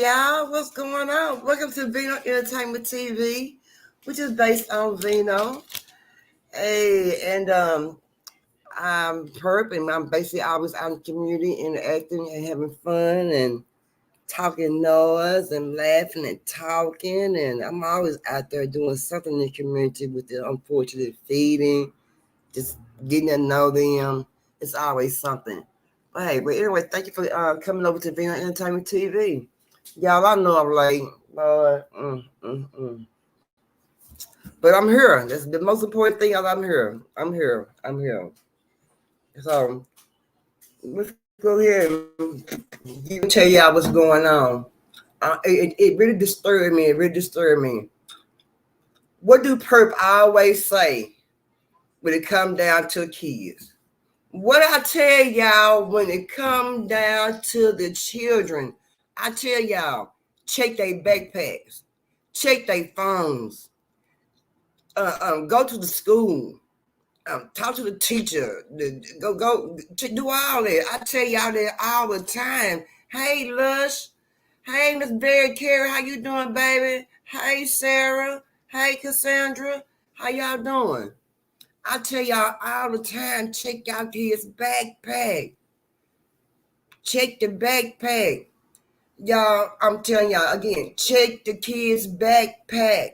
y'all. What's going on? Welcome to Vino Entertainment TV, which is based on Vino. Hey, and I'm Perp, and I'm basically always out in the community interacting and having fun and talking noise and laughing and talking. And I'm always out there doing something in the community with the unfortunate feeding, just getting to know them. It's always something. But anyway, thank you for coming over to Vino Entertainment TV. Y'all, I know I'm late, Lord. But I'm here. That's the most important thing. I'm here. I'm here. I'm here. So let's go ahead and tell y'all what's going on. It really disturbed me. It really disturbed me. What do Perp always say when it come down to kids? What I tell y'all when it come down to the children, I tell y'all, check their backpacks, check their phones, go to the school, talk to the teacher, go to do all that. I tell y'all that all the time. Hey, Lush. Hey, Miss Barry Carey, how you doing, baby? Hey, Sarah. Hey, Cassandra. How y'all doing? I tell y'all all the time, check y'all kids' backpack. Check the backpack. Y'all, I'm telling y'all again, check the kids' backpack.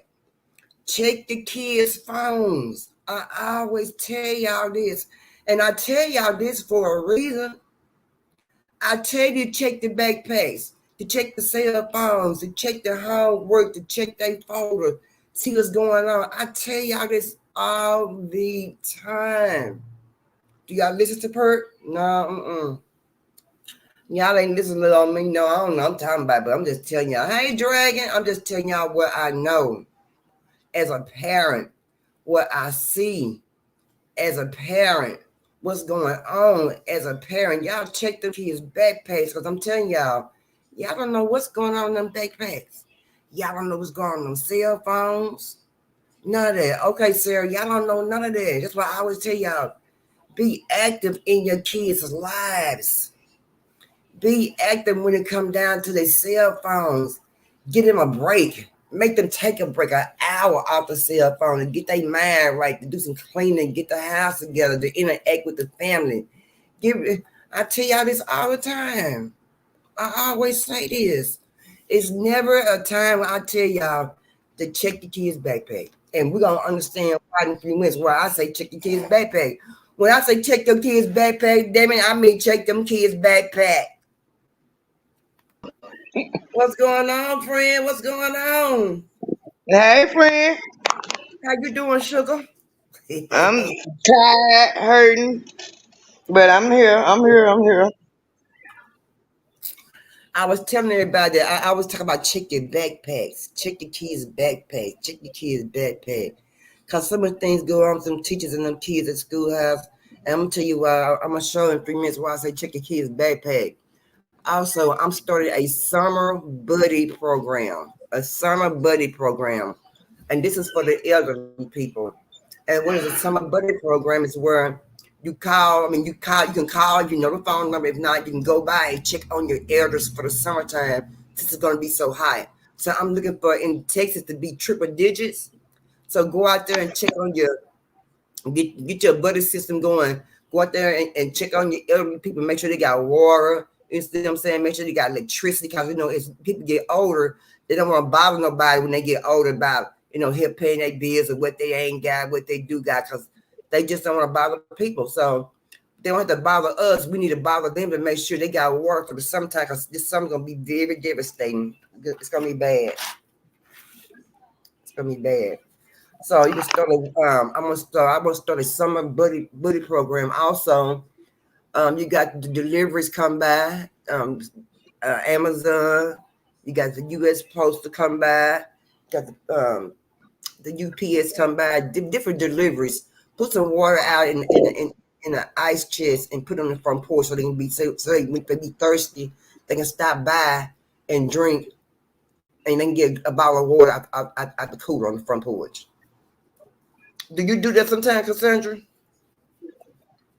Check the kids' phones. I always tell y'all this. And I tell y'all this for a reason. I tell you to check the backpacks, to check the cell phones, to check their homework, to check their folder, see what's going on. I tell y'all this all the time. Do y'all listen to Perk? No, Y'all ain't listening on me. No, I don't know. I'm talking about, but I'm just telling y'all. Hey, Dragon, I'm just telling y'all what I know as a parent, what I see as a parent, what's going on as a parent. Y'all check the kids' backpacks because I'm telling y'all don't know what's going on in them backpacks. Y'all don't know what's going on in them cell phones. None of that. Okay, Sarah, y'all don't know none of that. That's why I always tell y'all, be active in your kids' lives. Be active when it comes down to their cell phones. Give them a break. Make them take a break, an hour off the cell phone and get their mind right, to do some cleaning, get the house together, to interact with the family. I tell y'all this all the time. I always say this. It's never a time when I tell y'all to check the kids' backpack. And we're going to understand why in a few minutes why I say check the kids' backpack. When I say check them kids' backpack, damn it, I mean check them kids' backpack. What's going on, friend? What's going on? Hey, friend. How you doing, sugar? I'm tired, hurting, but I'm here. I'm here. I'm here. I was telling everybody that I was talking about check your backpacks, check the kids' backpack, check the kids' backpack. Because some of the things go on with some teachers and them kids at schoolhouse. And I'm going to tell you why. I'm going to show in 3 minutes why I say check your kids' backpack. Also, I'm starting a summer buddy program, And this is for the elderly people. And what is a summer buddy program is where you can call, you know the phone number. If not, you can go by and check on your elders for the summertime. This is going to be so high. So I'm looking for in Texas to be triple digits. So go out there and check on get your buddy system going. Go out there and check on your elderly people. Make sure they got water. You see what I'm saying? Make sure they got electricity because, as people get older, they don't want to bother nobody when they get older about, help paying their bills or what they ain't got, what they do got, because they just don't want to bother people. So they don't have to bother us. We need to bother them to make sure they got water for the summertime because this summer's going to be very devastating. It's going to be bad. It's going to be bad. So you can start. I'm gonna start a summer buddy program. Also, you got the deliveries come by. Amazon. You got the U.S. Post to come by. Got the UPS come by. Different deliveries. Put some water out in an ice chest and put it on the front porch so they can be when they be thirsty, they can stop by and drink, and they can get a bottle of water out the cooler on the front porch. Do you do that sometimes, Cassandra?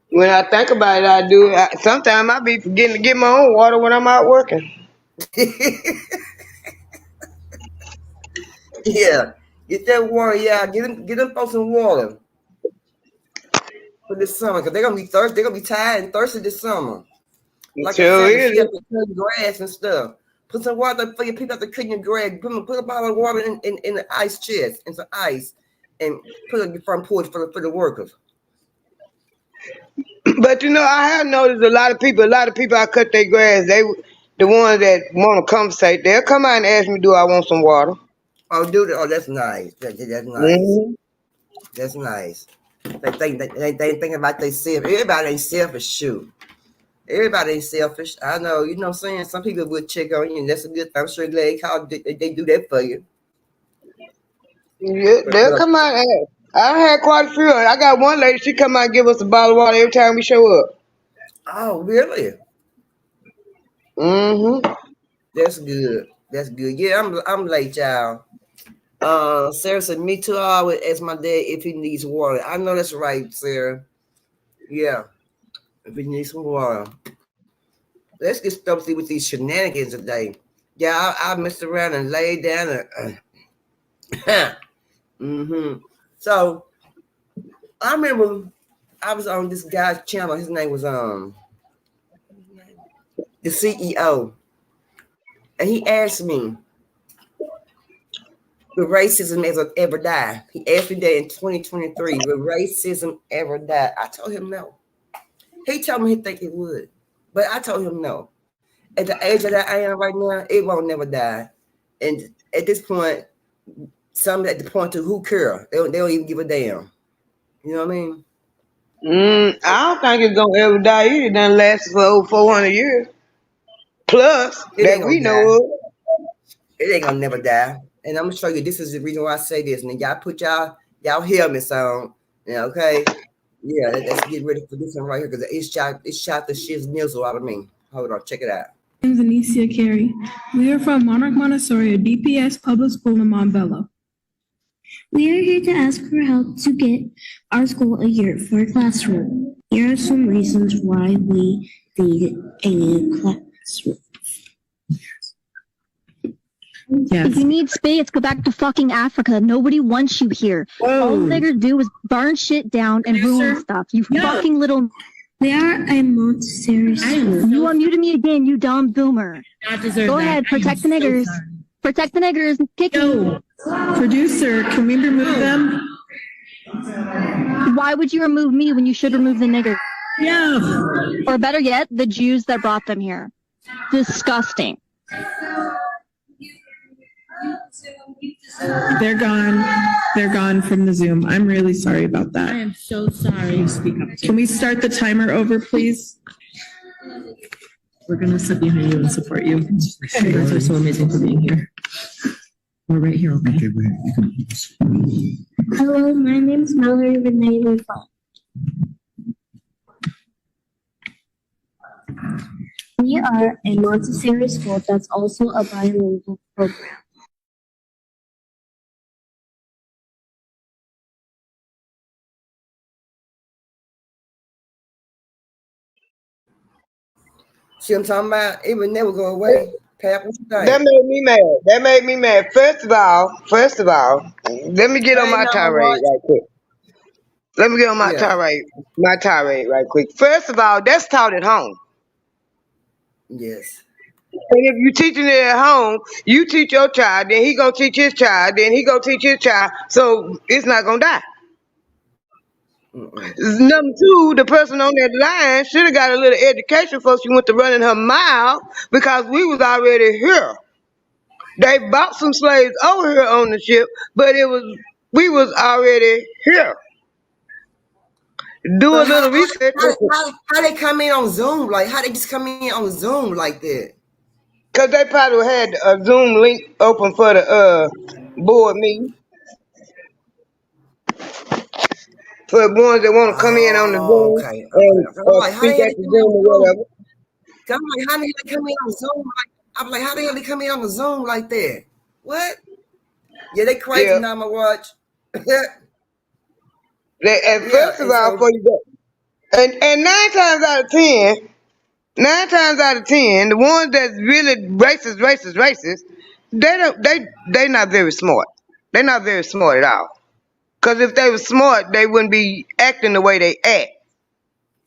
When I think about it, I do. Sometimes I be forgetting to get my own water when I'm out working. Yeah. Get that water, yeah. Get them folks some water for this summer, because they're gonna be thirsty. They're gonna be tired and thirsty this summer. It Like I sure said, if is. she have to cut grass and stuff. Put some water for your people have to cut your grass. Put a bottle of water in the ice chest and some ice, and put it in the front porch for the workers. But I have noticed a lot of people. I cut their grass. The ones that want to conversate, they'll come out and ask me, "Do I want some water?" Oh, dude, oh, that's nice. That's nice. Hmm. That's nice. They think about themselves. Everybody ain't selfish, shoot. Everybody ain't selfish. I know, you know what I'm saying? Some people would check on you, and that's a good thing. I'm sure they do that for you. Yeah, But they'll come out and ask. I done had quite a few. I got one lady. She come out and give us a bottle of water every time we show up. oh, really? Hmm. That's good. That's good. Yeah, I'm late, y'all. Sarah said, me too. I always ask my dad if he needs water. I know that's right, Sarah. Yeah, if he needs some water. Let's get started with these shenanigans today. Yeah, I messed around and laid down and mm-hmm. So I remember I was on this guy's channel. His name was the CEO, and he asked me, "Will racism ever die?" He asked me that in 2023. Will racism ever die? I told him no. He told me he think it would, but I told him no. At the age that I am right now, it won't never die. And at this point, some at the point to who care? They don't even give a damn. You know what I mean? I don't think it's gonna ever die either. It done lasted for over 400 years plus It that ain't we gonna know die. of. It ain't gonna never die. And I'm gonna show you. This is the reason why I say this. And y'all put y'all helmets on. Yeah, okay. Yeah, let's get ready for this one right here because it shot the shiz nizzle out of me. Hold on, check it out. I'm Venicia Carey. We are from Monarch Montessori, a DPS public school in Montbello. We are here to ask for help to get our school a yurt for a classroom. Here are some reasons why we need a new classroom. If you need space, go back to fucking Africa. Nobody wants you here. All niggers do is burn shit down and ruin stuff. You fucking little. We are a Montessori school. You unmuted me again, you dumb boomer. Go ahead, protect the niggers. Protect the niggers. Kick me. Producer, can we remove them? Why would you remove me when you should remove the niggers? Yeah. Or better yet, the Jews that brought them here. Disgusting. They're gone. They're gone from the Zoom. I'm really sorry about that. I am so sorry. Can we start the timer over, please? We're going to sit behind you and support you. You guys are so amazing for being here. We're right here, okay? Okay, go ahead. You can keep us. Hello, my name is Mallory Renee Rufo. We are a Montessori school that's also a bilingual program. See what I'm talking about? It would never go away. Pat, what you That think? made me mad. That made me mad. First of all, let me get on Hey, my number tirade what? right quick. Let me get on my Yeah. tirade right quick. First of all, that's taught at home. Yes. And if you teaching it at home, you teach your child, then he gonna teach his child, then he gonna teach his child. So it's not gonna die. Mm-mm. Number two, the person on that line should have got a little education before she went to running her mouth because we was already here. They bought some slaves over here on the ship, but we was already here. Do a But little research. how they come in on Zoom? Like how they just come in on Zoom like that? Cause they probably had a Zoom link open for the board meeting for the ones that want to come in on the Oh, Zoom okay. and I'm like, how the speak hell at they the come in Zoom or on Zoom? whatever. I'm like, how the hell they come in on Zoom? I'm like, how the hell they come in on the Zoom like that? What? Yeah, they crazy Yeah. now. My watch. And Yeah, first of and all, so for you go, and 9 times out of 10, the ones that's really racist, they not very smart. They're not very smart at all. Because if they were smart, they wouldn't be acting the way they act.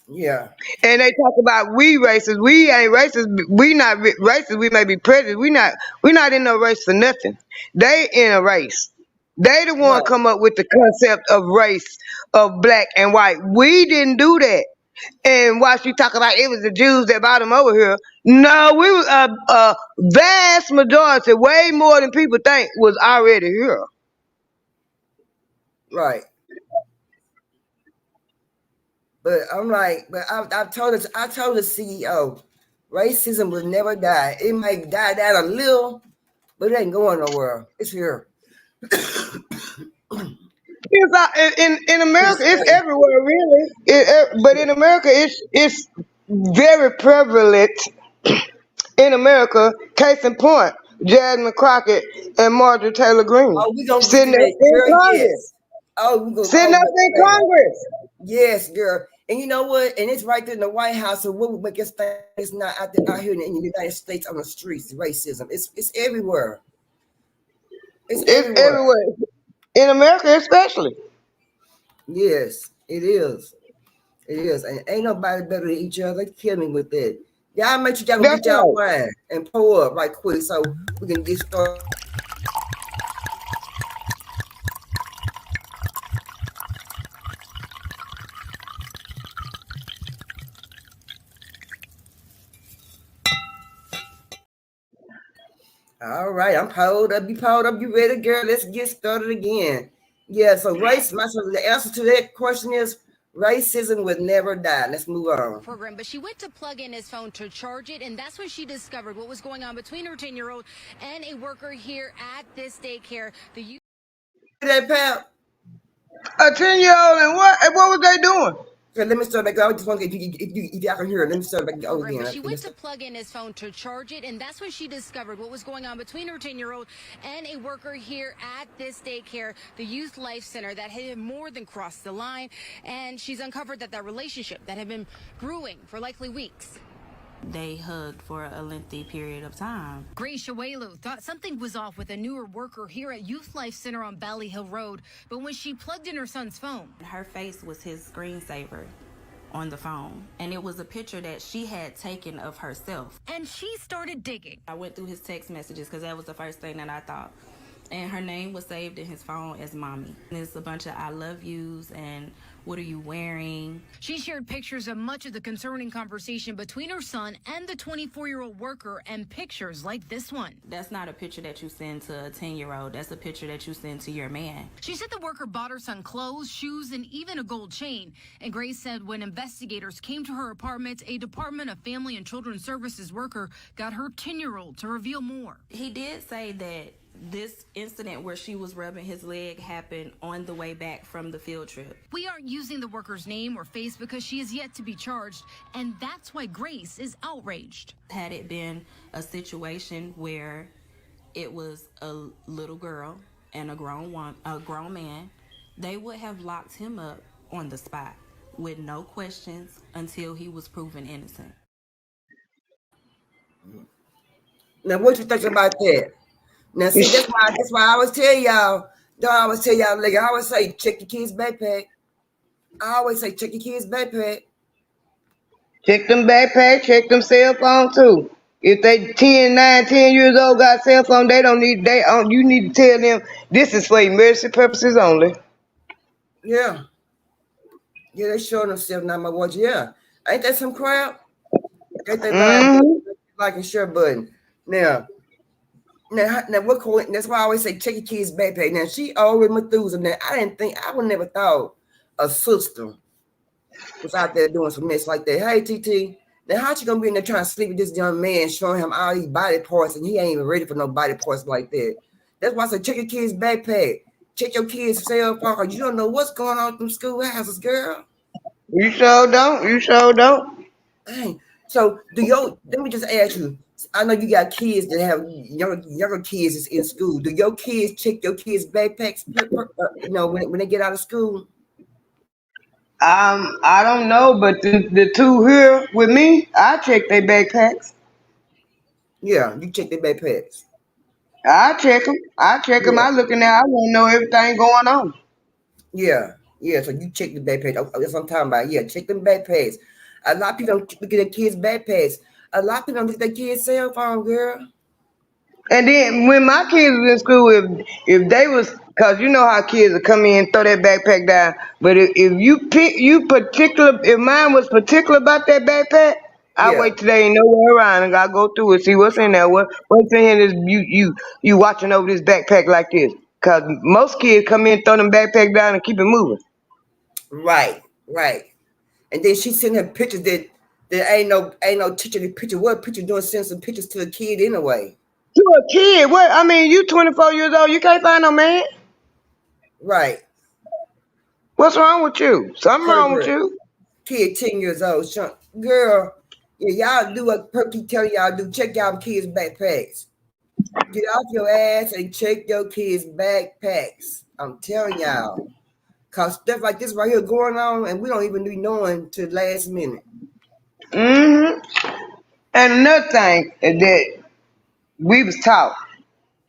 Yeah. And they talk about we racist. We ain't racist. We not racist. We may be prejudiced. We not in no race for nothing. They in a race. They the one Right. come up with the concept of race of black and white. We didn't do that. And while she talk about it was the Jews that brought them over here, no, we was a vast majority, way more than people think, was already here. Right. But I'm like, but I told the CEO, racism will never die. It might die down a little, but it ain't going nowhere. It's here. It's in America, it's everywhere, really. But in America, it's very prevalent. In America, case in point, Jasmine Crockett and Marjorie Taylor Greene Oh, we gonna get sitting to up that, in girl. Congress, Yes. Oh, we gonna sitting up in Congress. Yes, girl. And you know what? And it's right there in the White House. So what would make us think it's not out there, out here in the United States on the streets? Racism. It's everywhere. It's everywhere. In America, especially. Yes, it is. It is. And ain't nobody better than each other. Kill me with that. Y'all make sure y'all get y'all wine and pour up right quick so we can get started. All right, I'm pulled up. You pulled up. You ready, girl? Let's get started again. Yeah, so the answer to that question is racism would never die. Let's move on. Program, but she went to plug in his phone to charge it, and that's when she discovered what was going on between her 10-year-old and a worker here at this daycare. That pal? A 10-year-old and what? And what was they doing? Okay, let me start back. I just want to get if y'all can hear it. Let me start back again. She went to plug in his phone to charge it, and that's when she discovered what was going on between her 10-year-old and a worker here at this daycare, the Youth Life Center, that had more than crossed the line. And she's uncovered that relationship that had been brewing for likely weeks. They hugged for a lengthy period of time. Grace Shawelu thought something was off with a newer worker here at Youth Life Center on Valley Hill Road, but when she plugged in her son's phone, her face was his screensaver on the phone, and it was a picture that she had taken of herself. And she started digging. I went through his text messages because that was the first thing that I thought. And her name was saved in his phone as Mommy. And it's a bunch of I love yous and what are you wearing? She shared pictures of much of the concerning conversation between her son and the 24-year-old worker, and pictures like this one. That's not a picture that you send to a 10-year-old. That's a picture that you send to your man. She said the worker bought her son clothes, shoes, and even a gold chain. And Grace said when investigators came to her apartment, a Department of Family and Children's Services worker got her 10-year-old to reveal more. He did say that this incident where she was rubbing his leg happened on the way back from the field trip. We aren't using the worker's name or face because she is yet to be charged, and that's why Grace is outraged. Had it been a situation where it was a little girl and a grown man, they would have locked him up on the spot with no questions until he was proven innocent. Now, what you think about that? Now, see, that's why I always tell y'all, like I always say, check your kids' backpack. I always say, check your kids' backpack. Check them backpack, check them cell phone too. If they 10 years old got cell phone, you need to tell them this is for emergency purposes only. Yeah. Yeah, they showing themselves now, my watch. Yeah. Ain't that some crap? Ain't they like and share button? Now what? That's why I always say check your kids' backpack. Now she already Methuselah. Now I would never thought a sister was out there doing some mess like that. Hey TT, now how she gonna be in there trying to sleep with this young man, showing him all these body parts, and he ain't even ready for no body parts like that. That's why I say check your kids' backpack, check your kids' cell phone. You don't know what's going on through schoolhouses, girl. You sure don't. Dang. So let me just ask you. I know you got kids that have younger kids is in school. Do your kids check your kids' backpacks? When they get out of school. I don't know, but the two here with me, I check their backpacks. Yeah, you check their backpacks. I check them. I check them. Yeah, I look in there. I want to know everything going on. yeah, yeah. So you check the backpacks. That's what I'm talking about. Yeah, check them backpacks. A lot of people don't look at their kids' backpacks. A lot of people don't look at their kids' cell phone, girl. And then when my kids was in school, if they was, cause you know how kids will come in, throw that backpack down. But if you pick, you particular, if mine was particular about that backpack, I Yeah, wait till they ain't nowhere around and I go through it, see what's in there. What's in here is you watching over this backpack like this. Cause most kids come in, throw them backpack down and keep it moving. right, right. And then she sent her pictures that ain't no teacher the picture. What picture doing? Send some pictures to a kid anyway. You a kid? What? I mean, you 24 years old. You can't find no man. Right. What's wrong with you? Something wrong with Pervert. you. Kid 10 years old. Girl, yeah, y'all do what Perky tell y'all do. Check y'all kids' backpacks. Get off your ass and check your kids' backpacks. I'm telling y'all. Cause stuff like this right here going on and we don't even be knowing to the last minute. Mm-hmm. And another thing is that we was taught,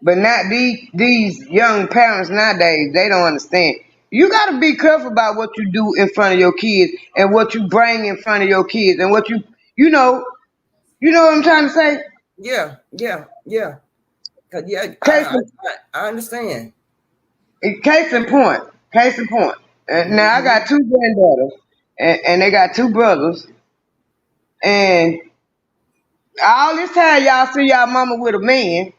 but not these young parents nowadays, they don't understand. You gotta be careful about what you do in front of your kids and what you bring in front of your kids and what you know, you know what I'm trying to say? Yeah, yeah, yeah. Cause yeah, Case I understand. case in point. Case in point. And now I Mm-hmm. got two granddaughters and they got two brothers and all this time y'all see y'all mama with a man,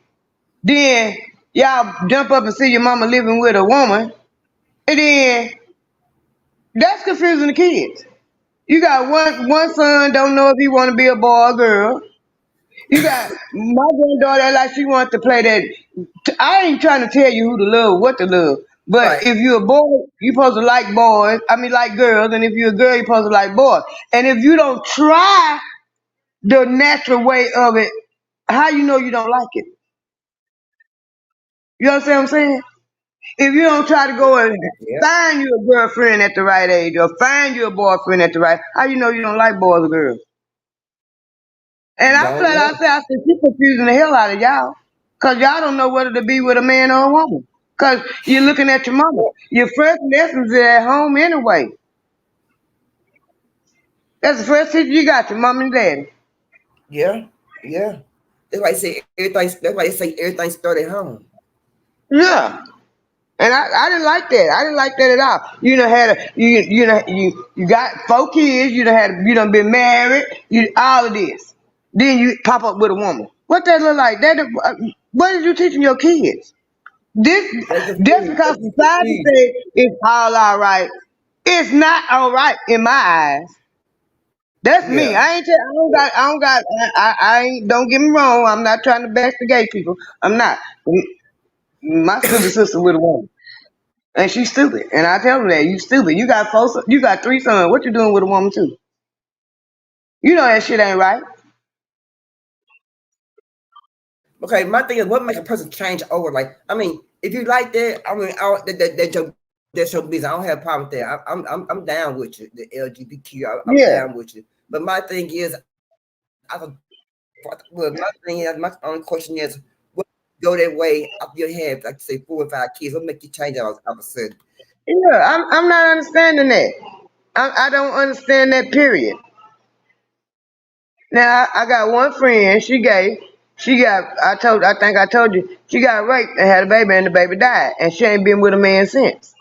then y'all jump up and see your mama living with a woman, and then that's confusing the kids. You got one son don't know if he want to be a boy or girl. You got my granddaughter like she wants to play that. I ain't trying to tell you who to love, what to love. But Right. if you're a boy, you're supposed to like boys. I mean, like girls. And if you're a girl, you're supposed to like boys. And if you don't try the natural way of it, how you know you don't like it? You understand what I'm saying? If you don't try to go and Yeah. find you a girlfriend at the right age or find you a boyfriend at the right, how you know you don't like boys or girls? And I Don't flat know. out say, I said, she confusing the hell out of y'all. Cause y'all don't know whether to be with a man or a woman. Cause you're looking at your mama. Your first lessons are at home anyway. That's the first teacher you got, your mom and daddy. Yeah, yeah. That's why I say everything. That's why they say everything started at home. Yeah. And I didn't like that. I didn't like that at all. You done had you got 4 kids. You done been married. You all of this. Then you pop up with a woman. What that look like? What are you teaching your kids? This They just confused. because They society confused. says it's all right, it's not all right in my eyes. That's me. Yeah. I ain't. Don't get me wrong. I'm not trying to bash the gay people. I'm not. My stupid sister with a woman. And she's stupid. And I tell them that you stupid. You got you got 3 sons. What you doing with a woman too? You know that shit ain't right. Okay. My thing is, what makes a person change over? Like, I mean, if you like that, I mean, that's your business. I don't have a problem with that. I'm down with you. The LGBTQ. I'm Yeah. down with you. But my thing is, I don't. Well, my thing is, my only question is, what go that way up your head? Like say 4 or 5 kids. What make you change all of a sudden? Yeah. I'm not understanding that. I don't understand that period. Now I got one friend. She gay. I think I told you. She got raped and had a baby, and the baby died, and she ain't been with a man since.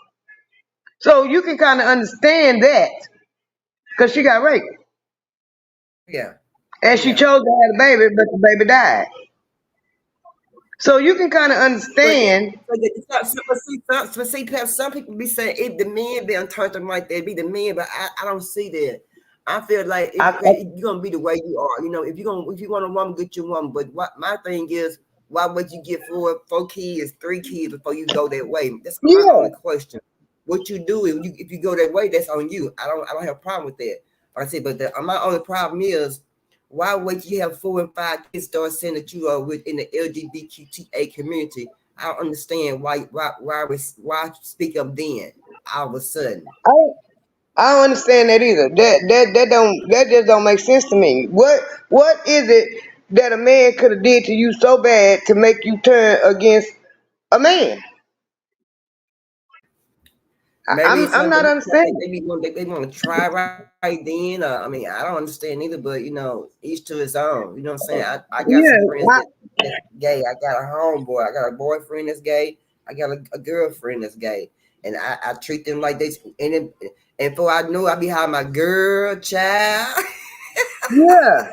So you can kind of understand that because she got raped Yeah. and she Yeah. chose to have a baby, but the baby died. So you can kind of But understand. Perhaps some people be saying if the men be turned them like that, be the men, but I don't see that. I feel like I, you're gonna be the way you are. You know, if you want a woman, get your woman. But what my thing is, why would you get 4 kids, 3 kids before you go that way? That's my yeah. only question. What you do if you go that way, that's on you. I don't have a problem with that. Like I said, but my only problem is why wait till you have 4 and 5 kids start saying that you are within the LGBTQA community? I don't understand why speak up then all of a sudden. I, I don't understand that either. That just don't make sense to me. What is it? that a man could have did to you so bad to make you turn against a man? Maybe it's I'm not something understanding. they want to try right then. I mean, I don't understand either, but each to his own. You know what I'm saying? I got some friends Yeah, that's gay. I got a homeboy. I got a boyfriend that's gay. I got a girlfriend that's gay, and I treat them like this. And before I know, I be having my girl child. yeah.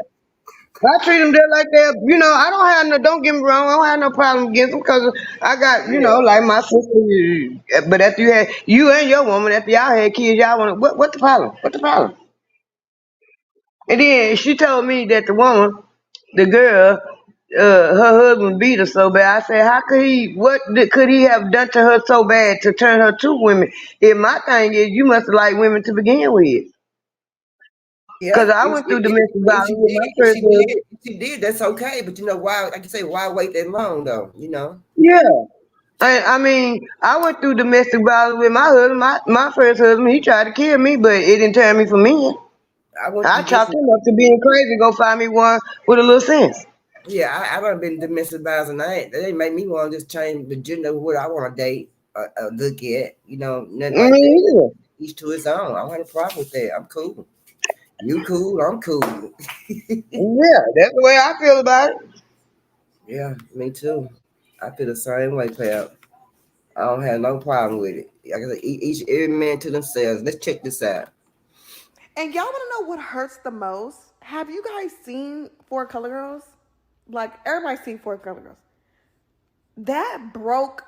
I treat them just like that. I don't have no. Don't get me wrong. I don't have no problem against them because I got, Yeah, like my sister. But after you and your woman, after y'all had kids, y'all want what the problem? What the problem? And then she told me that the girl, her husband beat her so bad. I said, how could he? Could he have done to her so bad to turn her to women? If my thing is, you must have liked women to begin with. yeah. Because I went through domestic If violence she with did, my first husband. if she did, that's okay. But why? Like you say, why wait that long though? Yeah. I mean, I went through domestic violence with my husband. My first husband, he tried to kill me, but it didn't turn me from men. I went I through this. chalked him up to being crazy. Go find me one with a little sense. Yeah, I done been domestic violence, and they make me want to just change the gender of what I want to date or look at. Nothing like that. Yeah. Each to his own. I don't have a problem with that. I'm cool. You cool? I'm cool. Yeah, that's the way I feel about it. Yeah, me too. I feel the same way, pal. I don't have no problem with it. Like I said, every man to themselves. Let's check this out. And y'all want to know what hurts the most? Have you guys seen Four Color Girls? Like, everybody's seen Four Color Girls. That broke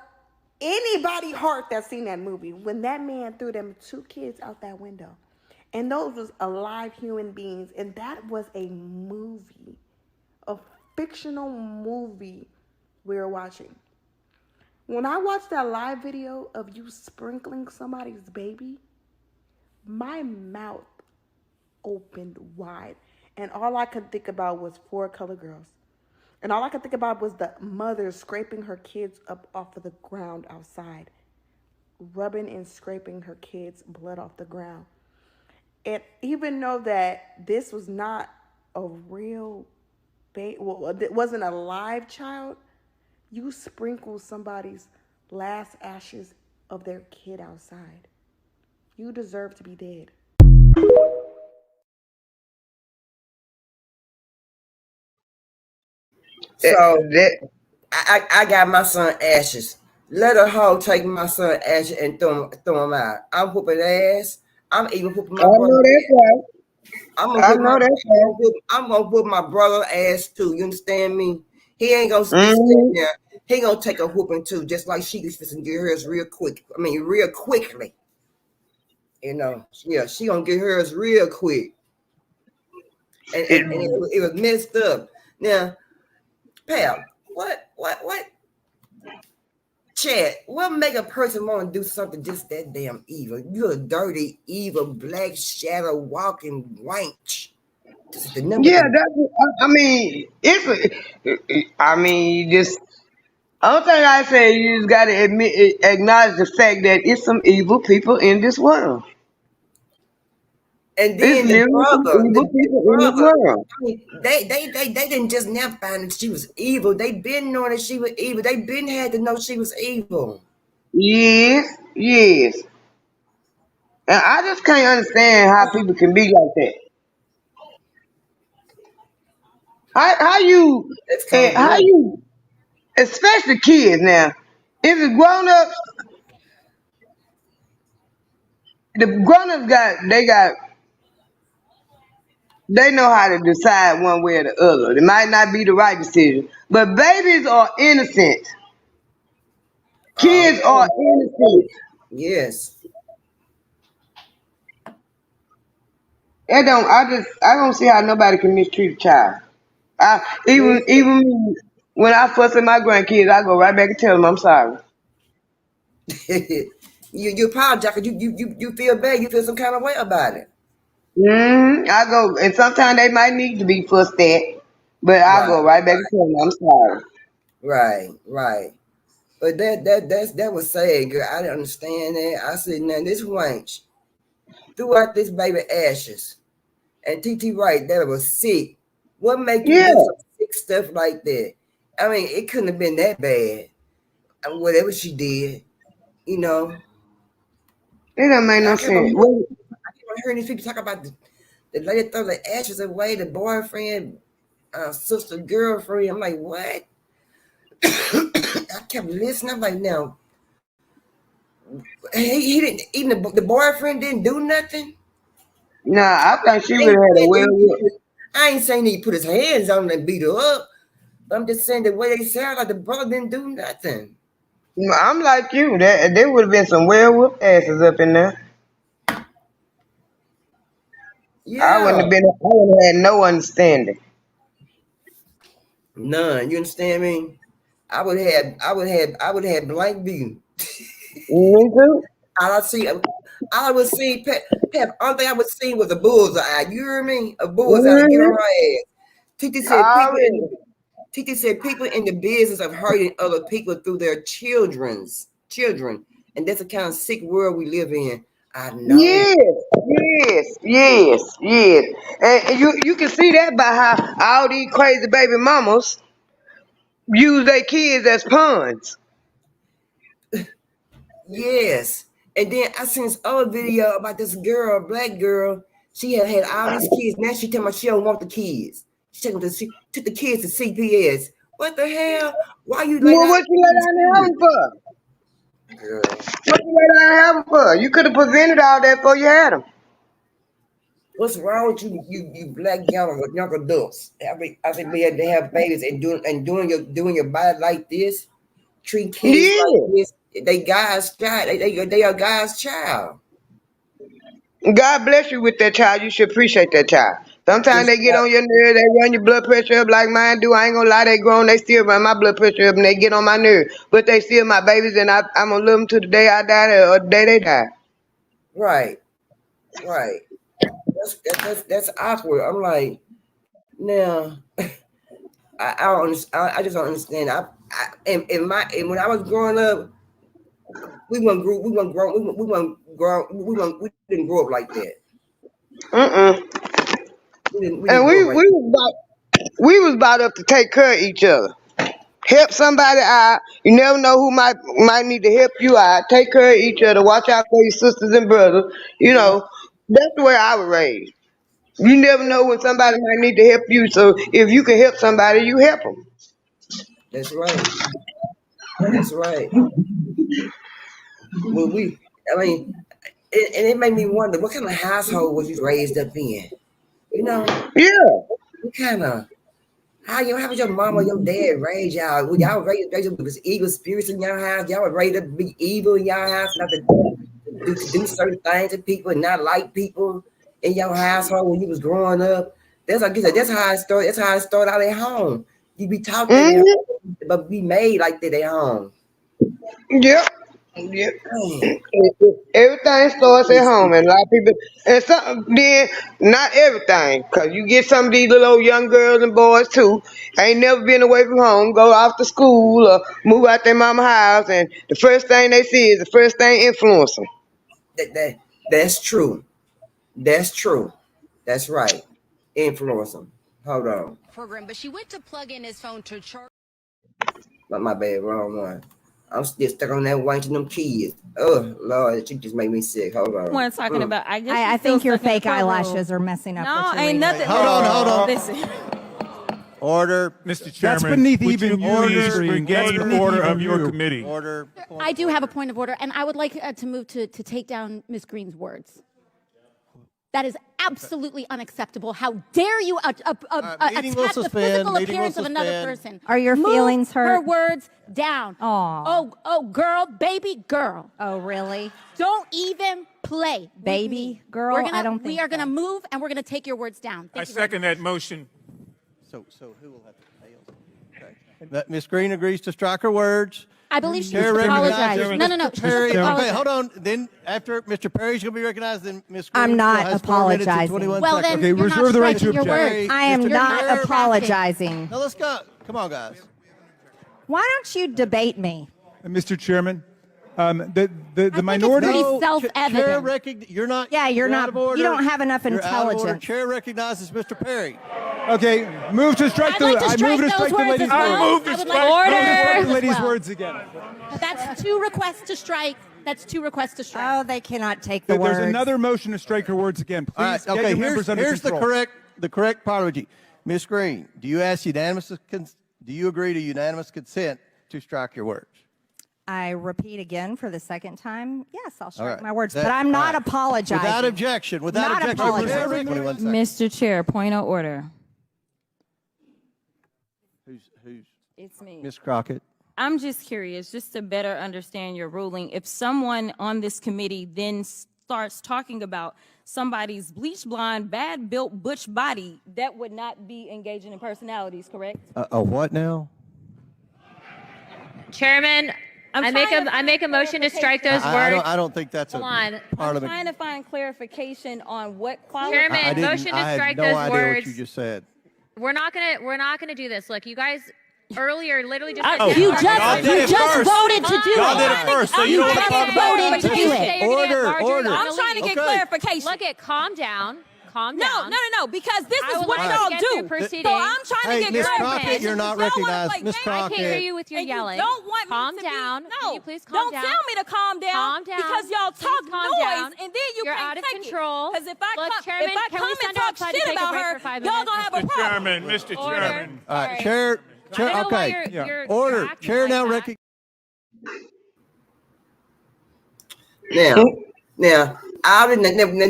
anybody's heart that's seen that movie when that man threw them 2 kids out that window. And those was alive human beings. And that was a movie, a fictional movie we were watching. When I watched that live video of you sprinkling somebody's baby, my mouth opened wide. And all I could think about was Four Color Girls. And all I could think about was the mother scraping her kids up off of the ground outside, rubbing and scraping her kids' blood off the ground. And even though that this was not a real baby, well, it wasn't a live child, you sprinkle somebody's last ashes of their kid outside. You deserve to be dead. So That I got my son ashes. Let a hoe take my son ashes and throw him out. I'm whooping ass. I'm even whooping I my brother. know that's right. I'm gonna I whoop my know that's right. I'm gonna whoop my brother ass too. You understand me? He ain't gonna be sitting Mm-hmm. there. He gonna take a whooping too, just like she was fixing to get hers real quick. I mean, real quickly. Yeah, she gonna get hers real quick. And it was messed up. Now, pal, what? Chad, what make a person want to do something just that damn evil? You're a dirty, evil, black shadow walking wench. This is the number. Yeah, I mean, just only thing I say, you just gotta acknowledge the fact that it's some evil people in this world. And It's then the literally some brother, evil people in this world. I mean, they didn't just now find that she was evil. They been knowing that she was evil. They been had to know she was evil. Yes, yes. And I just can't understand how people can be like that. How you, It's and cold how blood. you, especially kids now. If it's grown ups, the grown ups they know how to decide one way or the other. It might not be the right decision, but babies are innocent. Oh Kids are yeah, innocent. yes. I don't see how nobody can mistreat a child. Even me, when I fuss at my grandkids, I go right back and tell them I'm sorry. you apologize. You feel bad. You feel some kind of way about it. I go, and sometimes they might need to be fussed at, but I Right, go right back and tell them I'm sorry. right. But that was sad, girl. I didn't understand that. I said, now this wench threw out this baby ashes. And TT right, that was sick. What make you Yeah, do some sick stuff like that. I mean, it couldn't have been that bad. Whatever she did, you know. It don't make no I sense. kept on hearing these people talk about the lady throw the ashes away, the boyfriend, sister, girlfriend. I'm like, what? I kept listening. I'm like, no. He didn't, even the boyfriend didn't do nothing. Nah, I think she would have had a well. I ain't saying he put his hands on her and beat her up. But I'm just saying the way they sound like the brother didn't do nothing. I'm like you. There would have been some well-whooped asses up in there. Yeah. I wouldn't have had no understanding. None. You understand me? I would have blank view. Me too. All I would see, Pep, only thing I would see was a bullseye. You hear me? A bullseye get on her ass. Titi said people in the business of hurting other people through their children. And that's the kind of sick world we live in. I know. Yes. And you can see that by how all these crazy baby mamas use their kids as pawns. Yes. And then I seen this other video about this girl, black girl. She had all these kids. Now she telling me she don't want the kids. She took the kids to CPS. What the hell? Why you what you let down the heaven for? Girl. What you let down the heaven for? You could have prevented all that before you had them. What's wrong with you black young adults? I think we had to have babies and doing your body like this, treating kids like this. They God's child. They are God's child. God bless you with that child. You should appreciate that child. Sometimes they get on your nerves, they run your blood pressure up like mine do. I ain't gonna lie, they grown, they still run my blood pressure up and they get on my nerves. But they still my babies and I'm gonna love them to the day I die or the day they die. Right. That's awkward. I'm like, now I just don't understand. When I was growing up, we didn't grow up like that. We was brought up to take care of each other. Help somebody out. You never know who might need to help you out. Take care of each other. Watch out for your sisters and brothers. You know, that's the way I was raised. You never know when somebody might need to help you. So if you can help somebody, you help them. That's right. Well, and it made me wonder, what kind of household was you raised up in? You know? Yeah. What kind of, how was your mom or your dad raised y'all? Were y'all raised with evil spirits in your house? Y'all were raised up to be evil in your house, not to do certain things to people and not like people in your household when you was growing up? That's how it started. That's how it started out at home. You be talking, but be made like that at home. Yep. Everything starts at home, and a lot of people, and then not everything, because you get some of these little old young girls and boys too, ain't never been away from home, go off to school or move out their mama house, and the first thing they see is the first thing influence them. That's true. That's right. Influence them. Hold on. Program, but she went to plug in his phone to charge. My bad, wrong one. I'm still stuck on that watching them kids. Oh Lord, she just made me sick. Hold on. What I'm talking about. I think your fake eyelashes are messing up. No, ain't nothing. Hold on. Listen. Order, Mr. Chairman. That's beneath even order of your committee. Order. I do have a point of order, and I would like to move to take down Ms. Green's words. That is absolutely unacceptable. How dare you attack the physical appearance of another person? Are your feelings hurt? Her words down. Oh, girl, baby girl. Oh, really? Don't even play. Baby girl? We are going to move, and we're going to take your words down. I second that motion. So who will have to pay? Okay. Ms. Green agrees to strike her words. I believe she needs to apologize. No. Perry, okay, hold on. Then after Mr. Perry's going to be recognized, then Ms. Green I'm not has 4 minutes and apologizing. 21 Well, seconds. then you're reserve not the right to striking your object. words. I am Mr. not Perry. apologizing. Now let's go. Come on, guys. Why don't you debate me? Mr. Chairman, the minority. It's pretty self-evident. You're not. Yeah, you're not. Out of order. You don't have enough You're out of order. intelligence. Chair recognizes Mr. Perry. Okay, move to strike I'd the. like to I strike move to those strike the words lady's as well. words. I move to I would strike- like to Strike strike the those as lady's well. words again. That's 2 requests to strike. That's 2 requests to strike. Oh, they cannot take the There's words. another motion to strike her words again. Please All right, get okay, your members under here's control. the correct apology. Ms. Green, do you agree to unanimous consent to strike your words? I repeat again for the second time. Yes, I'll strike right. my words, That- but I'm not all right. apologizing. Without objection, Not apologizing. 21 seconds. Mr. Chair, point of order. Who's It's me. Ms. Crockett? I'm just curious, just to better understand your ruling. If someone on this committee then starts talking about somebody's bleach blonde, bad built butch body, that would not be engaging in personalities, correct? A what now? Chairman, I make a motion to strike those words. I don't think that's Hold a on. I'm parliament. trying to find clarification on what quality. Chairman, I didn't- motion to I had strike no those idea words. what you just said. We're not gonna do this. Look, you guys earlier literally just You just voted to do Y'all did it. it first, so you don't want to talk about voted to do it. Order. I'm trying to get clarification. Look at calm down. Calm No, down. because this I is would what like y'all to get do. through proceedings. So I'm trying Hey, to Ms. get Crockett, clarification. you're not You don't wanna recognized. play Ms. games. I can't hear Crockett. you with your And you yelling. don't want Calm me to down. Be, Can no, you please calm don't down? tell me to calm down. Calm down. Because y'all Please talk calm noise, down. and then You're can't out of take control. Because if Look, Chairman, if I can come we and send talk outside to shit take a about break her, for 5 y'all minutes? gonna have a Mr. problem. Chairman, Mr. Order. Chairman. All right, Sorry. Chair. I don't know why Okay. you're Order. acting Chair like now that. recognizes. Now,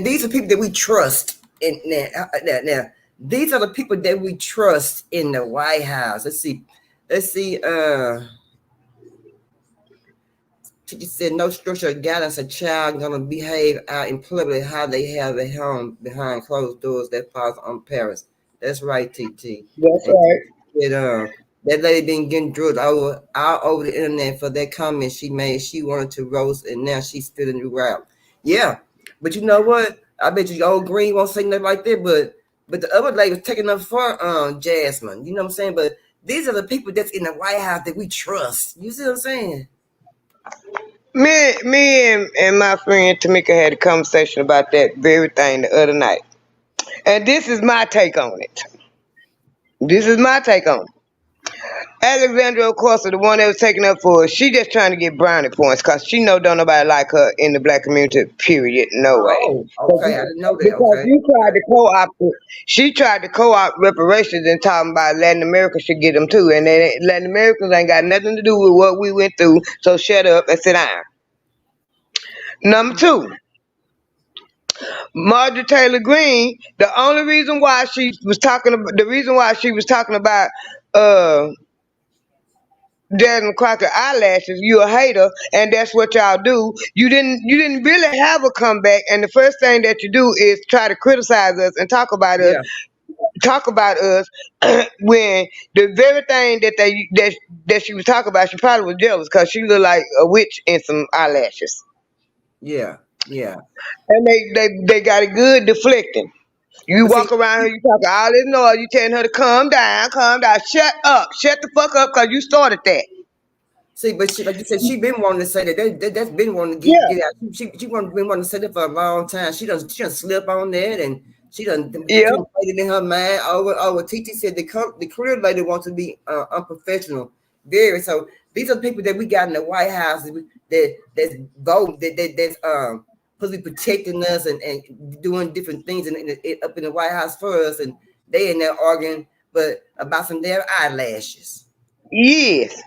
these are people that we trust. Now, these are the people that we trust in the White House. Let's see. Teacher said no structural guidance a child gonna behave out in public how they have at home behind closed doors. That falls on parents. That's right, TT. That's right. That lady been getting drilled all over the internet for that comment she made. She wanted to roast, and now she's spilling the route. Yeah, but you know what? I bet you old Green won't say nothing like that. But the other lady was taking up for Jasmine. You know what I'm saying? But these are the people that's in the White House that we trust. You see what I'm saying? Me and my friend Tamika had a conversation about that very thing the other night. And this is my take on it. Alexandra Ocasio, the one that was taken up for, she just trying to get brownie points because she know don't nobody like her in the black community, period. No way. Oh, okay. I didn't know that. Because Okay. you tried to she tried to co-opt reparations and talking about Latin America should get them too. And then Latin Americans ain't got nothing to do with what we went through. So shut up and sit down. Number 2. Marjorie Taylor Greene, the reason why she was talking about Jasmine Crockett eyelashes, you a hater, and that's what y'all do. You didn't really have a comeback, and the first thing that you do is try to criticize us and talk about us. When the very thing that she was talking about, she probably was jealous because she looked like a witch in some eyelashes. Yeah. And they got it good deflecting. You walk around here, you talking all this noise, you telling her to calm down. Shut up. Shut the fuck up because you started that. See, but she, like you said, she been wanting to say that. That's been wanting to get out. She been wanting to say that for a long time. She done slip on that, and she done put it in her mind. Oh, TT said the career lady wants to be unprofessional. Very. So these are people that we got in the White House that's vote that's supposed to be protecting us and doing different things up in the White House for us, and they in there arguing, but about some damn eyelashes. Yes.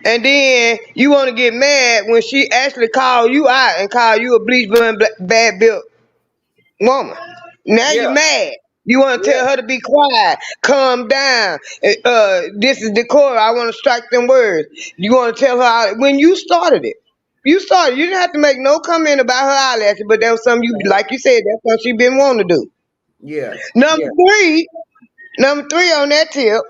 And then you want to get mad when she actually called you out and called you a bleach blonde, bad built woman. Now you're mad. You want to tell her to be quiet, calm down. This is decorum. I want to strike them words. You want to tell her when you started it. You didn't have to make no comment about her eyelashes, but that was something you, like you said, that's what she been wanting to do. Yeah. Number three on that tip.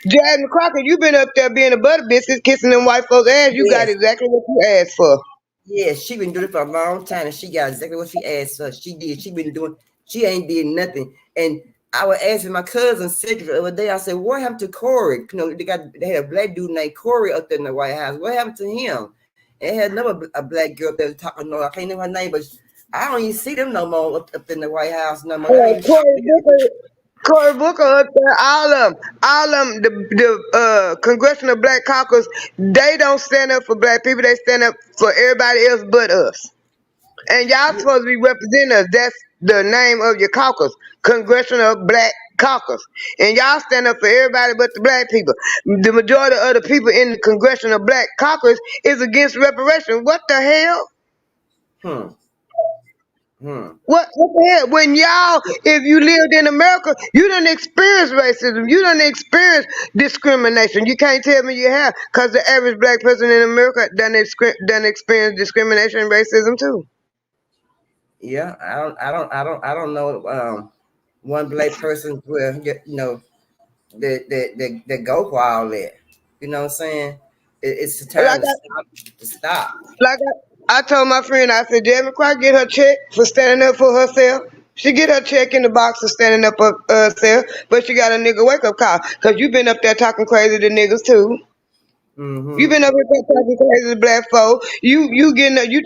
Jasmine Crockett, you been up there being a butter biscuit, kissing them white folks' ass. You got exactly what you asked for. Yeah, she been doing it for a long time, and she got exactly what she asked for. She did. She been doing. She ain't did nothing. And I was asking my cousin Cedric the other day. I said, "What happened to Corey? You know, they had a black dude named Corey up there in the White House. What happened to him?" And they had a black girl that was talking. No, I can't remember her name, but I don't even see them no more up in the White House no more. Cory Booker up there, all of them, the Congressional Black Caucus, they don't stand up for black people. They stand up for everybody else but us. And y'all supposed to be representing us. That's the name of your caucus, Congressional Black Caucus. And y'all stand up for everybody but the black people. The majority of the people in the Congressional Black Caucus is against reparations. What the hell? What the hell? When y'all, if you lived in America, you done experience racism. You done experience discrimination. You can't tell me you have, because the average black person in America done experience discrimination and racism too. Yeah, I don't know one black person will, you know, that go for all that. You know what I'm saying? It's the time to stop. Like I told my friend, I said, Jeremy Clark get her check for standing up for herself. She get her check in the box for standing up for herself, but she got a nigga wake up call, because you been up there talking crazy to niggas too. You been up here talking crazy to black folk. You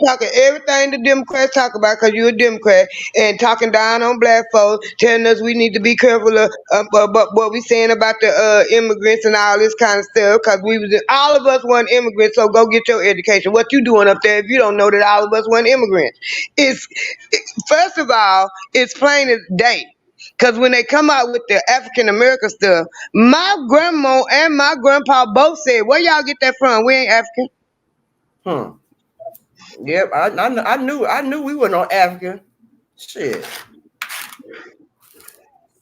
talking everything the Democrats talk about, because you a Democrat, and talking down on black folks, telling us we need to be careful of about what we saying about the immigrants and all this kind of stuff, because all of us weren't immigrants. So go get your education. What you doing up there if you don't know that all of us weren't immigrants? First of all, it's plain as day. Because when they come out with the African American stuff, my grandma and my grandpa both said, where y'all get that from? We ain't African. Yep, I knew we were no African. Shit.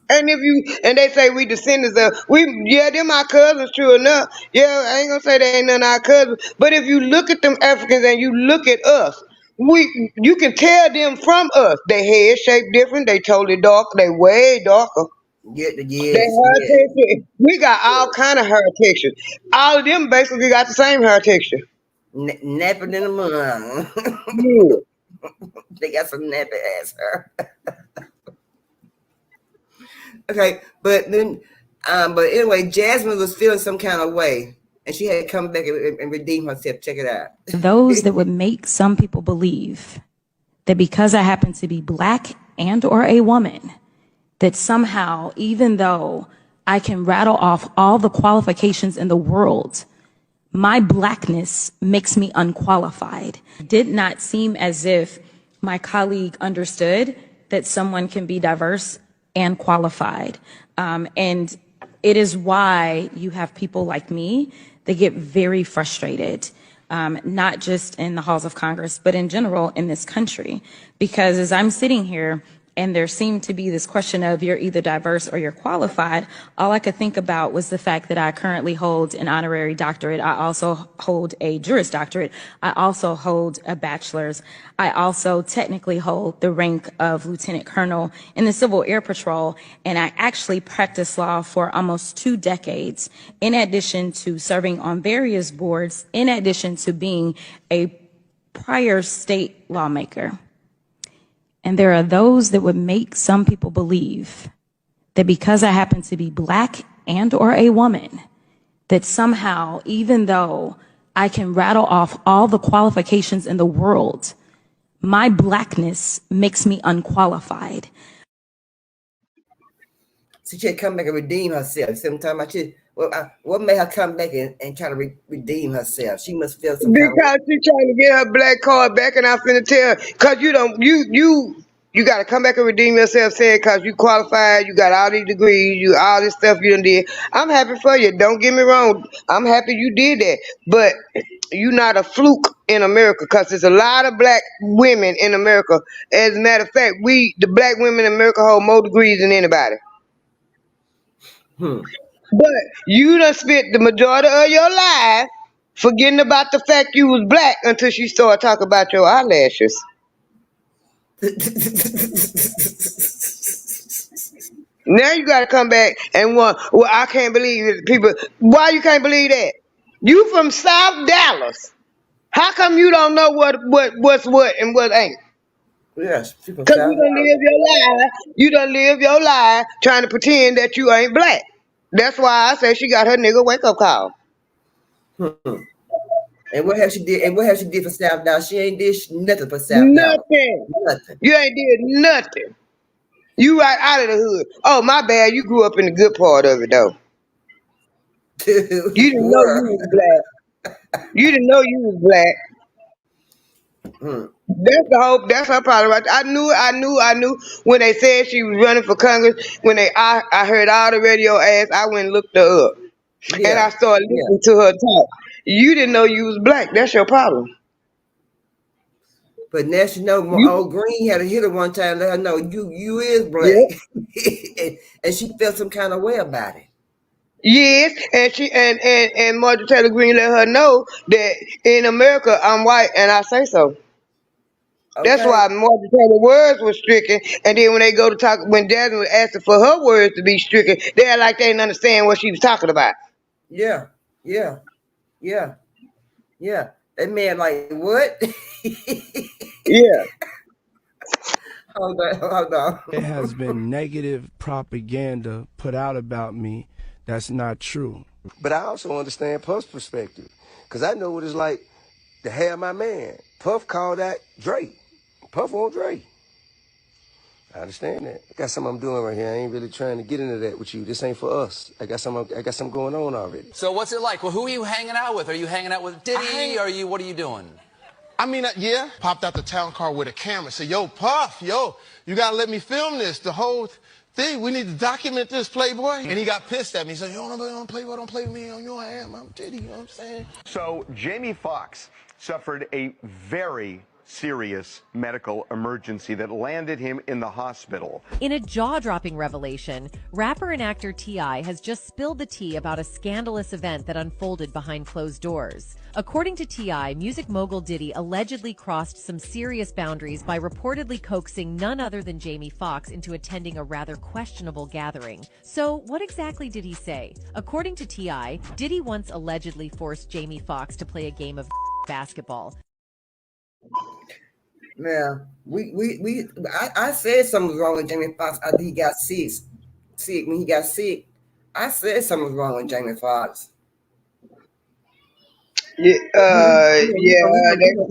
And they say we descendants of them our cousins, true enough. Yeah, I ain't gonna say they ain't none of our cousins. But if you look at them Africans and you look at us, you can tell them from us. They head shape different, they totally dark, they way darker. Yes. Texture. We got all kind of hair texture. All of them basically got the same hair texture. Napping in the mud. They got some nappy ass hair. Okay, but anyway, Jasmine was feeling some kind of way, and she had to come back and redeem herself. Check it out. Those that would make some people believe that because I happen to be black and or a woman, that somehow, even though I can rattle off all the qualifications in the world, my blackness makes me unqualified. It did not seem as if my colleague understood that someone can be diverse and qualified. And it is why you have people like me that get very frustrated, not just in the halls of Congress, but in general in this country. Because as I'm sitting here, and there seemed to be this question of you're either diverse or you're qualified, all I could think about was the fact that I currently hold an honorary doctorate. I also hold a Juris Doctorate. I also hold a bachelor's. I also technically hold the rank of Lieutenant Colonel in the Civil Air Patrol, and I actually practiced law for almost 2 decades, in addition to serving on various boards, in addition to being a prior state lawmaker. And there are those that would make some people believe that because I happen to be black and or a woman, that somehow, even though I can rattle off all the qualifications in the world, my blackness makes me unqualified. So she had to come back and redeem herself. Sometimes what made her come back and try to redeem herself? She must feel some because she's trying to get her black card back, and I'm finna tell her, because you got to come back and redeem yourself, saying because you qualified, you got all these degrees, all this stuff you done did. I'm happy for you. Don't get me wrong. I'm happy you did that. But you're not a fluke in America, because there's a lot of black women in America. As a matter of fact, the black women in America hold more degrees than anybody. But you done spent the majority of your life forgetting about the fact you was black until she started talking about your eyelashes. Now you got to come back and I can't believe it. People, why you can't believe that? You from South Dallas. How come you don't know what's what and what ain't? Yes, because you done live your life trying to pretend that you ain't black. That's why I say she got her nigga wake up call. And what has she did? And what has she did for South Dallas? She ain't did nothing for South Dallas. Nothing. You ain't did nothing. You right out of the hood. Oh, my bad. You grew up in the good part of it, though. Dude, You didn't know where? you was black. You didn't know you was black. That's her problem. Right there. I knew when they said she was running for Congress. When I heard all the radio ads, I went and looked her up, and I Yeah, started yeah. listening to her talk. You didn't know you was black. That's your problem. But now she know old Green had to hit her one time, let her know you is black. and she felt some kind of way about it. Yes, and she and Marjorie Taylor Greene let her know that in America I'm white and I say so. That's Okay. why Marjorie Taylor words were stricken, and then when they go to talk, when Jasmine was asking for her words to be stricken, they're like they didn't understand what she was talking about. Yeah, yeah, yeah, yeah. That man like what? Yeah. Hold on. There has been negative propaganda put out about me that's not true. But I also understand Puff's perspective, because I know what it's like to have my man. Puff called that Drake. Puff on Drake. I understand that. I got something I'm doing right here. I ain't really trying to get into that with you. This ain't for us. I got something going on already. So what's it like? Well, who are you hanging out with? Are you hanging out with Diddy? What are you doing? I mean, yeah, popped out the town car with a camera. Said, yo, Puff, you gotta let me film this. The whole thing, we need to document this, Playboy. And he got pissed at me. He said, yo, don't Playboy, don't play with me. You know I am. I'm Diddy, you know what I'm saying? So Jamie Foxx suffered a very serious medical emergency that landed him in the hospital. In a jaw-dropping revelation, rapper and actor T.I. has just spilled the tea about a scandalous event that unfolded behind closed doors. According to T.I., music mogul Diddy allegedly crossed some serious boundaries by reportedly coaxing none other than Jamie Foxx into attending a rather questionable gathering. So what exactly did he say? According to T.I., Diddy once allegedly forced Jamie Foxx to play a game of basketball. Yeah, I said something was wrong with Jamie Foxx after he got sick. When he got sick, I said something was wrong with Jamie Foxx. Yeah, they were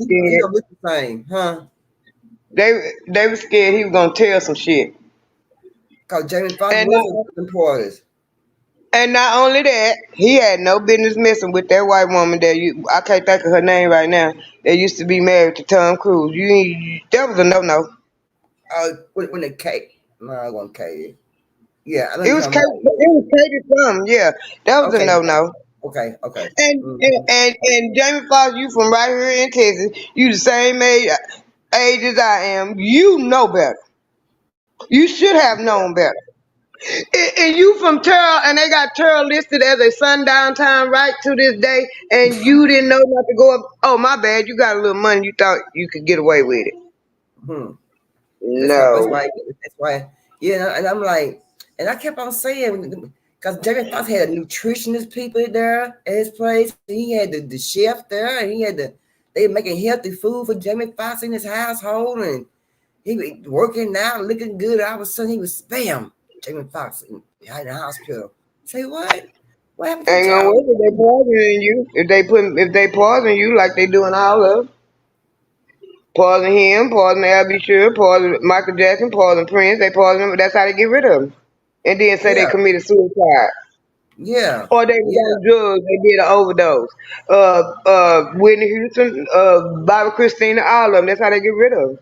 scared. Huh? They were scared he was gonna tell some shit. Cause Jamie Foxx was important. And not only that, he had no business messing with that white woman I can't think of her name right now. That used to be married to Tom Cruise. That was a no-no. When the Kate, no, I wasn't Kate. Yeah, it was Katie something. Yeah, that was a no-no. Okay. And Jamie Foxx, you from right here in Texas. You the same age as I am. You know better. You should have known better. And you from Terrell, and they got Terrell listed as a sundown town right to this day, and you didn't know not to go up. Oh, my bad. You got a little money. You thought you could get away with it. No. That's why. Yeah, and I'm like, and I kept on saying, because Jamie Foxx had a nutritionist people there at his place. He had the chef there, and they were making healthy food for Jamie Foxx in his household, and he was working out, looking good. All of a sudden, he was spam. Jamie Foxx in the hospital. Say what? What happened to Ain't gonna work if they poisoning you. If they poison you like they doing all of. Poison him, poison Al.B. Sure, poison Michael Jackson, poison Prince. They poison them. That's how they get rid of them. And then say they committed suicide. Yeah. Or they was on drugs. They did an overdose. Whitney Houston, Bobby Christina, all of them. That's how they get rid of them.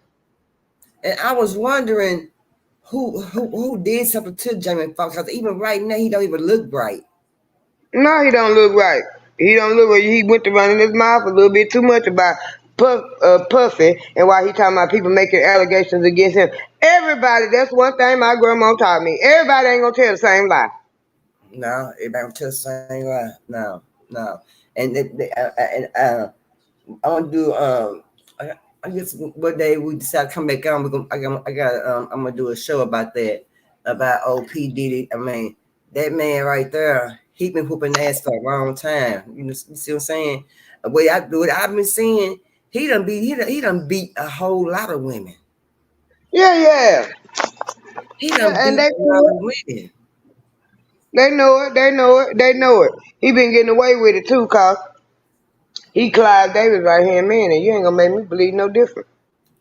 And I was wondering who did something to Jamie Foxx, because even right now he don't even look right. No, he don't look right. He don't look right. He went to running his mouth a little bit too much about Puffy, and why he talking about people making allegations against him. Everybody, that's one thing my grandma taught me. Everybody ain't gonna tell the same lie. No, everybody gonna tell the same lie. No. And I want to do I guess one day we decide to come back on. I'm gonna do a show about that, about old P. Diddy. I mean, that man right there, he been whooping ass for a long time. You see what I'm saying? What I've been seeing, he done beat a whole lot of women. Yeah. He done beat a lot of women. They know it. He been getting away with it too, cause he Clive Davis right hand man, and you ain't gonna make me believe no different.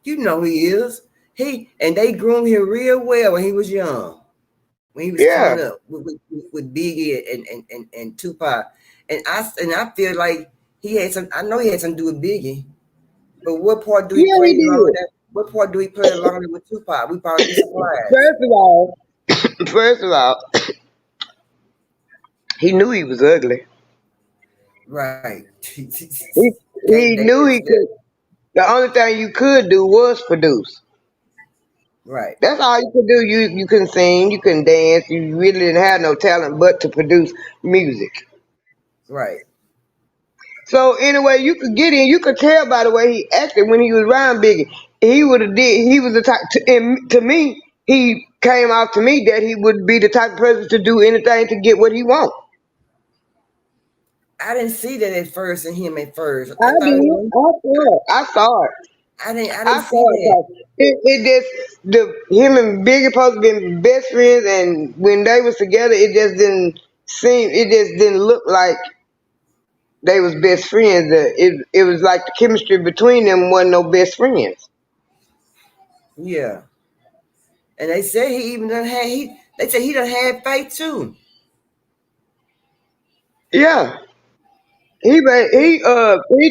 You know he is. They groomed him real well when he was young. When he was coming up with Biggie and Tupac. And I feel like I know he had something to do with Biggie. But what part do he play along with that? What part do he play along with Tupac? We probably be surprised. First of all, he knew he was ugly. Right. He knew he could. The only thing you could do was produce. Right. That's all you could do. You couldn't sing, you couldn't dance, you really didn't have no talent but to produce music. Right. So anyway, you could get in. You could tell by the way he acted when he was around Biggie. He was the type. To me, he came out to me that he would be the type of person to do anything to get what he wants. I didn't see that at first in him at first. I saw it. I didn't see that. Him and Biggie supposed to be best friends, and when they was together, it just didn't look like they was best friends. It was like the chemistry between them wasn't no best friends. Yeah. And they said he even done had faith too. Yeah. He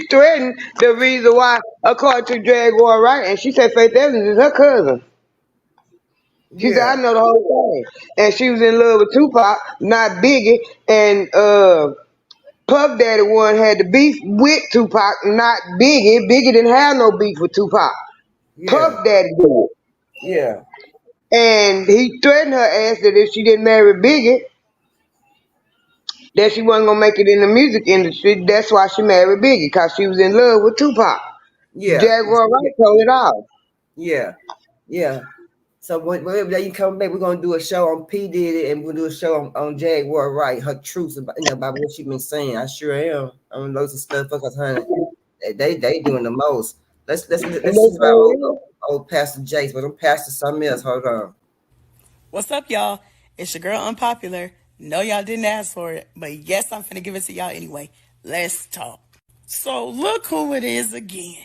threatened the reason why, according to Jaguar Wright, and she said Faith Evans is her cousin. She said, I know the whole thing. And she was in love with Tupac, not Biggie, and Puff Daddy one had the beef with Tupac, not Biggie. Biggie didn't have no beef with Tupac. Yeah. Puff Daddy did. Yeah. And he threatened her ass that if she didn't marry Biggie, that she wasn't gonna make it in the music industry. That's why she married Biggie, because she was in love with Tupac. Yeah. Jaguar Wright told it all. Yeah. Yeah. So whenever you come back, we're gonna do a show on P. Diddy and we'll do a show on Jaguar Wright, her truths about what she been saying. I sure am. I'm loads of stuff because honey, they doing the most. Let's see about old Pastor Jace, but I'm Pastor something else. Hold on. What's up, y'all? It's your girl Unpopular. No, y'all didn't ask for it, but yes, I'm finna give it to y'all anyway. Let's talk. So look who it is again.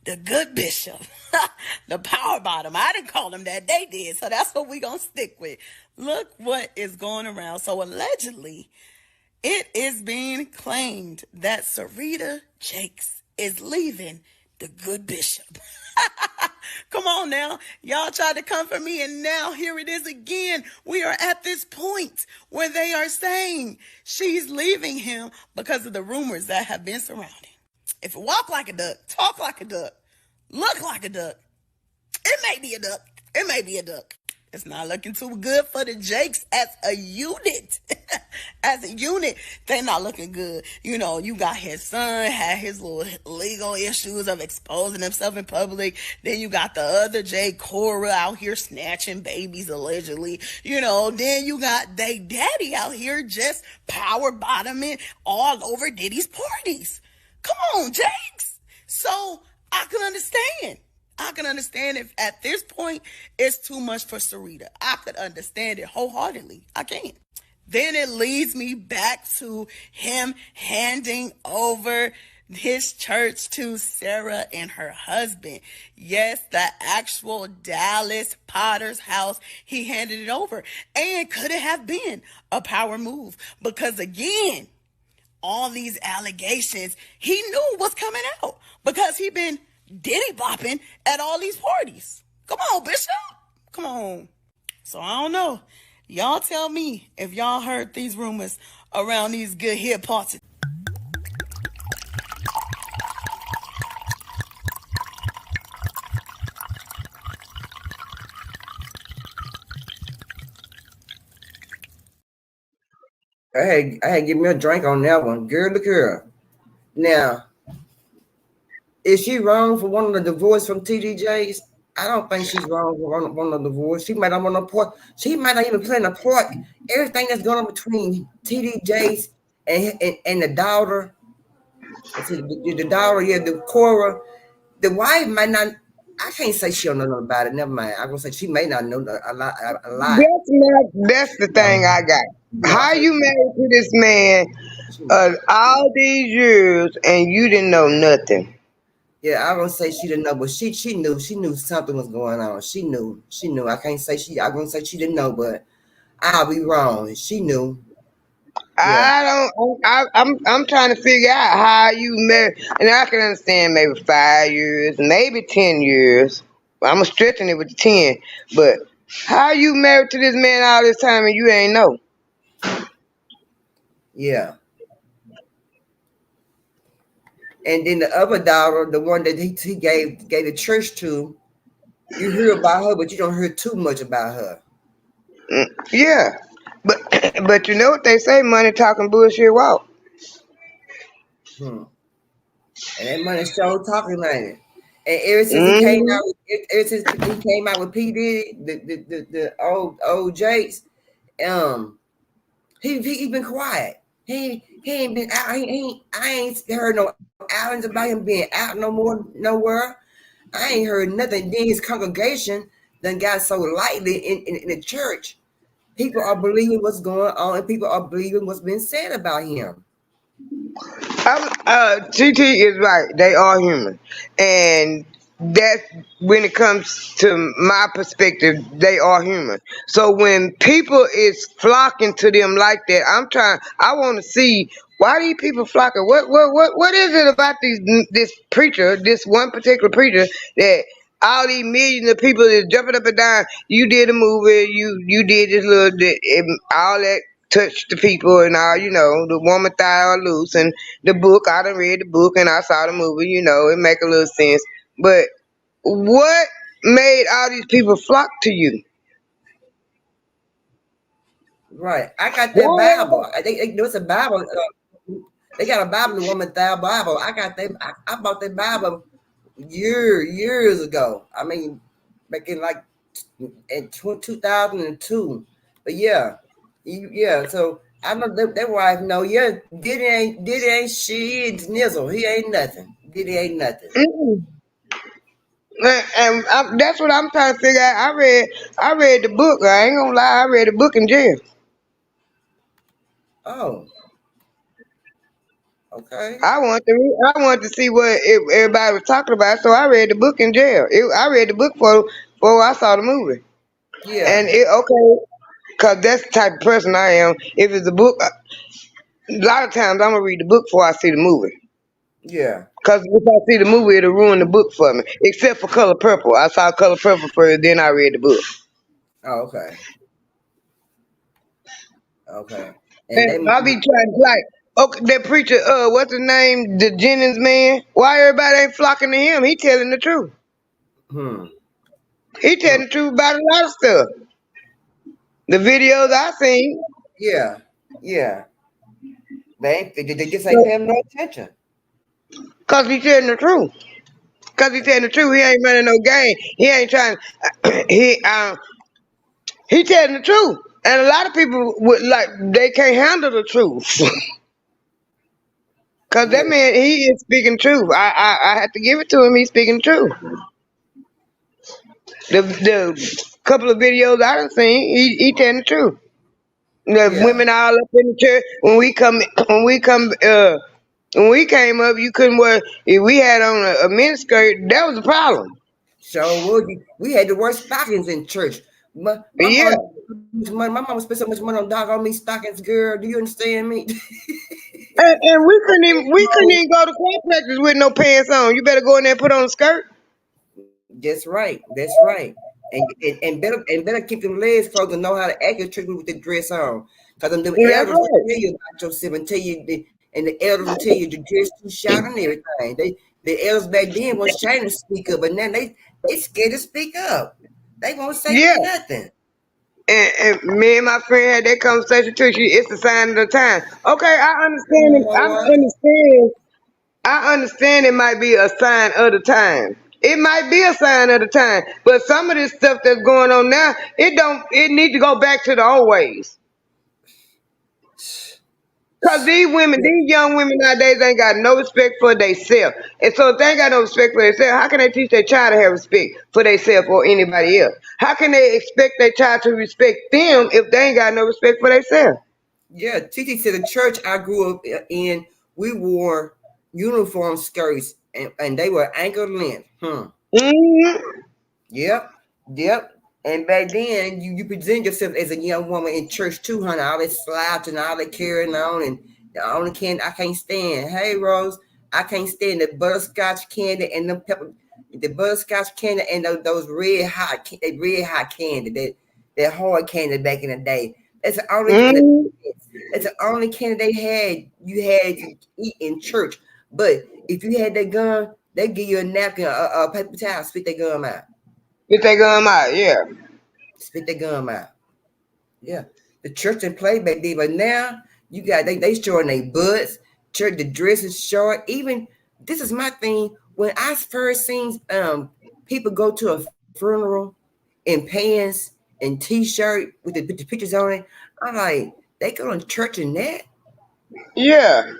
The good bishop. The power bottom. I didn't call him that. They did. So that's what we gonna stick with. Look what is going around. So allegedly, it is being claimed that Sarita Jakes is leaving the good bishop. Come on now. Y'all tried to come for me, and now here it is again. We are at this point where they are saying she's leaving him because of the rumors that have been surrounding. If you walk like a duck, talk like a duck, look like a duck, it may be a duck. It may be a duck. It's not looking too good for the Jakes as a unit. As a unit, they're not looking good. You know, you got his son, had his little legal issues of exposing himself in public. Then you got the other Jake, Cora, out here snatching babies, allegedly. You know, then you got they daddy out here just power bottoming all over Diddy's parties. Come on, Jakes. So I can understand. I can understand if at this point it's too much for Sarita. I could understand it wholeheartedly. I can. Then it leads me back to him handing over his church to Sarah and her husband. Yes, the actual Dallas Potter's house, he handed it over. And could it have been a power move? Because again, all these allegations, he knew was coming out because he been Diddy bopping at all these parties. Come on, Bishop. Come on. So I don't know. Y'all tell me if y'all heard these rumors around these good hip parties. I had to give me a drink on that one. Girl to girl. Now, is she wrong for wanting a divorce from TDJs? I don't think she's wrong for wanting a divorce. She might not want a part. She might not even play a part. Everything that's going on between TDJs and the daughter, the daughter, the Cora, the wife might not. I can't say she don't know nothing about it. Never mind. I'm gonna say she may not know a lot. That's the thing I got. How you married to this man all these years and you didn't know nothing? Yeah, I don't say she didn't know, but she knew something was going on. She knew. I can't say I'm gonna say she didn't know, but I'll be wrong. She knew. Yeah. I'm trying to figure out how you married, and I can understand maybe 5 years, maybe 10 years. I'm stretching it with the 10, but how you married to this man all this time and you ain't know? Yeah. And then the other daughter, the one that he gave the church to, you hear about her, but you don't hear too much about her. Yeah, but you know what they say: money talking, bullshit walk. And that money show talking like it. And ever since he came out with P Diddy, the old Jakes, he been quiet. He ain't been out. I ain't heard no outings about him being out no more nowhere. I ain't heard nothing. Then his congregation done got so lightly in the church. People are believing what's going on, and people are believing what's been said about him. TT is right. They are human, and that's when it comes to my perspective. They are human. So when people is flocking to them like that, I want to see why these people flocking. What is it about this preacher, this one particular preacher, that all these millions of people is jumping up and down? You did a movie. You did this little all that. Touch the people and all, the woman thigh all loose, and the book, I done read the book and I saw the movie, it make a little sense. But what made all these people flock to you? Right. I got that Bible. It's a Bible. They got a Bible, the woman thigh Bible. I got that. I bought that Bible years ago. I mean, back in like in 2002. But yeah. So I know that wife know. Yeah, Diddy ain't shit. Nizzle, he ain't nothing. Diddy ain't nothing. And that's what I'm trying to figure out. I read the book. I ain't gonna lie. I read the book in jail. Oh. Okay. I want to see what everybody was talking about, so I read the book in jail. I read the book before I saw the movie. Yeah. And because that's the type of person I am. If it's a book, a lot of times I'm gonna read the book before I see the movie. Yeah. Because if I see the movie, it'll ruin the book for me. Except for Color Purple. I saw Color Purple first, then I read the book. Oh, okay. Okay. And I be trying that preacher, what's his name? The Jennings man. Why everybody ain't flocking to him? He telling the truth. He telling the truth about a lot of stuff. The videos I seen. Yeah. They just ain't paying no attention. Cause he telling the truth. He ain't running no game. He ain't trying. He telling the truth, and a lot of people they can't handle the truth. Cause that man, he is speaking truth. I have to give it to him. He's speaking truth. The couple of videos I done seen, he telling the truth. The women all up in the church. When we came up, you couldn't wear. If we had on a miniskirt, that was a problem. So we had to wear stockings in church. My mama spent so much money on doggone me stockings, girl. Do you understand me? and we couldn't even go to choir practice with no pants on. You better go in there and put on a skirt. That's right. And better keep them legs closed and know how to act in church with the dress on. Because them elders will tell you about yourself and tell you and the elders will tell you the dress too short and everything. The elders back then was trying to speak up, but now they scared to speak up. They won't say nothing. And me and my friend had that conversation too. It's a sign of the time. Okay, I understand it. I understand it might be a sign of the time. It might be a sign of the time. But some of this stuff that's going on now, it needs to go back to the old ways. Because these young women nowadays ain't got no respect for themselves. And so if they ain't got no respect for themselves, how can they teach their child to have respect for themselves or anybody else? How can they expect their child to respect them if they ain't got no respect for themselves? Yeah, TT said the church I grew up in, we wore uniform skirts and they were ankle length. Yep. And back then, you present yourself as a young woman in church too, honey. All that slouching, all that carrying on, and the only candy I can't stand. Hey, Rose, I can't stand the butterscotch candy and the butterscotch candy and those red hot candy, that hard candy back in the day. That's the only candy. That's the only candy they had. You had to eat in church. But if you had that gum, they give you a napkin, a paper towel, spit that gum out. Spit that gum out, yeah. Spit that gum out. Yeah. The church didn't play back then, but now you got they showing their butts. Church, the dress is short. Even this is my thing. When I first seen people go to a funeral in pants and t-shirt with the pictures on it, I'm like, they go to church in that? Yeah.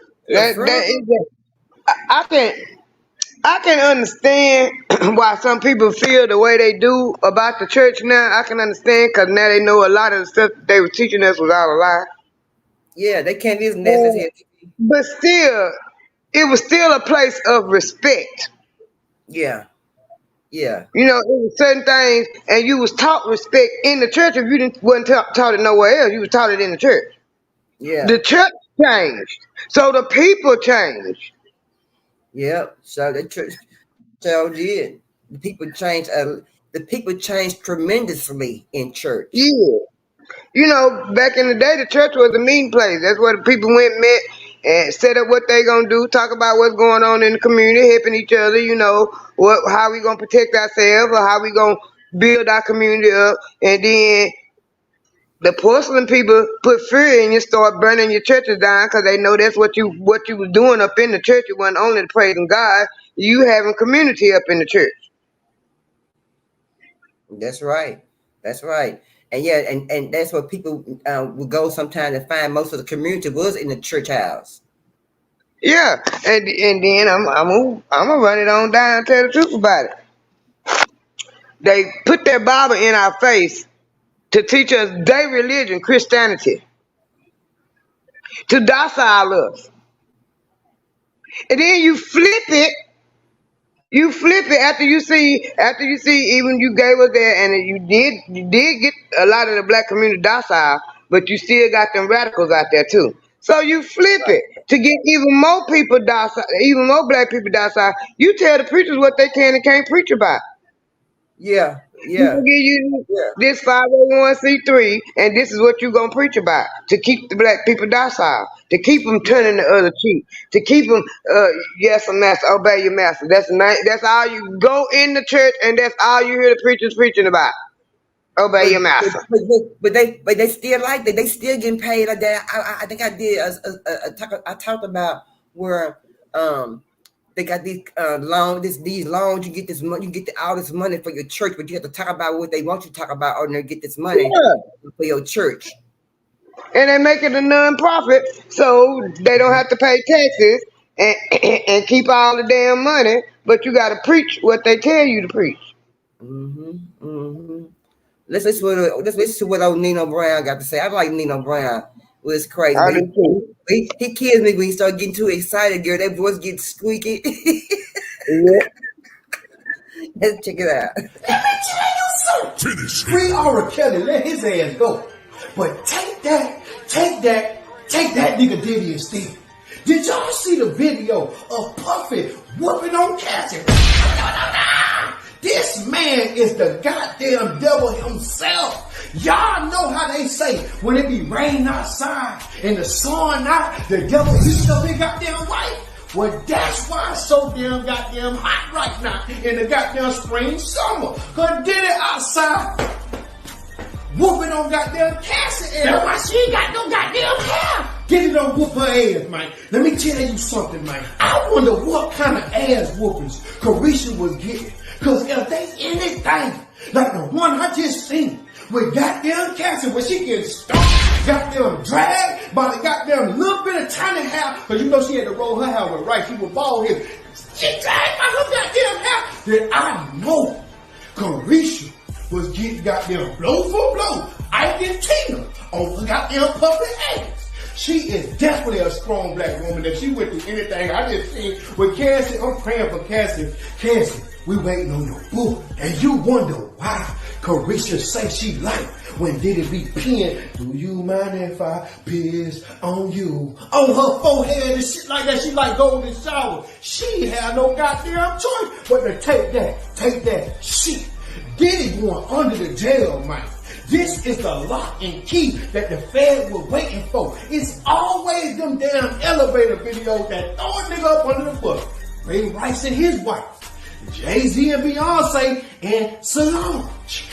I can understand why some people feel the way they do about the church now. I can understand because now they know a lot of the stuff that they were teaching us was all a lie. Yeah, they can't use nasty. But still, it was still a place of respect. Yeah. You know, it was certain things, and you was taught respect in the church. If you wasn't taught it nowhere else, you was taught it in the church. Yeah. The church changed, so the people changed. Yep. So the church did. The people changed. The people changed tremendously in church. Yeah. You know, back in the day, the church was a meeting place. That's where the people went, met, and set up what they gonna do, talk about what's going on in the community, helping each other, you know, how we gonna protect ourselves or how we gonna build our community up. And then the porcelain people put fear in you, start burning your churches down because they know that's what you was doing up in the church. It wasn't only praising God, you having community up in the church. That's right. And yeah, and that's what people would go sometimes to find. Most of the community was in the church house. Yeah, and then I'm gonna run it on down and tell the truth about it. They put their Bible in our face to teach us their religion, Christianity, to docile us, and then you flip it after you see even you gave us that, and you did get a lot of the black community docile, but you still got them radicals out there too. So you flip it to get even more people docile, even more black people docile. You tell the preachers what they can and can't preach about. Yeah. We give you this 501c3, and this is what you're gonna preach about to keep the black people docile, to keep them turning the other cheek, to keep them, yes, master, obey your master. That's all you go in the church, and that's all you hear the preachers preaching about. Obey your master. But they still like that. They still getting paid like that. I think I did. I talked about where they got these loans. You get this money. You get all this money for your church, but you have to talk about what they want you to talk about, or they get this money for your church. And they make it a non-profit, so they don't have to pay taxes and keep all the damn money. But you got to preach what they tell you to preach. Let's listen to what old Nino Brown got to say. I like Nino Brown. It was crazy. He kills me when he start getting too excited, girl. That voice gets squeaky. Let's check it out. Let me tell you something. Free R. Kelly, let his ass go. But take that nigga Diddy and Steve. Did y'all see the video of Puffy whooping on Cassie? This man is the goddamn devil himself. Y'all know how they say when it be raining outside and the sun out, the devil heats up his goddamn wife. Well, that's why it's so damn goddamn hot right now in the goddamn spring summer. Cause Diddy outside whooping on goddamn Cassie. That's why she ain't got no goddamn hair. Diddy don't whoop her ass, man. Let me tell you something, man. I wonder what kind of ass whoopings Carisha was getting. Cause if they anything like the one I just seen with goddamn Cassie where she gets stomped, goddamn dragged by the goddamn little bit of tiny hair, cause you know she had to roll her hair with right, she was bald headed. She dragged by her goddamn hair. Then I know Carisha was getting goddamn blow for blow. I get Tina on her goddamn puppy ass. She is definitely a strong black woman. If she went through anything, I just seen with Cassie. I'm praying for Cassie. Cassie, we waiting on your book, and you wonder why Carisha say she like when Diddy be peeing. Do you mind if I piss on you? On her forehead and shit like that. She like golden shower. She had no goddamn choice but to take that shit. Diddy going under the jail, man. This is the lock and key that the Fed was waiting for. It's always them damn elevator videos that throw a nigga up under the bus. Ray Rice and his wife, Jay-Z and Beyonce and Solange.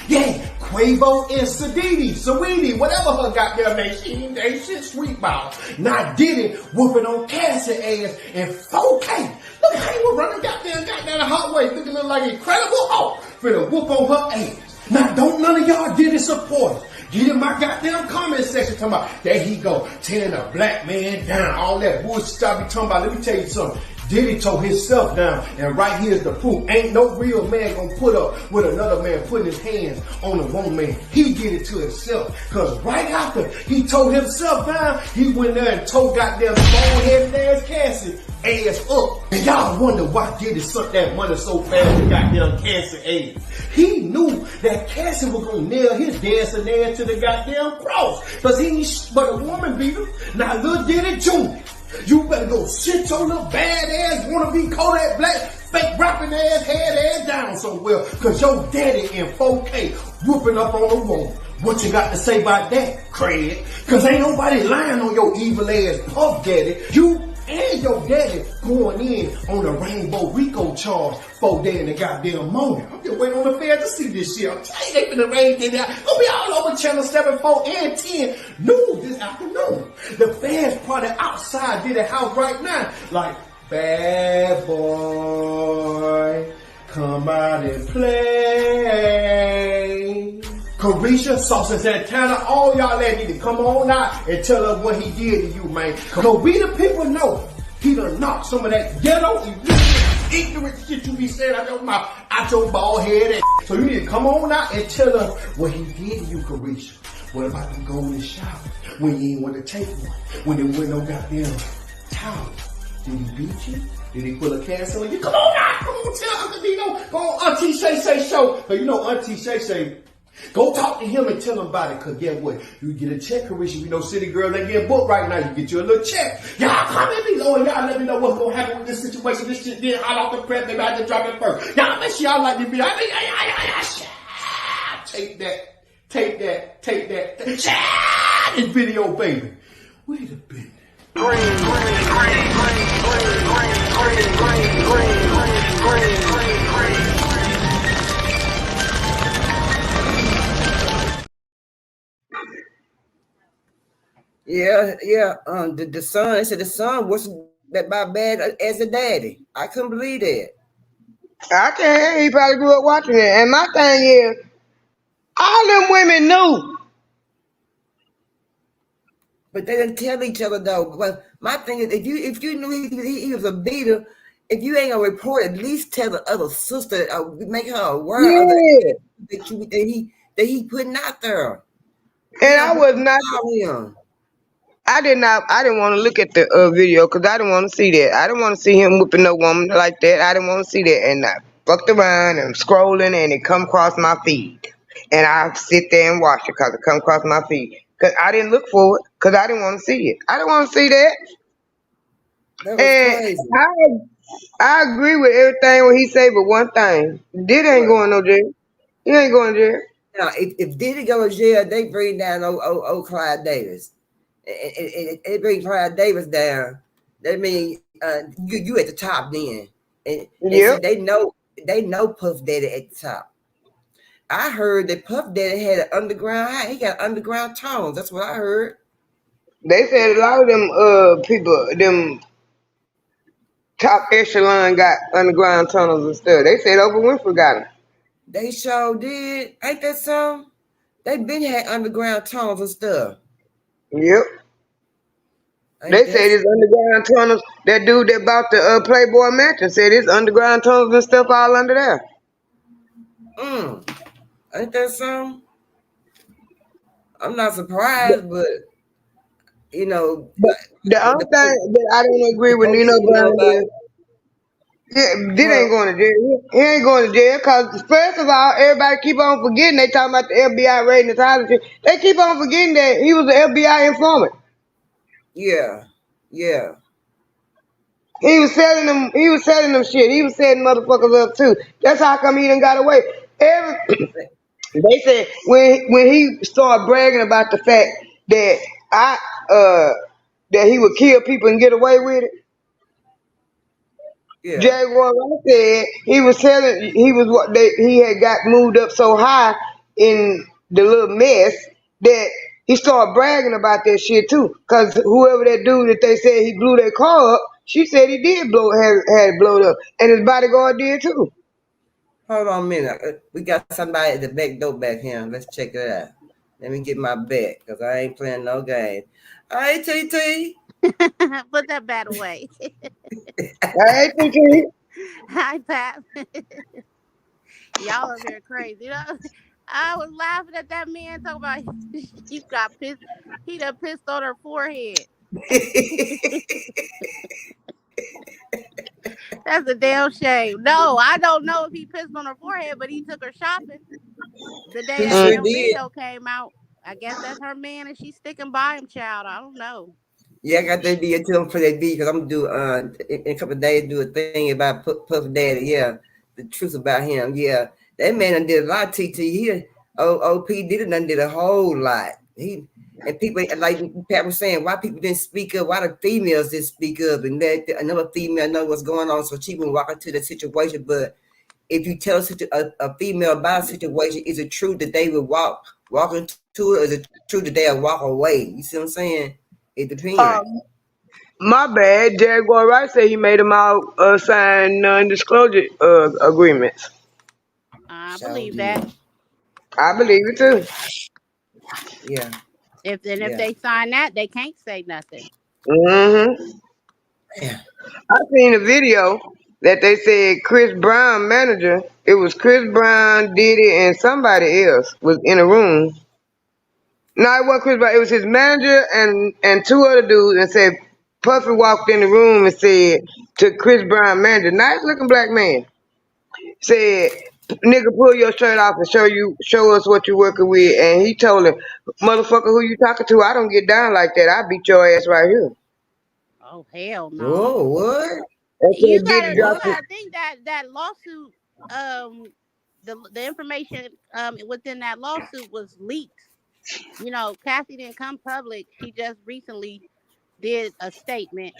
Yeah, Quavo and Saweetie, whatever her goddamn name, she ain't shit sweet mouth. Now Diddy whooping on Cassie ass in 4K. Look at how he was running goddamn hallway, looking like Incredible Hulk, finna whoop on her ass. Now, don't none of y'all Diddy supporters get in my goddamn comment section talking about, there he go, tearing a black man down, all that bullshit I be talking about. Let me tell you something. Diddy tore himself down, and right here's the proof. Ain't no real man gonna put up with another man putting his hands on a woman. He did it to himself, cause right after he tore himself down, he went there and tore goddamn bald-headed ass Cassie ass up. And y'all wonder why Diddy sucked that money so fast with goddamn Cassie ass. He knew that Cassie was gonna nail his dancing ass to the goddamn cross, cause he ain't but a woman beater. Now Lil Diddy Jr., you better go sit your little bad ass, wanna be Kodak Black, fake rapping ass, head ass down somewhere, cause your daddy in 4K whooping up on a woman. What you got to say about that, Craig? Cause ain't nobody lying on your evil ass Puff Daddy. You and your daddy going in on the Rainbow Rico charge 4 days in the goddamn morning. I'm just waiting on the Fed to see this shit. I'm telling you, they finna rain it out. Gonna be all over channel 7, 4, and 10 news this afternoon. The Fed's probably outside Diddy house right now. Like, bad boy, come out and play. Carisha, Sauce Santana, all y'all that need to come on out and tell us what he did to you, man. Cause we the people know he done knocked some of that ghetto, ignorant shit you be saying out your mouth, out your bald head. And so you need to come on out and tell us what he did to you, Carisha. What about the golden shower? When you ain't want to take one? When there wasn't no goddamn towel? Did he beat you? Did he pull a cancel on you? Come on out! Come on, tell Uncle Dino. Go on Auntie Shay Shay show. But you know Auntie Shay Shay, go talk to him and tell him about it, cause guess what? You get a check, Carisha. You know City Girl ain't getting booked right now. You get you a little check. Y'all comment below and y'all let me know what's gonna happen with this situation. This shit did hot off the press. Maybe I had to drop it first. Y'all make sure y'all like this video. Take that. This video, baby. Wait a minute. Yeah. The son. They said the son wasn't that bad as a daddy. I couldn't believe that. I can't. He probably grew up watching it. And my thing is, all them women knew. But they didn't tell each other though. But my thing is, if you knew he was a beater, if you ain't gonna report, at least tell the other sister, make her aware of that he putting out there. And I was not. I didn't want to look at the video because I didn't want to see that. I didn't want to see him whipping no woman like that. I didn't want to see that. And I fucked around and scrolling and it come across my feed. And I sit there and watch it because it come across my feed. Because I didn't look for it because I didn't want to see it. I didn't want to see that. And I agree with everything what he say, but one thing. Diddy ain't going no jail. He ain't going to jail. Now, if Diddy go to jail, they bring down old Clyde Davis. It bring Clyde Davis down. That mean you at the top then. And see, they know Puff Daddy at the top. I heard that Puff Daddy had an underground high. He got underground tunnels. That's what I heard. They said a lot of them people, them top echelon got underground tunnels and stuff. They said Oprah Winfrey got them. They sure did. Ain't that so? They been had underground tunnels and stuff. Yep. They said it's underground tunnels. That dude that bought the Playboy Mansion said it's underground tunnels and stuff all under there. Ain't that so? I'm not surprised, but you know, But the only thing that I don't agree the with police Nino didn't know Brown about is, it. this ain't going to jail. He ain't going to jail because, first of all, everybody keep on forgetting they talking about the FBI raiding his house and shit. They keep on forgetting that he was an FBI informant. Yeah, yeah. He was selling them. He was selling them shit. He was setting motherfuckers up too. That's how come he done got away. They said when he started bragging about the fact that I that he would kill people and get away with it. Yeah. Jaguar Wright said he had got moved up so high in the little mess that he started bragging about that shit too. Cause whoever that dude that they said he blew their car up, she said he did had it blowed up, and his bodyguard did too. Hold on a minute. We got somebody at the back door back here. Let's check it out. Let me get my bet because I ain't playing no game. Hey, TT. Put that bat away. Hey, TT. Hi, Pat. Y'all over here crazy. You know, I was laughing at that man talking about he got pissed. He done pissed on her forehead. That's a damn shame. No, I don't know if he pissed on her forehead, but he took her shopping the day He that sure damn did. video came out. I guess that's her man and she's sticking by him, child. I don't know. Yeah, I got that video too. I'm for that video because I'm gonna do in a couple of days do a thing about Puff Daddy. Yeah, the truth about him. Yeah, that man done did a lot. TT here. OP did a whole lot. And people like Pat was saying, why people didn't speak up? Why the females didn't speak up? And that another female know what's going on, so she wouldn't walk into the situation. But if you tell a female about a situation, is it true that they would walk into it, or is it true that they'll walk away? You see what I'm saying? It depends. My bad. Jaguar Wright said he made them out sign non-disclosure agreements. I believe that. I believe it too. Yeah. If they sign that, they can't say nothing. Yeah. I seen a video that they said Chris Brown manager. It was Chris Brown, Diddy, and somebody else was in a room. No, it wasn't Chris Brown. It was his manager and two other dudes, and said Puffy walked in the room and said to Chris Brown manager, nice looking black man, said, "Nigga, pull your shirt off and show us what you working with." And he told him, "Motherfucker, who you talking to? I don't get down like that. I beat your ass right here." Oh hell no! Whoa, what? You gotta think that lawsuit, the information within that lawsuit was leaked. You know, Cassie didn't come public. She just recently did a statement.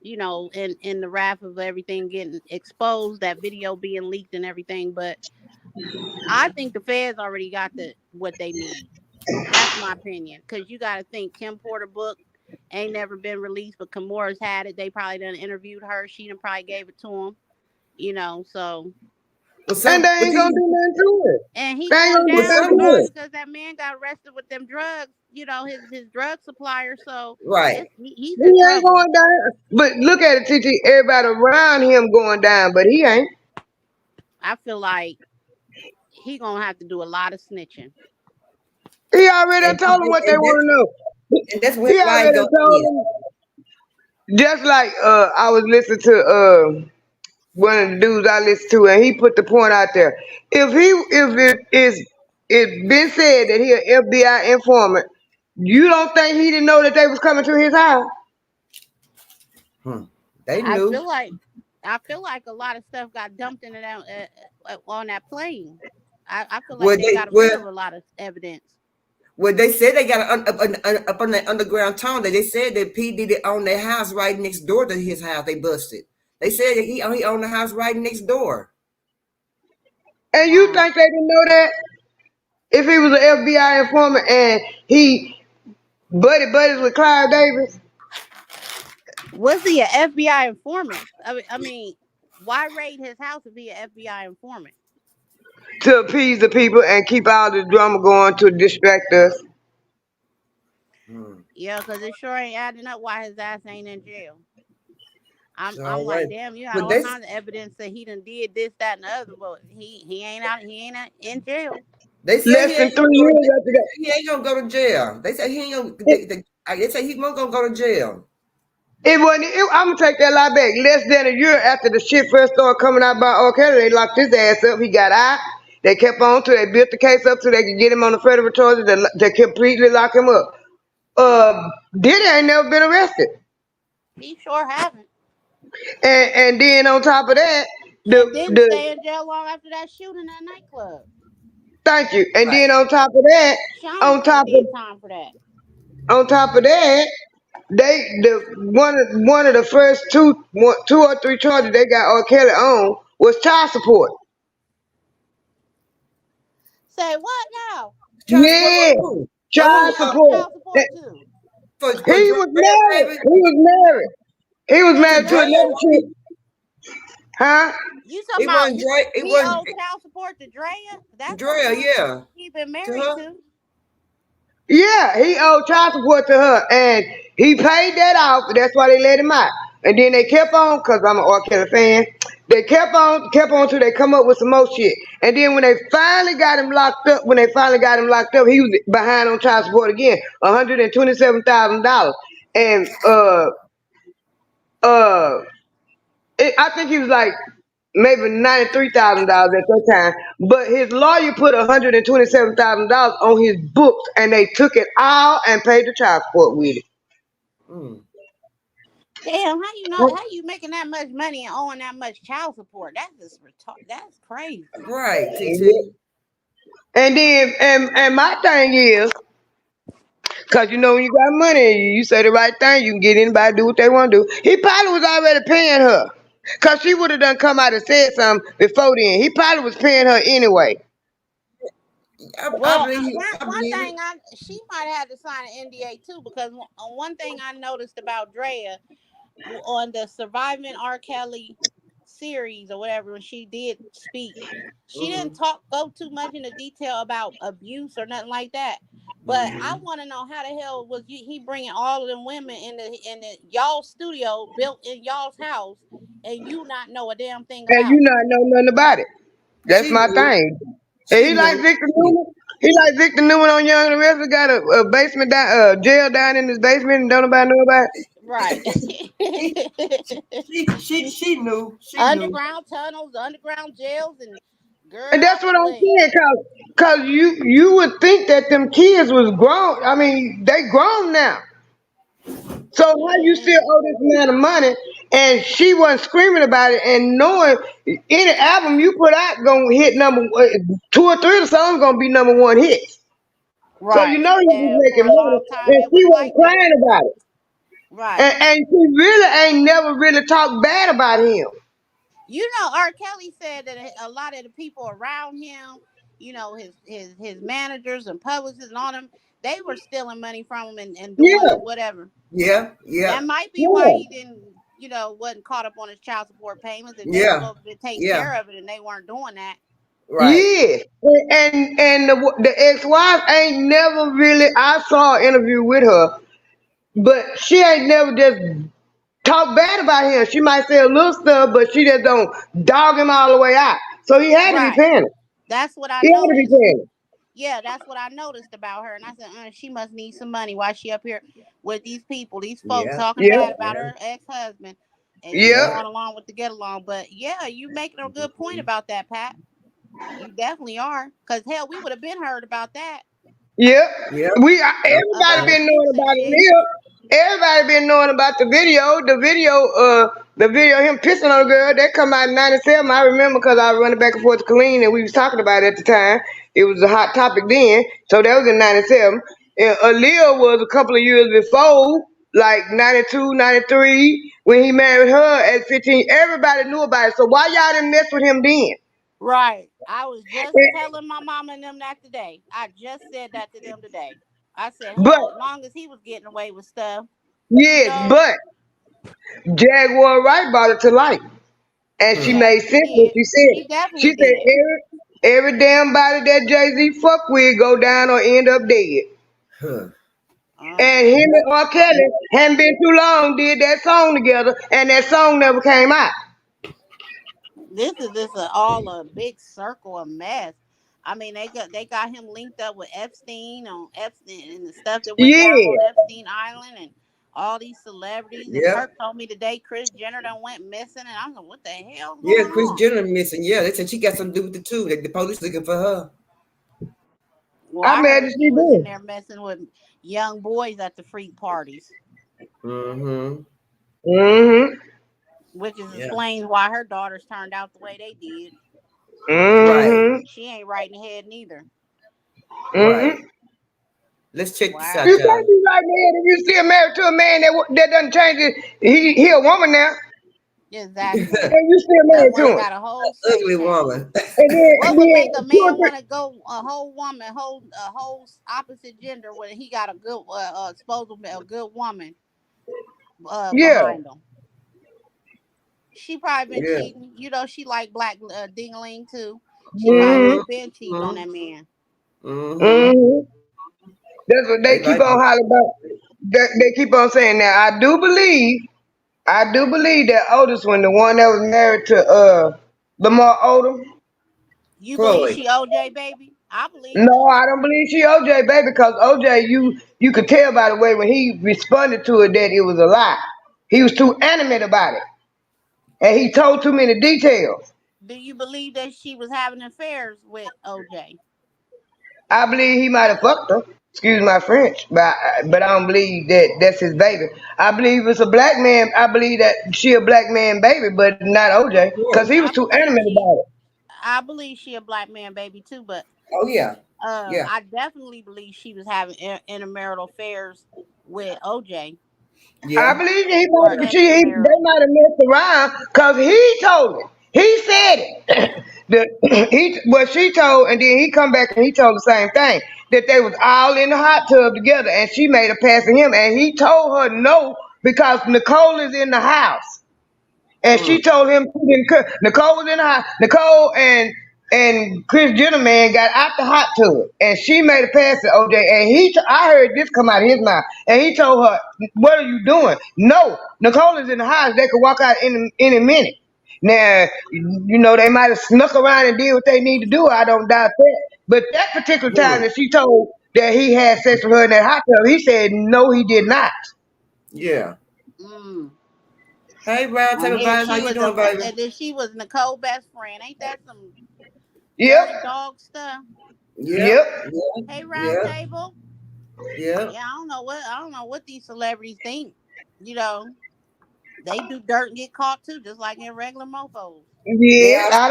You know, in the wrath of everything getting exposed, that video being leaked and everything. But I think the feds already got what they need. That's my opinion. Because you got to think Kim Porter book ain't never been released, but Kimura's had it. They probably done interviewed her. She done probably gave it to him. You know, so. And they ain't gonna do nothing to it. And he They ain't going gonna do down nothing to it. because that man got arrested with them drugs. You know, his drug supplier. So right, he's He ain't going down. But look at it, TT. Everybody around him going down, but he ain't. I feel like he gonna have to do a lot of snitching. He already told them what they want to know. And that's He already told them. Just like I was listening to one of the dudes I listened to, and he put the point out there. If it's been said that he an FBI informant, you don't think he didn't know that they was coming to his house? They knew. I feel like a lot of stuff got dumped in it on that plane. I feel like they got rid of a lot of evidence. Well, they said they got up on the underground tunnel. They said that P. Diddy owned their house right next door to his house. They busted. They said that he owned the house right next door. And you think they didn't know that? If he was an FBI informant and he buddies with Clive Davis? Was he an FBI informant? I mean, why raid his house if he an FBI informant? To appease the people and keep all the drama going to distract us. Yeah, because it sure ain't adding up why his ass ain't in jail. I'm Right. like, damn, you got all kinds of evidence that he done did this, that, and the other, but he ain't in jail. They say Less than 3 years after that. he ain't gonna go to jail. They say he ain't gonna. They say he won't gonna go to jail. It wasn't. I'm gonna take that lie back. Less than a year after the shit first started coming out about R. Kelly, they locked his ass up. He got out. They kept on till they built the case up so they could get him on the federal charges. They completely lock him up. Diddy ain't never been arrested. He sure haven't. And then on top of that, Didn't stay in jail long after that shooting at nightclub. Thank you. And then on top of that, Sean did time for that. on top of that, one of the first two or three charges they got R. Kelly on was child support. Say what now? Yeah, child support. He was married. He was married to another chick. Huh? You talking about he owed child support to Drea? That's Drea, yeah. He been married to. Yeah, he owed child support to her, and he paid that off. That's why they let him out. And then they kept on, cause I'm an R. Kelly fan. They kept on till they come up with some more shit. And then when they finally got him locked up, he was behind on child support again, $127,000. And I think he was like maybe $93,000 at that time. But his lawyer put $127,000 on his books, and they took it all and paid the child support with it. Damn, how you making that much money and owing that much child support? That's crazy. Right, TT. And then and my thing is, cause you know when you got money, you say the right thing, you can get anybody to do what they want to do. He probably was already paying her. Cause she would have done come out and said something before then. He probably was paying her anyway. Well, one thing she might have had to sign an NDA too, because one thing I noticed about Drea on the Surviving R. Kelly series or whatever, when she did speak, she didn't go too much into detail about abuse or nothing like that. But I want to know how the hell was he bringing all of them women in the y'all studio built in y'all's house, and you not know a damn thing about and you not know nothing about it. That's my thing. And he like Victor Newman. He like Victor Newman on Young and the Restless. Got a basement down, jail down in his basement, and don't nobody know about it. Right. she knew. Underground tunnels, underground jails, and girl. And that's what I'm saying, cause you would think that them kids was grown. I mean, they grown now. So how you still owe this amount of money, and she wasn't screaming about it, and knowing any album you put out gonna hit number 2 or 3 of the songs gonna be number 1 hits. Right. So you know he was making money, and she wasn't crying about it. Right. And she really ain't never really talked bad about him. You know, R. Kelly said that a lot of the people around him, you know, his managers and publicists and all them, they were stealing money from him and doing whatever. Yeah. That might be why he didn't, wasn't caught up on his child support payments, and they were supposed to take care of it, and they weren't doing that. Right. Yeah. And the ex-wife ain't never really. I saw an interview with her, but she ain't never just talk bad about him. She might say a little stuff, but she just don't dog him all the way out. So he had to be paying. That's what I noticed. Had to be paying. Yeah, that's what I noticed about her. And I said, she must need some money. Why she up here with these people, these folks talking bad about her ex-husband and going along with the get along. But yeah, you making a good point about that, Pat. You definitely are. Because hell, we would have been heard about that. Yep. Everybody been knowing about it. Everybody been knowing about the video. The video of him pissing on a girl, that come out in 97. I remember because I was running back and forth to Colleen and we was talking about it at the time. It was a hot topic then. So that was in 97. And Aaliyah was a couple of years before, like 92, 93, when he married her at 15. Everybody knew about it. So why y'all didn't mess with him then? Right. I was just telling my mama and them that today. I just said that to them today. I said, as long as he was getting away with stuff. Yes, but Jaguar Wright brought it to light. And she made sense what she said. She said every damn body that Jay-Z fuck with go down or end up dead. And him and R. Kelly hadn't been too long, did that song together, and that song never came out. This is all a big circle of mess. I mean, they got him linked up with Epstein and the stuff that went down on Epstein Island and all these celebrities. And Yeah. Kirk told me today Kris Jenner done went missing, and I'm like, what the hell? Yeah, Kris Jenner missing. Yeah, they said she got something to do with it too. The police looking for her. Well, I heard she was in there messing with young boys at the freak parties. Which explains why her daughters turned out the way they did. Right. She ain't right in the head neither. Right. Let's check this out, You y'all. can't be right, man. If you still married to a man that doesn't change it, he a woman now. Exactly. And you still married to him. Got a whole ugly woman. What would make a man want to go a whole woman, a whole opposite gender when he got a good, supposedly a good woman behind him? She probably been cheating. You know, she like black ding-a-ling too. She probably been cheating on that man. That's what they keep on hollering about. They keep on saying that. I do believe that Otis one, the one that was married to Lamar Odom. You believe she OJ baby? I believe. No, I don't believe she OJ baby, because OJ, you could tell by the way when he responded to it that it was a lie. He was too animate about it. And he told too many details. Do you believe that she was having affairs with OJ? I believe he might have fucked her. Excuse my French, but I don't believe that that's his baby. I believe it's a black man. I believe that she a black man baby, but not OJ, because he was too animate about it. I believe she a black man baby too, but I definitely believe she was having intermarital affairs with OJ. I believe they might have messed around because he told it. He said it. What she told, and then he come back and he told the same thing, that they was all in the hot tub together, and she made a pass at him, and he told her no because Nicole is in the house, and she told him Nicole was in the house. Nicole and Kris Jenner man got out the hot tub, and she made a pass at OJ, and I heard this come out of his mouth, and he told her, "What are you doing?" No, Nicole is in the house. They could walk out in a minute. Now, you know, they might have snuck around and did what they need to do. I don't doubt that. But that particular time that she told that he had sex with her in that hot tub, he said no, he did not. Yeah. Hey, Round Table Vibes, how you doing, baby? And then she was Nicole's best friend. Ain't that some dog stuff? Yep. Hey, Round Table. Yeah. Yeah, I don't know what these celebrities think. You know, they do dirt and get caught too, just like in regular mofos. Yeah, I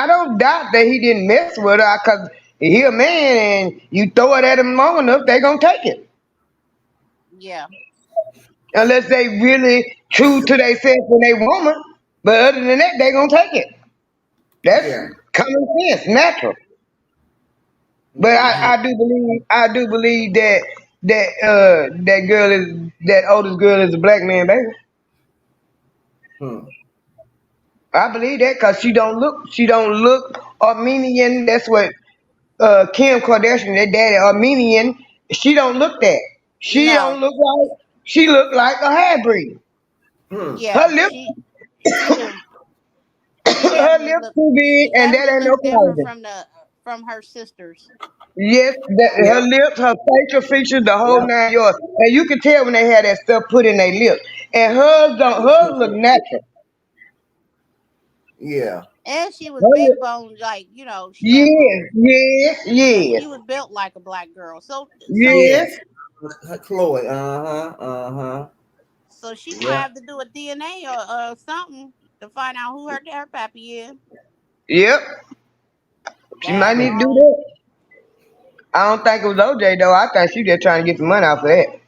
don't doubt that he didn't mess with her, because he a man and you throw it at him long enough, they gonna take it. Yeah. Unless they really true to themselves when they woman. But other than that, they gonna take it. That's common sense, natural. But I do believe that that oldest girl is a black man baby. I believe that because she don't look Armenian. That's what Kim Kardashian, their daddy Armenian. She don't look that. She don't look like. She look like a half-breed. Yeah, Her lips, her lips too big, and that ain't no problem. From her sisters. Yes, her lips, her facial features, the whole 9 yards, and you can tell when they had that stuff put in their lips. And hers look natural. Yeah. And she was big boned, like, you know. Yes. She was built like a black girl. So Chloe. So she might have to do a DNA or something to find out who her pappy is. Yep. She might need to do that. I don't think it was OJ though. I think she just trying to get some money off of that.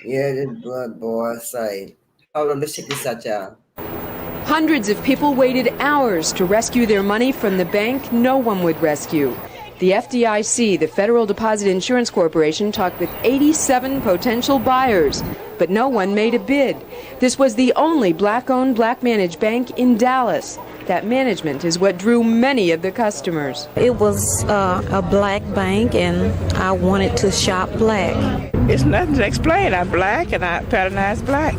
Yeah, this blood boy say. Hold on, let's check this out, y'all. Hundreds of people waited hours to rescue their money from the bank no one would rescue. The FDIC, the Federal Deposit Insurance Corporation, talked with 87 potential buyers, but no one made a bid. This was the only black-owned, black-managed bank in Dallas. That management is what drew many of the customers. It was a black bank, and I wanted to shop black. It's nothing to explain. I'm black, and I patronize black.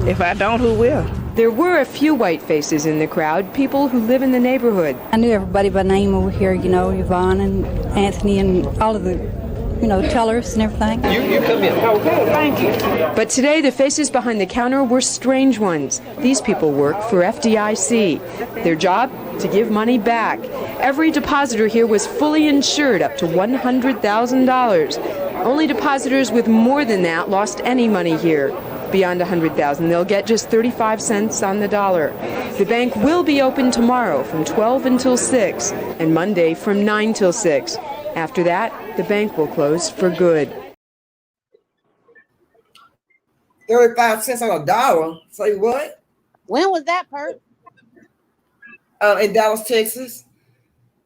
If I don't, who will? There were a few white faces in the crowd, people who live in the neighborhood. I knew everybody by name over here, you know, Yvonne and Anthony and all of the, you know, tellers and everything. You come in. Okay, thank you. But today, the faces behind the counter were strange ones. These people work for FDIC. Their job? To give money back. Every depositor here was fully insured up to $100,000. Only depositors with more than that lost any money here. Beyond $100,000, they'll get just 35 cents on the dollar. The bank will be open tomorrow from 12 until 6 and Monday from 9 till 6. After that, the bank will close for good. 35 cents on a dollar? Say what? When was that, Perk? In Dallas, Texas.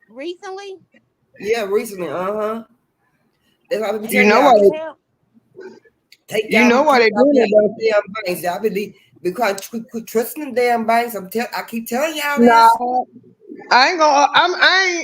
Recently? Yeah, recently. That's why You know what? You know why they doing that? Damn banks. Y'all be because quit trusting them damn banks. I keep telling y'all this. No, I ain't gonna.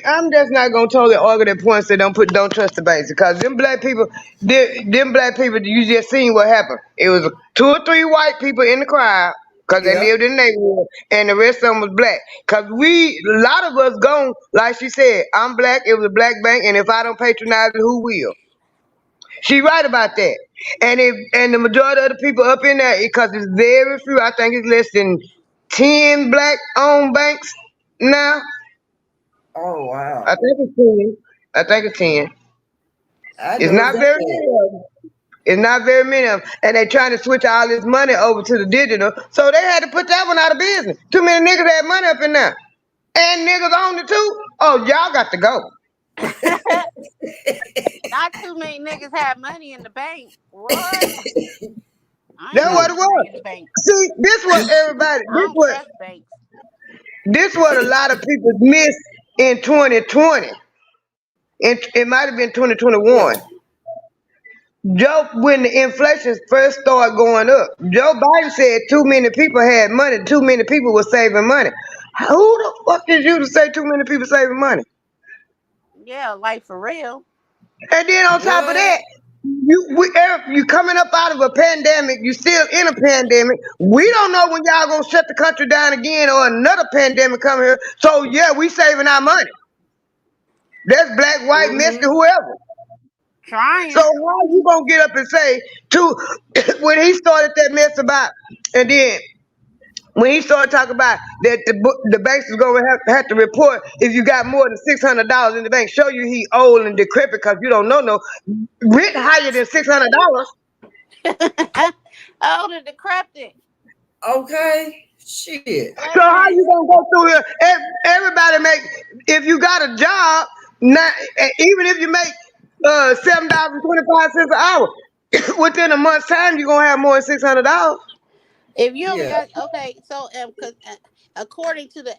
I'm just not gonna totally argue that point. Say don't trust the banks because them black people. You just seen what happened. It was 2 or 3 white people in the crowd because they lived in the neighborhood, and the rest of them was black. Cause a lot of us gone, like she said, I'm black. It was a black bank, and if I don't patronize it, who will? She right about that. And the majority of the people up in there, because it's very few, I think it's less than 10 black-owned banks now. Oh, wow. I think it's 10. It's not very many of them. It's not very many of them. And they trying to switch all this money over to the digital, so they had to put that one out of business. Too many niggas had money up in there. And niggas owned it too. Oh, y'all got to go. Not too many niggas had money in the bank. What? That's what it was. See, this was everybody. This what a lot of people missed in 2020. It might have been 2021. When the inflation first started going up, Joe Biden said too many people had money. Too many people were saving money. Who the fuck is you to say too many people saving money? Yeah, like for real. And then on top of that, you coming up out of a pandemic, you still in a pandemic. We don't know when y'all gonna shut the country down again or another pandemic come here. So yeah, we saving our money. That's black, white, Mexican, whoever. Trying. So how you gonna get up and say when he started that mess about, and then when he started talking about that the banks is going to have to report if you got more than $600 in the bank, show you he old and decrepit because you don't know no rent higher than $600. Old and decrepit. Okay, shit. So how you gonna go through here? Everybody if you got a job, not even if you make $7.25 an hour, within a month's time you're gonna have more than $600. If you only got so because according to the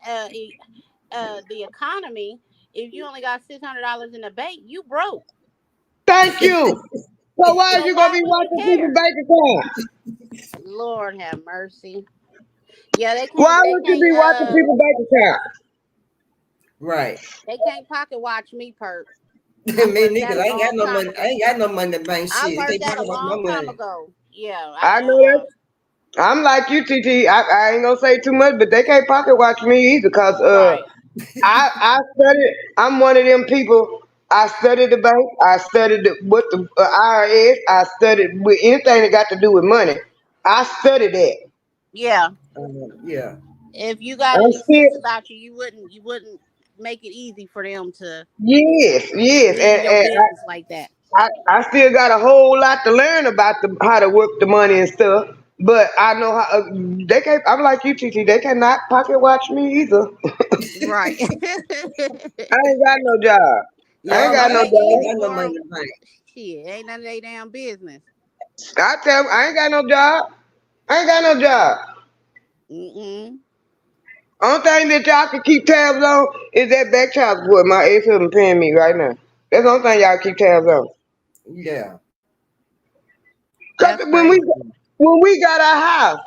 economy, if you only got $600 in the bank, you broke. Thank you. So why are you gonna be watching people's bank accounts? Lord have mercy. Yeah, they can't. Why would you be watching people's bank accounts? Right. They can't pocket watch me, Perk. Me niggas, I ain't got no money. I ain't got no money in the bank. I Shit, learned that a long time ago. Yeah, I know that. I'm like you, TT. I ain't gonna say too much, but they can't pocket watch me either, cause I studied. I'm one of them people. I studied the bank. I studied what the IRS. I studied with anything that got to do with money. I studied that. Yeah. Yeah. If you got any sense about you wouldn't make it easy for them to. Yes, and like that. I still got a whole lot to learn about how to work the money and stuff. But I know how they can't. I'm like you, TT. They cannot pocket watch me either. Right. I ain't got no job. I ain't got no job. Shit, ain't none of their damn business. I tell them, I ain't got no job. I ain't got no job. Only thing that y'all can keep tabs on is that back child support my ex-husband paying me right now. That's the only thing y'all keep tabs on. Yeah. Cause when we got our house,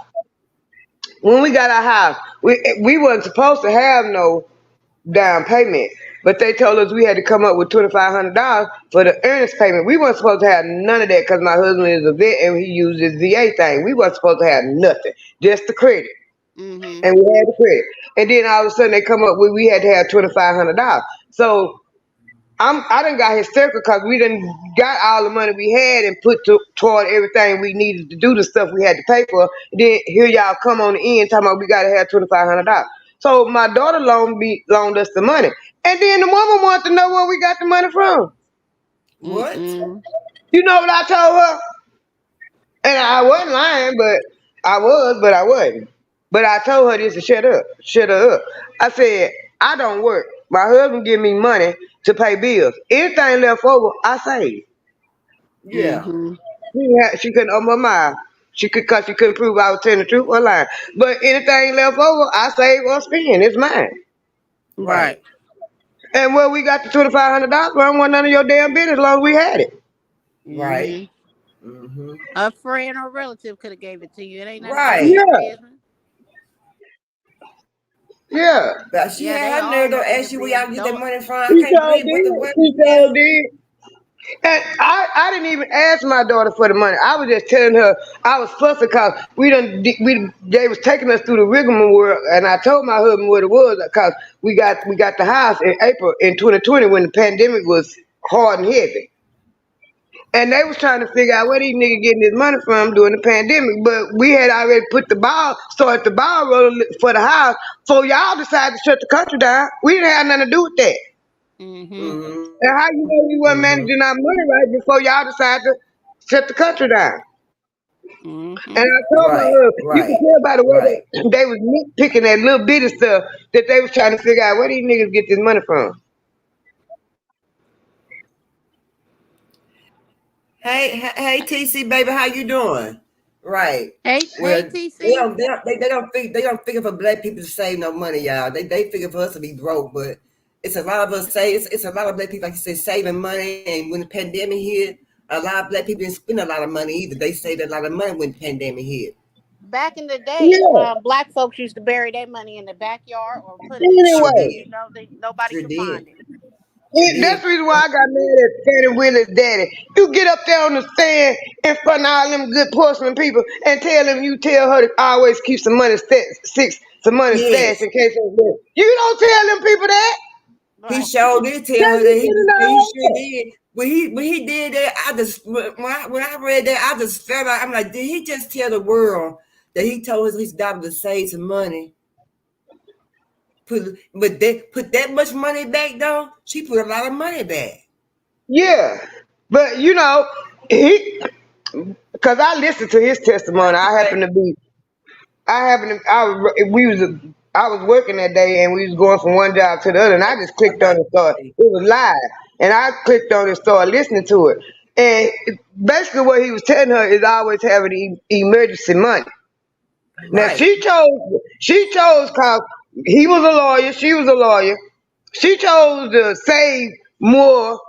we wasn't supposed to have no down payment, but they told us we had to come up with $2,500 for the earnest payment. We weren't supposed to have none of that because my husband is a vet and he used his VA thing. We weren't supposed to have nothing, just the credit. Mm-hmm. and we had the credit. And then all of a sudden they come up with we had to have $2,500. So I done got hysterical because we done got all the money we had and put toward everything we needed to do the stuff we had to pay for. Then here y'all come on the end talking about we gotta have $2,500. So my daughter loaned us the money, and then the woman wanted to know where we got the money from. What? You know what I told her? And I wasn't lying, but I wasn't. But I told her this to shut her up. I said, I don't work. My husband give me money to pay bills. Anything left over, I save. Yeah. She couldn't open her mouth. Cause she couldn't prove I was telling the truth or lying. But anything left over, I save or spend. It's mine. Right. And where we got the $2,500 from wasn't none of your damn business as long as we had it. Right. A friend or relative could have gave it to you. It ain't none Right. of your damn business. Yeah. But she had her nerve to ask you where y'all get that money from. I She can't sure believe what the did. She sure did. And I didn't even ask my daughter for the money. I was just telling her I was fussing because they was taking us through the rigmarole, and I told my husband what it was because we got the house in April in 2020 when the pandemic was hard and heavy. And they was trying to figure out where these niggas getting this money from during the pandemic. But we had already started the ball rolling for the house. So y'all decided to shut the country down. We didn't have nothing to do with that. And how you know we weren't managing our money right before y'all decided to shut the country down? And I told my husband, you can tell by the way they was nitpicking that little bitty stuff that they was trying to figure out where these niggas get this money from. Hey, TC baby, how you doing? Right. Hey, TC. They don't figure for black people to save no money, y'all. They figure for us to be broke, but it's a lot of us it's a lot of black people, like you said, saving money. And when the pandemic hit, a lot of black people didn't spend a lot of money either. They saved a lot of money when the pandemic hit. Back in the day, black folks used to bury their money in the backyard or put it in nobody could find it. That's the reason why I got mad at Fannie Willis' daddy. You get up there on the stand in front of all them good porcelain people and tell her to always keep some money stashed in case of death. You don't tell them people that. He sure did tell her that. He sure did. When he did that, when I read that, I just felt like, I'm like, did he just tell the world that he told his daughter to save some money? But they put that much money back though. She put a lot of money back. Yeah, but because I listened to his testimony. I was working that day and we was going from one job to the other, and I just clicked on it. It was live, and I clicked on it, started listening to it, and basically what he was telling her is always having emergency money. Now she chose because he was a lawyer, she was a lawyer. She chose to save more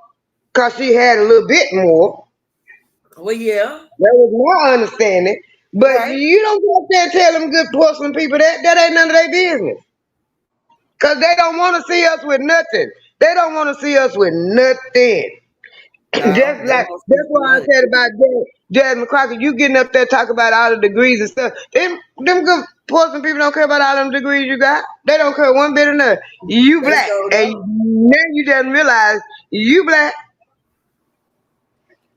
because she had a little bit more. Well, yeah. That was my understanding. But you don't go up there and tell them good porcelain people that ain't none of their business. Because they don't want to see us with nothing. They don't want to see us with nothing. Just like that's why I said about Jasmine Crockett, you getting up there talking about all the degrees and stuff. Them good porcelain people don't care about all them degrees you got. They don't care one bit or nothing. You black. And now you just realize you black.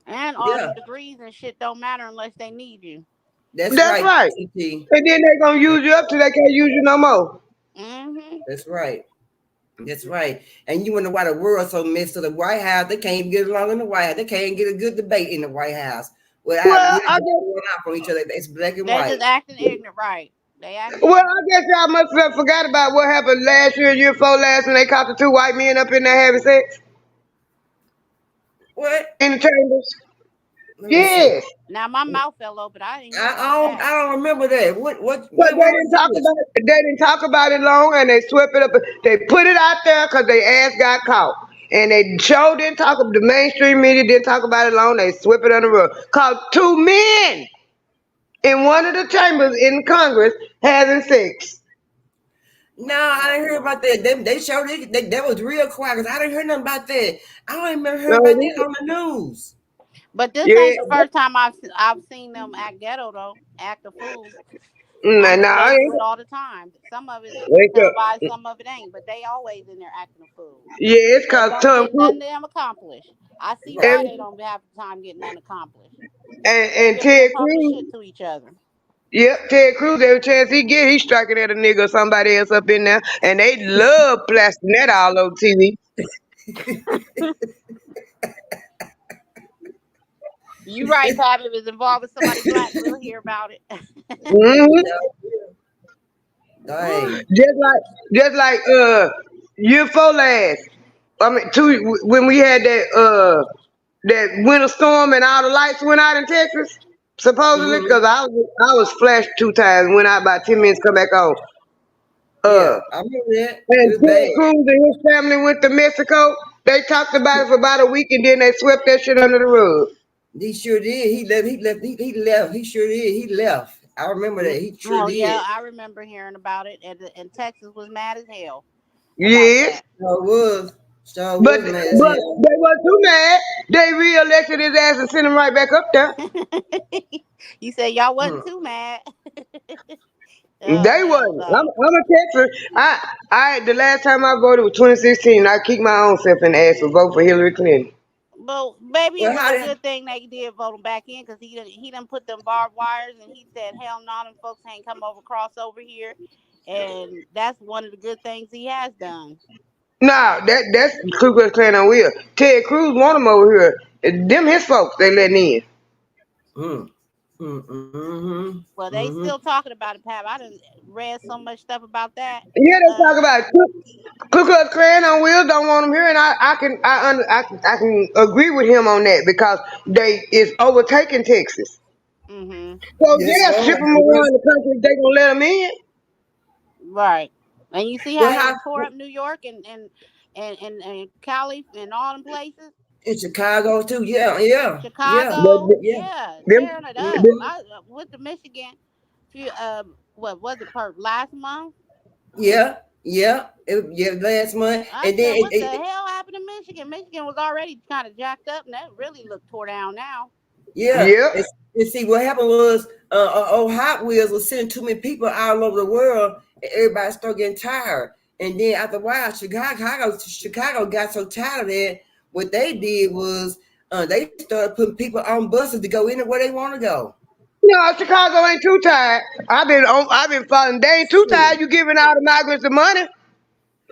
And all the degrees and shit don't matter unless they need you. That's right. And then they gonna use you up till they can't use you no more. That's right. That's right. And you wonder why the world's so messed up. The White House, they can't even get along in the White House. They can't get a good debate in the White House. Going out from each other. It's black and white. They're just acting ignorant, right? Well, I guess y'all must have forgot about what happened last year, year before last, when they caught the two white men up in there having sex. What? In the chambers. Yes. Now my mouth fell open. I don't remember that. What they didn't talk about it long, and they swept it up. They put it out there because they ass got caught. And they didn't talk about the mainstream media didn't talk about it long. They swept it under the rug. Cause two men in one of the chambers in Congress having sex. No, I didn't hear about that. They showed it. That was real quiet because I didn't hear nothing about that. I don't even remember hearing about that on the news. But this ain't the first time I've seen them act ghetto though, act a fool. Nah, I know nah, they do it all the time. Some of it is wake up. televised, some of it ain't, but they always in there acting a fool. Yeah, it's That cause don't Tom get none of Cruise them accomplished. I see why and, they don't have the time getting none accomplished. and, They and really Ted don't talk Cruz. shit to each other. Yep, Ted Cruz, every chance he get, he's striking at a nigga or somebody else up in there. And they love blasting that all over TV. You right, Pat. If it's involved with somebody black, we'll hear about it. Mm-hmm. Dang. Just like year before last. I mean, when we had that winter storm and all the lights went out in Texas, supposedly, because I was flashed 2 times, went out about 10 minutes, come back on. Yeah, I remember that. It And was Ted bad. Cruz and his family went to Mexico. They talked about it for about a week, and then they swept that shit under the rug. He sure did. He left. He sure did. He left. I remember that. He sure did. Yeah, I remember hearing about it, and Texas was mad as hell. Yes. Sure was. Sure But was, man. they weren't too mad. They re-elected his ass and sent him right back up there. You said y'all wasn't too mad. They wasn't. I'm a Texas. I the last time I voted was 2016. I kicked my own self in the ass for vote for Hillary Clinton. Well, maybe it was a good thing they did vote him back in, because he done put them barbed wires, and he said, hell no, them folks ain't come cross over here. And that's one of the good things he has done. Nah, that's Ku Klux Klan on wheel. Ted Cruz want him over here. Them his folks they letting in. Well, they still talking about it, Pap. I done read so much stuff about that. Yeah, they talk about it. Ku Klux Klan on wheels don't want him here, and I can agree with him on that, because it's overtaking Texas. So Yes, ship them around the country if they gonna let them in. Right. And you see how they tore up New York and Cali and all them places? In Chicago too, yeah. Chicago, tearing it up. With the Michigan, what was it, last month? Yeah, last month. And then what the hell happened to Michigan? Michigan was already kind of jacked up, and that really looked tore down now. Yeah. And see, what happened was, old Hot Wheels was sending too many people all over the world, and everybody started getting tired. And then after a while, Chicago got so tired of that. What they did was they started putting people on buses to go anywhere they want to go. No, Chicago ain't too tired. I've been following. They ain't too tired. You giving all the migrants the money.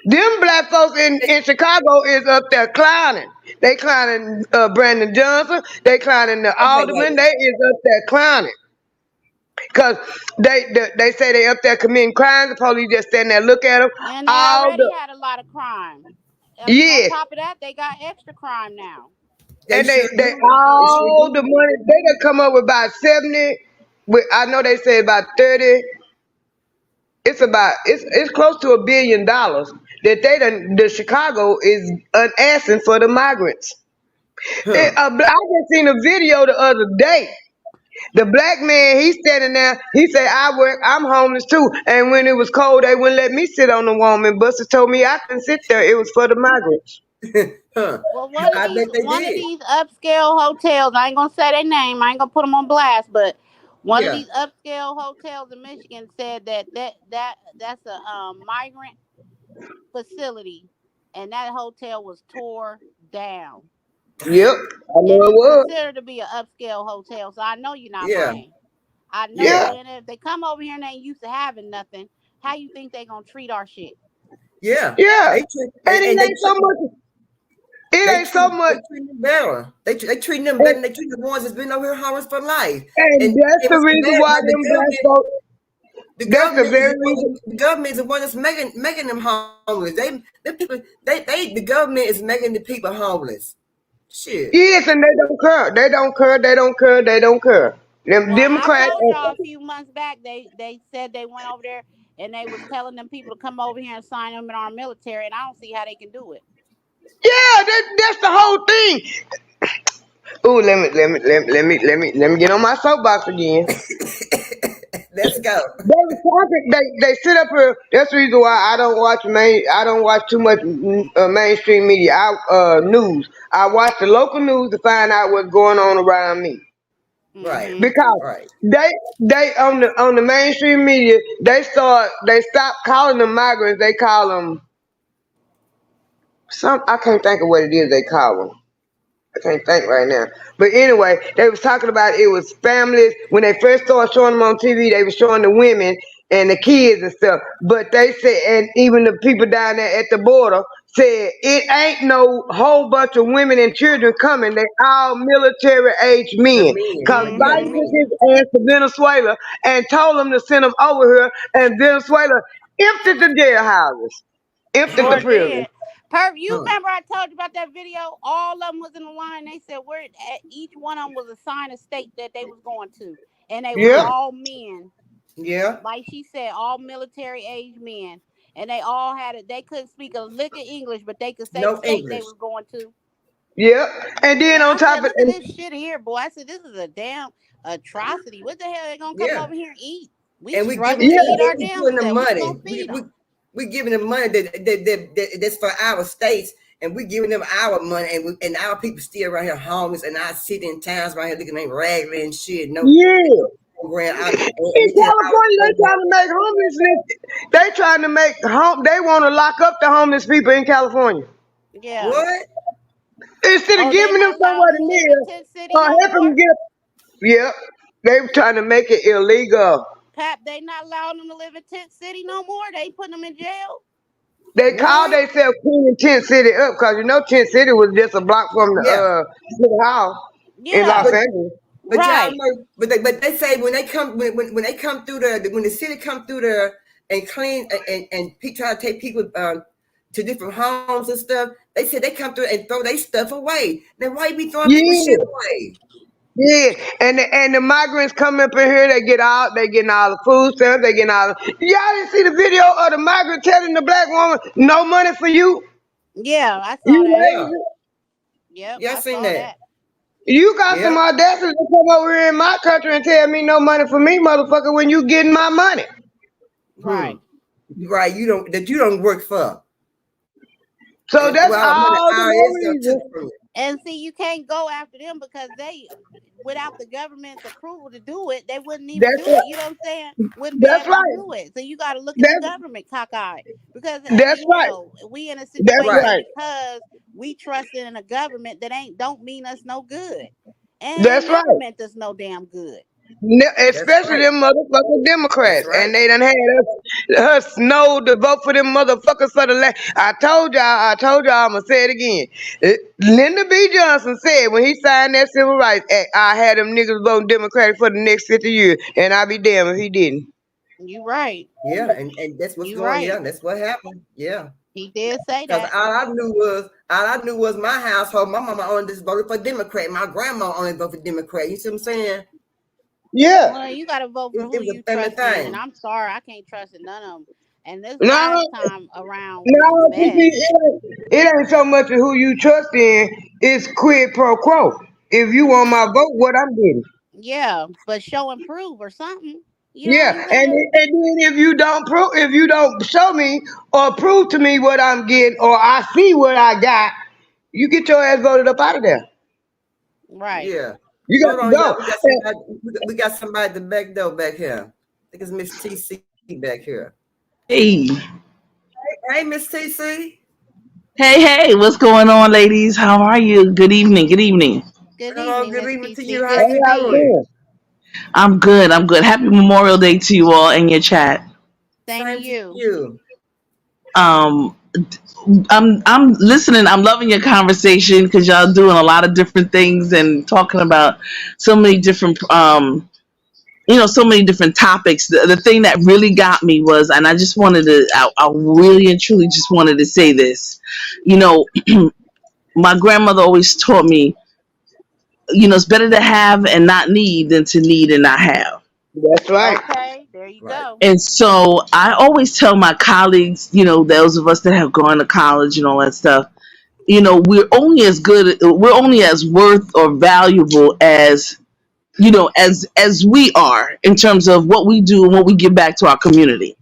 Them black folks in Chicago is up there clowning. They clowning Brandon Johnson. They clowning the alderman. They is up there clowning. Cause they say they up there committing crimes. The police just stand there look at them. And they already had a lot of crime. Yeah. On top of that, they got extra crime now. And they all the money they done come up with about 70. I know they say about 30. It's close to $1 billion that the Chicago is asking for the migrants. I just seen a video the other day. The black man, he's standing there. He said, I'm homeless too. And when it was cold, they wouldn't let me sit on the warming. Buses told me I couldn't sit there. It was for the migrants. Well, one of these upscale hotels, I ain't gonna say their name, I ain't gonna put them on blast, but one of these upscale hotels in Michigan said that's a migrant facility, and that hotel was tore down. Yep, I know it was considered to be an upscale hotel, so I know you're not lying. I know, and if they come over here and they ain't used to having nothing, how you think they gonna treat our shit? Yeah. It ain't so much. It ain't so much. They treat them better. They treat them better than they treat the ones that's been over here homeless for life. And that's the reason why them black folks. The government is the one that's making them homeless. The government is making the people homeless. Shit. Yes, and they don't care. They don't care. Them Democrats. I told y'all a few months back they said they went over there and they was telling them people to come over here and sign them in our military, and I don't see how they can do it. Yeah, that's the whole thing. Ooh, let me get on my soapbox again. Let's go. They sit up here. That's the reason why I don't watch too much mainstream media. News. I watch the local news to find out what's going on around me. Right. Because Right. they on the mainstream media they stopped calling them migrants. They call them I can't think of what it is they call them. I can't think right now. But anyway, they was talking about it was families. When they first started showing them on TV, they were showing the women and the kids and stuff. But they said, and even the people down there at the border said, it ain't no whole bunch of women and children coming. They all military age The men. men. Because Yeah, Biden men. took his ass to Venezuela and told them to send them over here. And Venezuela emptied the jailhouses, emptied the Sure prisons. did. You remember I told you about that video? All of them was in the line. They said each one of them was assigned a state that they was going to, and they was Yeah. all men. Yeah. Like she said, all military age men, and they all had it. They couldn't speak a lick of English, but they could say No the state English. they was going to. Yep. And then And on I top said, of look at this shit here, boy. I said, this is a damn atrocity. What the hell they gonna come Yeah. over here and eat? We And we struggling giving to eat our we damn giving them self. We money. gonna feed them. We giving them money that's for our states, and we giving them our money, and our people still around here homeless, and our city and towns around here looking like raggedy and shit. No program. In California, they trying to make homelessness. They trying to make They want to lock up the homeless people in California. Yeah. What? Instead of Oh, they giving them not allowed somewhere to to live in live Tent City or no help them more? get. Yep. They trying to make it illegal. Pap, they not allowing them to live in Tent City no more. They putting them in jail. They call themselves cleaning Tent City up because Tent City was just a block from the City Hall in Los Angeles. But y'all know, but they say when they come when they come through there, when the city come through there and clean and try to take people to different homes and stuff, they said they come through and throw their stuff away. Then why you be throwing people's shit away? Yeah, and the migrants come up in here. They getting all the food stamps. They getting all. Y'all didn't see the video of the migrant telling the black woman, "No money for you." Yeah, I saw You that. lazy. Yep, Yeah, I seen saw that. You got some audacity to come over here in my country and tell me no money for me, motherfucker, when you getting my money. Right. Right. You don't work for. So that's all the IRS reason. And see, you can't go after them because they, without the government's approval to do it, they wouldn't even That's do right. it. You know what I'm saying? Wouldn't be That's able to right. do it. So you got to look at the government cockeyed because That's right. we in a That's situation right. because we trusted in a government that don't mean us no good, and That's right. never meant us no damn good. Especially them motherfucking Democrats. And they done had us snowed to vote for them motherfuckers for the last. I told y'all, I'm going to say it again. Lyndon B. Johnson said when he signed that Civil Rights Act, I had them niggas voting Democratic for the next 50 years. And I'll be damned if he didn't. You right. Yeah, and that's what's going on. Yeah, that's what happened. Yeah. He did say Because that. all I knew was my household. My mama only just voted for Democrat. My grandma only voted for Democrat. You see what I'm saying? Yeah. Well, you got to vote for It who was you a family trust in. thing. And I'm sorry, I can't trust in none of them. And this No, last time around no, was a mess. it ain't so much of who you trust in. It's quid pro quo. If you want my vote, what I'm getting. Yeah, but show and prove or something. You know Yeah, what I'm and saying? then if you don't show me or prove to me what I'm getting or I see what I got, you get your ass voted up out of there. Right. Yeah. You got Hold to on, go. y'all. We got somebody at the back door back here. I think it's Miss TC back here. Hey. Hey, Miss TC. Hey, what's going on, ladies? How are you? Good evening. Good evening, Good evening Miss to TC. you. Good How to you see doing? I'm good. Happy Memorial Day to you all in your chat. Same to you. I'm listening. I'm loving your conversation because y'all doing a lot of different things and talking about so many different so many different topics. The thing that really got me was, and I just wanted to, I really and truly just wanted to say this. My grandmother always taught me, it's better to have and not need than to need and not have. That's right. Okay, there you go. And so I always tell my colleagues, those of us that have gone to college and all that stuff, we're only as worth or valuable as we are in terms of what we do and what we give back to our community.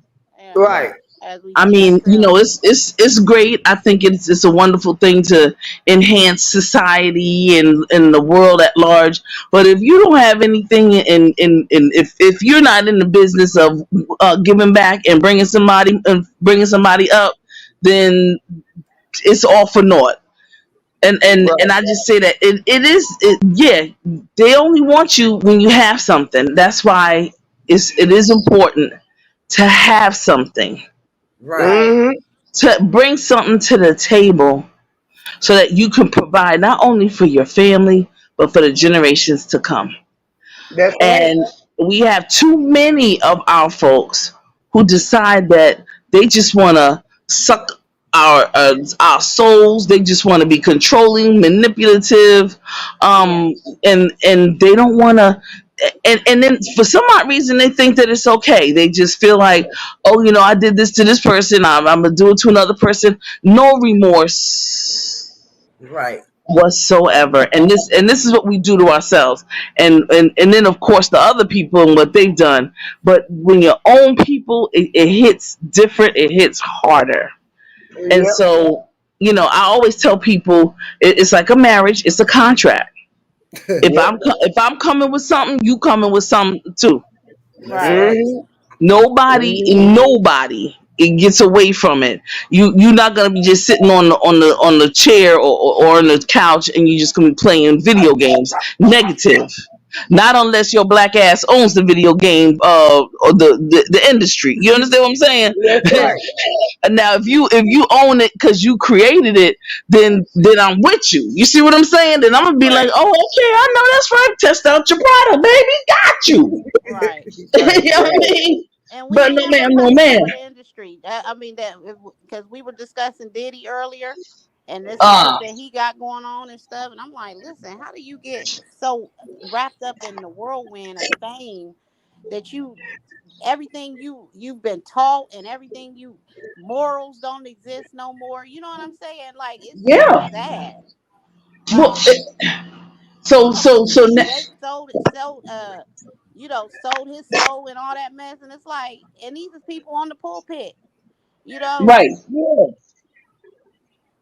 Right. as we I discussed mean, earlier. it's great. I think it's a wonderful thing to enhance society and the world at large. But if you don't have anything if you're not in the business of giving back and bringing somebody up, then it's all for naught. And I just say that yeah, they only want you when you have something. That's why it is important to have something, Right. to bring something to the table so that you can provide not only for your family but for the generations to come. That's right. And we have too many of our folks who decide that they just want to suck our souls. They just want to be controlling, manipulative, and they don't want to. And then for some odd reason they think that it's okay. They just feel like, oh, I did this to this person. I'm gonna do it to another person. No remorse Right. whatsoever. And this is what we do to ourselves, and then of course the other people and what they've done. But when your own people, it hits different, it hits harder. And Yep. so I always tell people it's like a marriage, it's a contract. If Yep. I'm coming with something, you coming with something too. That's right. Nobody it gets away from it. You're not gonna be just sitting on the chair or on the couch and you're just gonna be playing video games. Negative. Not unless your black ass owns the video game or the industry. You understand what I'm saying? That's right. And now if you own it because you created it, then I'm with you. You see what I'm saying? Then I'm gonna be like, oh, okay, I know that's right. Test out your product, baby. Got you. Right. You know what I mean? And we But ain't no never ma'am, no put ma'am. the industry. I mean that because we were discussing Diddy earlier, and this mess that he got going on and stuff. And I'm like, listen, how do you get so wrapped up in the whirlwind of fame that everything you've been taught and everything morals don't exist no more? You know what I'm saying? Like it's Yeah. sad. Well, so Jake sold his soul and all that mess, and it's like, and these are people on the pulpit, right.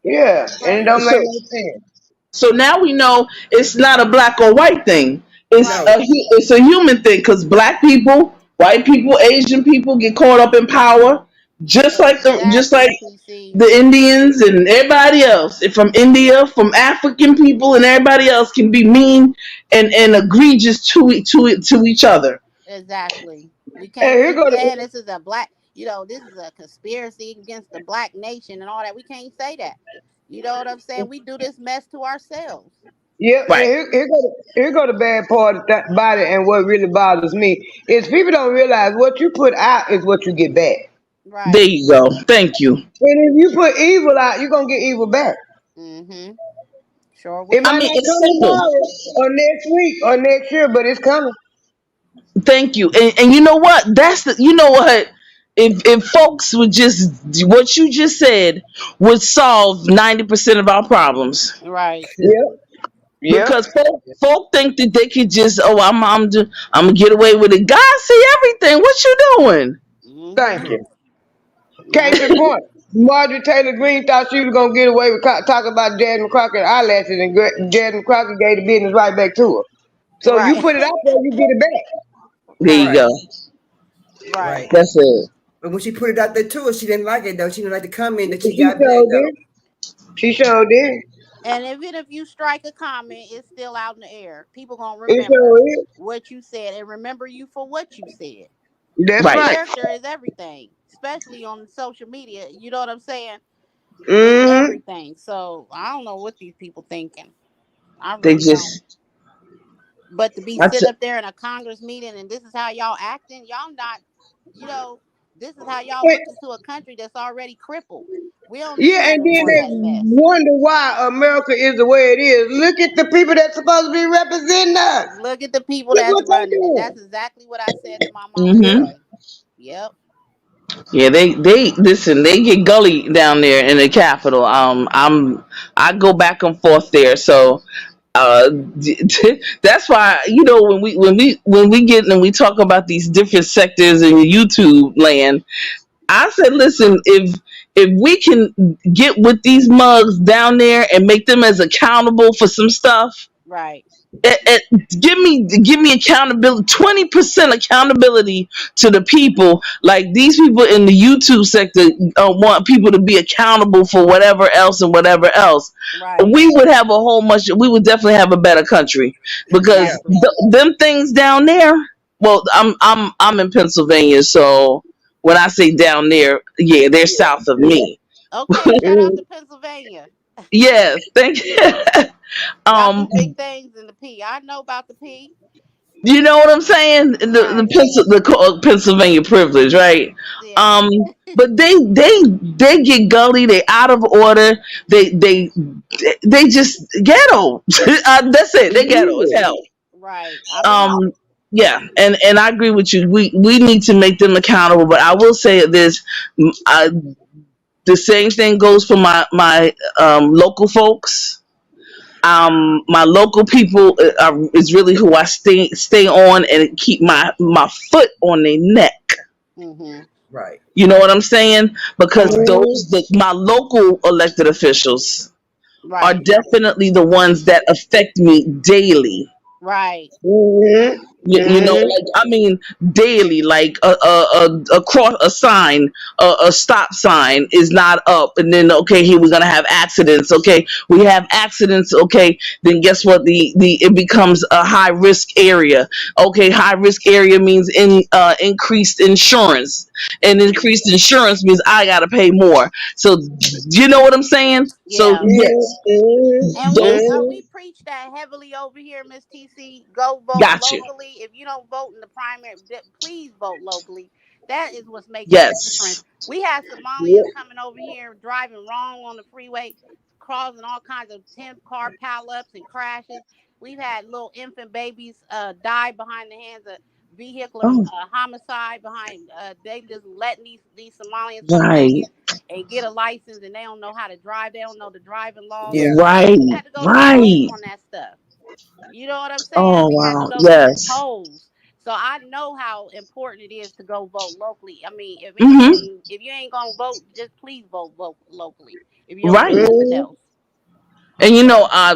Yeah. And it don't make So no sense. so now we know it's not a black or white thing. It's No. it's a human thing because black people, white people, Asian people get caught up in power, just like the Indians and everybody else. If from India, from African people, and everybody else can be mean and egregious to each other. Exactly. You And can't here keep go saying the this is a this is a conspiracy against the black nation and all that. We can't say that. You know what I'm saying? We do this mess to ourselves. Yep, and Right. here go the bad part about it, and what really bothers me is people don't realize what you put out is what you get back. Right. There you go. Thank you. And if you put evil out, you're gonna get evil back. Mm-hmm. Sure It will. might not It's come simple. tomorrow or next week or next year, but it's coming. Thank you. And you know what? If folks would just what you just said would solve 90% of our problems. Right. Yep. Yep. Because folk think that they could just I'm gonna get away with it. God see everything. What you doing? Thank you. Case in point, Marjorie Taylor Greene thought she was gonna get away with talking about Jasmine Crockett eyelashes, and Jasmine Crockett gave the business right back to her. So you Right. put it out there, you get it back. There you Right. go. Right. That's it. But when she put it out there too, she didn't like it though. She didn't like the comment that she She got back sure though. did. She sure did. And even if you strike a comment, it's still out in the air. People gonna It remember sure is. what you said and remember you for what you said. That's Right. right. Character is everything, especially on social media. You know what I'm saying? It's Mm-hmm. everything. So I don't know what these people thinking. I They really don't. just But to be that's sit it. up there in a Congress meeting and this is how y'all acting, y'all not, this is how y'all look into a country that's already crippled. We don't need Yeah, no and then more of they that mess. wonder why America is the way it is. Look at the people that's supposed to be representing us. Look at the people Look that's what they running it. doing. That's exactly what I said to my mama Hmm. today. Yep. Yeah, they listen. They get gully down there in the Capitol. I go back and forth there, so that's why when we get and we talk about these different sectors in YouTube land. I said, listen, if we can get with these mugs down there and make them as accountable for some stuff, Right. give me accountability, 20% accountability to the people. Like these people in the YouTube sector want people to be accountable for whatever else and whatever else. Right. We would have we would definitely have a better country because Exactly. them things down there. Well, I'm in Pennsylvania, so when I say down there, yeah, they're south of me. Okay, shout out to Pennsylvania. Yes, thank you. Got some big things in the P. I know about the P. You know what I'm saying? The Pennsylvania privilege, right? Yeah. But they get gully. They out of order. They just ghetto. That's it. They ghetto as hell. Right. Yeah, and I agree with you. We need to make them accountable. But I will say this: the same thing goes for my local folks. My local people is really who I stay on and keep my foot on their neck. Mm-hmm. Right. You know what I'm saying? Because my local elected officials are definitely the ones that affect me daily. Right. You know, like I mean, daily, like a cross, a sign, a stop sign is not up, and then okay, here we're gonna have accidents. Okay, we have accidents. Okay, then guess what? It becomes a high risk area. Okay, high risk area means increased insurance, and increased insurance means I gotta pay more. So, you know what I'm saying? Yeah. So yes, And we preach that heavily over here, Miss TC. Go vote locally. If you don't vote in the primary, please vote locally. That is what's making a difference. We had Somalians coming over here driving wrong on the freeway, causing all kinds of 10-car pileups and crashes. We've had little infant babies die behind the hands of vehicular homicide. They just letting these Somalians come in here and get a license, and they don't know how to drive. They don't know the driving laws. Yeah. Right. We had to go on that stuff. You know what I'm saying? Oh We had wow, to go yes. to polls. So I know how important it is to go vote locally. I mean, if you ain't gonna vote, just please vote locally. If you don't do nothing else. And you know, I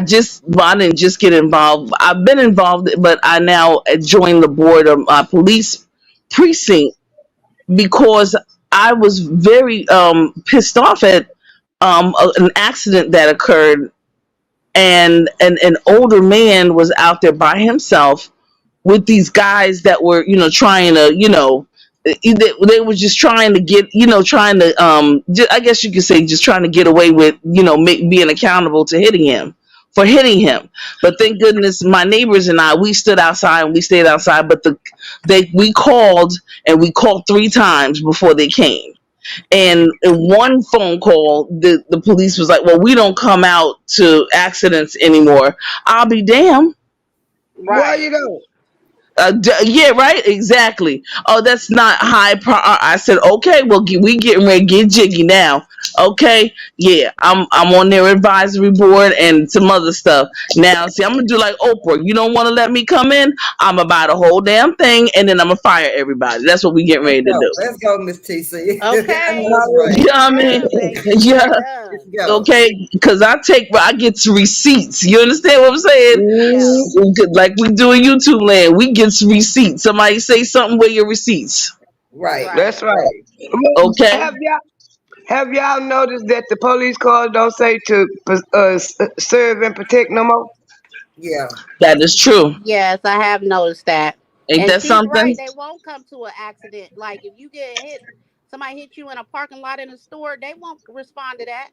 didn't just get involved. I've been involved, but I now joined the board of my police precinct because I was very pissed off at an accident that occurred, and an older man was out there by himself with these guys that were, trying to, they were just trying to get, I guess you could say just trying to get away with, being accountable to hitting him. But thank goodness my neighbors and I, we stood outside and we stayed outside, but we called 3 times before they came. And in one phone call, the police was like, well, we don't come out to accidents anymore. I'll be damned. Where you go? Yeah, right. Exactly. Oh, that's not high priority. I said, okay, well, we getting ready to get jiggy now. Okay, yeah, I'm on their advisory board and some other stuff. Now, see, I'm gonna do like Oprah. You don't want to let me come in? I'm gonna buy the whole damn thing, and then I'm gonna fire everybody. That's what we getting ready to do. Let's go, Miss TC. Okay. You know what I mean? Yeah. Okay, because I get receipts. You understand what I'm saying? Like we do in YouTube land, we get receipts. Somebody say something with your receipts. Right. That's right. Okay. Have y'all noticed that the police cars don't say to serve and protect no more? Yeah. That is true. Yes, I have noticed that. Ain't that something? Right, they won't come to an accident. Like if you get hit, somebody hit you in a parking lot in a store, they won't respond to that.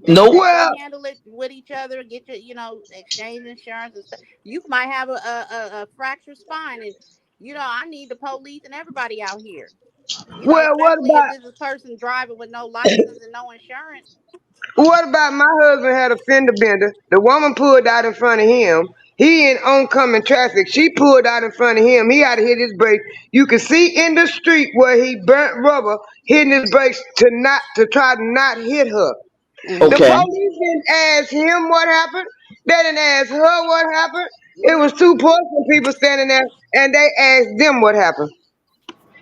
Nope. Well, handle it with each other, get your, exchange insurance and stuff. You might have a fractured spine, and I need the police and everybody out here. Well, what about if there's a person driving with no license and no insurance? What about my husband had a fender bender? The woman pulled out in front of him. He in oncoming traffic. She pulled out in front of him. He had to hit his brakes. You can see in the street where he burnt rubber, hitting his brakes to try to not hit her. Okay. The police didn't ask him what happened. They didn't ask her what happened. It was two Portsmouth people standing there, and they asked them what happened.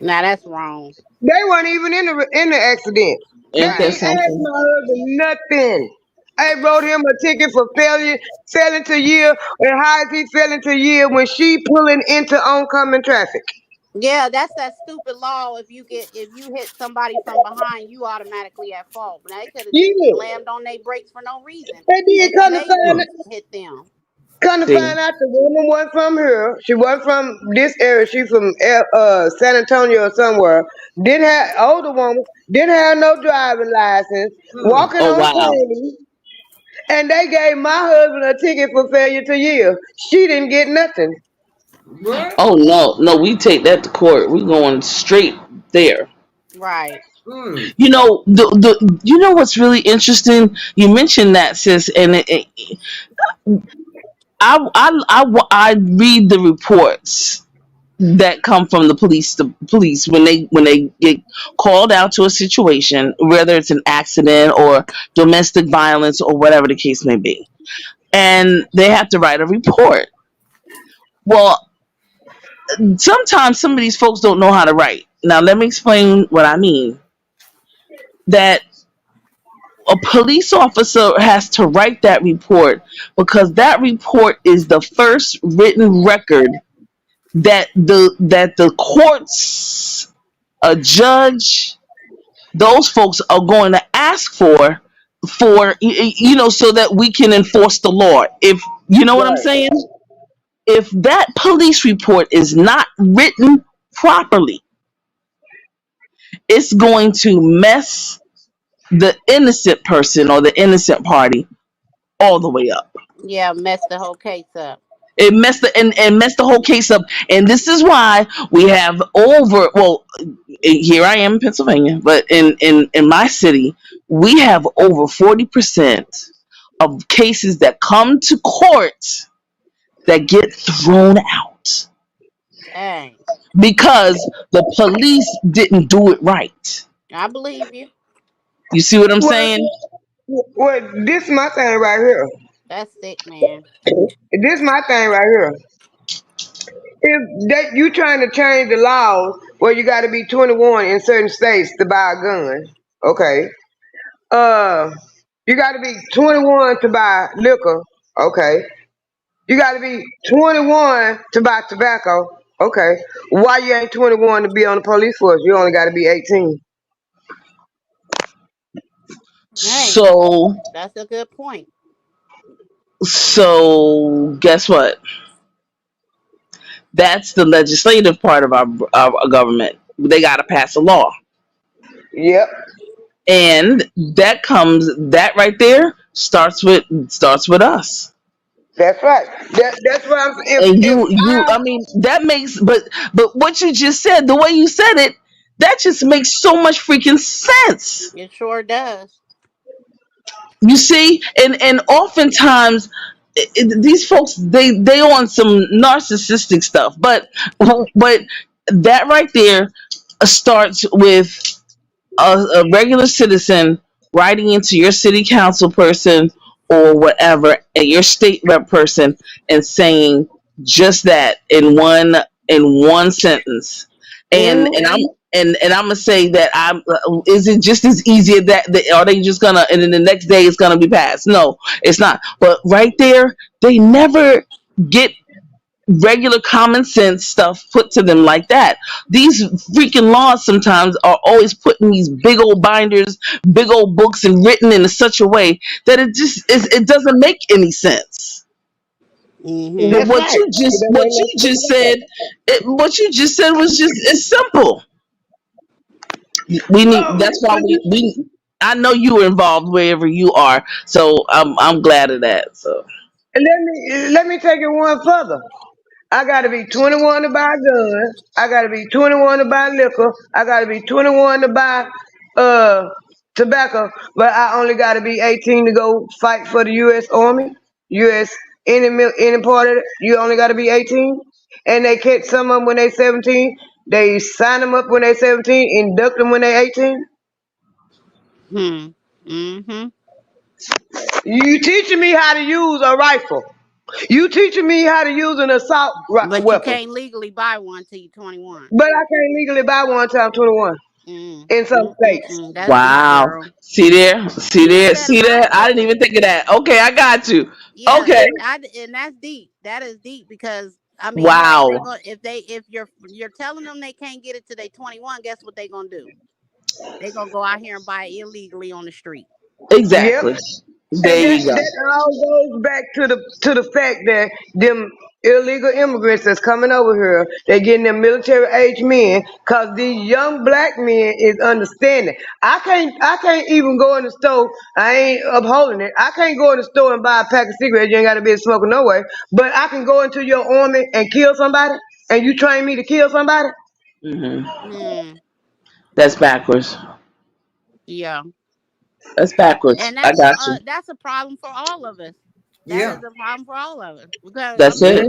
Now that's wrong. They weren't even in the accident. They Ain't that ain't asked something? my husband nothing. I wrote him a ticket for failing to yield, and how is he failing to yield when she pulling into oncoming traffic? Yeah, that's that stupid law. If you hit somebody from behind, you automatically at fault. But they could have just Yeah. slammed on their brakes for no reason, They did and then they hit them. Come to See, find out, the woman wasn't from here. She wasn't from this area. She from San Antonio or somewhere. Didn't have older woman. Didn't have no driving license. Walking oh on wow. cream. And they gave my husband a ticket for failure to yield. She didn't get nothing. What? Oh no, we take that to court. We going straight there. Right. You know you know what's really interesting? You mentioned that, sis, and I read the reports that come from the police when they get called out to a situation, whether it's an accident or domestic violence or whatever the case may be, and they have to write a report. Well, sometimes some of these folks don't know how to write. Now, let me explain what I mean. That a police officer has to write that report because that report is the first written record that the courts, a judge, those folks are going to ask for so that we can enforce the law. If you know what I'm Right. saying? If that police report is not written properly, it's going to mess the innocent person or the innocent party all the way up. Yeah, messed the whole case up. It messed and messed the whole case up. And this is why we have here I am in Pennsylvania, but in my city, we have over 40% of cases that come to court that get thrown out Dang. because the police didn't do it right. I believe you. You see what I'm Well, saying? well, this is my thing right here. That's sick, man. This is my thing right here. If that you trying to change the laws where you got to be 21 in certain states to buy a gun, okay? You got to be 21 to buy liquor, okay? You got to be 21 to buy tobacco, okay? Why you ain't 21 to be on the police force? You only got to be 18. Dang. So That's a good point. guess what? That's the legislative part of our government. They got to pass a law. Yep. And that right there starts with us. That's right. That's what I'm saying. And I mean, that makes, but what you just said, the way you said it, that just makes so much freaking sense. It sure does. You see, and oftentimes these folks they on some narcissistic stuff, but that right there starts with a regular citizen writing into your city council person or whatever, and your state rep person, and saying just that in one sentence, and I'm gonna say that is it just as easy as that are they just gonna, and then the next day it's gonna be passed? No, it's not. But right there, they never get regular common sense stuff put to them like that. These freaking laws sometimes are always put in these big old binders, big old books, and written in such a way that it doesn't make any sense. Mm-hmm. But what you just said was just it's simple. We need. That's why we. I know you were involved wherever you are, so I'm glad of that. So Let me take it one further. I gotta be 21 to buy a gun. I gotta be 21 to buy liquor. I gotta be 21 to buy tobacco. But I only gotta be 18 to go fight for the U.S. Army. U.S. any part of it. You only gotta be 18. And they catch some of them when they 17. They sign them up when they 17. Induct them when they 18. Mm-hmm. You teaching me how to use a rifle. You teaching me how to use an assault But you weapon, can't legally buy one till you're 21. but I can't legally buy one till I'm 21 in some states. That's deep, Wow. girl. See there? See You there? better See not. that? I didn't even think of that. Okay, I got you. Yeah, Okay. and that's deep. That is deep because I mean, Wow. if you're telling them they can't get it till they 21, guess what they gonna do? They gonna go out here and buy it illegally on the street. Exactly. Yep. There And you go. that all goes back to the fact that them illegal immigrants that's coming over here, they're getting them military age men, cause these young black men is understanding. I can't even go in the store. I ain't upholding it. I can't go in the store and buy a pack of cigarettes. You ain't gotta be smoking no way. But I can go into your army and kill somebody, and you train me to kill somebody. That's backwards. Yeah. That's backwards. And I got you. that's a problem for all of us. That is a problem for all of us because That's it.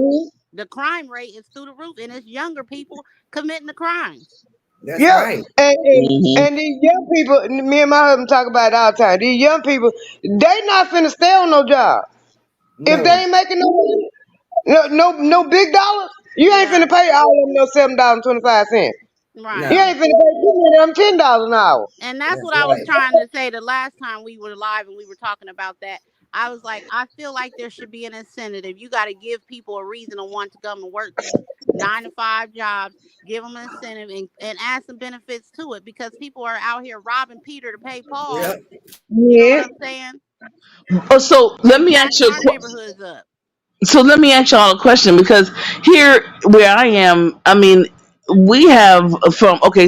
the crime rate is through the roof, and it's younger people committing the crimes. That's right. And these young people, me and my husband talk about it all the time. These young people, they not finna stay on no job. If they ain't making no big dollars, you ain't finna pay all of them no $7.25. Right. You ain't finna pay too many of them $10 an hour. And that's what I was trying to say the last time we were live and we were talking about that. I was like, I feel like there should be an incentive. You got to give people a reason to want to come and work these 9-to-5 jobs. Give them an incentive and add some benefits to it because people are out here robbing Peter to pay Paul. Yeah. You know what I'm saying? Oh, so let me ask you. Our neighborhoods up. So let me ask y'all a question because here where I am, I mean, we have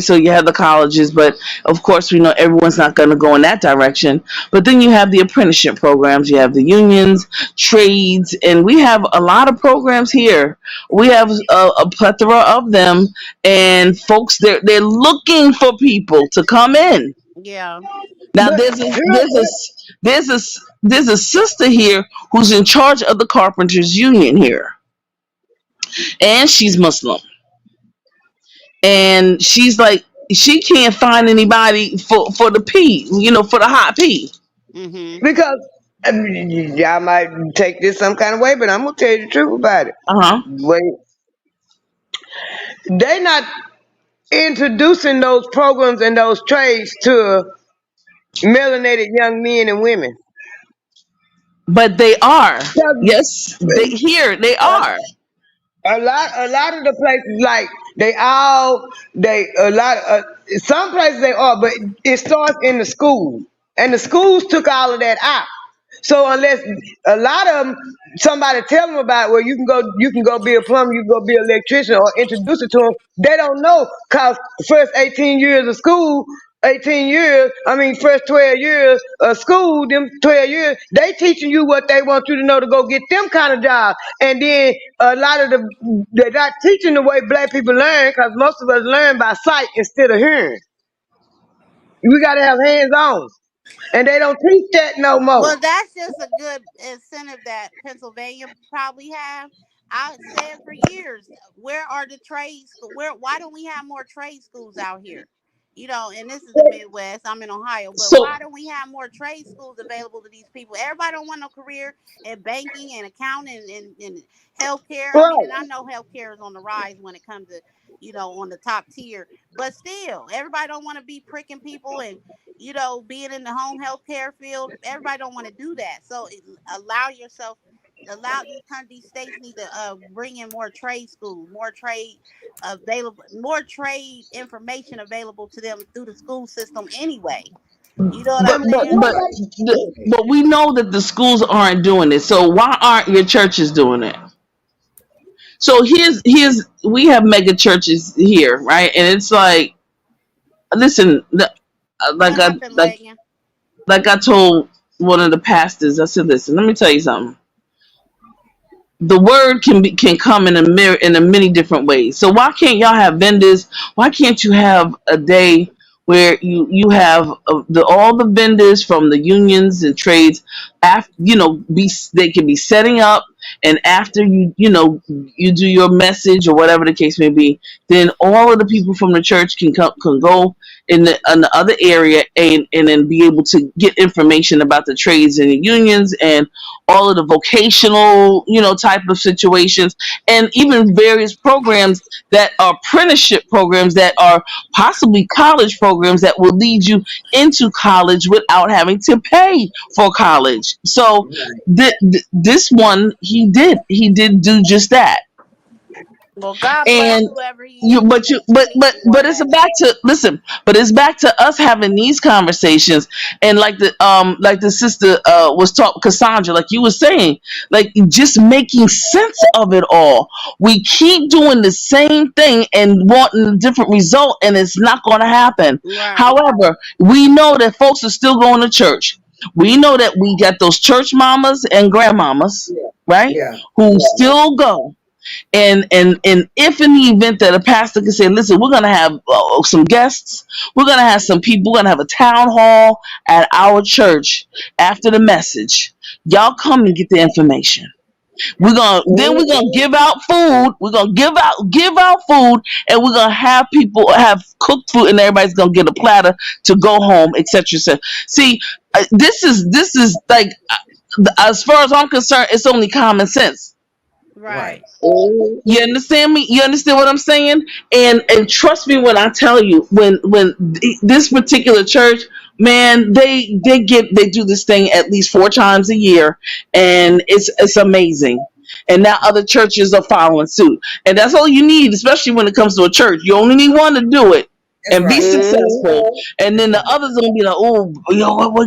so you have the colleges, but of course we know everyone's not going to go in that direction. But then you have the apprenticeship programs, you have the unions, trades, and we have a lot of programs here. We have a plethora of them, and folks, they're looking for people to come in. Yeah. Now there's a sister here who's in charge of the carpenters union here, and she's Muslim, and she's like she can't find anybody for the P, for the hot P. Because y'all might take this some kind of way, but I'm gonna tell you the truth about it. Wait, they not introducing those programs and those trades to melanated young men and women. But they are. Yes, they are. A lot of the places, like some places they are, but it starts in the school, and the schools took all of that out. So unless a lot of them, somebody tell them about where you can go be a plumber, you can go be an electrician, or introduce it to them, they don't know because first 18 years of school, first 12 years of school, them 12 years, they teaching you what they want you to know to go get them kind of jobs. And then a lot of they're not teaching the way black people learn because most of us learn by sight instead of hearing. We got to have hands on. And they don't teach that no more. Well, that's just a good incentive that Pennsylvania probably have. I said for years, where are the trade schools? Why don't we have more trade schools out here? And this is the Midwest. I'm in Ohio, but why don't we have more trade schools available to these people? Everybody don't want no career in banking and accounting and healthcare. I mean, and I know healthcare is on the rise when it comes to, on the top tier, but still, everybody don't want to be pricking people and, being in the home healthcare field. Everybody don't want to do that. So these states need to bring in more trade schools, more trade information available to them through the school system anyway. You know what I'm saying? But we know that the schools aren't doing it. So why aren't your churches doing it? So we have mega churches here, right? And it's like, listen, like I told one of the pastors, I said, listen, let me tell you something. The word can come in a many different ways. So why can't y'all have vendors? Why can't you have a day where you have all the vendors from the unions and trades, they can be setting up, and after you do your message or whatever the case may be, then all of the people from the church can go in the other area and then be able to get information about the trades and the unions and all of the vocational type of situations, and even various programs that are apprenticeship programs that are possibly college programs that will lead you into college without having to pay for college. So this one, he did do just that. Well, God And bless whoever he but it's back to us having these conversations, and like the sister was taught, Cassandra, like you were saying, like just making sense of it all. We keep doing the same thing and wanting a different result, and it's not going to happen. Right. However, we know that folks are still going to church. We know that we got those church mamas and grandmamas, right, who still go. And if in the event that a pastor can say, listen, we're going to have some guests, we're going to have some people, we're going to have a town hall at our church after the message, y'all come and get the information. We're gonna give out food. We're gonna give out food, and we're gonna have people have cooked food, and everybody's gonna get a platter to go home, etc. See, this is like, as far as I'm concerned, it's only common sense. Right. You understand me? You understand what I'm saying? And trust me when I tell you, when this particular church, man, they do this thing at least 4 times a year, and it's amazing. And now other churches are following suit, and that's all you need, especially when it comes to a church. You only need one to do it and be successful, and then the others are gonna be like, oh,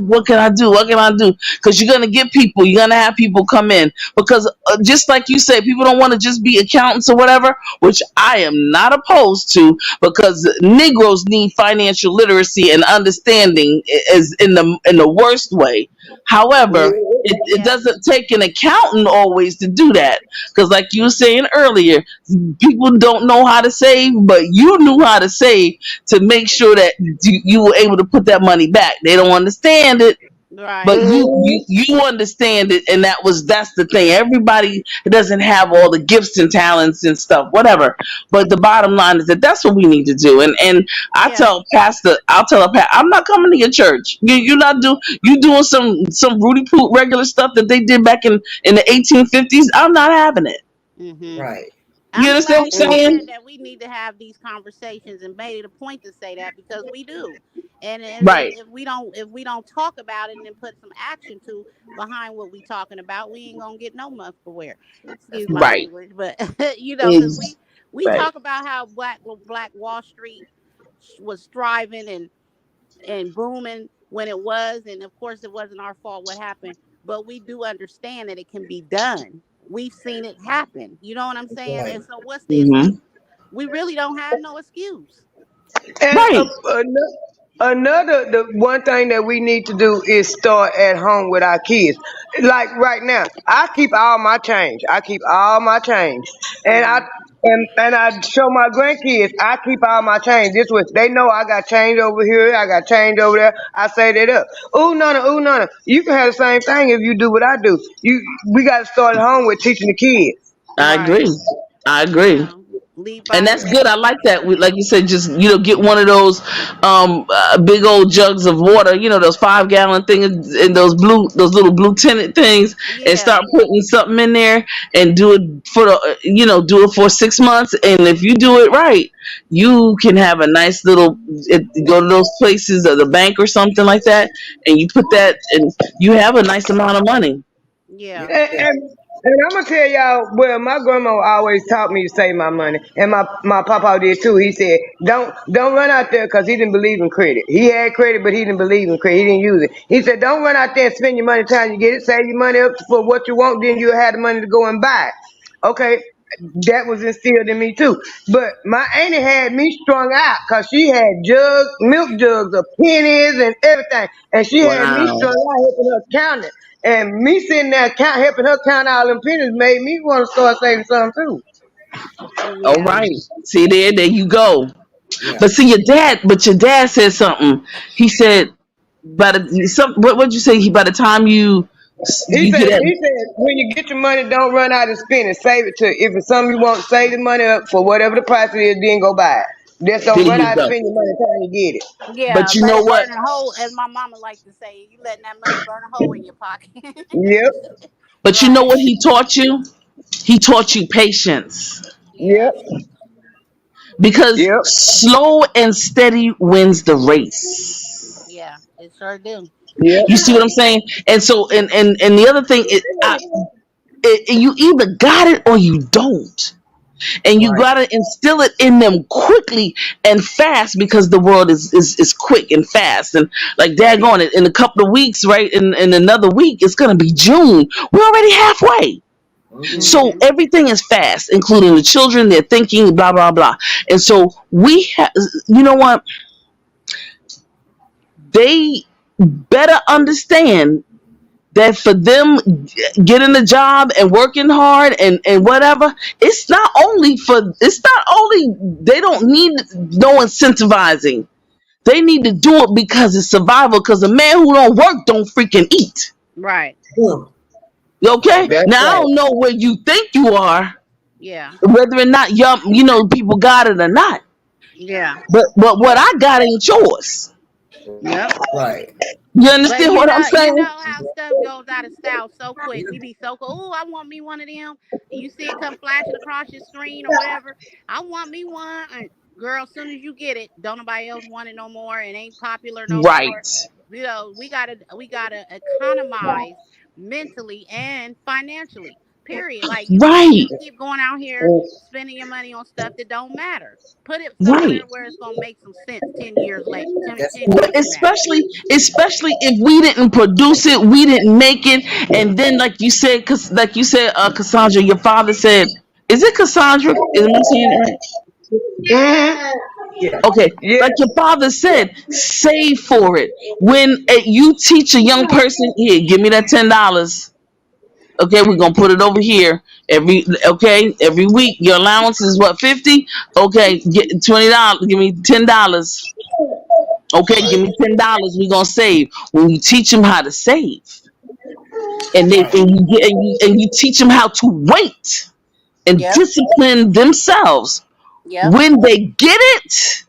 what can I do? What can I do? Because you're gonna get people, you're gonna have people come in, because just like you said, people don't want to just be accountants or whatever, which I am not opposed to, because Negroes need financial literacy and understanding is in the worst way. However, it doesn't take an accountant always to do that, because like you were saying earlier, people don't know how to save, but you knew how to save to make sure that you were able to put that money back. They don't understand it, but you understand it, and that's the thing. Everybody doesn't have all the gifts and talents and stuff, whatever. But the bottom line is that that's what we need to do. And I'll tell Pastor, I'm not coming to your church. You doing some Rudy Poot regular stuff that they did back in the 1850s. I'm not having it. Mm-hmm. Right. You understand what I'm saying? That we need to have these conversations and made it a point to say that, because we do. And right. if we don't talk about it and put some action behind what we talking about, we ain't gonna get no month for wear. Excuse my language, but because we talk about how Black Wall Street was thriving and booming when it was, and of course it wasn't our fault what happened, but we do understand that it can be done. We've seen it happen. You know what I'm saying? Right. And so what's the excuse? We really don't have no excuse. And the one thing that we need to do is start at home with our kids. Like right now, I keep all my change. And I show my grandkids, I keep all my change. They know I got change over here, I got change over there. I say that up. Ooh, nana. You can have the same thing if you do what I do. We got to start at home with teaching the kids. I agree. And that's good. I like that. Like you said, just get one of those big old jugs of water, those 5-gallon things, and those little blue tinted things, and start putting something in there and do it for 6 months. And if you do it right, you can have a nice little go to those places or the bank or something like that, and you put that, and you have a nice amount of money. Yeah. And I'm gonna tell y'all, well, my grandma always taught me to save my money, and my papa did too. He said, don't run out there, because he didn't believe in credit. He had credit, but he didn't believe in credit. He didn't use it. He said, don't run out there and spend your money the time you get it. Save your money up for what you want, then you'll have the money to go and buy it. Okay, that was instilled in me too. But my auntie had me strung out, because she had milk jugs of pennies and everything, and she had me strung out helping her count it. And me sitting there helping her count all them pennies made me want to start saving some too. All right. See, there you go. Yeah. But see, your dad said something. He said, what'd you say? By the time you He You said, get that? when you get your money, don't run out and spend it. Save it to, if it's something you want, save the money up for whatever the price it is, then go buy it. Just There don't run you out and go. spend your money trying to get it. Yeah, But you let know it what? burn a hole, as my mama like to say. You letting that money burn a hole in your pocket. Yep, But you know Right. what he taught you? He taught you patience. Yeah. yep, Because yep. slow and steady wins the race. Yeah. It sure do. Yep. You see what I'm saying? And so, and the other thing is, you either got it or you don't. And you Right. gotta instill it in them quickly and fast, because the world is quick and fast. And like daggone it, in a couple of weeks, right? In another week, it's gonna be June. We're already halfway. So everything is fast, including the children, their thinking, blah blah blah. And so we have, you know what? They better understand that for them getting a job and working hard and whatever, it's not only they don't need no incentivizing. They need to do it because it's survival, because a man who don't work don't freaking eat. Right. Okay? That's Now I right. don't know where you think you are, Yeah. whether or not people got it or not. Yeah. But what I got ain't yours. Yep. Right. You But understand what I'm you saying? know how stuff goes out of style so quick. We be so cool. Oh, I want me one of them. And you see it come flashing across your screen or whatever. I want me one. And girl, as soon as you get it, don't nobody else want it no more. It ain't popular no more. Right. You know, we gotta economize mentally and financially. Period. Like you can't Right. just keep going out here spending your money on stuff that don't matter. Put it Right. somewhere where it's gonna make some sense 10 years later, 10 That's But years from now. especially if we didn't produce it, we didn't make it, and then Cassandra, your father said, is it Cassandra? Am I saying it right? Mm-hmm. Okay, Yeah. like your father said, save for it. When you teach a young person, here, give me that $10. Okay, we're gonna put it over here every week. Your allowance is what, 50? Okay, get $20. Give me $10. Okay, give me $10. We're gonna save. When you teach them how to save, and they right. and you teach them how to wait and Yep. discipline themselves. Yep. When they get it,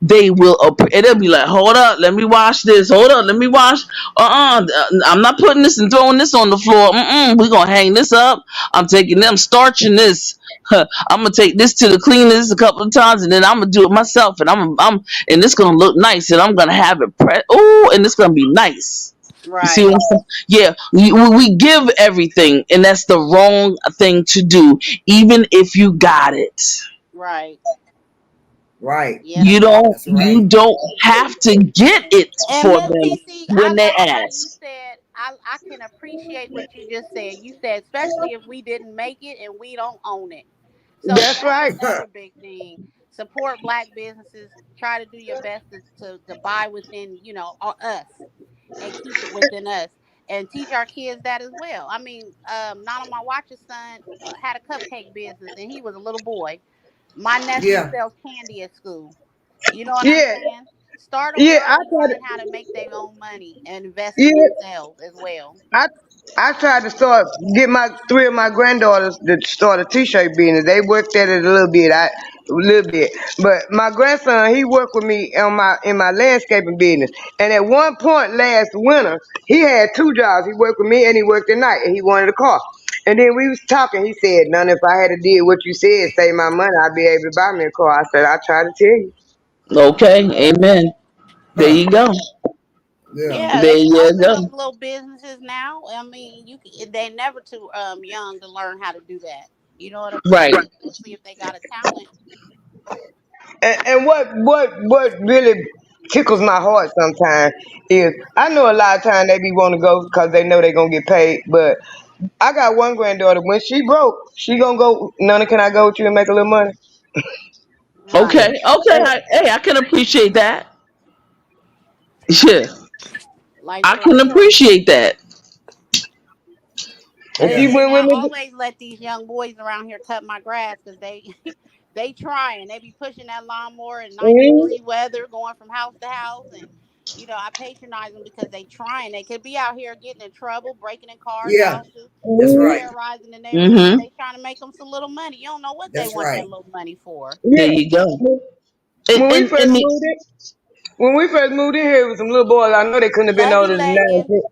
they will. They'll be like, "Hold up, let me wash this. Hold up, let me wash. I'm not putting this and throwing this on the floor. We're gonna hang this up. I'm taking them, starching this. I'm gonna take this to the cleaners a couple of times, and then I'm gonna do it myself. And and it's gonna look nice, and I'm gonna have it and it's gonna be nice. You see Right. what I'm saying? Yeah, we give everything, and that's the wrong thing to do, even if you got it. Right. Right. Yeah, that's right. That's right. You don't have to get it And for Miss them TC, I when they like how you ask. said. I can appreciate what you just said. You said, especially if we didn't make it and we don't own it. So That's that's right. another big thing. Support black businesses. Try to do your best to buy within, us, and keep it within us, and teach our kids that as well. I mean, Nana, my watch's son had a cupcake business, and he was a little boy. My nephew Yeah. sells candy at school. You know what I'm Yeah. saying? Start them Yeah. I early, tried to, learn how to make their own money and invest in yeah. themselves as well. I I tried to get my three of my granddaughters to start a t-shirt business. They worked at it a little bit. But my grandson, he worked with me in my landscaping business. And at one point last winter, he had two jobs. He worked with me and he worked at night, and he wanted a car. And then we was talking. He said, "None. If I had to did what you said, save my money, I'd be able to buy me a car." I said, "I tried to tell you." Okay, amen. There Huh. you go. Yeah. Yeah, There they you open up go. little businesses now. I mean, they never too young to learn how to do that. You know what I'm saying? Right. Especially if they got a talent. And what really tickles my heart sometimes is I know a lot of times they be want to go because they know they're gonna get paid. But I got one granddaughter. When she broke, she gonna go. Nana, can I go with you and make a little money? Right. Okay. Okay. And, I can appreciate that. Yeah, Like I for can real. appreciate that. and And she Yeah. listen, went with I me. always let these young boys around here cut my grass because they they trying. They be pushing that lawnmower in 90-degree weather, going from house to house, and You know, I patronize them because they trying. They could be out here getting in trouble, breaking in cars, Yeah, houses, that's right. terrorizing the neighborhood, but Mm-hmm. they trying to make them some little money. You don't know what they That's want that right. little money for. There Yeah. you go. When we first And moved in, when we first moved in here with some little boys, I know they couldn't have been Love you, older than Lakin. 9.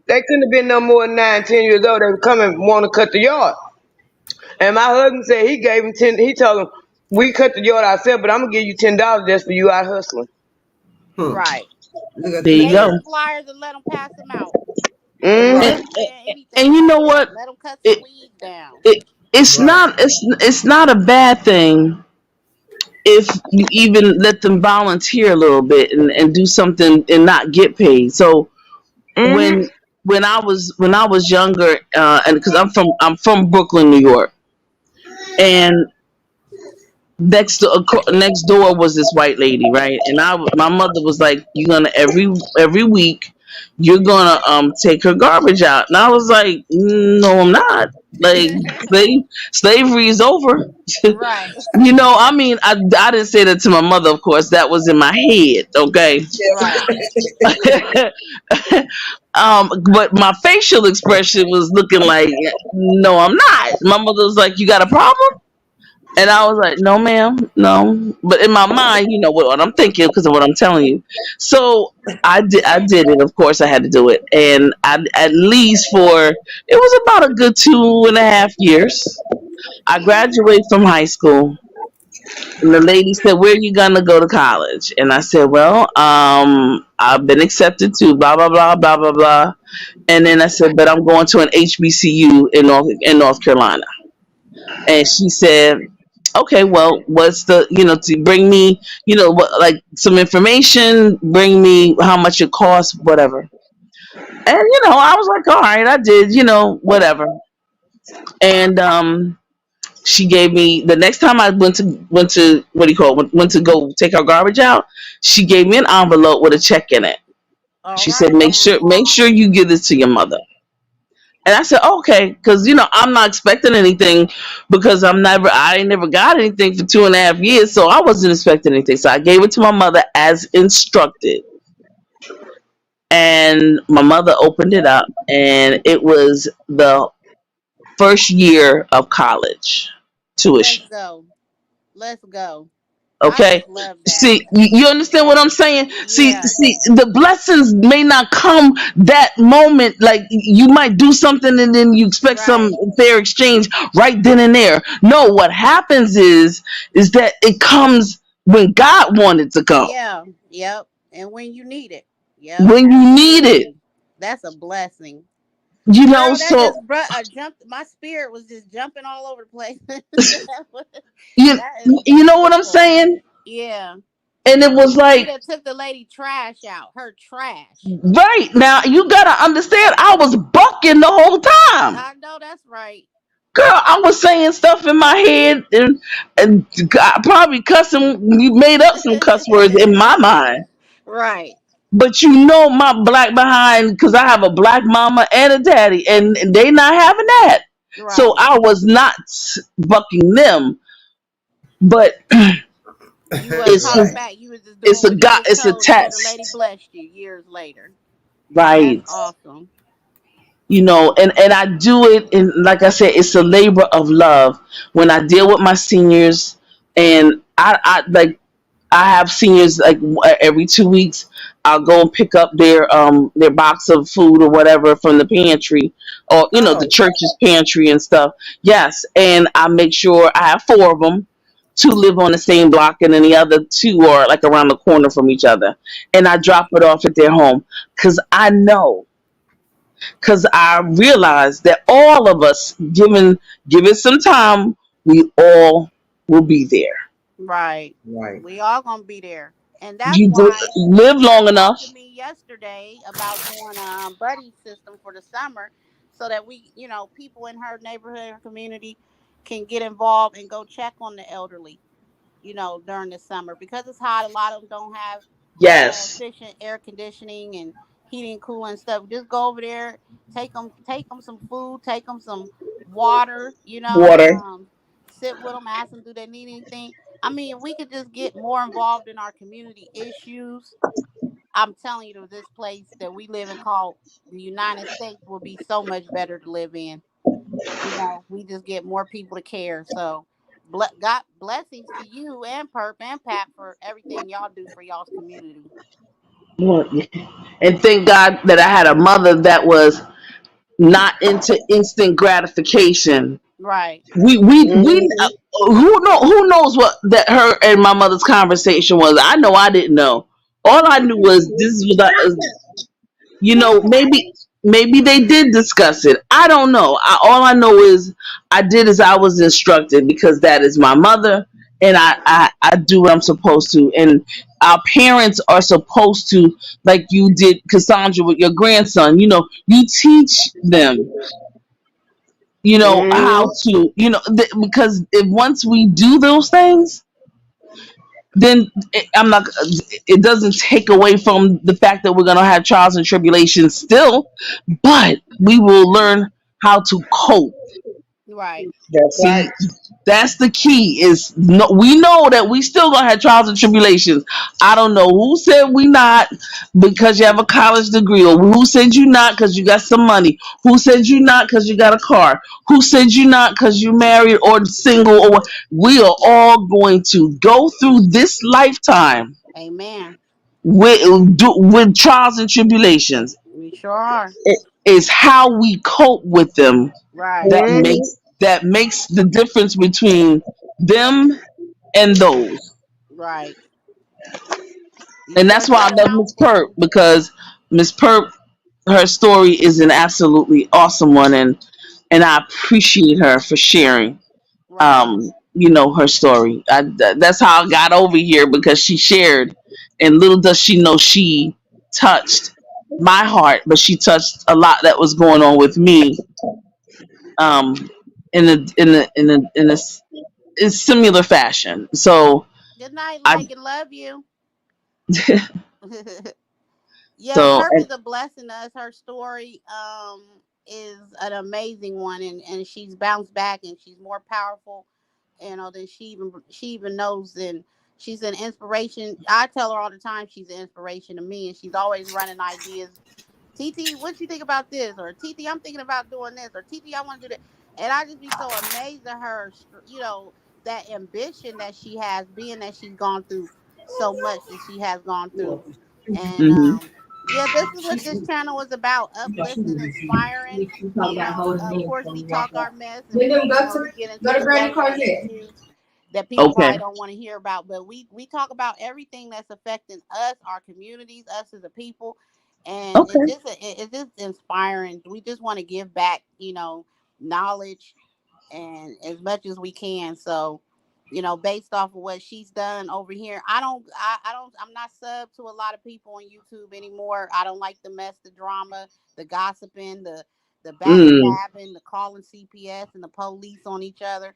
They couldn't have been no more than 9, 10 years old. They would come and want to cut the yard. And my husband said he gave him 10. He told him, we cut the yard ourselves, but I'm gonna give you $10 just for you out hustling. Right. Look at there you Make go. some flyers and let them pass them out. Mm-hmm. Right. And, Saying anything and you know like what? that. Let them cut some It, weed down. it's Right. not it's not a bad thing if you even let them volunteer a little bit and do something and not get paid. So Mm-hmm. when I was younger, and because I'm from Brooklyn, New York, and next door was this white lady, right? And my mother was like, "You're gonna every week, you're gonna take her garbage out." And I was like, "No, I'm not. Like, slavery is over." Right. You know, I mean, I didn't say that to my mother, of course. That was in my head, okay. Right. But my facial expression was looking like, "No, I'm not." My mother was like, "You got a problem?" And I was like, "No, ma'am, no." But in my mind, you know what I'm thinking because of what I'm telling you. So I did it. Of course, I had to do it, and at least for it was about a good 2.5 years. I graduated from high school, and the lady said, "Where are you gonna go to college?" And I said, "Well, I've been accepted to blah blah blah blah blah blah." And then I said, "But I'm going to an HBCU in North Carolina." And she said, "Okay, well, what's the, to bring me, what, like some information, bring me how much it costs, whatever." And I was like, "All right," I did, whatever. And she gave me, the next time I went to what do you call it, went to go take our garbage out, she gave me an envelope with a check in it. All She said, right now. make sure you give this to your mother." And I said, "Okay," because I'm not expecting anything because I ain't never got anything for 2.5 years, so I wasn't expecting anything. So I gave it to my mother as instructed, and my mother opened it up, and it was the first year of college Let's tuition. go. Let's go. I Okay. just love that. See, you understand what I'm saying? See, Yeah. the blessings may not come that moment. Like you might do something and then you expect some Right. fair exchange right then and there. No, what happens is that it comes when God wanted to come, Yeah. Yep. And when you need it. Yep. when you need it. Absolutely. That's a blessing. That So just jumped. My spirit was just jumping all over the place. you That is you know what I'm beautiful. saying? Yeah. And it was She like, done took the lady trash out. Her trash. right now you gotta understand, I was bucking the whole time. I know that's right. Girl, I was saying stuff in my head and I probably cussing. You made up some cuss words in my mind, Right. but my black behind, because I have a black mama and a daddy, and they not having that. So Right. I was not bucking them, but You wasn't it's talking back. You was just it's doing a what you God, was it's a told, and then the lady test, blessed you years later. That's right? awesome. And I do it, and like I said, it's a labor of love when I deal with my seniors, and I like I have seniors like every 2 weeks. I'll go and pick up their box of food or whatever from the pantry, or the Oh, church's pantry and stuff. Yes, and I make sure I have 4 of them. 2 live on the same block, and then the other 2 are like around the corner from each other. And I drop it off at their home because I realize that all of us, give it some time, we all will be there. Right. right. We all gonna be there, and that's You why live you had long enough. talked to me yesterday about doing a buddy system for the summer, so that people in her neighborhood or community can get involved and go check on the elderly. During the summer because it's hot. A lot of them don't have Yes, efficient air conditioning and heating, cooling stuff. Just go over there, take them some food, take them some water. water. Sit with them, ask them do they need anything. I mean, if we could just get more involved in our community issues, I'm telling you, this place that we live in called the United States will be so much better to live in. You know, we just get more people to care. So, God blessings to you and Perp and Pat for everything y'all do for y'all's community. Well, and thank God that I had a mother that was not into instant gratification. Right. We who knows what that her and my mother's conversation was. I know I didn't know. All I knew was this was maybe they did discuss it. I don't know. All I know is I did as I was instructed because that is my mother, and I do what I'm supposed to. And our parents are supposed to, like you did, Cassandra, with your grandson. You teach them. How to. Because if once we do those things, then it doesn't take away from the fact that we're going to have trials and tribulations still, but we will learn how to cope. Right. See, that's the key. We know that we still gonna have trials and tribulations. I don't know who said we not because you have a college degree, or who said you not because you got some money, who said you not because you got a car, who said you not because you married or single, or we are all going to go through this lifetime. Amen. With trials and tribulations. We sure are. It is how we cope with them Right. that makes the difference between them and those. Right. And that's why I love Miss Perp, because Miss Perp, her story is an absolutely awesome one, and I appreciate her for sharing her story. That's how I got over here, because she shared, and little does she know she touched my heart, but she touched a lot that was going on with me in a similar fashion. So good night, like and love you. Yeah, so, Perp is a blessing to us. Her story is an amazing one, and she's bounced back, and she's more powerful, than she even knows. And she's an inspiration. I tell her all the time she's an inspiration to me, and she's always running ideas. TT, what you think about this? Or TT, I'm thinking about doing this. Or TT, I want to do that. And I just be so amazed at her, that ambition that she has, being that she's gone through so much that she has gone through. And yeah, this is what this channel is about: uplifting, inspiring. Of course, we talk our mess and we get into the issues that people probably don't want to hear about. But we talk about everything that's affecting us, our communities, us as a people. And it's just inspiring. We just want to give back, knowledge and as much as we can. So, based off of what she's done over here, I'm not sub to a lot of people on YouTube anymore. I don't like the mess, the drama, the gossiping, the backstabbing, the calling CPS and the police on each other.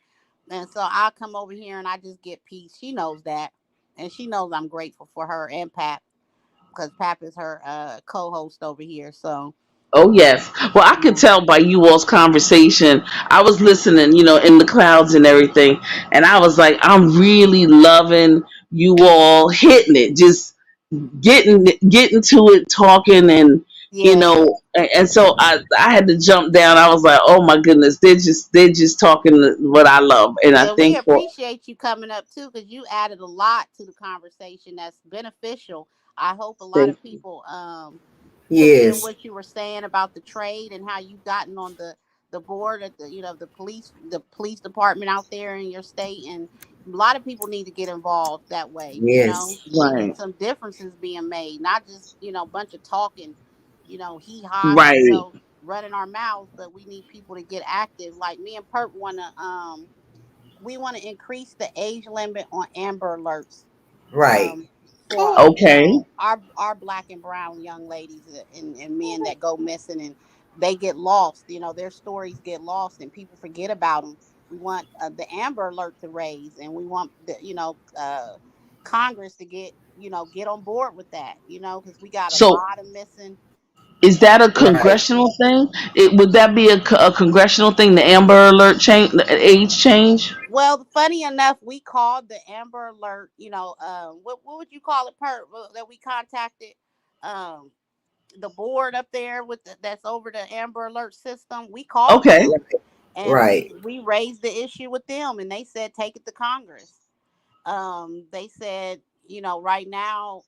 And so I come over here and I just get peace. She knows that. And she knows I'm grateful for her and Pat, because Pap is her co-host over here. So. Oh yes. Well, I could tell by you all's conversation. I was listening, in the clouds and everything, and I was like, I'm really loving you all hitting it, just getting to it, talking, and and so I had to jump down. I was like, oh my goodness, they're just talking what I love, and I think we appreciate you coming up too, because you added a lot to the conversation that's beneficial. I hope a lot of people hear what you were saying about the trade and how you've gotten on the board at the police department out there in your state, and a lot of people need to get involved that way. Right. And some differences being made, not just a bunch of talking, hee-haw, right. Running our mouths, but we need people to get active. Like me and Perp we want to increase the age limit on Amber Alerts. Right. For our black and brown young ladies and men that go missing and they get lost. Their stories get lost and people forget about them. We want the Amber Alert to raise, and we want the Congress to get on board with that. Because we got a lot of missing. Is that a congressional thing? Would that be a congressional thing? The Amber Alert change, the age change? Well, funny enough, we called the Amber Alert. What would you call it, Perp, that we contacted? um the board up there with that's over the Amber Alert system. We called Okay. them and Right. we raised the issue with them, and they said take it to Congress. They said, right now,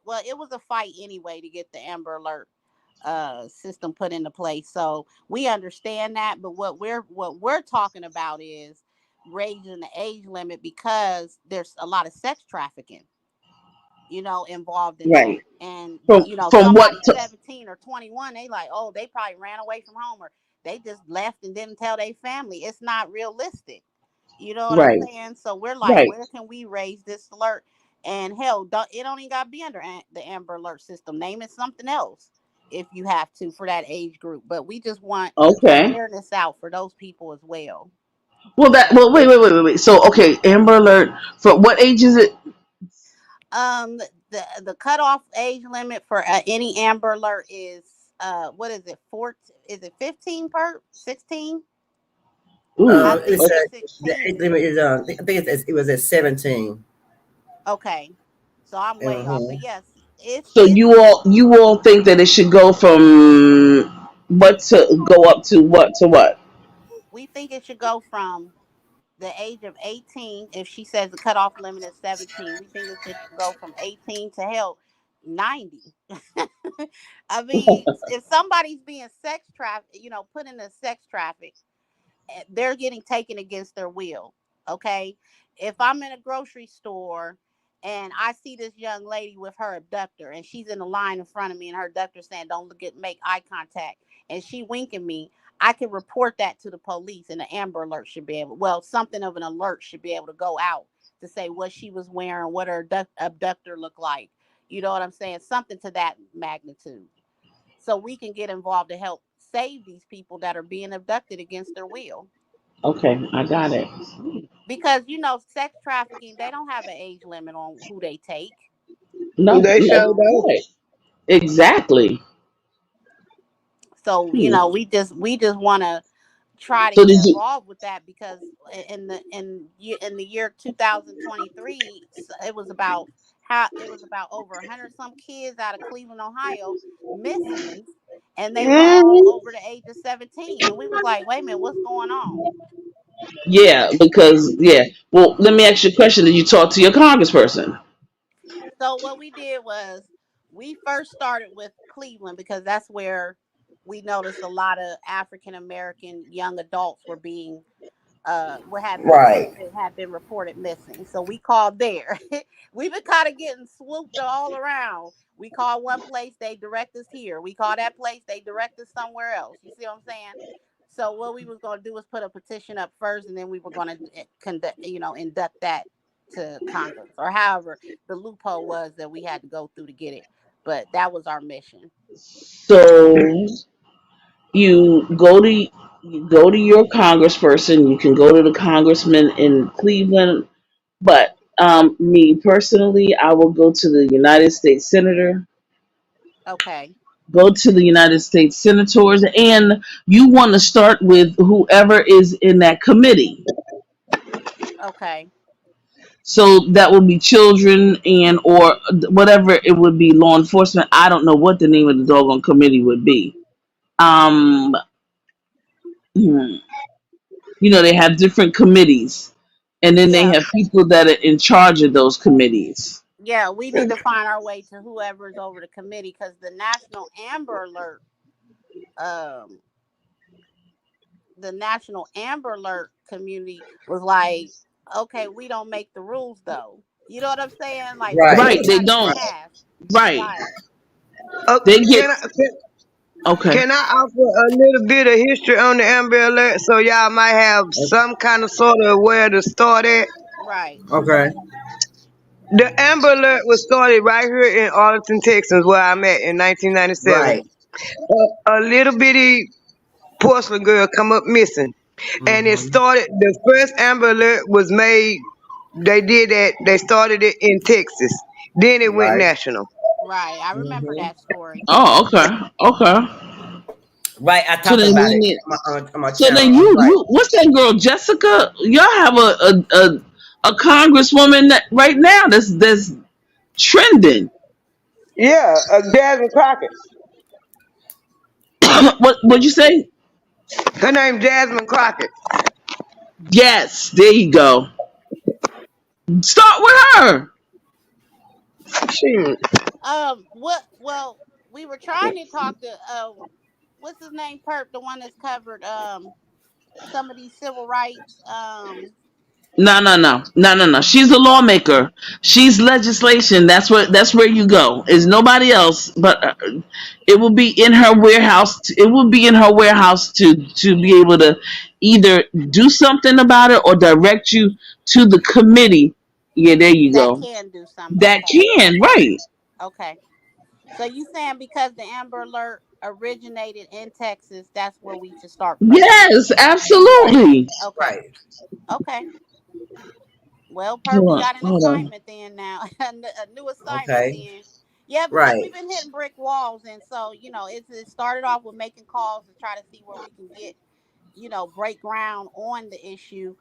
well, it was a fight anyway to get the Amber Alert system put into place. So we understand that, but what we're talking about is raising the age limit because there's a lot of sex trafficking, involved in Right. that. And From what? somebody 17 or 21, they like, oh, they probably ran away from home or they just left and didn't tell their family. It's not realistic. You know what Right. I'm saying? So we're like, Right. where can we raise this alert? And hell, it don't even got to be under the Amber Alert system. Name it something else if you have to for that age group. But we just want Okay. awareness out for those people as well. Well, wait. So, okay, Amber Alert. For what age is it? The cutoff age limit for any Amber Alert is what is it? 14? Is it 15? 16? I think it's The 16. age limit is I think it was at 17. Okay, so I'm way off, but yes, So you all think that it should go from what to go up to what to what? we think it should go from the age of 18. If she says the cutoff limit is 17, we think it should go from 18 to hell 90. I mean, if somebody's being sex trafficked, put in a sex traffic, they're getting taken against their will. Okay, if I'm in a grocery store and I see this young lady with her abductor and she's in the line in front of me and her abductor saying don't make eye contact and she winking me, I can report that to the police and the Amber Alert should be something of an alert should be able to go out to say what she was wearing, what her abductor looked like. You know what I'm saying? Something to that magnitude. So we can get involved to help save these people that are being abducted against their will. Okay, I got it. Because, sex trafficking, they don't have an age limit on who they take. No, They no, sure don't. right. Exactly. So, we just want to try to So get did you? involved with that because in the year 2023, it was about over 100 some kids out of Cleveland, Ohio, missing, and they were all over the age of 17. And we was like, wait a minute, what's going on? Yeah, because Well, let me ask you a question. Did you talk to your congressperson? So what we did was we first started with Cleveland because that's where we noticed a lot of African American young adults were being had been reported missing. So we called there. We've been kind of getting swooped all around. We call one place, they direct us here. We call that place, they direct us somewhere else. You see what I'm saying? So what we was going to do was put a petition up first, and then we were going to induct that to Congress, or however the loophole was that we had to go through to get it. But that was our mission. So you go to your congressperson. You can go to the congressman in Cleveland, but me personally, I will go to the United States senator. Okay. Go to the United States senators, and you want to start with whoever is in that committee. Okay. So that would be children or whatever it would be, law enforcement. I don't know what the name of the doggone committee would be. They have different committees, and then they have people that are in charge of those committees. Yeah, we need to find our way to whoever's over the committee because the National Amber Alert community was like, okay, we don't make the rules though. You know what I'm saying? Like, right, they don't. Right. They get. Okay. Can I offer a little bit of history on the Amber Alert so y'all might have some kind of sort of where to start at? Right. Okay. The Amber Alert was started right here in Arlington, Texas, where I'm at in 1997. Right. A little bitty porcelain girl come up missing. And it started, the first Amber Alert was made, they started it in Texas. Then it went national. Right, I remember that story. Oh, okay. Right, I talked about it on my so channel. then you, what's that girl, Jessica? Y'all have a congresswoman right now that's trending. Yeah, Jasmine Crockett. What'd you say? Her name Jasmine Crockett. Yes, there you go. Start with her. She. What? Well, we were trying to talk to what's his name, Perp, the one that's covered some of these civil rights. No. She's a lawmaker. She's legislation. That's where you go. Is nobody else, but it will be in her warehouse. It will be in her warehouse to be able to either do something about it or direct you to the committee. Yeah, there you That go. can do something. That Okay. can, right. Okay. So you saying because the Amber Alert originated in Texas, that's where we should start pressing? Yes, absolutely. Okay. Okay. Well, Perp, we got an assignment then now. A new assignment then. Yeah, because we've been hitting brick walls, and so it started off with making calls to try to see where we can get, break ground on the issue.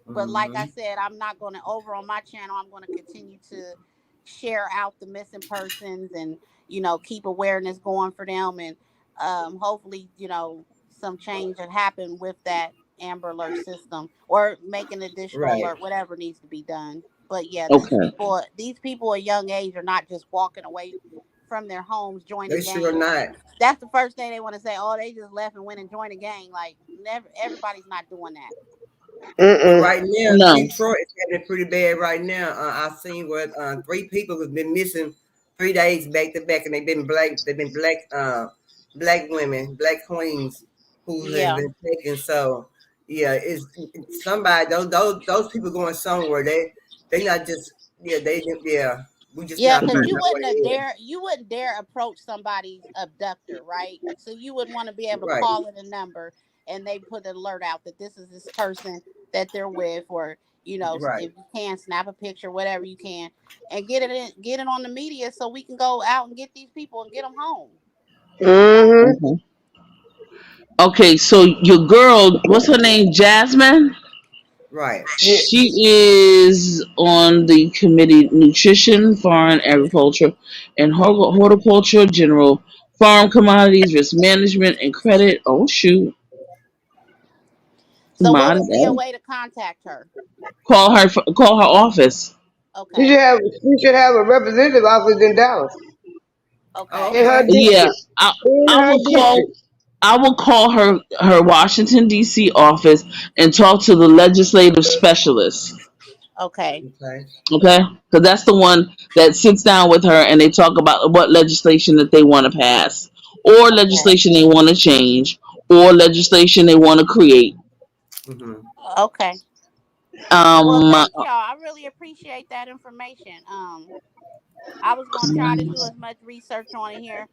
But like I said, I'm not going to on my channel. I'm going to continue to share out the missing persons and keep awareness going for them, and hopefully some change that happen with that Amber Alert system or make an additional alert, whatever needs to be done. But yeah, these people at young age are not just walking away from their homes, joining gangs. They sure not. That's the first thing they want to say. Oh, they just left and went and joined a gang. Like, never. Everybody's not doing that. Right now, Detroit is having it pretty bad right now. I've seen where 3 people have been missing 3 days back to back, and they've been black women, black queens who have been taken. So yeah, it's somebody. Those people going somewhere. They not just we just because you wouldn't dare approach somebody's abductor, right? So you would want to be able to call in a number, and they put an alert out that this is this person that they're with, or if you can snap a picture, whatever you can, and get it on the media so we can go out and get these people and get them home. Mm-hmm. Okay, so your girl, what's her name? Jasmine? Right. She is on the committee Nutrition, Foreign Agriculture, and Horticulture, General Farm Commodities, Risk Management, and Credit. Oh, shoot. So what would be a way to contact her? Call her office. Okay. She should have a representative office in Dallas. Okay. In her Yeah, I will call her Washington D.C. office and talk to the legislative specialist. Okay. Okay, because that's the one that sits down with her and they talk about what legislation that they want to pass, or legislation they want to change, or legislation they want to create. Okay. Well, thank y'all. I really appreciate that information. I was going to try to do as much research on it here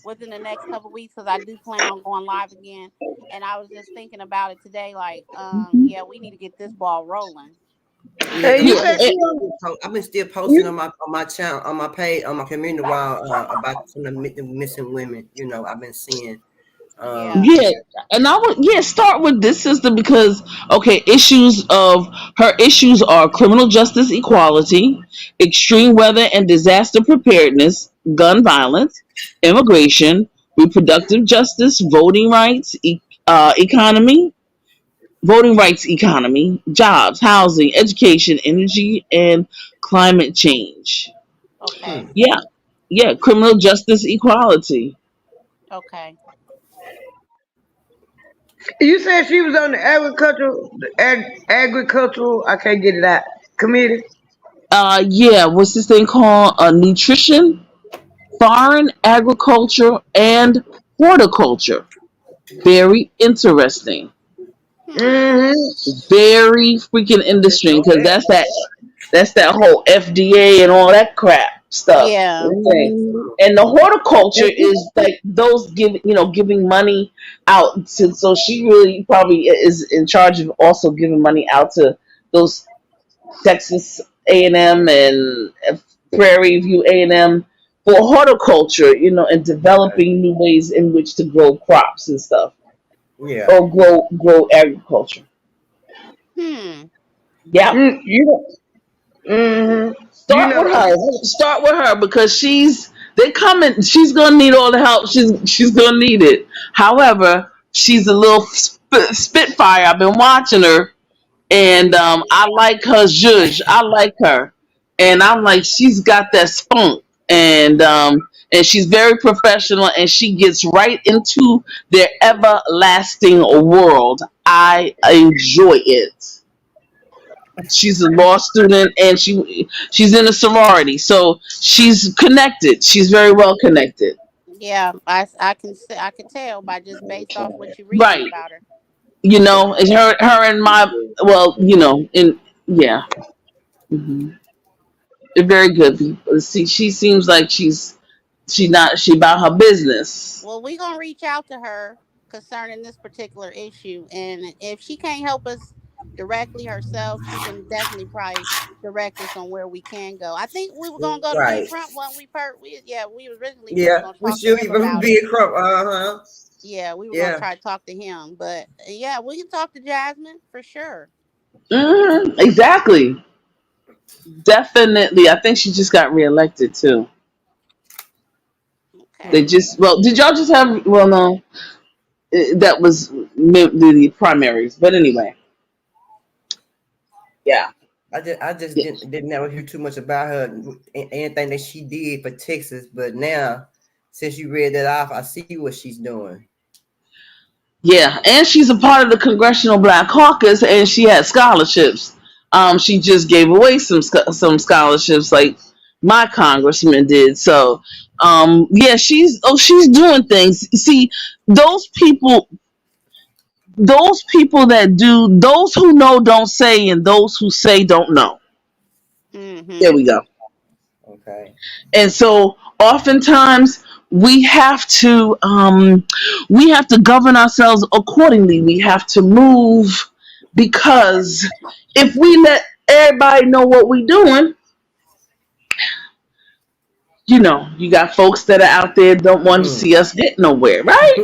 within the next couple of weeks because I do plan on going live again. And I was just thinking about it today, like, we need to get this ball rolling. I've been still posting on my channel, on my page, on my community wall about some of the missing women. I've been seeing. And I would start with this sister because issues are criminal justice equality, extreme weather and disaster preparedness, gun violence, immigration, reproductive justice, voting rights economy, jobs, housing, education, energy, and climate change. Okay. Criminal justice equality. Okay. You said she was on the agricultural. I can't get it out. Committee. What's this thing called? Nutrition, Foreign Agriculture, and Horticulture. Very interesting. Very freaking interesting because that's that whole FDA and all that crap stuff. Yeah. Okay. And the horticulture is like those giving money out to, so she really probably is in charge of also giving money out to those Texas A&M and Prairie View A&M for horticulture, and developing new ways in which to grow crops and stuff. Yeah. Or grow agriculture. Yeah. Mm-hmm. You Start know, with her. Start with her because they coming. She's gonna need all the help. She's gonna need it. However, she's a little spitfire. I've been watching her, and I like her zhuzh. I like her, and I'm like she's got that spunk, and she's very professional, and she gets right into their everlasting world. I enjoy it. She's a law student, and she's in a sorority, so she's connected. She's very well connected. Yeah, I can tell by just based off what you're reading Right. about her. And her and my in yeah. hmm They're very good people. See, she seems like she about her business. Well, we're gonna reach out to her concerning this particular issue, and if she can't help us directly herself, she can definitely probably direct us on where we can go. I think we were gonna go to Big Right. Crump when we originally was Yeah. gonna We talk to should him even about be it. a crump. Uh-huh. Yeah, we were gonna Yeah. try to talk to him, but yeah, we can talk to Jasmine for sure. Exactly. Definitely. I think she just got reelected too. They Okay. just did y'all just have no, that was the primaries, but anyway, yeah. I just Yeah. didn't ever hear too much about her anything that she did for Texas, but now since you read that off, I see what she's doing. Yeah, and she's a part of the Congressional Black Caucus, and she had scholarships. She just gave away some scholarships, like my congressman did. So, yeah, she's doing things. See, those people, those who know don't say, and those who say don't know. There Mm-hmm. we go. Okay. And so oftentimes we have to govern ourselves accordingly. We have to move because if we let everybody know what we're doing, you got folks that are out there don't want to see us get nowhere, right?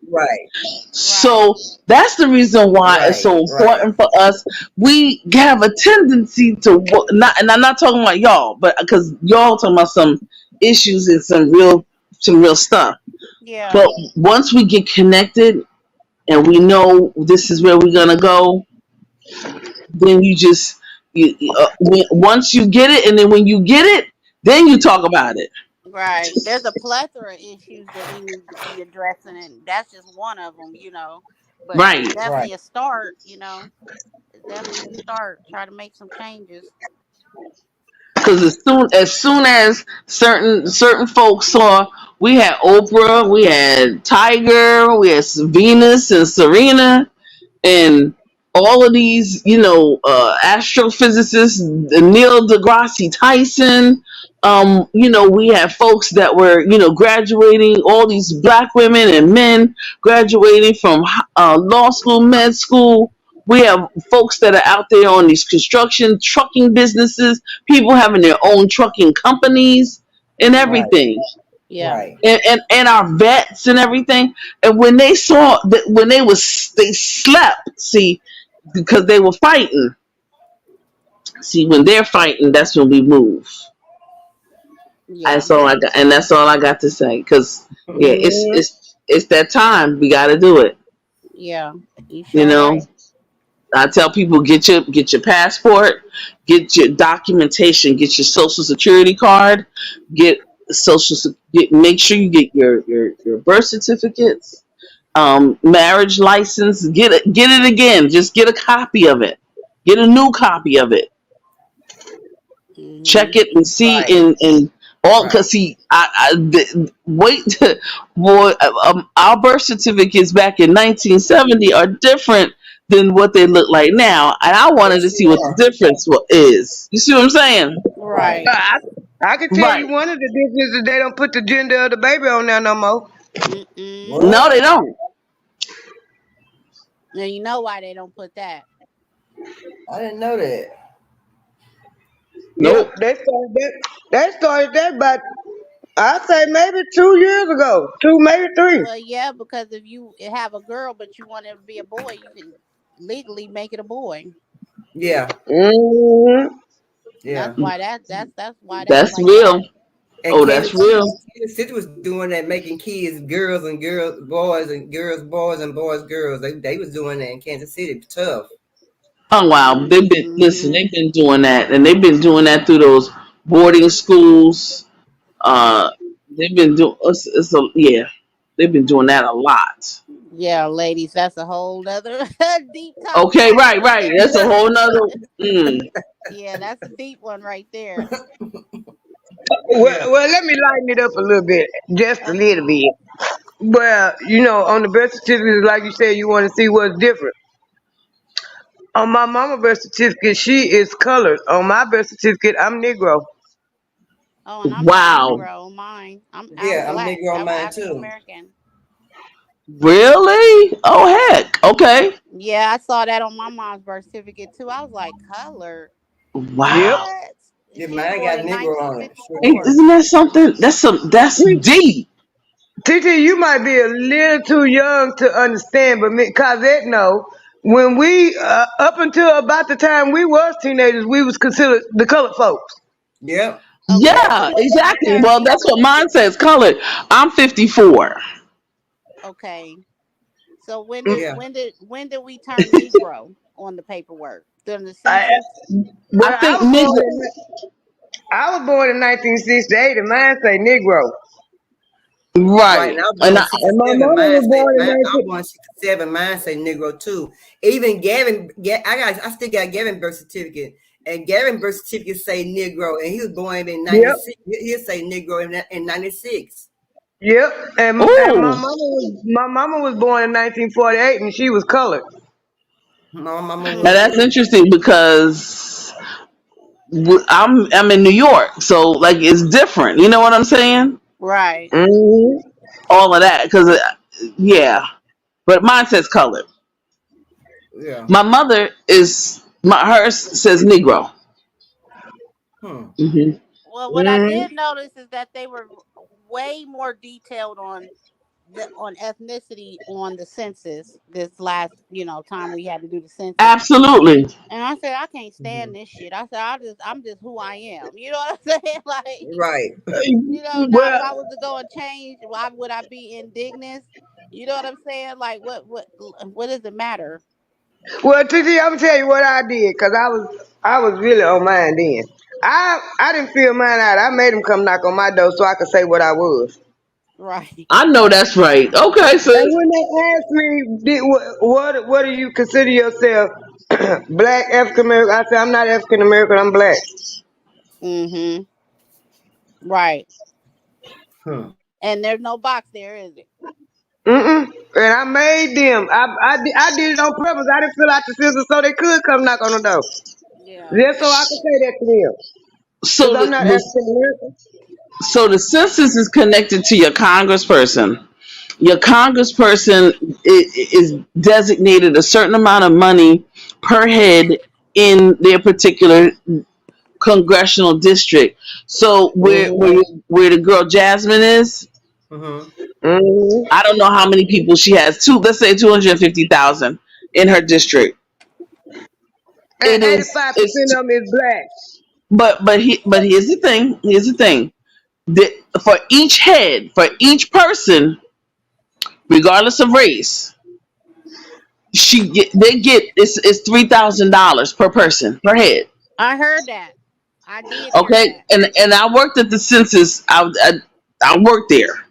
Right. So that's the reason why it's so important for us. We have a tendency to and I'm not talking about y'all, but because y'all talking about some issues and some real stuff. Yeah. But once we get connected and we know this is where we're gonna go, then once you get it, and then when you get it, then you talk about it. Right. There's a plethora of issues that we need to be addressing, and that's just one of them, But Right. it's definitely a start, It's definitely a start. Try to make some changes. Because as soon as certain folks saw, we had Oprah, we had Tiger, we had Venus and Serena, and all of these, astrophysicists, Neil deGrasse Tyson. We had folks that were, graduating, all these black women and men graduating from law school, med school. We have folks that are out there on these construction, trucking businesses, people having their own trucking companies and Right. everything. Yeah. Right. And our vets and everything. And when they saw that, they slept, see, because they were fighting. See, when they're fighting, that's when we move. Yeah. That's all I got, and that's all I got to say. Because yeah, Mhm. it's that time. We got to do it. Yeah. You You sure know, right. I tell people get your passport, get your documentation, get your social security card, get make sure you get your birth certificates, marriage license, get it again. Just get a copy of it. Get a new copy of it. Check Mm-hmm. it and see Right. and all Right. because see wait boy our birth certificates back in 1970 are different than what they look like now, and I wanted to Yes, see you what the are. difference is. You see what I'm saying? Right. I can tell you Right. one of the differences is they don't put the gender of the baby on there no more. Mm-mm. No, What? they don't. Now you know why they don't put that. I didn't know that. Nope. Yep, they started that about, I say maybe 2 years ago, maybe 3. Well, yeah, because if you have a girl but you want it to be a boy, you can legally make it a boy. Yeah. hmm Yeah. That's why that's why that's That's like real. that. And Oh, that's real. Kansas City was doing that, making kids girls and girls boys and girls boys and boys girls. They was doing that in Kansas City. Tough. Oh wow, they've been listen. Mm-hmm. They've been doing that, and they've been doing that through those boarding schools. Uh, they've been doing. Yeah, they've been doing that a lot. Yeah, ladies, that's a whole nother deep topic. Okay, right. That's a whole nother. Yeah, that's a deep one right there. Well, let me lighten it up a little bit, just a little bit. Well, on the birth certificate, like you said, you want to see what's different. On my mama birth certificate, she is colored. On my birth certificate, I'm Negro. Oh, and I'm Wow. Negro on mine. I'm I'm black. Negro on I'm mine African too. American. Really? Oh heck. Okay. Yeah, I saw that on my mom's birth certificate too. I was like, colored. Wow. What? Yeah, She mine was got born in Negro on it. 1954. Isn't that something? That's deep. TT, you might be a little too young to understand, but me, Cosette know, when we, up until about the time we was teenagers, we was considered the colored folks. Yep. Okay, Yeah, so when exactly. did Well, that's what mine says. Colored. I'm 54. Okay. So when Yeah. did we turn Negro on the paperwork? During the I, census? well, I think I was born in 1968, and mine say Negro. Right, right. and I was And born I, in And my 67. mama Mine was say born in I was 19. born in 67. Mine say Negro too. Even Gavin, I still got Gavin birth certificate, and Gavin birth certificate say Negro, and he was born in Yep, 96. He'll say Negro in 96. yep. And ooh. my mama was born in 1948, and she was colored. My mama Now was that's too. interesting because I'm in New York, so like it's different. You know what I'm saying? Right. Mm-hmm. All of that because yeah, but mine says colored. Yeah. My mother hers says Negro. Hmm. Well, what I did notice is that they were way more detailed on ethnicity on the census this last, time we had to do the census. Absolutely. And I said, I can't stand this shit. I said, I'm just who I am. You know what I'm saying? Like, Right. now if Well, I was to go and change, why would I be indignant? You know what I'm saying? Like, what does it matter? well, TT, I'm gonna tell you what I did, cause I was really on mine then. I didn't fill mine out. I made them come knock on my door so I could say what I was. Right. I know that's right. Okay, And sis. when they asked me, what do you consider yourself, black, African American? I said, I'm not African American. I'm black. Mm-hmm. Right. Hmm. And there's no box there, is it? And I made them. I did it on purpose. I didn't fill out the system so they could come knock on the door. Yeah. Just so I could say that to them. So Because I'm not African American. so the census is connected to your congressperson. Your congressperson is designated a certain amount of money per head in their particular congressional district. So where the girl Jasmine is, I don't know how many people she has. Let's say 250,000 in her district. And It is 85% of them is black. but here's the thing. Here's the thing. For each head, for each person, regardless of race, they get it's $3,000 per person per head. I heard that. I did. Okay, and I worked at the census. I worked there.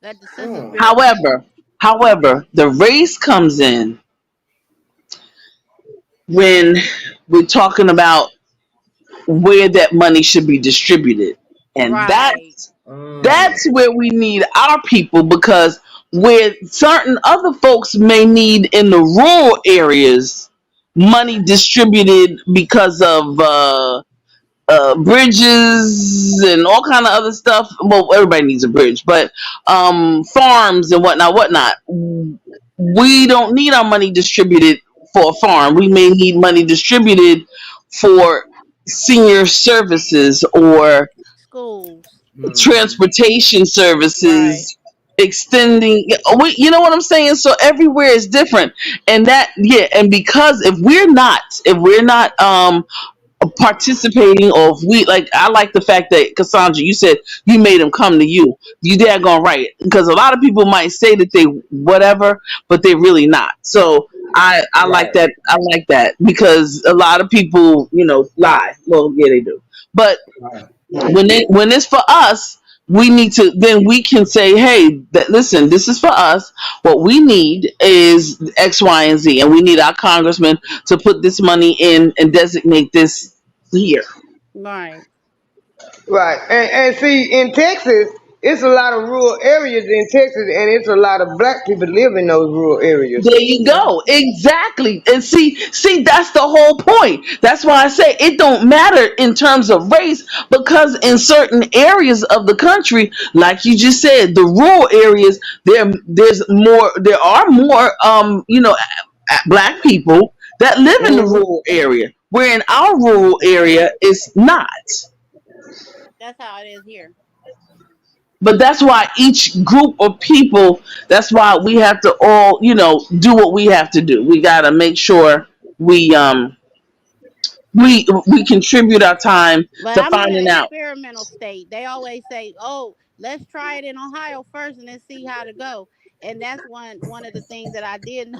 That the census bureau. However, the race comes in when we're talking about where that money should be distributed, and that's where we need our people, because where certain other folks may need in the rural areas money distributed because of bridges and all kind of other stuff. Well, everybody needs a bridge, but farms and whatnot. We don't need our money distributed for a farm. We may need money distributed for senior services or schools, transportation services, extending. You know what I'm saying? So everywhere is different, and and because if we're not participating, or if we like, I like the fact that Cassandra, you said you made them come to you. You daggone right, because a lot of people might say that they whatever, but they're really not. So I like that. I like that because a lot of people, lie. Well, yeah, they do. But when it's for us, we need to, then we can say, hey, listen, this is for us. What we need is X, Y, and Z, and we need our congressman to put this money in and designate this here. Right. Right. And see, in Texas, it's a lot of rural areas in Texas, and it's a lot of black people live in those rural areas. There you go. Exactly. And see, that's the whole point. That's why I say it don't matter in terms of race, because in certain areas of the country, like you just said, the rural areas, there are more black people that live in the rural area, where in our rural area it's not. That's how it is here. But that's why each group of people, that's why we have to all, do what we have to do. We got to make sure we contribute our time But to I'm finding in an out. experimental state. They always say, "Oh, let's try it in Ohio first and then see how to go." And that's one of the things that I did.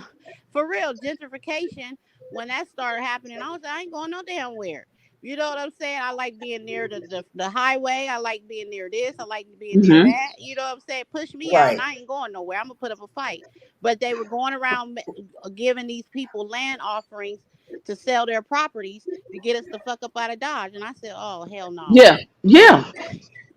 For real, gentrification. When that started happening, I was like, I ain't going no damn where. You know what I'm saying? I like being near the highway. I like being near this. I like being near that. You know what I'm saying? Push me out and I ain't going nowhere. I'm going to put up a fight. But they were going around giving these people land offerings to sell their properties to get us the fuck up out of Dodge. And I said, oh, hell no. Yeah.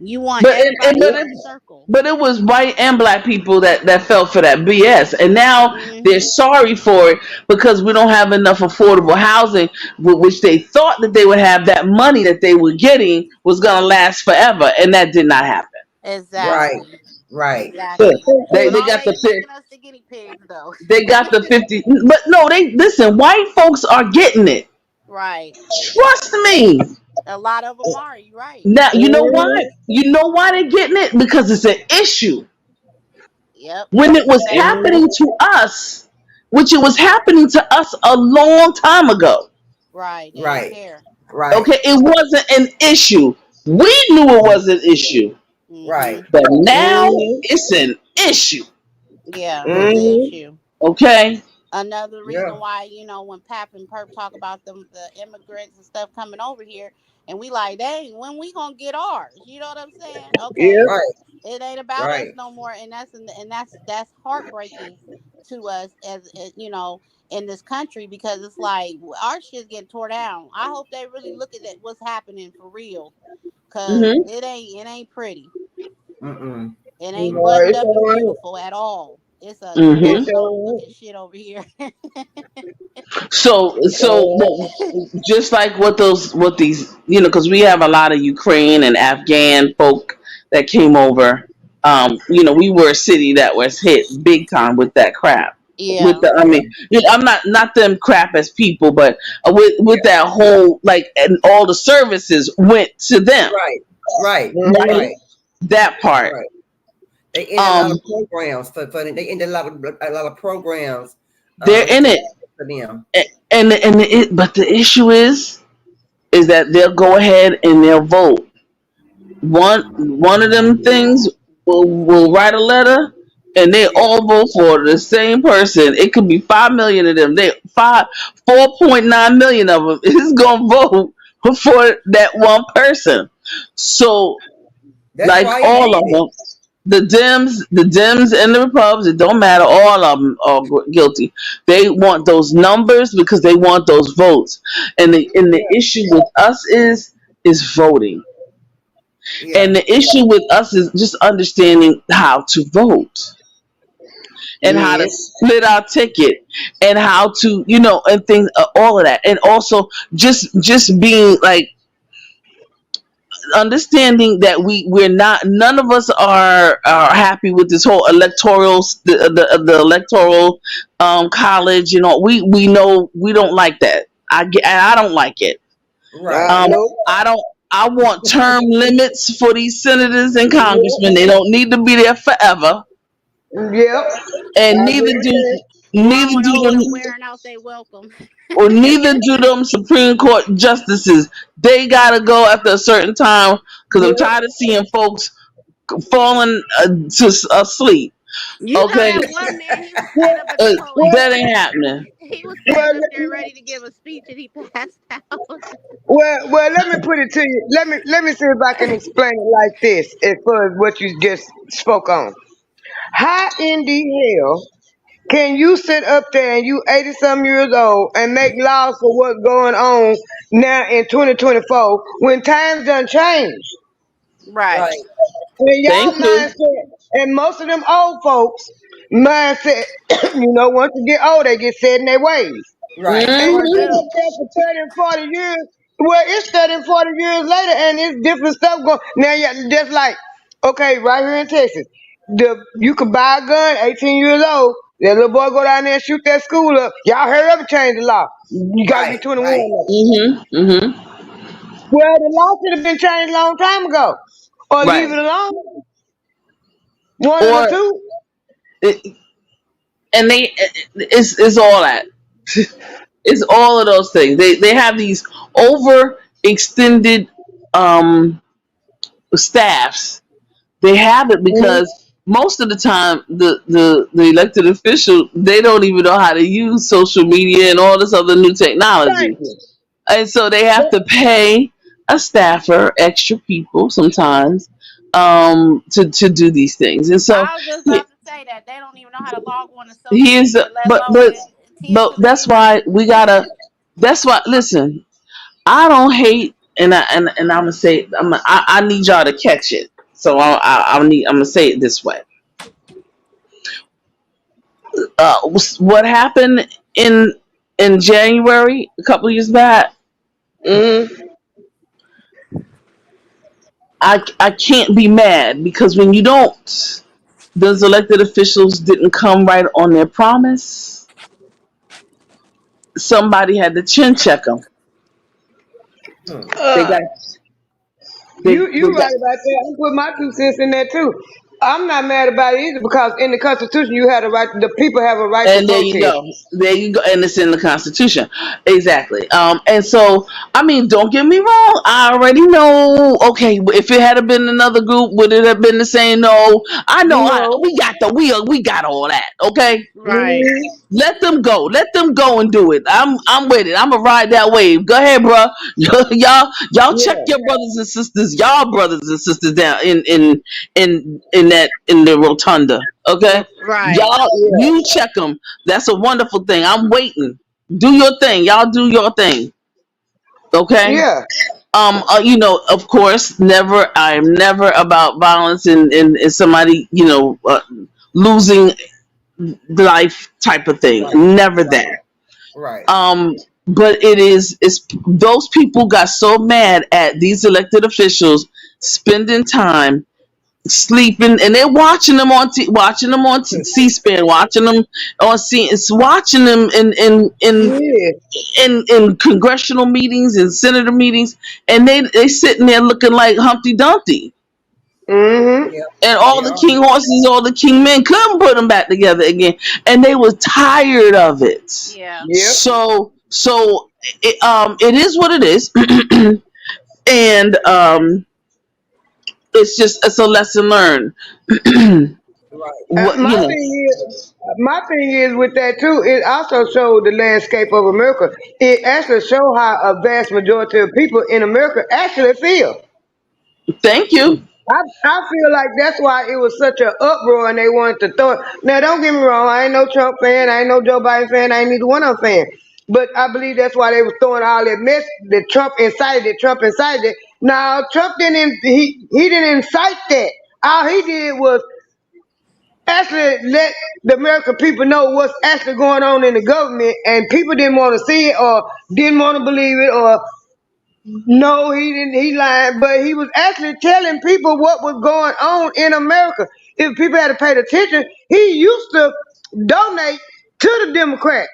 You want everybody in a circle. But it was white and black people that fell for that BS. And now they're sorry for it because we don't have enough affordable housing, which they thought that they would have. That money that they were getting was going to last forever. And that did not happen. Exactly. Right. Exactly. They got the us the guinea pigs, though. They got the 50. But no, listen, white folks are getting it. Right. Trust me. A lot of them are. You're right. Now, you know why? You know why they're getting it? Because it's an issue. Yep. When it was happening to us, which it was happening to us a long time ago. Right. Right. Okay, it wasn't an issue. We knew it was an issue. Right. But now it's an issue. Yeah, it's an issue. Okay. Another reason why, when Pap and Perp talk about the immigrants and stuff coming over here, and we like, dang, when we gonna get ours? You know what I'm saying? Okay, it ain't about us no more, and that's heartbreaking to us as in this country, because it's like our shit's getting tore down. I hope they really look at what's happening for real, cause it ain't pretty. It ain't buttoned up and beautiful at all. It's a looking shit over here. So just like what these, because we have a lot of Ukraine and Afghan folk that came over. We were a city that was hit big time with that crap. Yeah. I'm not them crap as people, but with that whole, and all the services went to them. Right. That part. Right. They ended a lot of programs for them. They ended a lot of programs. They're in it for them. But the issue is that they'll go ahead and they'll vote. One of them things will write a letter, and they all vote for the same person. It could be 5 million of them. 4.9 million of them is gonna vote for that one person. So, that's all of them. The Dems and the Republicans, it don't matter. All of them are guilty. They want those numbers because they want those votes. And the issue with us is voting. And the issue with us is just understanding how to vote. And how to split our ticket. And how to, and things, all of that. And also just being understanding that we're not, none of us are happy with this whole electoral the electoral college. We know we don't like that. I don't like it. Right. I want term limits for these senators and congressmen. They don't need to be there forever. Yep. And neither do them wearing out they welcome. or neither do them Supreme Court justices. They gotta go after a certain time because I'm tired of seeing folks falling asleep. You know Okay, that one man, he was standing up at the podium. that ain't happening. He was standing up there ready to give a speech and he passed out. Well, let me put it to you. Let me see if I can explain it like this, as far as what you just spoke on. How in the hell can you sit up there and you 80-some years old and make laws for what's going on now in 2024 when times done changed? Right. And y'all Thank you. mindset, and most of them old folks mindset, once you get old, they get set in their ways. Right. And you Mhm. been up there for 30 and 40 years. Well, it's 30 and 40 years later, and it's different stuff going. Now, yeah, just like, okay, right here in Texas, you can buy a gun, 18 years old. That little boy go down there and shoot that school up. Y'all hurry up and change the law. You gotta be 21 now. Mhm. Well, the law should have been changed a long time ago. Or Right. leave it alone. One of the Or two. and it's all that. It's all of those things. They have these overextended staffs. They have it because most of the time the elected official, they don't even know how to use social media and all this other new technology. And so they have to pay a staffer, extra people sometimes, to do these things. And so I was just about to say that they don't even know how to log on to social here's media, let but alone but that's why we gotta. That's why. Listen, I don't hate, and I'm gonna say I need y'all to catch it. So I'm gonna say it this way. What happened in January a couple of years back? I can't be mad because when you don't, those elected officials didn't come right on their promise. Somebody had to chin check them. They got You right about that. I put my 2 cents in there too. I'm not mad about it either because in the Constitution you have the right. The people have a right to And there you protest. go. There you go. And it's in the Constitution. Exactly. And so, I mean, don't get me wrong. I already know, okay, if it had been another group, would it have been the same? No. I know we got all that. Okay. Right. Let them go. Let them go and do it. I'm with it. I'm gonna ride that wave. Go ahead, bro. Y'all check your brothers and sisters, y'all brothers and sisters down in the rotunda. Okay. Right. Y'all, you check them. That's a wonderful thing. I'm waiting. Do your thing. Y'all do your thing. Okay. Yeah. Of course, I'm never about violence and somebody, losing life type of thing. Never that. Right. But it's those people got so mad at these elected officials spending time sleeping, and they're watching them on C-SPAN, watching them on watching them in congressional meetings and senator meetings, and they sitting there looking like Humpty Dumpty. And all the king horses, all the king men couldn't put them back together again, and they were tired of it. Yeah. So it is what it is, and it's a lesson learned. My thing is with that too. It also showed the landscape of America. It actually showed how a vast majority of people in America actually feel. Thank you. I feel like that's why it was such an uproar and they wanted to throw it. Now, don't get me wrong. I ain't no Trump fan. I ain't no Joe Biden fan. I ain't neither one of them fan. But I believe that's why they was throwing all that mess that Trump incited it. Now, Trump he didn't incite that. All he did was actually let the American people know what's actually going on in the government, and people didn't want to see it or didn't want to believe it or no, he didn't. He lied, but he was actually telling people what was going on in America. If people had paid attention, he used to donate to the Democrats.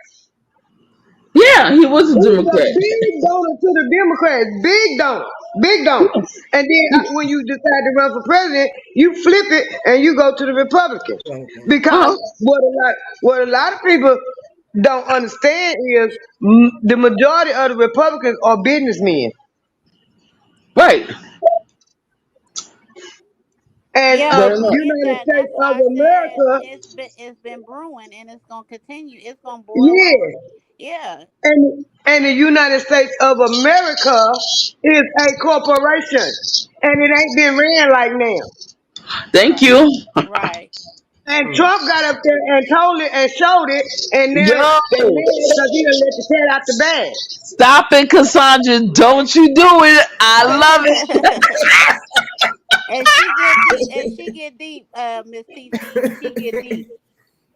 Yeah, he was a Democrat. Big donor to the Democrats. Big donor. And then when you decide to run for president, you flip it and you go to the Republicans. Because what a lot of people don't understand is the majority of the Republicans are businessmen. Right. And Yeah, Very much. United that's States why of I said America, it's been brewing and it's gonna continue. It's gonna boil over. yeah. Yeah, And the United States of America is a corporation. And it ain't been ran like now. Thank you. right. And Trump got up there and told it and showed it, and now Yo, they mad because he done let the cat out the bag. stop it, Cassandra. Don't you do it. I love it. And she get deep. And she get deep, Miss TC. She get deep.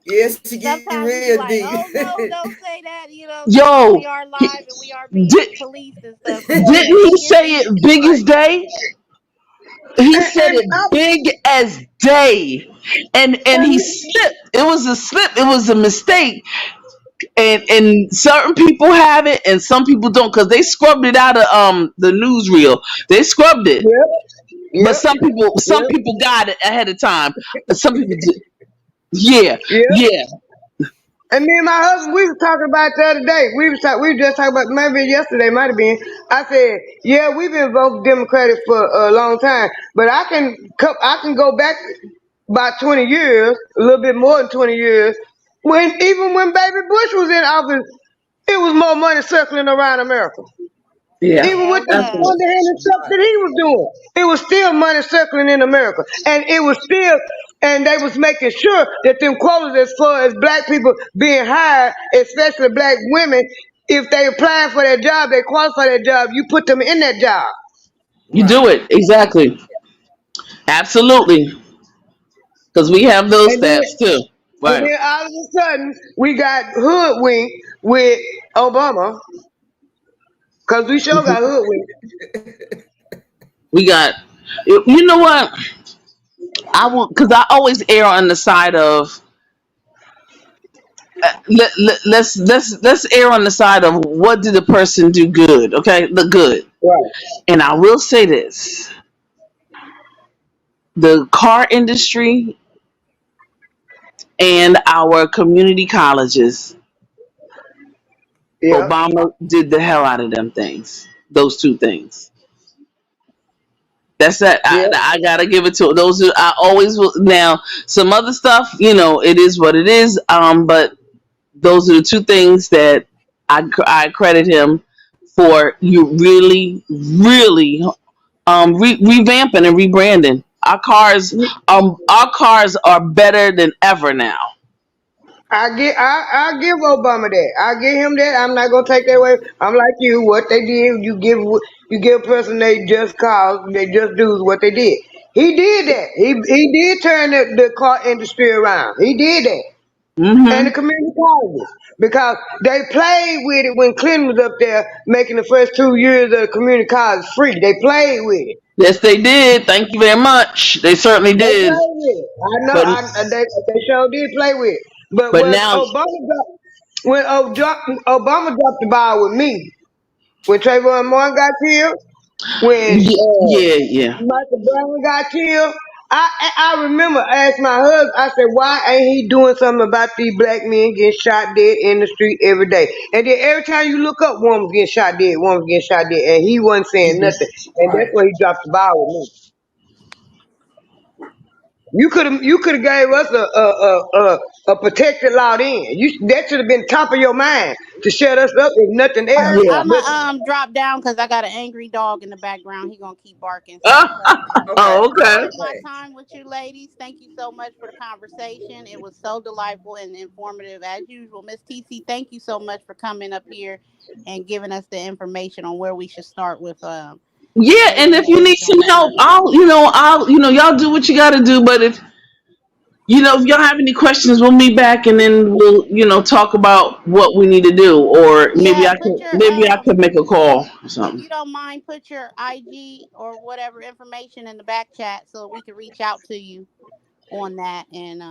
Yes, she get Sometimes you be real like, deep. "Oh no, don't say that." You know, Yo, we are live and we are being did, policed and stuff. So didn't yeah, he she get say deep. it big as day? He said And it big as day. And he slipped. It was a slip. It was a mistake. And certain people have it and some people don't because they scrubbed it out of the newsreel. They scrubbed it. But some people got it ahead of time. Some people did. Yeah. Yeah. And me and my husband, we was talking about it the other day. We were just talking about maybe yesterday, might have been. I said, yeah, we've been voting Democratic for a long time, but I can go back about 20 years, a little bit more than 20 years. Even when Baby Bush was in office, it was more money circling around America. Yeah. Even Yeah, with it the was. underhanded stuff that he was doing, it was still money circling in America, and it was still, and they was making sure that them quotas as far as black people being hired, especially black women, if they apply for that job, they qualify for that job, you put them in that job. You do it. Exactly. Absolutely. Because we have those And then, stats too. and Right. then all of a sudden, we got hoodwinked with Obama, because we sure got hoodwinked. We got, you know what? I will, because I always err on the side of let's err on the side of what did the person do good, okay? The good. Right. And I will say this: the car industry and our community colleges, Yeah. Obama did the hell out of them things. Those two things. That's that. Yeah. I gotta give it to those. I always will. Now, some other stuff, it is what it is. But those are the two things that I credit him for. You really, really revamping and rebranding. Our cars are better than ever now. I give Obama that. I give him that. I'm not gonna take that away. I'm like you. What they did, you give a person they just cause, they just do what they did. He did that. He did turn the car industry around. He did that. And the Hmm. community colleges. Because they played with it when Clinton was up there making the first 2 years of the community college free. They played with it. Yes, they did. Thank you very much. They certainly They did. played with it. I know. But They sure did play with it. But but now, Obama dropped the ball with me, when Trayvon Martin got killed, when yeah, yeah, yeah. Michael Brown got killed, I remember I asked my husband, I said, why ain't he doing something about these black men getting shot dead in the street every day? And then every time you look up, one was getting shot dead, one was getting shot dead, and he wasn't saying nothing. And that's where he dropped the ball with me. You could have gave us a protected law then. That should have been top of your mind to shut us up if nothing else. Yeah. But I'm drop down because I got an angry dog in the background. He gonna keep barking. So Oh, I've okay. enjoyed my time with you ladies. Thank you so much for the conversation. It was so delightful and informative as usual. Miss TC, thank you so much for coming up here and giving us the information on where we should start with Yeah, and if you need some help, y'all do what you got to do. But if y'all have any questions, we'll meet back and then we'll, talk about what we need to do, or maybe Yeah, I put could, your maybe I could make a call or if something. you don't mind, put your IG or whatever information in the back chat so we can reach out to you on that. And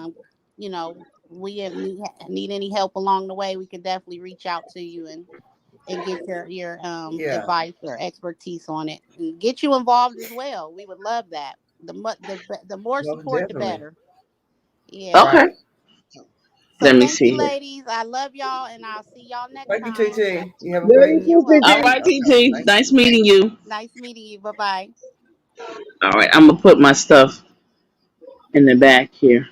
we have need any help along the way, we can definitely reach out to you and get your Yeah. advice or expertise on it and get you involved as well. We would love that. The more Most support, the definitely. better. Yeah. Okay. So Let me thank you, see here. ladies. I love y'all, and I'll see y'all next Thank you, time. TT. You have a Love great you night. You're too, All welcome. right, TT. Okay. TT. Thank Nice meeting you. Nice meeting you. Bye bye. All right, I'm gonna put my stuff in the back here.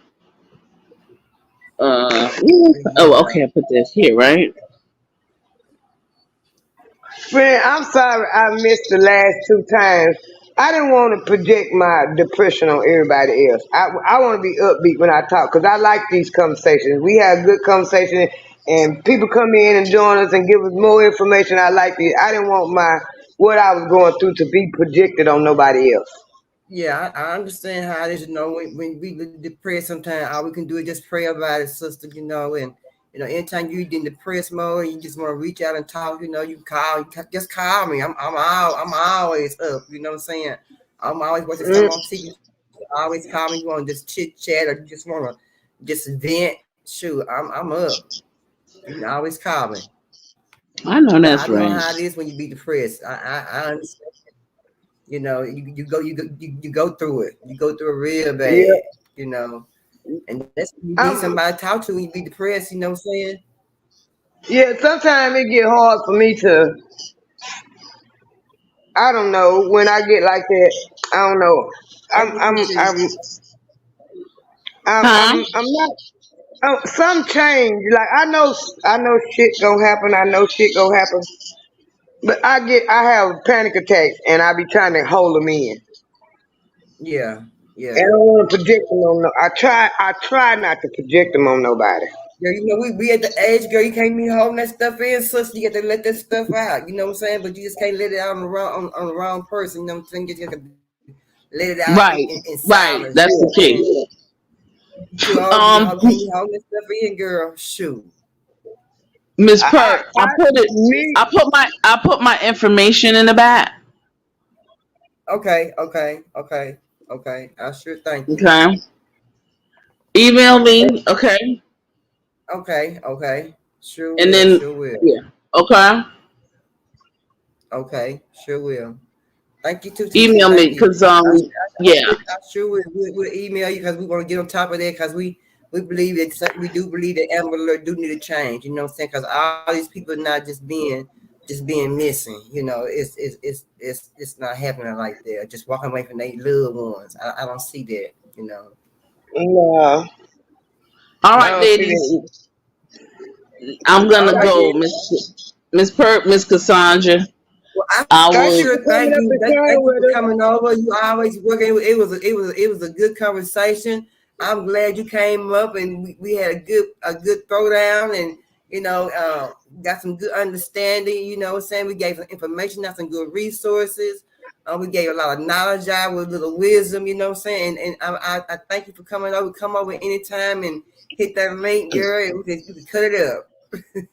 Oh, you. okay. I put this here, right? Friend, I'm sorry I missed the last 2 times. I didn't want to project my depression on everybody else. I want to be upbeat when I talk because I like these conversations. We have good conversations and people come in and join us and give us more information. I like it. I didn't want what I was going through to be projected on nobody else. Yeah, I understand how it is. You know, when we get depressed, sometimes all we can do is just pray about it, sister. You know, and anytime you in depressed mode, and you just want to reach out and talk. You know, just call me. I'm always up. You know what I'm saying? I'm always watching something on TV. Always call me. You want to just chit chat, or you just want to just vent. Shoot, I'm up. You can always call me. I know But that's I know right. how it is when you be depressed. I understand. You know, you go through it. You go through it real bad. Yeah. You know, and that's you need I'm, somebody to talk to when you be depressed. You know what I'm saying? yeah, sometimes it get hard for me to, I don't know, when I get like that, I don't know. Thank I'm, you, I'm, TT. I'm, I'm, Huh? I'm, I'm not. Some change. Like I know shit gonna happen. I know shit gonna happen. But I have panic attacks, and I be trying to hold them in. Yeah, And I yeah. don't want to project them on. I try not to project them on nobody. Yeah, you know, we at the age, girl, you can't be holding that stuff in, sister. You got to let that stuff out. You know what I'm saying? But you just can't let it out on the wrong person. You know what I'm saying? You just got to let it out Right, in right. silence. You That's know the what I'm saying? key. Too hard, you Um, can't be holding that stuff in, girl. Shoot. Miss I, Perk, I, me, I put my information in the back. Okay. I sure thank you. Okay. Email me. Okay. Okay. Sure And will. then Sure will. yeah. Okay. Okay. Sure will. Thank you too, TT. Email me Thank you. because yeah. I sure will. We'll email you because we want to get on top of that because we believe that we do believe that Amber Alert do need a change. You know what I'm saying? Because all these people are not just being missing. You know, it's not happening like that. Just walking away from their loved ones. I don't see that. You know. no, All I right, don't see ladies. that. I'm All gonna right, go, then. Miss Perk, Miss Cassandra. Well, I Thank will. you sure for coming up and thank sharing you for with us. coming over. You always working. It was a good conversation. I'm glad you came up and we had a good throwdown and got some good understanding. You know what I'm saying? We gave some information, got some good resources. We gave a lot of knowledge out with a little wisdom. You know what I'm saying? And I thank you for coming over. Come over anytime and hit that link, girl. And we can cut it up.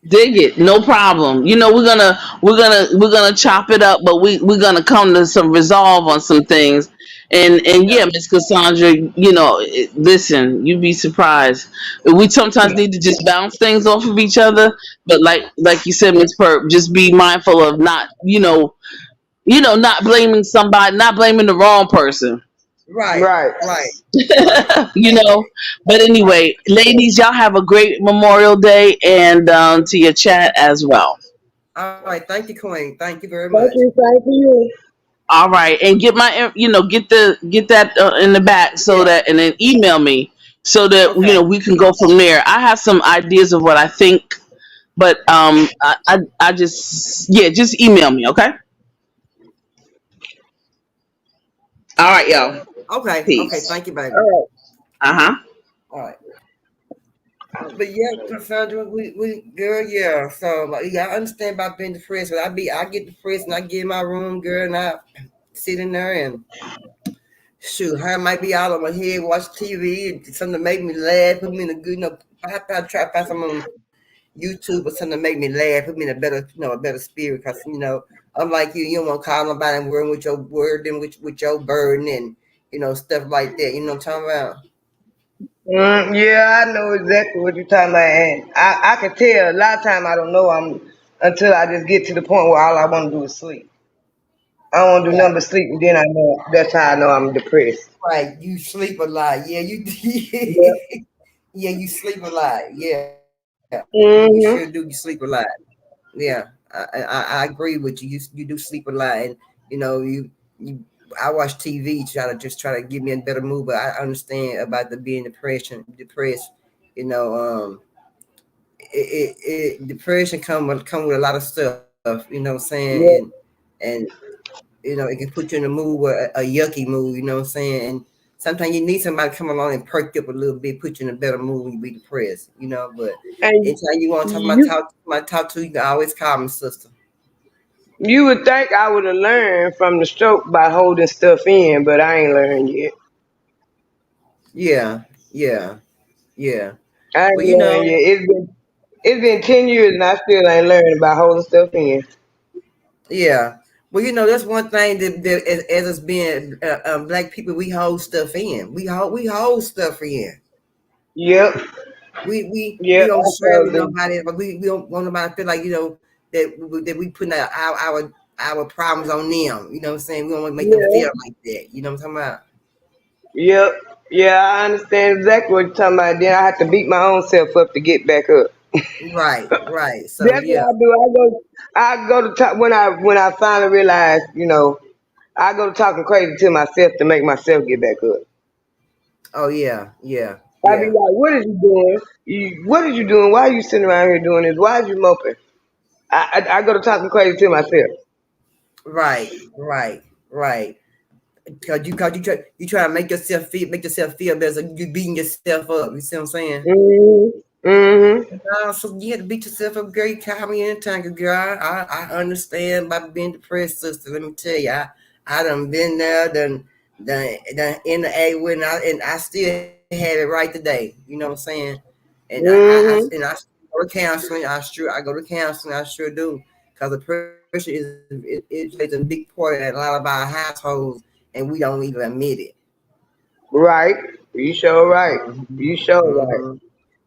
Dig it, no problem. You know we're gonna chop it up, but we're gonna come to some resolve on some things. And Yeah. yeah, Miss Cassandra, listen, you'd be surprised. We sometimes need to just bounce things off of each other, but like you said, Miss Perp, just be mindful of not not blaming somebody, not blaming the wrong person. Right. Right. Right. Right. you know. But Right. anyway, ladies, y'all have a great Memorial Day and to your chat as well. All right. Thank you, Queen. Thank you very Thank much. you. Thank you. All right, and get my get that in the back so Yeah. that and then email me so that Okay. we can go from there. I have some ideas of what I think, but I just just email me, okay? All right, y'all. Okay. Peace. Thank you, baby. All Uh-huh. All right. But yeah, Cassandra, we girl, yeah. So like, yeah, I understand about being depressed. But I get depressed and I get in my room, girl, and I sit in there and shoot, her might be out on my head, watch TV, and something to make me laugh, put me in a good, I have to try to find something on YouTube or something to make me laugh, put me in a better, a better spirit. Because unlike you don't want to call nobody and worry with your burden, with your burden and stuff like that. You know what I'm talking about? Yeah, I know exactly what you're talking about, and I can tell a lot of time I don't know until I just get to the point where all I want to do is sleep. I don't want to do Right. nothing but sleep, and then I know that's how I know I'm depressed. Right. You sleep a lot. Yeah, you Yeah. Yeah, you sleep a lot. Yeah, you Mm-hmm. sure do. You sleep a lot. Yeah, I agree with you. You do sleep a lot, and you. I watch TV try to get me in a better mood, but I understand about the being depressed. You know, depression come with a lot of stuff. You know what I'm saying, Yeah. and it can put you in a mood where a yucky mood. You know what I'm saying, and sometimes you need somebody to come along and perk you up a little bit, put you in a better mood when you be depressed. But And anytime you want to you talk to, you can always call me, sister. you would think I would have learned from the stroke by holding stuff in, but I ain't learned yet. Yeah, yeah, yeah. I ain't Well, learned yet. It's been 10 years and I still ain't learned about holding stuff in. yeah. Well, that's one thing that as us being black people, we hold stuff in. We hold stuff in. Yep. We Yep. don't I share sure with do. nobody, but we don't want nobody to feel like that we putting our problems on them. You know what I'm saying? We don't want to make them Yeah. feel like that. You know what I'm talking about? Yep. Yeah, I understand exactly what you're talking about. Then I have to beat my own self up to get back up. Right, right. So That's yeah. what I do. I go to talk when I finally realize, I go to talking crazy to myself to make myself get back up. Oh yeah, yeah, I be yeah. like, what is you doing? What are you doing? Why are you sitting around here doing this? Why are you moping? I go to talking crazy to myself. Right, right, right. Because you try to make yourself feel better. So you beating yourself up. You see what I'm saying? Mm-hmm. Mm-hmm. So you have to beat yourself up, girl. You call me anytime, 'cause girl. I understand about being depressed, sister. Let me tell you, I done been there, done in the A with, and I still have it right today. You know what I'm saying? And Mm-hmm. I go to counseling. I go to counseling. I sure do, because the pressure it plays a big part in a lot of our households, and we don't even admit it. Right. You sure right. You sure right. Mhm.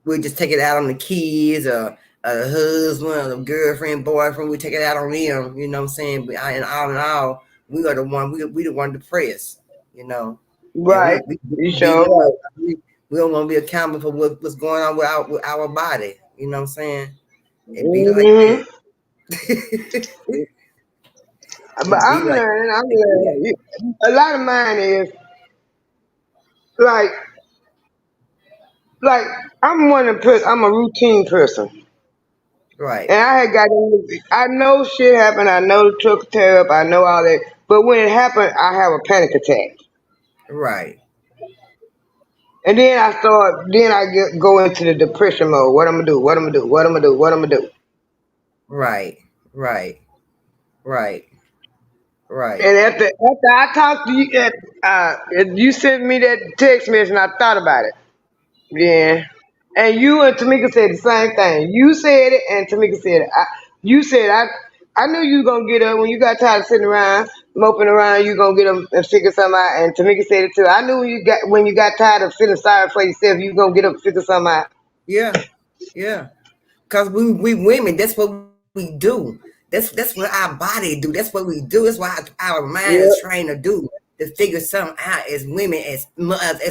We just take it out on the kids or the husband or the girlfriend, boyfriend. We take it out on them. You know what I'm saying? But and all in all, we are the one. We the one depressed. And Right. we You beating sure them up. right. We don't want to be accountable for what's going on with our body. You know what I'm saying? It be like Mm-hmm. that. But It be I'm like learning. I'm that. learning. A lot of mine is like like I'm a routine person. Right, And I know shit happened, I know the truck tear up, I know all that. But when it happened, I have a panic attack. right, And then go into the depression mode. What I'm gonna do, what I'm gonna do, what I'm gonna do, what I'm gonna do. right, right, right, right. And after I talked to you, you sent me that text message and I thought about it. Yeah. And you and Tamika said the same thing. You said it and Tamika said it. You said I knew you were gonna get up when you got tired of sitting around moping around. You gonna get up and figure something out. And Tamika said it too. I knew when you got tired of feeling sorry for yourself, you gonna get up and figure something out. Yeah, yeah. Cause we women, that's what we do. That's what our body do. That's what we do. That's what our mind is Yeah. trying to do, to figure something out as women, as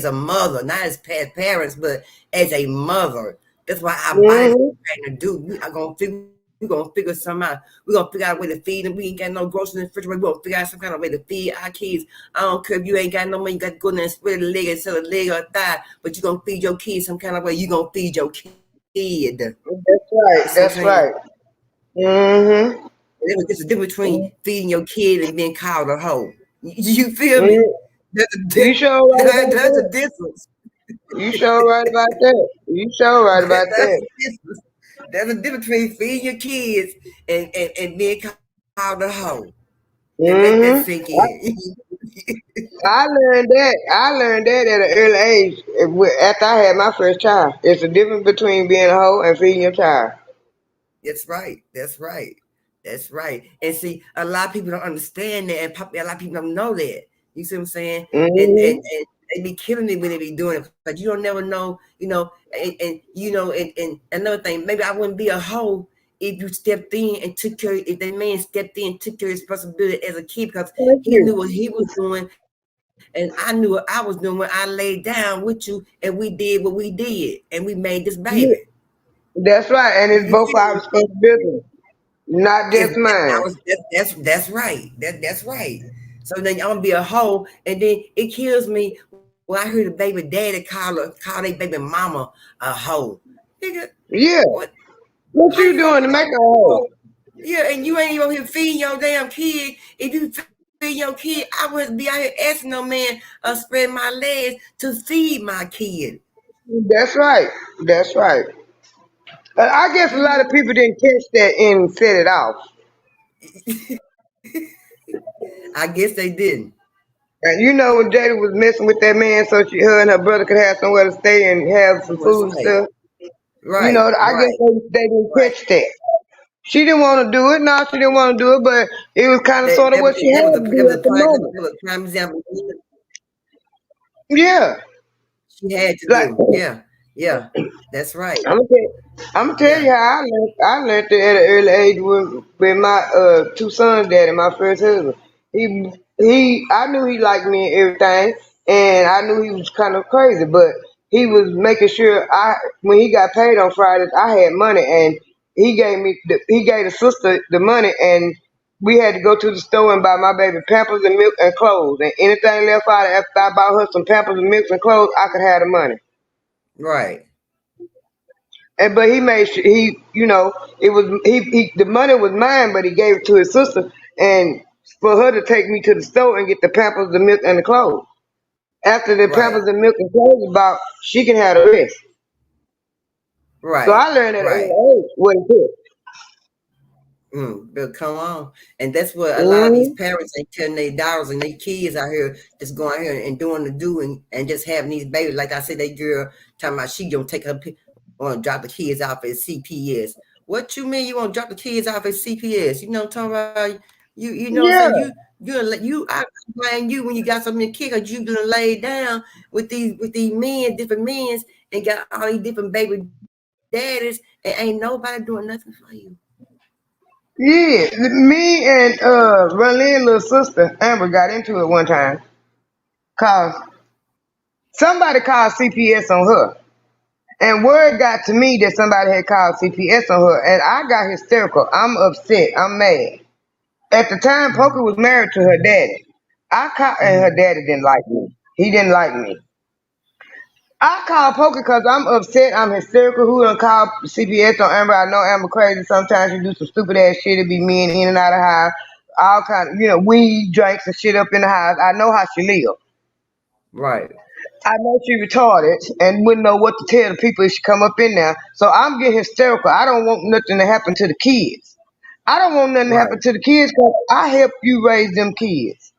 a mother, not as parents, but as a mother. That's why our body's Hmm. trying to do. We're gonna figure something out. We're gonna figure out a way to feed them. We ain't got no groceries in the refrigerator. We're gonna figure out some kind of way to feed our kids. I don't care if you ain't got no money, you got to go in there and spread a leg and sell a leg or a thigh, but you're gonna feed your kids some kind of way. You're gonna feed your kid. That's right. You see what I'm That's saying? right. Hmm. There's a difference between feeding your kid and being called a hoe. You feel me? Hmm. There's a, You sure right about there's a that. difference. You sure right about that. You sure right about That's that. a difference. There's a difference between feeding your kids and being called a hoe. Let that Hmm. sink in. I learned that. I learned that at an early age after I had my first child. It's the difference between being a hoe and feeding your child. That's right. That's right. That's right. And see, a lot of people don't understand that, and a lot of people don't know that. You see what I'm saying? Hmm. And they be killing it when they be doing it. But you don't never know, and another thing, maybe I wouldn't be a hoe if you stepped in and took care. If that man stepped in and took care of his responsibility as a kid, because Thank he knew you. what he was doing. And I knew what I was doing when I laid down with you and we did what we did and we made this baby. That's right. And it's both our responsibility, not just mine. That's right. That's right. So then I'm gonna be a hoe, and then it kills me when I hear the baby daddy call their baby mama a hoe. Nigga, yeah. What you doing to make a hoe? Yeah, and you ain't even here feeding your damn kid. If you feed your kid, I wouldn't be out here asking no man spread my legs to feed my kid. That's right. That's right. I guess a lot of people didn't catch that and set it off. I guess they didn't. And you know when Jada was messing with that man so her and her brother could have somewhere to stay and have some food and stuff. Right. You know, I guess they didn't catch that. She didn't want to do it. No, she didn't want to do it, but it was kind of sort of what she had to do at the moment. It was a prime example. Yeah. She had to do. Yeah. That's right. I'm gonna tell you how I learned it at an early age with my 2 sons' daddy, my first husband. I knew he liked me and everything, and I knew he was kind of crazy, but he was making sure when he got paid on Fridays, I had money, and he gave the sister the money, and we had to go to the store and buy my baby Pampers and milk and clothes, and anything left out after I bought her some Pampers and milk and clothes, I could have the money. Right. But he made sure the money was mine, but he gave it to his sister, and for her to take me to the store and get the Pampers, the milk, and the clothes. After the Pampers and milk and clothes about, she can have the rest. Right. So I learned at an early age what it took. But come on. And that's what a lot of these parents ain't telling their daughters and their kids out here just going out here and doing the doing and just having these babies. Like I said, that girl talking about she gonna take her or drop the kids off at CPS. What you mean you want to drop the kids off at CPS? You know what I'm talking about? You know what I'm saying? I blame you when you got something to kick because you gonna lay down with these men, different men, and got all these different baby daddies, and ain't nobody doing nothing for you. Yeah, me and Raleigh little sister Amber got into it one time cause somebody called CPS on her, and word got to me that somebody had called CPS on her, and I got hysterical. I'm upset. I'm mad. At the time, Poker was married to her daddy. And her daddy didn't like me. He didn't like me. I called Poker because I'm upset. I'm hysterical. Who done call CPS on Amber? I know Amber crazy. Sometimes she do some stupid ass shit. It be men in and out of the house. All kind of, weed, drinks and shit up in the house. I know how she live. Right. I know she retarded and wouldn't know what to tell the people if she come up in there. So I'm getting hysterical. I don't want nothing to happen to the kids. I don't want nothing to happen to the kids because I help you raise them kids.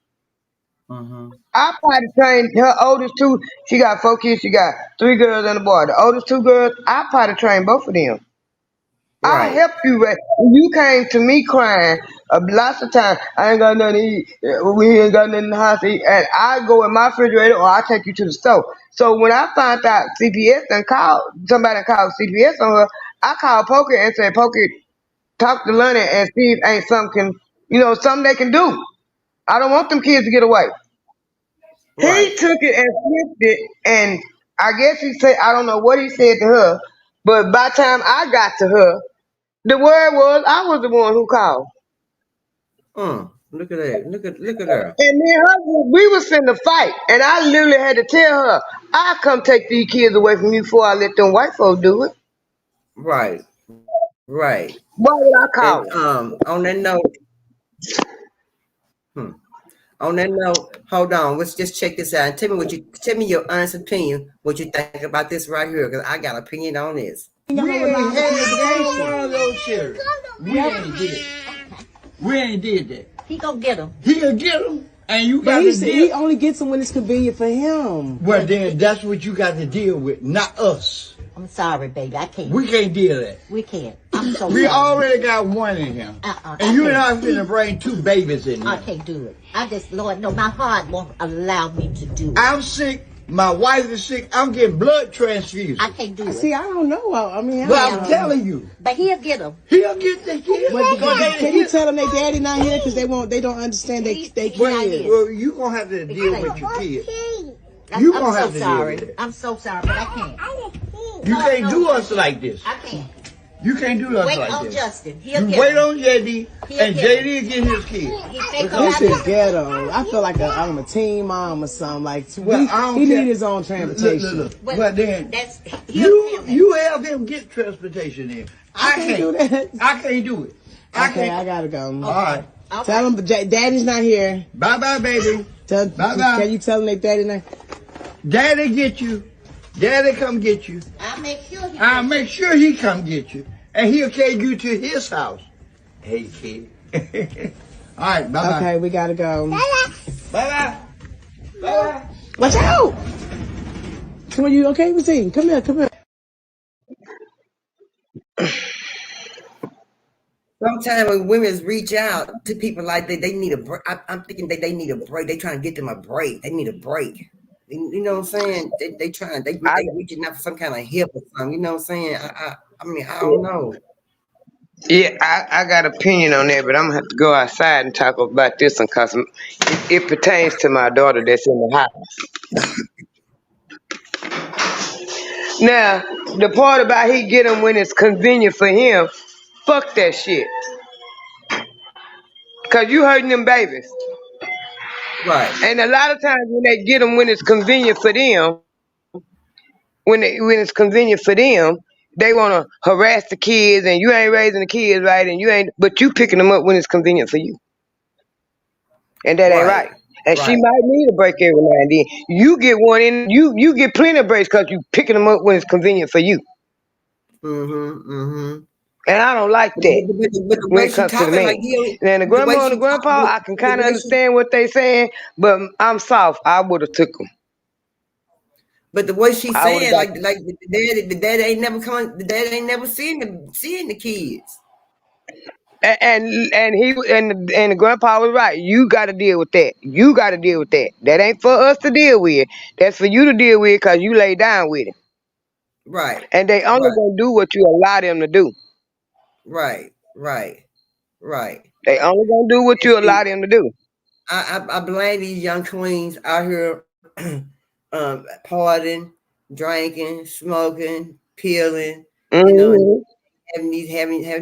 I probably trained her oldest 2. She got 4 kids. She got 3 girls and a boy. The oldest 2 girls, I probably trained both of them. I helped you raise. You came to me crying lots of times. I ain't got nothing to eat. We ain't got nothing in the house to eat. And I go in my refrigerator or I take you to the store. So when I found out CPS somebody called CPS on her, I called Poker and said, Poker, talk to Lunny and see if ain't something they can do. I don't want them kids to get away. He took it and flipped it, and I guess he said, I don't know what he said to her, but by the time I got to her, the word was I was the one who called. Look at that. Look at her. And then we was finna fight, and I literally had to tell her, I'll come take these kids away from you before I let them white folks do it. Right. Why would I call? And, on that note, hold on. Let's just check this out. And tell me your honest opinion. What you think about this right here? Because I got an opinion on this. We ain't had those shit. We ain't did that. He gonna get them. He gonna get them, and you got to deal. He only gets them when it's convenient for him. Well, then that's what you got to deal with, not us. I'm sorry, baby. I can't. We can't deal with that. We can't. I'm so We sorry. already got one in here. And you and I finna bring 2 babies in here. I can't do it. Lord, no, my heart won't allow me to do it. I'm sick My wife is sick. I'm getting blood transfusions. I can't do it. See, I don't know. I mean, But I'm telling you. But he'll get them. He'll get the kids. Can you tell them their daddy not here because they don't understand they kids? Well, you gonna have to deal with your kids. I'm so sorry. I'm so sorry, but I can't. You can't do us like this. I can't. You can't do us Wait like on this. Justin. You wait on JD, and JD will get his kids. This is ghetto. I feel like I'm a teen mom or something. Like he need his own transportation. Look. But then you have him get transportation in. I can't do that. I can't do it. I gotta go. All right. Tell him daddy's not here. Bye, baby. Bye. Can you tell him that daddy not? Daddy get you. Daddy come get you. I'll make sure he come get you. And he'll carry you to his house. Hey, kid. All right, bye-bye. Okay, we gotta go. Bye-bye. Bye-bye. Watch out! Come on, you okay, Racine? Come here. Sometimes when women reach out to people like that, they need a break. I'm thinking that they need a break. They trying to get them a break. They need a break. You know what I'm saying? They reaching out for some kind of help or something. You know what I'm saying? I mean, I don't know. Yeah, I got an opinion on that, but I'm gonna have to go outside and talk about this one because it pertains to my daughter that's in the house. Now, the part about he get them when it's convenient for him, fuck that shit. Cause you hurting them babies. Right. And a lot of times when they get them when it's convenient for them, when it's convenient for them, they want to harass the kids, and you ain't raising the kids right, and but you picking them up when it's convenient for you, and that ain't right. And she might need a break every now and then. You get one in, you get plenty of breaks because you picking them up when it's convenient for you. And I don't like that when it comes to the man. Now the grandma and the grandpa, I can kind of understand what they saying, but I'm soft. I would have took them. But the way she's saying, like the dad ain't never coming, the dad ain't never seeing the kids. And the grandpa was right. You got to deal with that. You got to deal with that. That ain't for us to deal with. That's for you to deal with because you lay down with it. Right. And they only gonna do what you allow them to do. Right. They only gonna do what you allow them to do. I blame these young queens out here partying, drinking, smoking, peeling, you know, having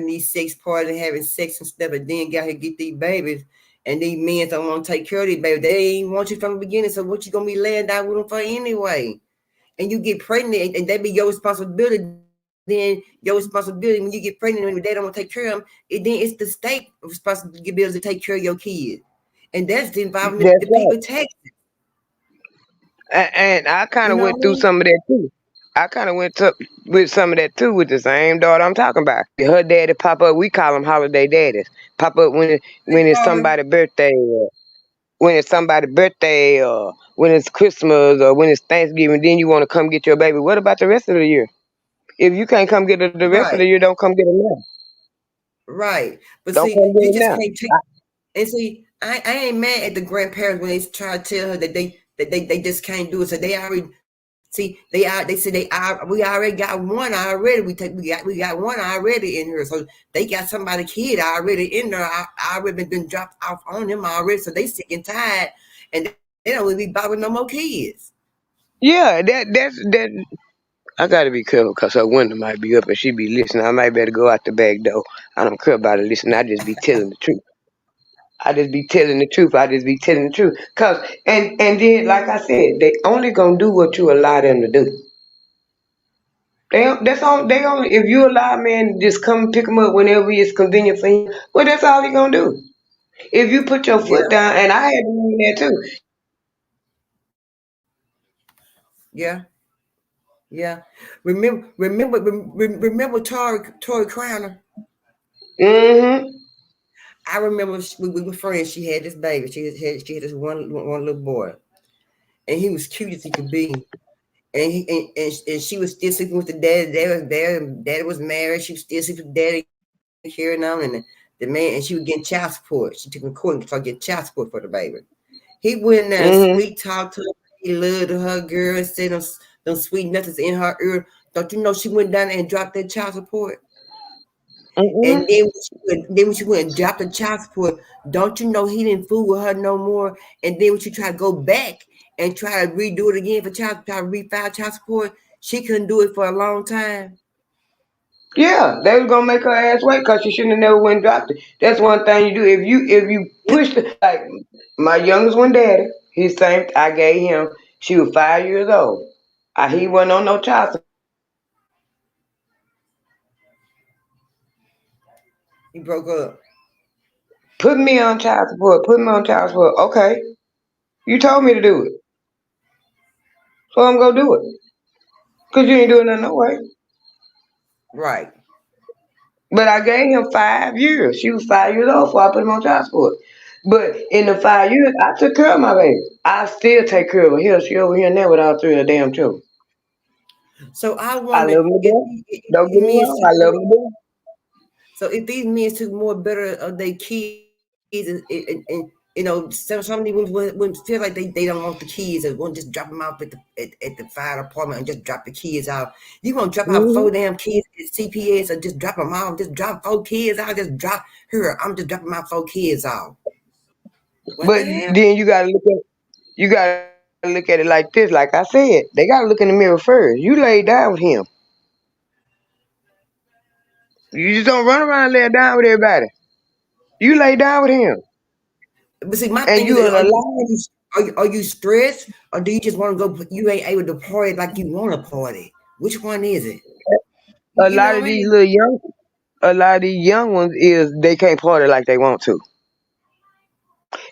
these sex parties and having sex and stuff, and then got to get these babies, and these men don't want to take care of these babies. They ain't want you from the beginning, so what you gonna be laying down with them for anyway? And you get pregnant, and that be your responsibility. Then your responsibility when you get pregnant and they don't want to take care of them, then it's the state responsibility to take care of your kids, and that's the environment that people take. And I kind of went through some of that too. I kind of went with some of that too with the same daughter I'm talking about. Her daddy pop up. We call them holiday daddies. Pop up when it's somebody's birthday, or when it's somebody's birthday, or when it's Christmas, or when it's Thanksgiving. Then you want to come get your baby. What about the rest of the year? If you can't come get her the rest of the year, don't come get her now. Right. But don't see, come get you her just now. can't take. And see, I ain't mad at the grandparents when they try to tell her that they just can't do it. So they already see we already got one already. We got one already in here. So they got somebody kid already in there. Already been dropped off on them already. So they sick and tired, and they don't really be bothering no more kids. Yeah, that's. I gotta be careful because her window might be up and she be listening. I might better go out the back door. I don't care about her listening. I just be telling the truth. Cause and then like I said, they only gonna do what you allow them to do. They only if you allow a man to just come pick them up whenever it's convenient for him, well that's all he gonna do. If you put your foot down, and I had to learn that too. Yeah. Remember Tori Crowner? I remember we were friends. She had this baby. She had this one little boy, and he was cute as he could be. And she was still sleeping with the daddy. Daddy was married. She was still sleeping with daddy, carrying on, and the man. And she was getting child support. She took him to court to get child support for the baby. He went in there and sweet talked to her. love to her girl and say them sweet nothings in her ear. Don't you know she went down there and dropped that child support? And then when she went and dropped the child support, don't you know he didn't fool with her no more? And then when she tried to go back and try to redo it again for try to refile child support, she couldn't do it for a long time. Yeah, they was gonna make her ass wait because she shouldn't have never went and dropped it. That's one thing you do. If you push the, like my youngest one, daddy, his same. I gave him. She was 5 years old. He wasn't on no child support. He broke up. Put me on child support. Put me on child support. Okay, you told me to do it, so I'm gonna do it. Cause you ain't doing nothing no way. Right. But I gave him 5 years. She was 5 years old before I put him on child support. But in the 5 years, I took care of my baby. I still take care of her. Here, she over here now with all three of her damn children. So I I wonder love him to death. Don't get me wrong. I love him to death. So if these men took more better of their kids and you know, some of these women feel like they don't want the kids and want to just drop them out at the fire department and just drop the kids out. You want to drop out 4 damn kids at CPS or just drop them out? Just drop 4 kids out. Just drop here. I'm just dropping my 4 kids out. But then you gotta look at it like this. Like I said, they gotta look in the mirror first. You laid down with him. You just don't run around and lay down with everybody. You lay down with him. But see, my thing is, are you stressed or do you just want to go? You ain't able to party like you want to party. Which one is it? A lot of these young ones is they can't party like they want to.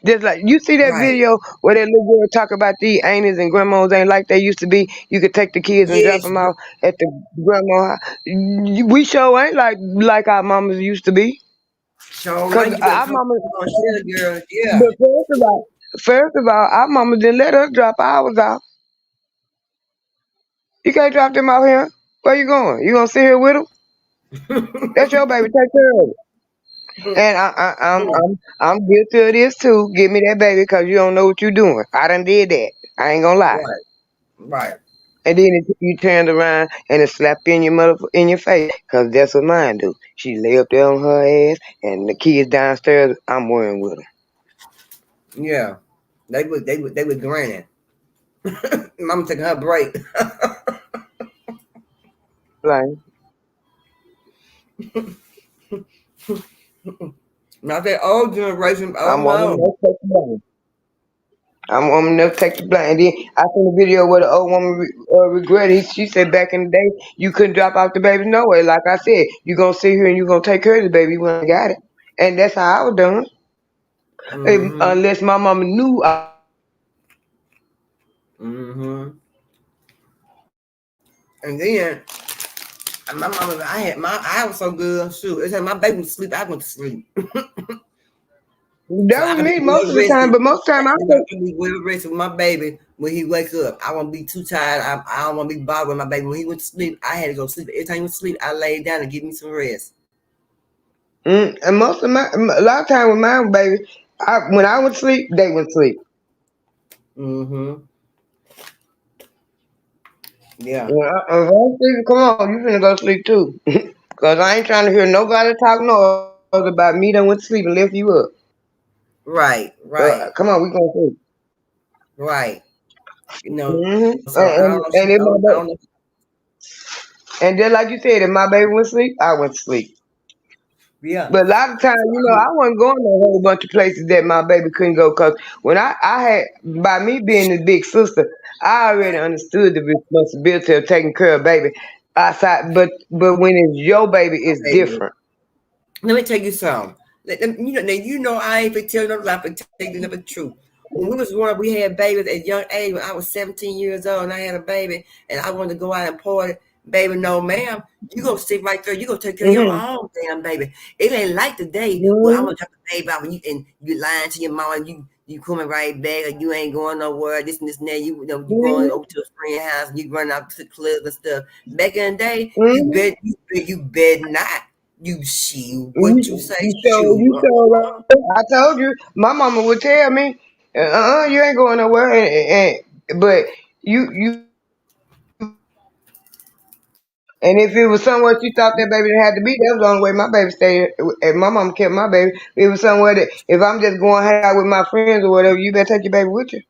Just like you see that video where that little girl talk about these aunties and grandmas ain't like they used to be. You could take the kids and drop them off at the grandma house. We sure ain't like our mamas used to be. Cause our mama, yeah. But first of all, our mama didn't let us drop ours off. You can't drop them out here. Where you going? You gonna sit here with them? That's your baby. Take care of it. And I'm guilty of this too. Give me that baby because you don't know what you're doing. I done did that. I ain't gonna lie. Right. And then you turned around and it slapped you in your face because that's what mine do. She lay up there on her ass and the kids downstairs. I'm worrying with them. Yeah, they were granny. Mama taking her break. Like. Now that old generation, I'm gonna never take the blame. And then I seen a video where the old woman regretted. She said back in the day you couldn't drop off the baby no way. Like I said, you gonna sit here and you gonna take care of the baby when I got it. And that's how I was doing. Unless my mama knew. And then my mama, I was so good. Shoot, every time my baby was asleep, I went to sleep. That was me most of the time, but most of the time I be well rested with my baby when he wake up. I won't be too tired. I don't want to be bothered with my baby. When he went to sleep, I had to go to sleep. Every time he went to sleep, I laid down and give me some rest. And a lot of time with my baby, when I went to sleep, they went to sleep. Yeah. Come on, you finna go to sleep too. Cause I ain't trying to hear nobody talk about me that went to sleep and left you up. Right. Come on, we gonna sleep. Right. You know. And then like you said, if my baby went to sleep, I went to sleep. Yeah. But a lot of times, I wasn't going to a whole bunch of places that my baby couldn't go. Cause when I had, by me being his big sister, I already understood the responsibility of taking care of baby outside. But when it's your baby, it's different. Let me tell you something. You know I ain't been telling no lie, but telling you the truth. When we was growing up, we had babies at a young age. When I was 17 years old and I had a baby, and I wanted to go out and party. Baby, no, ma'am. You gonna sit right there. You gonna take care of your own damn baby. It ain't like today. Well, I'm gonna drop the baby out and you lying to your mom and you coming right back, or you ain't going nowhere. This and this and that. You going over to a friend's house and you run out to the club and stuff. Back in the day, you bet not. You see what you say. I told you, my mama would tell me, you ain't going nowhere. And but you and if it was somewhere she thought that baby had to be, that was the only way my baby stayed. If my mom kept my baby, it was somewhere that if I'm just going hang out with my friends or whatever, you better take your baby with you.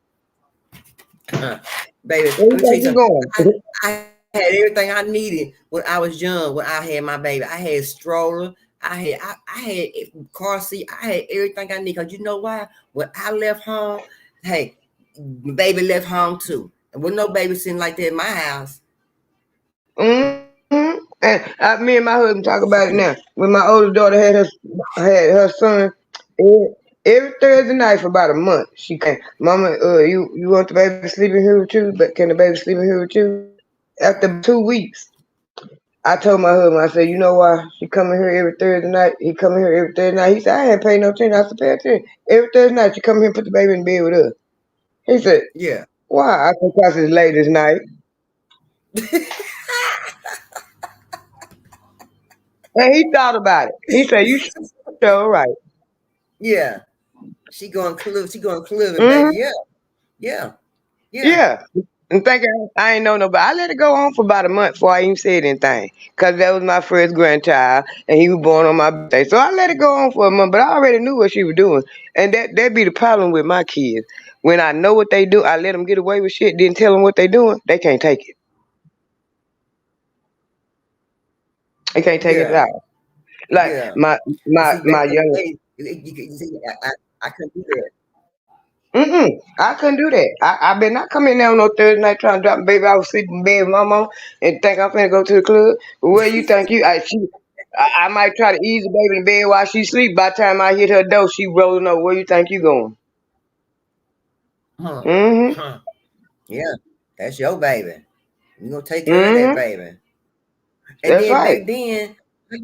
Baby, Where you let me tell think you you something. going? I had everything I needed when I was young. When I had my baby, I had stroller. I had car seat. I had everything I need. Cause you know why? When I left home, hey, the baby left home too. And with no baby sitting like that in my house. Mm-hmm. And me and my husband talk about it now. When my oldest daughter had her son, every Thursday night for about a month, she came, Mama, you want the baby sleeping here with you? But can the baby sleep in here with you? After 2 weeks, I told my husband, I said, you know why she coming here every Thursday night? He coming here every Thursday night. He said, I ain't paying no attention. I said, pay attention. Every Thursday night, she come here and put the baby in bed with us. He said, Yeah. why? I said, because it's late this night. And he thought about it. He said, you sure right. Yeah. She going club. She going clubbing, Mm-hmm. baby. Yeah. Yeah. And thinking I ain't know nobody. I let it go on for about a month before I even said anything. Because that was my first grandchild and he was born on my birthday. So I let it go on for a month, but I already knew what she was doing. And that be the problem with my kids. When I know what they do, I let them get away with shit, didn't tell them what they doing, they can't take it. They can't take it out. Like my young. I couldn't do that. I couldn't do that. I better not come in there on no Thursday night trying to drop my baby. I was sleeping in bed with my mom and think I'm finna go to the club. Where you think you? I might try to ease the baby in bed while she sleep. By the time I hit her door, she rolling over. Where you think you going? Mm-hmm. Yeah, that's your baby. You gonna take care of that baby. And that's then right. back then,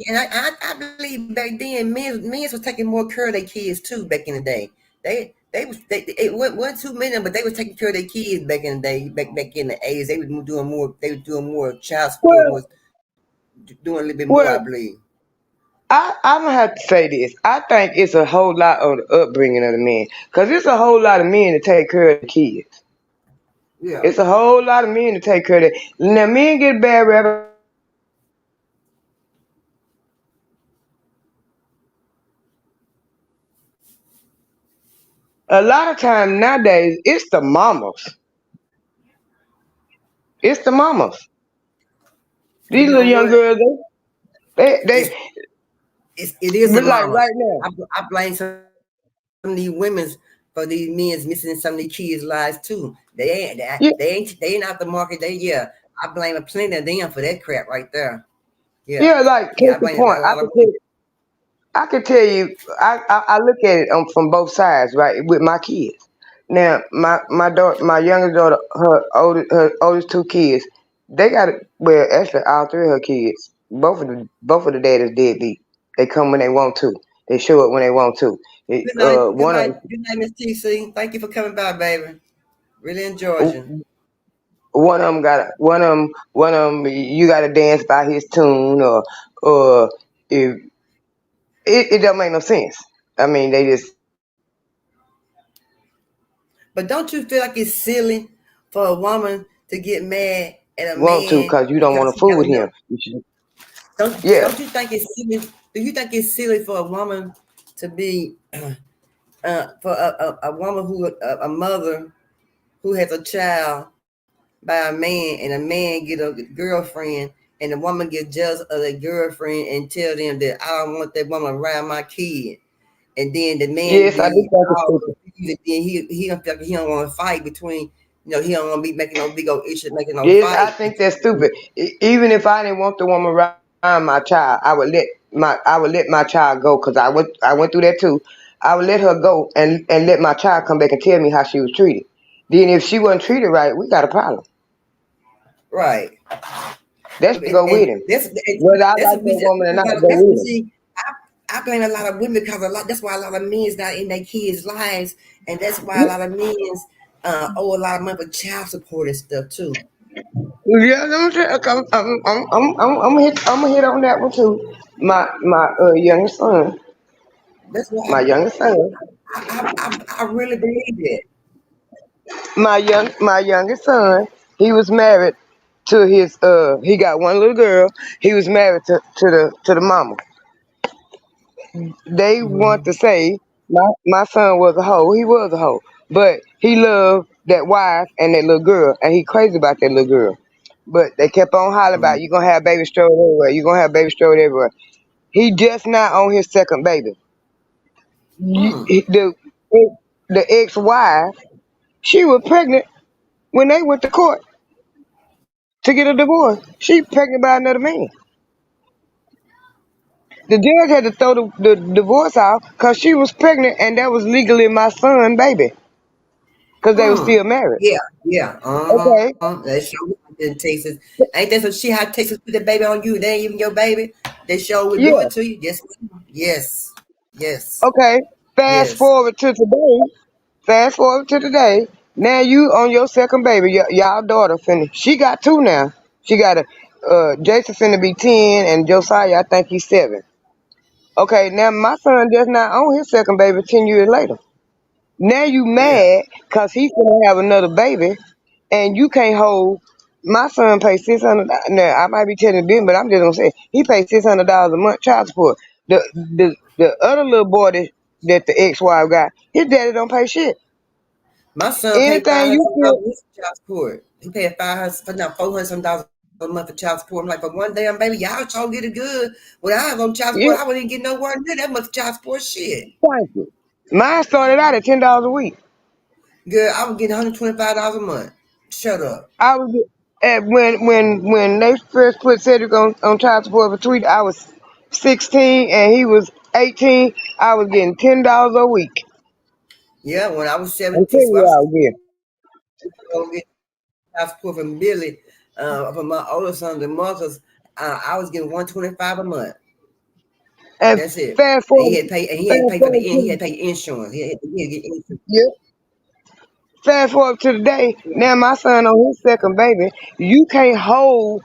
and I believe back then, men was taking more care of their kids too. Back in the day, it wasn't too many, but they was taking care of their kids back in the day. Back in the 80s, they were doing more. They were doing more child support. Was doing a little bit more, I believe. I'm gonna have to say this. I think it's a whole lot on the upbringing of the men, cause it's a whole lot of men to take care of the kids. Yeah, it's a whole lot of men to take care of it. Now men get bad rap. A lot of time nowadays, it's the mamas. It's the mamas. These little young girls, it is the like mamas. right now. I blame some of these women for these men's missing some of these kids' lives too. They ain't out the market. I blame a plenty of them for that crap right there. Yeah, like case in point, I can tell you, I look at it from both sides, right? With my kids. Now, my daughter, my youngest daughter, her oldest 2 kids, they got it. Well, actually, all 3 of her kids, both of the daddies deadbeat. They come when they want to. They show up when they want to. Good night, Miss TC. Thank you for coming by, baby. Really enjoyed you. One of them. You got to dance by his tune, or if it don't make no sense. I mean, they just. But don't you feel like it's silly for a woman to get mad at a want to, man because you don't want to fool with him? Don't you think it's silly? Do you think it's silly for a woman to be for a woman a mother who has a child by a man, and a man get a girlfriend, and the woman get jealous of the girlfriend and tell them that I don't want that woman around my kid, and then the man I think then he don't feel like he don't want to fight between. He don't want to be making no big old issue, making no fight. I think that's stupid. Even if I didn't want the woman around my child, I would let my child go, because I went through that too. I would let her go and let my child come back and tell me how she was treated. Then if she wasn't treated right, we got a problem. Right. That's to go with him. Whether I like that woman or not, go with him. I blame a lot of women because that's why a lot of men's not in their kids' lives, and that's why a lot of men's owe a lot of money for child support and stuff too. Yeah, I'm gonna hit on that one too. My youngest son. That's why my youngest son. I really believe it. My youngest son, he was married to his he got one little girl. He was married to the mama. They want to say my son was a hoe. He was a hoe. But he loved that wife and that little girl, and he crazy about that little girl. But they kept on hollering about you gonna have baby strode everywhere. You gonna have baby strode everywhere. He just not on his second baby. The ex-wife, she was pregnant when they went to court to get a divorce. She pregnant by another man. The judge had to throw the divorce out because she was pregnant and that was legally my son baby because they were still married. Yeah. Okay. They show in Texas. Ain't that some shit how Texas put the baby on you? They ain't even your baby. They sure would do it to you. Yes. Okay. Fast forward to today. Now you on your second baby. Y'all daughter finna. She got two now. She got Jason finna be 10 and Josiah, I think he's 7. Okay, now my son just not on his second baby 10 years later. Now you mad because he finna have another baby and you can't hold. My son pays $600. Now I might be telling them, but I'm just gonna say he pays $600 a month child support. The other little boy that the ex-wife got, his daddy don't pay shit. My son paid $500 child support. He paid $400 a month for child support. I'm like, for one damn baby, y'all sure get it good. When I was on child support, I wouldn't get nowhere near that much child support shit. Thank you. Mine started out at $10 a week. Girl, I was getting $125 a month. Shut up. I was when they first put Cedric on child support for Tweet, I was 16 and he was 18. I was getting $10 a week. Yeah, when I was 17, I was getting child support from Billy, from my older son, the Marcus. I was getting $125 a month. And that's it. Fast forward, he had to pay for he had to pay insurance. He had to get insurance. Yep. Fast forward to today. Now my son on his second baby. You can't hold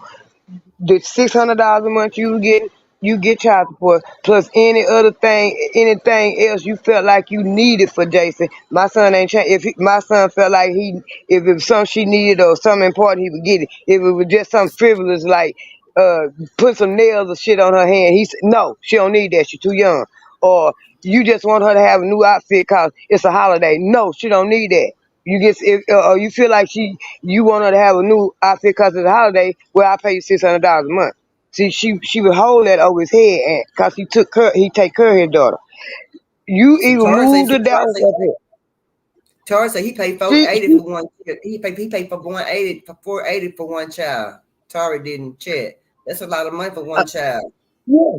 the $600 a month you get child support plus anything else you felt like you needed for Jason. My son ain't changed. My son felt like if it was something she needed or something important, he would get it. If it was just something frivolous like put some nails or shit on her hand, he said no, she don't need that. She's too young. Or you just want her to have a new outfit cause it's a holiday. No, she don't need that. Or you feel like you want her to have a new outfit because it's a holiday. Well, I pay you $600 a month. See, she would hold that over his head, and cause he take care of his daughter. You even moved to Dallas up here. Charles said he paid $480 for one. He paid for $480 for one child. Tari didn't check. That's a lot of money for one child. Yeah.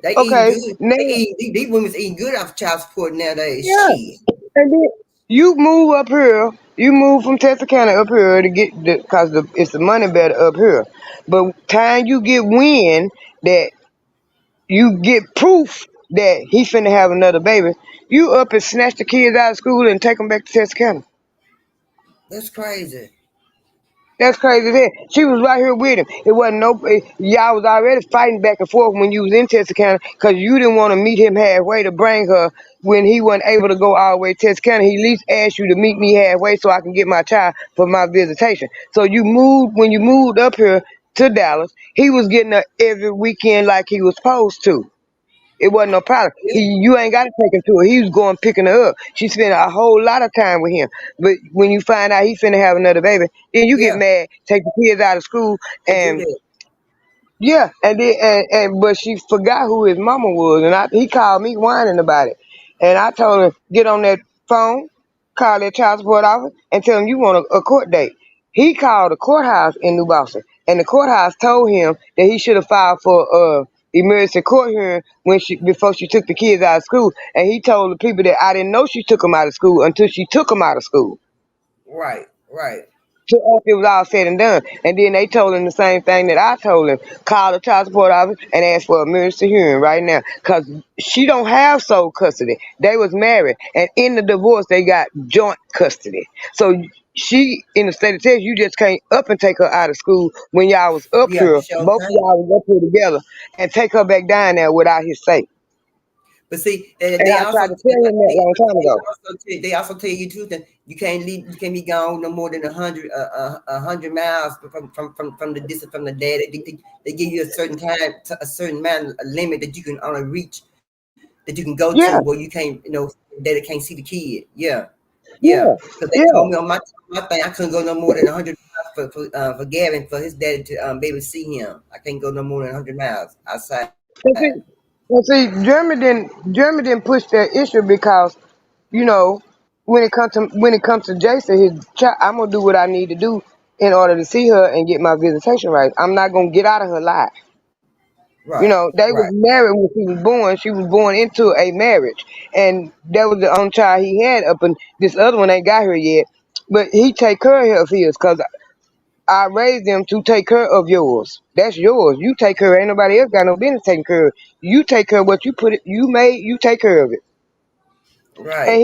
They eat good. These women's eating good off child support nowadays. Yeah. Shit. And then you move up here. You move from Texarkana up here to get because it's the money better up here. But time you get wind that you get proof that he finna have another baby, you up and snatch the kids out of school and take them back to Texarkana. That's crazy. That's crazy as hell. She was right here with him. It wasn't y'all was already fighting back and forth when you was in Texarkana because you didn't want to meet him halfway to bring her when he wasn't able to go all the way to Texarkana. He at least asked you to meet me halfway so I can get my child for my visitation. So when you moved up here to Dallas, he was getting her every weekend like he was supposed to. It wasn't no problem. You ain't got to take her to her. He was going picking her up. She spent a whole lot of time with him. But when you find out he finna have another baby, then you get mad, take the kids out of school, and but she forgot who his mama was, and he called me whining about it, and I told him get on that phone, call that child support office, and tell him you want a court date. He called the courthouse in New Boston, and the courthouse told him that he should have filed for emergency court hearing before she took the kids out of school, and he told the people that I didn't know she took them out of school until she took them out of school. Right. So after it was all said and done, and then they told him the same thing that I told him: call the child support office and ask for emergency hearing right now, because she don't have sole custody. They was married, and in the divorce they got joint custody. So she in the state of Texas, you just can't up and take her out of school when y'all was up here, both of y'all was up here together, and take her back down there without his say. But see, And they I tried also to tell him that long time ago. they also tell you too that you can't be gone no more than 100 miles from the distance from the daddy. They give you a certain time, a certain amount, a limit that you can only reach, that you can go to Yeah, where you can't, daddy can't see the kid. Yeah. yeah, Because they yeah. told me on my thing I couldn't go no more than 100 miles for Gavin, for his daddy to be able to see him. I can't go no more than 100 miles outside. And see, Jeremy didn't push that issue because, you know, when it comes to Jason, his child, I'm gonna do what I need to do in order to see her and get my visitation rights. I'm not gonna get out of her life. You Right, know, they was right, married when she was born. She was born into a marriage, and that was the only child he had. Up and this other one ain't got her yet, but he take care of his because I raised them to take care of yours. That's yours. You take care. Ain't nobody else got no business taking care of. You take care of what you made. You take care of it. And right.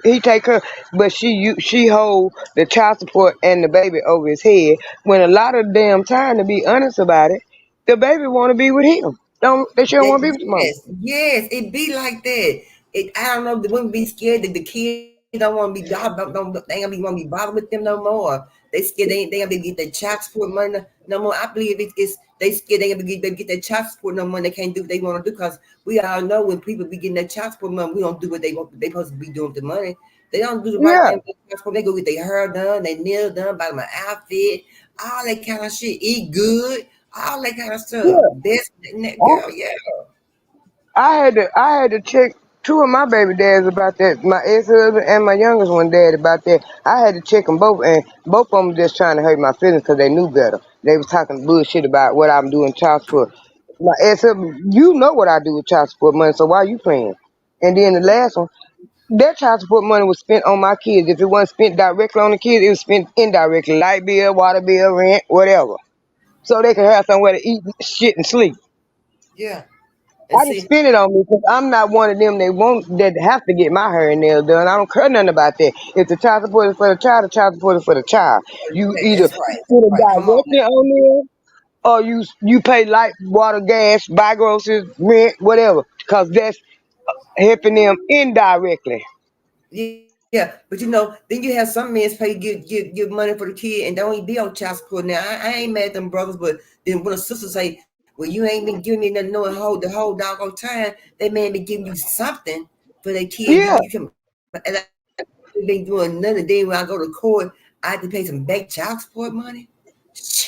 he take her, but she hold the child support and the baby over his head. When a lot of damn time, to be honest about it, the baby want to be with him. She don't want to be with the mom. Yes, it be like that. I don't know. The women be scared that the kids don't want to be bothered. They ain't gonna want to be bothered with them no more. They scared they gonna be get their child support money no more. I believe it's they scared they gonna get their child support no more. They can't do what they want to do because we all know when people be getting their child support money, we don't do what they want. They supposed to be doing with the money. They don't do the right Yeah, thing with their child support. They go get their hair done, their nails done, buy them an outfit, all that kind of shit. Eat good, all that kind of stuff. yeah. Best girl, yeah. I had to check two of my baby dads about that. My ex-husband and my youngest one dad about that. I had to check them both, and both of them just trying to hurt my feelings because they knew better. They was talking bullshit about what I'm doing child support. My ex-husband, you know what I do with child support money, so why you playing? And then the last one, their child support money was spent on my kids. If it wasn't spent directly on the kids, it was spent indirectly, light bill, water bill, rent, whatever, so they could have somewhere to eat, shit, and sleep. Yeah. And I didn't see, spend it on me because I'm not one of them that have to get my hair and nails done. I don't care nothing about that. If the child support is for the child support is for the child. You either that's right. put it Right. Come on directly on them or you pay light, water, gas, buy groceries, rent, whatever, because that's helping them indirectly. Yeah, but then you have some men pay give money for the kid and don't even be on child support. Now I ain't mad at them brothers, but then when a sister say, "Well, you ain't been giving me nothing knowing the whole doggone time," that man been giving you something for that kid. Yeah, You can, and I been doing nothing. Then when I go to court, I have to pay some back child support money.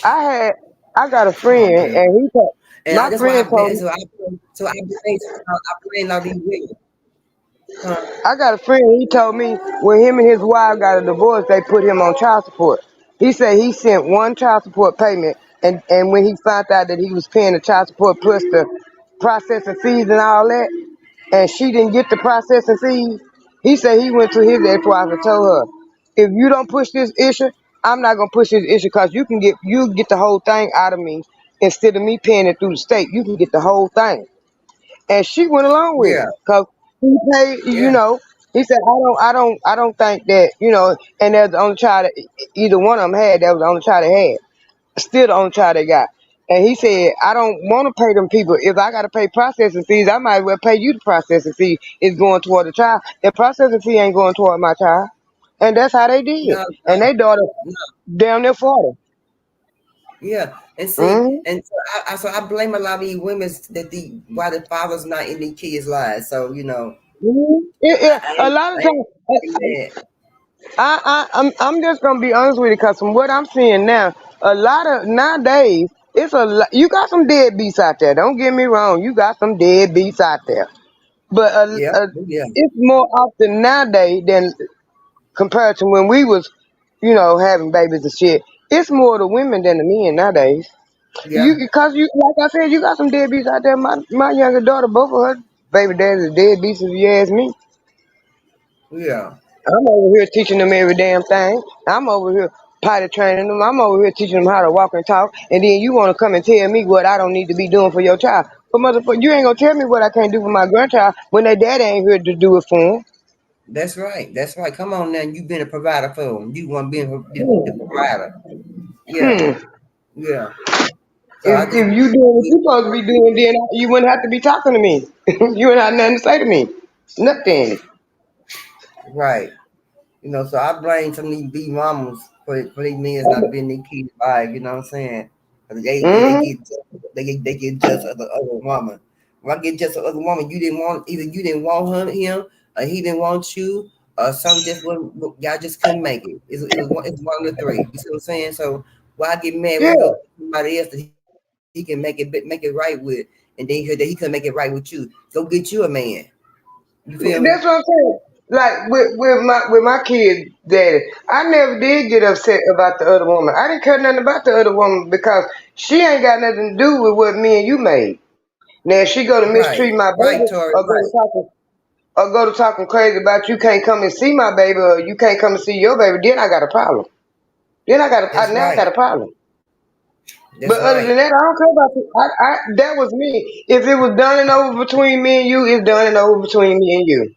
I got a Come on, friend man. and And my that's why friend told me. I blame all these women. Huh? I got a friend, he told me when him and his wife got a divorce, they put him on child support. He said he sent one child support payment, and when he found out that he was paying the child support plus the processing fees and all that, and she didn't get the processing fees, he said he went to his ex-wife and told her, if you don't push this issue, I'm not going to push this issue because you get the whole thing out of me instead of me paying it through the state. You can get the whole thing. And she went along with it Yeah, because he paid. yeah. He said, I don't think that, and that's the only child that either one of them had. That was the only child they had. Still the only child they got. And he said, I don't want to pay them people. If I got to pay processing fees, I might as well pay you the processing fee. It's going toward the child. The processing fee ain't going toward my child. And that's how they did. No, And they daughter no. down there 40. Yeah, and see, Mm-hmm. and so I blame a lot of these women why the father's not in the kids' lives. So A lot of I times, ain't mad. I'm just gonna be honest with you, because from what I'm seeing now, a lot of nowadays, you got some deadbeats out there. Don't get me wrong, you got some deadbeats out there, but Yeah, yeah, it's more often nowadays than compared to when we was, having babies and shit. It's more the women than the men nowadays. yeah, Because like I said, you got some deadbeats out there. My younger daughter, both of her baby daddies are deadbeats, if you ask me. yeah. I'm over here teaching them every damn thing. I'm over here potty training them. I'm over here teaching them how to walk and talk. And then you want to come and tell me what I don't need to be doing for your child. But motherfucker, you ain't gonna tell me what I can't do for my grandchild when their daddy ain't here to do it for them. That's right. That's right. Come on now, you been a provider for them. You want to be the provider. Yeah, Hmm. yeah. So I If just you doing what you supposed to be doing, then you wouldn't have to be talking to me. You wouldn't have nothing to say to me. Nothing. right. So I blame some of these big mamas for these men not being their kids' life. You know what I'm saying? 'Cause Mm-hmm. they get just as the other woman. When I get just the other woman, you didn't want either you didn't want him or he didn't want you or something just wasn't y'all just couldn't make it. It's one of the three. You see what I'm saying? So why I get mad when Yeah. he go to somebody else that he can make it right with, and then he heard that he couldn't make it right with you. Go get you a man. You feel me? That's what I'm saying. Like with my kid daddy, I never did get upset about the other woman. I didn't care nothing about the other woman because she ain't got nothing to do with what me and you made. Now if she go to Right, mistreat my right, baby Tori, or right. go to talking crazy about you can't come and see my baby or you can't come and see your baby, then I got a problem. Then That's now I got right. a problem. That's But other right. than that, I don't care about you. That was me. If it was done and over between me and you, it's done and over between me and you.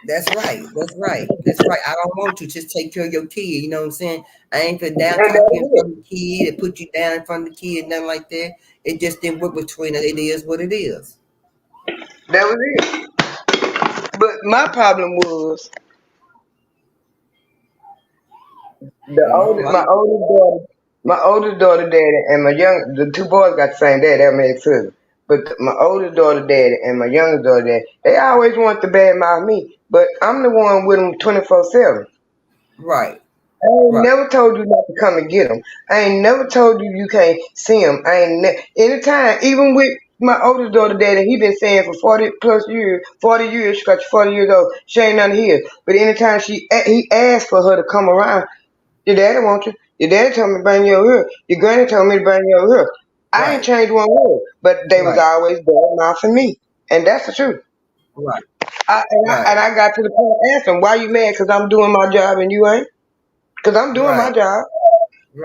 That's right. That's right. That's right. I don't want to just take care of your kid. You know what I'm saying? I ain't put down And talk that you in was front of the kid and put you down in front of the kid, nothing like that. It just didn't work between us. It is what it is. it. That was it. But my problem was No, my oldest daughter daddy and the two boys got the same dad, that made sense. But my oldest daughter daddy and my youngest daughter daddy, they always want to badmouth me. But I'm the one with them 24/7. right, I ain't right, never told you not to come and get them. I ain't never told you you can't see them. Anytime, even with my oldest daughter daddy, he been saying for 40 plus years, 40 years, she got 40 years old, she ain't nothing here. But anytime he asked for her to come around, your daddy want you. Your daddy told me to bring you over here. Your granny told me to bring you over here. I ain't right, changed one word, but they was right, always bad mouthing me, and that's the truth. right, And right, I got to the point of asking, why you mad? Because I'm doing my job and you ain't? Because I'm doing my right, job.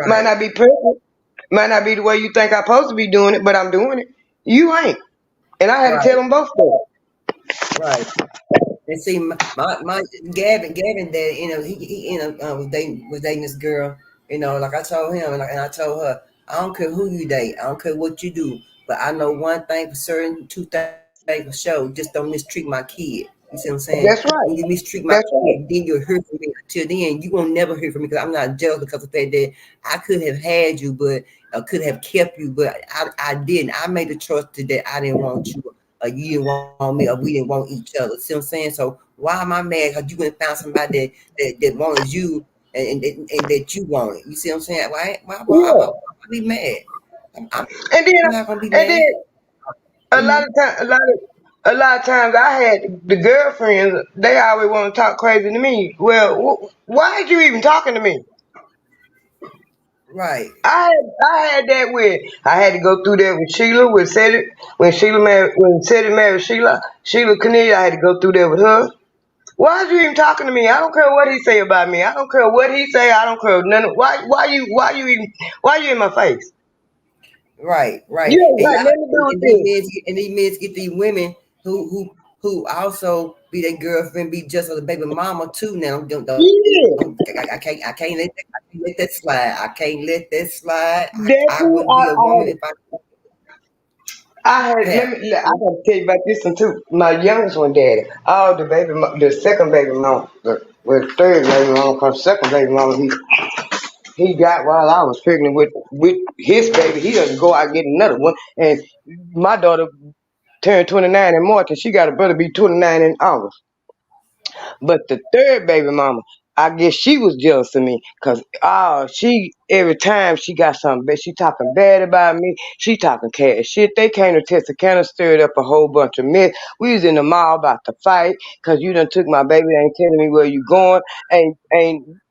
Might right, not be perfect, might not be the way you think I'm supposed to be doing it, but I'm doing it. You ain't, and I had to tell right, them both that. right. And see, my Gavin, dad, he was dating this girl. Like I told him, and I told her, I don't care who you date, I don't care what you do, but I know one thing for certain, two things for sure. Just don't mistreat my kid. You see what I'm saying? That's right. When you mistreat my That's right. kid, then you'll hear from me. Until then, you won't never hear from me because I'm not jealous because of the fact that I could have had you, but I could have kept you, but I didn't. I made the choice that I didn't want you. You didn't want me, or we didn't want each other. See what I'm saying? So why am I mad? Because you went and found somebody that wanted you and that you wanted. You see what I'm saying? Why Yeah. be mad? I'm And then, not gonna be and mad. then a Mm-hmm. lot of time, a lot of times I had the girlfriends. They always want to talk crazy to me. Well, why ain't you even talking to me? Right, I had that with I had to go through that with Sheila with Cedric when Cedric married Sheila Cornelia. I had to go through that with her. Why is you even talking to me? I don't care what he say about me. I don't care what he say. I don't care none. Why you in my face? right. You ain't And got y'all nothing to do with these this. men get these women who also be their girlfriend, be just a baby mama too. Now Yeah, I can't let that slide. I can't let that slide. that's I who wouldn't be a woman if I I had. yeah. I gotta tell you about this one too. My youngest one, daddy. Oh, the second baby mama, the third baby mama, cause second baby mama, he got while I was pregnant with his baby. He doesn't go out and get another one. And my daughter turned 29 in March, and she got a brother be 29 in August. But the third baby mama, I guess she was jealous of me because she every time she got something bad, she talking bad about me. She talking cash shit. They came to Texarkana, stirred up a whole bunch of mess. We was in the mall about to fight because you done took my baby. Ain't telling me where you going. Ain't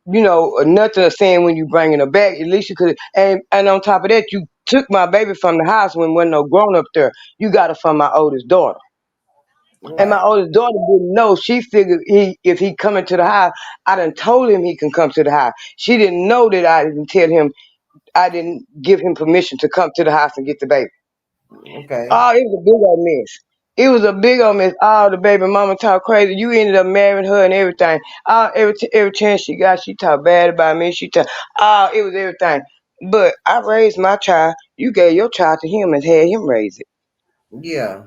nothing of saying when you bringing her back. At least you could. And on top of that, you took my baby from the house when wasn't no grown up there. You got her from my oldest daughter. And my Right, oldest daughter didn't know. She figured if he coming to the house, I done told him he can come to the house. She didn't know that I didn't tell him, I didn't give him permission to come to the house and get the baby. okay. Oh, it was a big old mess. It was a big old mess. Oh, the baby mama talked crazy. You ended up marrying her and everything. Oh, every chance she got, she talked bad about me. It was everything. But I raised my child. You gave your child to him and had him raise it. Yeah,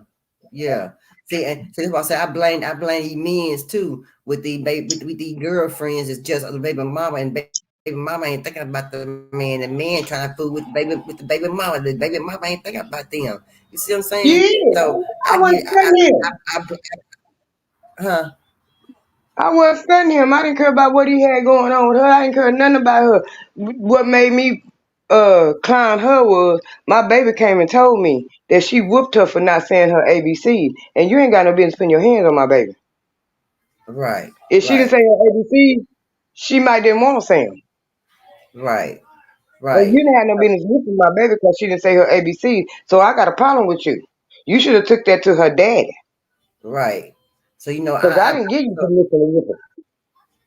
yeah. See, and so that's why I say I blame these men's too with the baby with the girlfriends. It's just the baby mama and baby mama ain't thinking about the man. The man trying to fool with the baby mama. The baby mama ain't thinking about them. You see what I'm saying? Yeah, So I I wasn't get, studying him. huh? I wasn't studying him. I didn't care about what he had going on with her. I didn't care nothing about her. What made me clown her was my baby came and told me that she whooped her for not saying her ABC. And you ain't got no business putting your hands on my baby. Right, If she didn't right, say her ABC, she might didn't want to say them. right, And right, you didn't have no business whooping my baby because she didn't say her ABC. So I got a problem with you. You should have took that to her daddy. right. So you know Because I didn't give you permission to whoop her.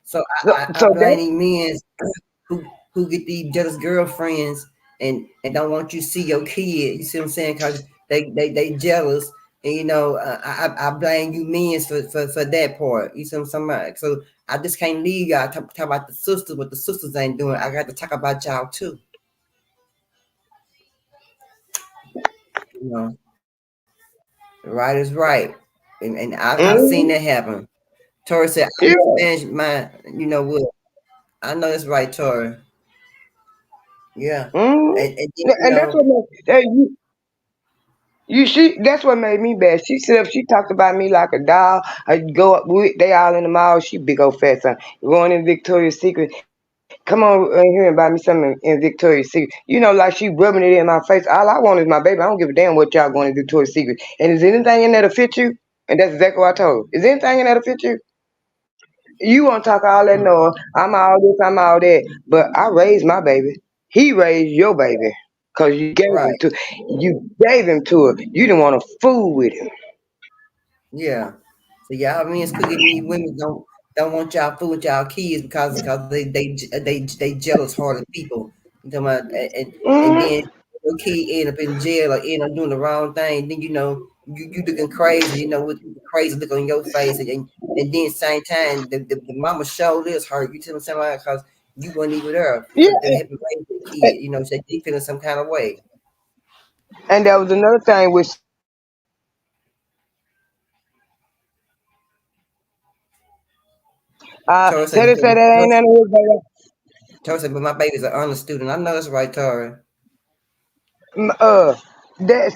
so So, I so blame that, these men who get these jealous girlfriends and don't want you to see your kid. You see what I'm saying? Because they jealous. And you know, I blame you men for that part. You see what I'm saying? So I just can't leave y'all talk about the sisters, what the sisters ain't doing. I got to talk about y'all too. You know, right is right. And I've seen that happen. Tori said, I yeah. understand my, you know what? I know that's right, Tori. Yeah. And then, you And that's know, what that's what made me bad. She said she talked about me like a doll. I go up with they all in the mall. She big old fat son. Going in Victoria's Secret. Come on in here and buy me something in Victoria's Secret. You know, like she rubbing it in my face. All I want is my baby. I don't give a damn what y'all going to Victoria's Secret. And is anything in there to fit you? And that's exactly what I told her. Is anything in there to fit you? You want to talk all that noise. I'm all this, I'm all that. But I raised my baby. He raised your baby. Because right. you gave him to her. You didn't want to fool with him. Yeah. So y'all men's cooking these women don't want y'all fool with y'all kids because they jealous hearted people. You know about and Mm-hmm. then your kid end up in jail or end up doing the wrong thing. Then you know you looking crazy. You know with the crazy look on your face and then same time the mama shoulder is hurt. You tell me something because you weren't even there Yeah. to help raise the kid. You know so they feeling some kind of way. And there was another thing with Tara said, Teddy said that ain't none of his baby. Tara said, but my baby's an honor student. I know that's right, Tara.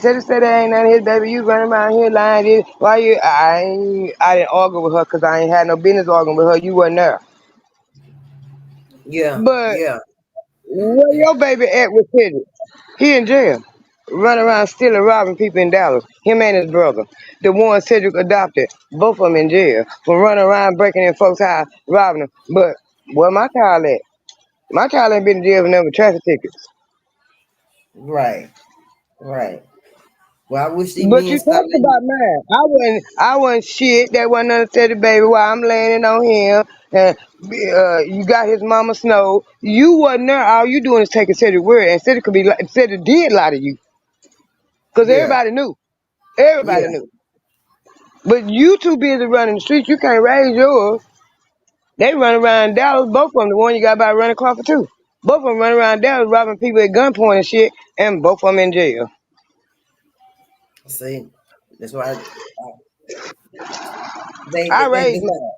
Teddy said that ain't none of his baby. You running around here lying. Why you? I didn't argue with her because I ain't had no business arguing with her. You wasn't there. Yeah, But yeah, where your baby at with Teddy? He in jail. Running around stealing, robbing people in Dallas. Him and his brother. The one Cedric adopted. Both of them in jail. For running around breaking in folks' house, robbing them. But where my child at? My child ain't been in jail for never traffic tickets. right, right. Well, I wish these But men you stop talked letting. about mine. I wasn't shit. That wasn't nothing Teddy baby while I'm laying it on him. And you got his mama Snow. You wasn't there. All you doing is taking Cedric word. And Cedric could be like Cedric did lie to you. Because Yeah, everybody knew. Everybody yeah. knew. But you too busy running the streets. You can't raise yours. They run around Dallas, both of them. The one you got by running Crawford too. Both of them run around Dallas robbing people at gunpoint and shit. And both of them in jail. See, that's why I raised they mine.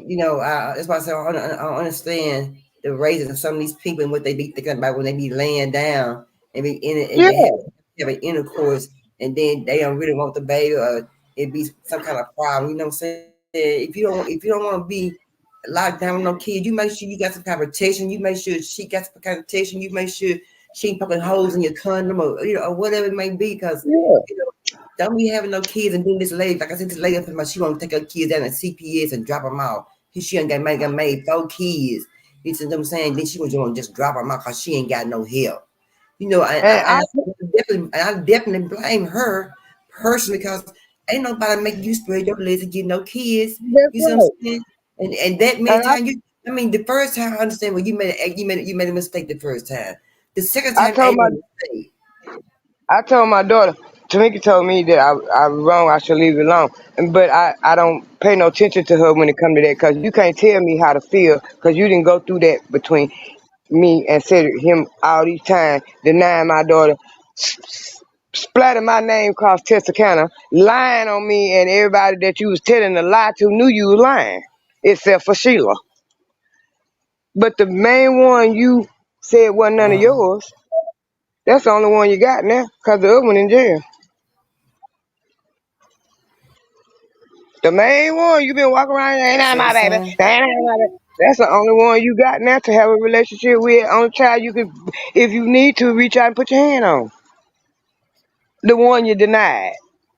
you know that's why I say I don't understand the raising of some of these people and what they be thinking about when they be laying down and be in it and Yeah. they have an intercourse and then they don't really want the baby or it be some kind of problem. You know what I'm saying? If you don't want to be locked down with no kid, you make sure you got some kind of protection. You make sure she got some kind of protection. You make sure she ain't poking holes in your condom or or whatever it may be because. Yeah. Don't be having no kids and then this lady, like I said, this lady up in my, she want to take her kids down at CPS and drop them off. She ain't got made 4 kids. You see what I'm saying? Then she was going to just drop them off because she ain't got no help. You know, And I definitely blame her personally because ain't nobody make you spread your legs and get no kids. that's You see what right. I'm saying? And that many And times I mean, the first time I understand well, you made a mistake the first time. The second I time told ain't my no mistake. daughter, Tamika told me that I was wrong, I should leave it alone. But I don't pay no attention to her when it comes to that because you can't tell me how to feel because you didn't go through that between. me and said him all these times, denying my daughter, splattered my name across Texarkana, lying on me, and everybody that you was telling the lie to knew you was lying, except for Sheila. But the main one you said wasn't none of yours, that's the only one you got now, because the other one in jail. The main one you been walking around, ain't that my baby? That ain't my baby. That's the only one you got now to have a relationship with. Only child you could, if you need to, reach out and put your hand on. The one you denied.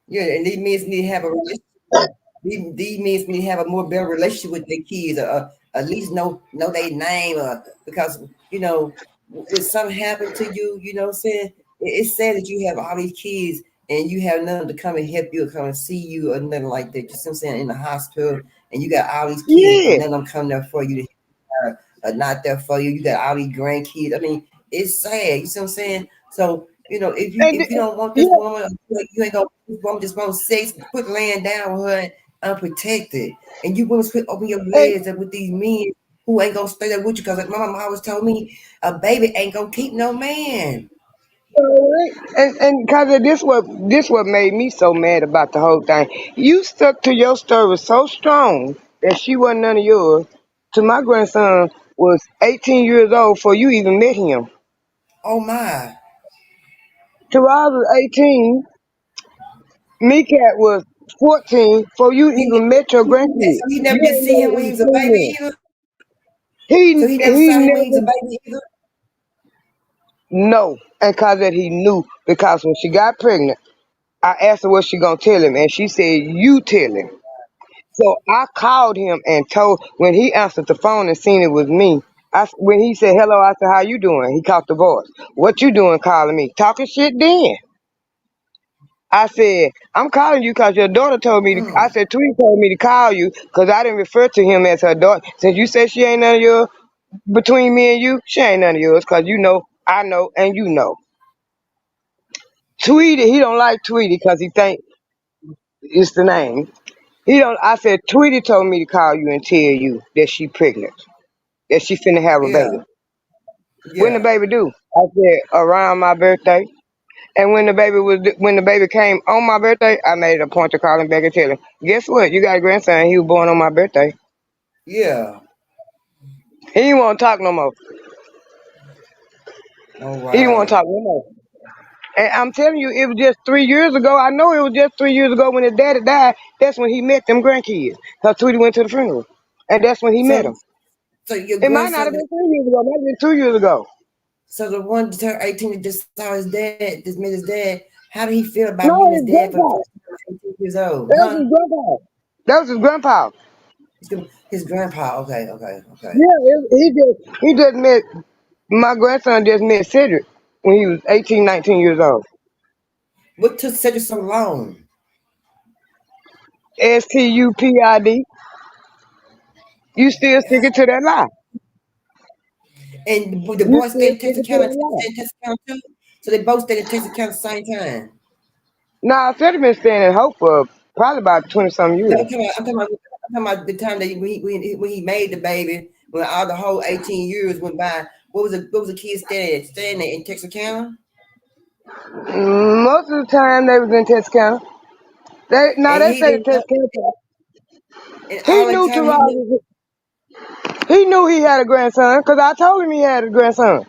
Yeah, and these means need to have a relationship. These means need to have a more better relationship with their kids, or at least know their name, because you know when something happened to you, you know what I'm saying? It's sad that you have all these kids and you have none to come and help you or come and see you or nothing like that. You see what I'm saying? In the hospital, and you got all these kids, and none of them come there for you, are not there for you. You got all these grandkids. I mean, it's sad. You see what I'm saying? So you know, if you don't want this woman, you ain't gonna this woman just want sex, put laying down with her unprotected, and you women quit open your legs up with these men who ain't gonna stay there with you. Because like my mama always told me, a baby ain't gonna keep no man. And because of this what made me so mad about the whole thing. You stuck to your story so strong that she wasn't none of yours. To my grandson was 18 years old before you even met him. Oh my. Till I was 18, Meekat was 14 before you even met your grandkid. So he never did see him when he was a baby either? He So he never saw him when he was a baby either? No, and cause that he knew, because when she got pregnant, I asked her what she gonna tell him, and she said, "You tell him." So I called him and told, when he answered the phone and seen it was me. When he said hello, I said, "How you doing?" He caught the voice. "What you doing calling me? Talking shit then." I said, "I'm calling you because your daughter told me to." I said, "Tweety told me to call you because I didn't refer to him as her daughter. Since you said she ain't none of yours, between me and you, she ain't none of yours because you know, I know, and you know." Tweety, he don't like Tweety because he think it's the name. He don't. I said, "Tweety told me to call you and tell you that she pregnant, that she finna have a baby." When the baby do? I said, "Around my birthday." And when the baby came on my birthday, I made it a point to call him back and tell him, "Guess what? You got a grandson. He was born on my birthday." Yeah. He didn't want to talk no more. Oh wow. He didn't want to talk no more. And I'm telling you, it was just 3 years ago. I know it was just 3 years ago when his daddy died. That's when he met them grandkids. Because Tweety went to the funeral. And that's when he met them. So your It might not have grandson, been 3 years ago. It might have been 2 years ago. so the one that turned 18 that just saw his dad, just met his dad, how did he feel about No, meeting his dad for the first time at 18 years old? That was his grandpa. That was his grandpa. His grandpa. Okay. Yeah, he just met, my grandson just met Cedric when he was 18, 19 years old. What took Cedric so long? STUPID. You still sticking to that lie. And the boy stayed in Texarkana too? So they both stayed in Texarkana at the same time? Nah, Cedric been staying in Hope for probably about 20-some years. No, I'm talking about the time that when he made the baby, when all the whole 18 years went by. What was the kid staying in Texarkana? Most of the time they was in Texarkana. They stayed in Texarkana. He knew he knew he had a grandson because I told him he had a grandson.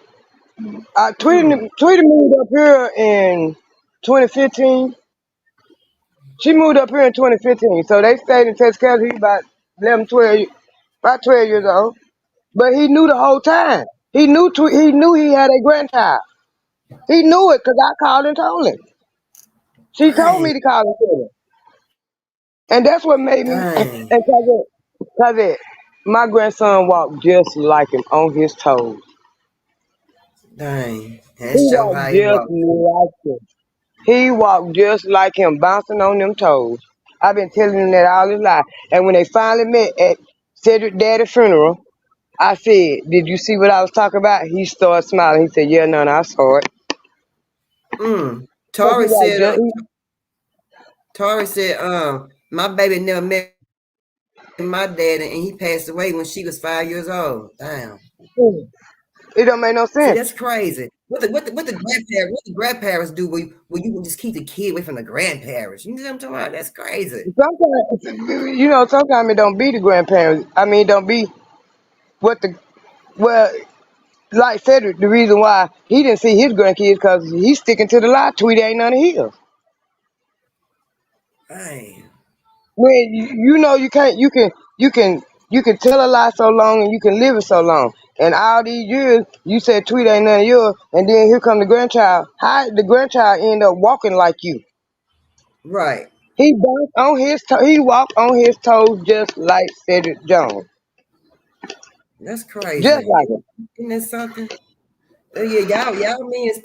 Tweety moved up here in 2015. She moved up here in 2015, so they stayed in Texarkana. He about 12 years old. But he knew the whole time. He knew he had a grandchild. He knew it because I called and told him. She told me to call and tell him. And that's what made me, and cause my grandson walked just like him on his toes. Dang. He walked just like him. He walked just like him, bouncing on them toes. I've been telling him that all his life. And when they finally met at Cedric Daddy's funeral, I said, "Did you see what I was talking about?" He started smiling. He said, "Yeah, no, I saw it." Tori said, my baby never met my dad and he passed away when she was 5 years old. Damn. It don't make no See, sense. that's crazy. What the grandparents do when you can just keep the kid away from the grandparents? You know what I'm talking about? That's crazy. Sometimes it don't be the grandparents. I mean, it don't be what the well, like Cedric. The reason why he didn't see his grandkids because he's sticking to the lie. Tweety ain't none of his. Dang. When you can tell a lie so long and you can live it so long. And all these years you said Tweet ain't none of yours, and then here come the grandchild. How the grandchild end up walking like you? Right. He walked on his toes just like Cedric Jones. That's crazy. Just like him. Isn't that something? Oh yeah,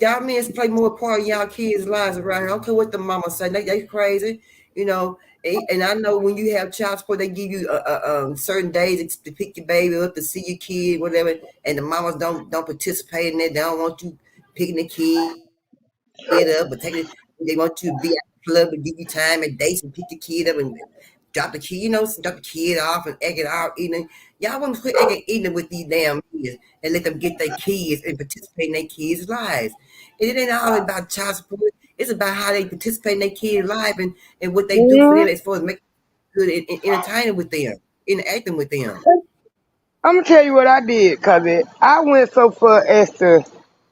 y'all means play more part in y'all kids' lives around here. I don't care what the mama say. They crazy, you know. And I know when you have child support, they give you certain days to pick your baby up, to see your kid, whatever. And the mamas don't participate in that. They don't want you picking the kid up, but they want you to be at the club and give you time and dates and pick the kid up and drop the kid, drop the kid off and egg it out eating. Y'all want to quit eating with these damn kids and let them get their kids and participate in their kids' lives. And it ain't all about child support. It's about how they participate in their kids' life and what they do for them as far as making good and entertaining with them, interacting with them. I'm gonna tell you what I did, cause I went so far as to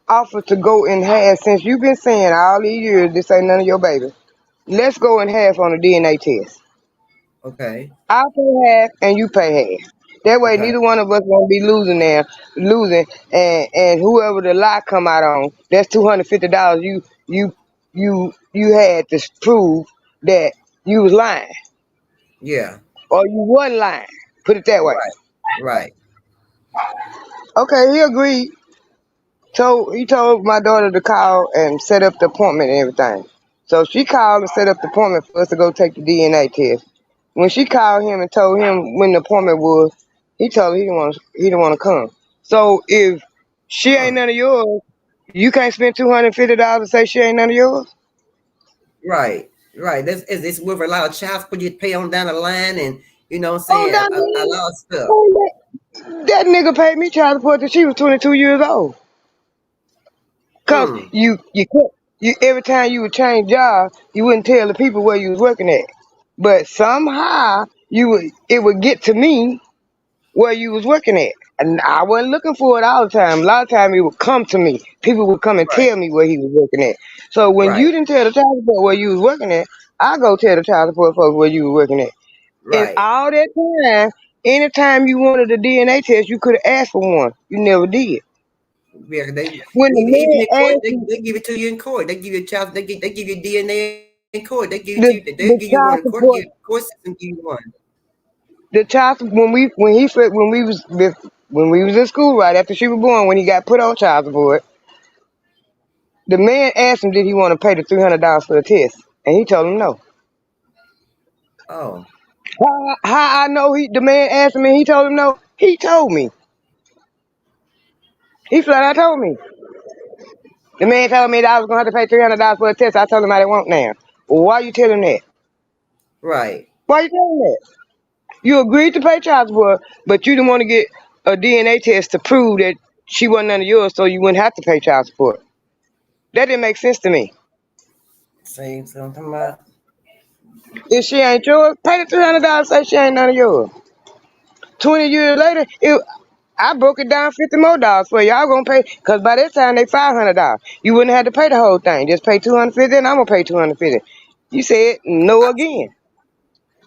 offer to go in half. Since you've been saying all these years this ain't none of your baby, let's go in half on a DNA test. Okay. I'll pay half and you pay half. That way, neither one of us won't be losing, and whoever the lie come out on, that's $250 you had to prove that you was lying. Yeah. Or you wasn't lying. Put it that way. Right. Okay, he agreed. So he told my daughter to call and set up the appointment and everything. So she called and set up the appointment for us to go take the DNA test. When she called him and told him when the appointment was, he told her he didn't want to come. So if she ain't none of yours, you can't spend $250 to say she ain't none of yours. Right. It's worth a lot of child support you pay on down the line, and a lot of stuff. That nigga paid me child support till she was 22 years old. Cause you every time you would change jobs, you wouldn't tell the people where you was working at. But somehow it would get to me where you was working at. And I wasn't looking for it all the time. A lot of times it would come to me. People would come and tell me where he was working at. So when you didn't tell the child support where you was working at, I go tell the child support folks where you were working at. Right. And all that time, anytime you wanted a DNA test, you could have asked for one. You never did. Yeah, even the in court, they give it to you in court. They give you a child. They give you DNA in court. They give it to you. They give you one in court. Court system give you one. The child when we was in school right after she was born, when he got put on child support, the man asked him did he want to pay the $300 for the test, and he told him no. Oh. How I know the man asked him and he told him no? He told me. He flat out told me. The man told me that I was gonna have to pay $300 for a test. I told him I didn't want now. Well, why you telling that? Right. Why you telling that? You agreed to pay child support, but you didn't want to get a DNA test to prove that she wasn't none of yours, so you wouldn't have to pay child support. That didn't make sense to me. Same something about. If she ain't yours, pay the $300. Say she ain't none of yours. 20 years later, I broke it down $50 more for y'all gonna pay, cause by that time they $500. You wouldn't have to pay the whole thing. Just pay $250, and I'm gonna pay $250. You said no again.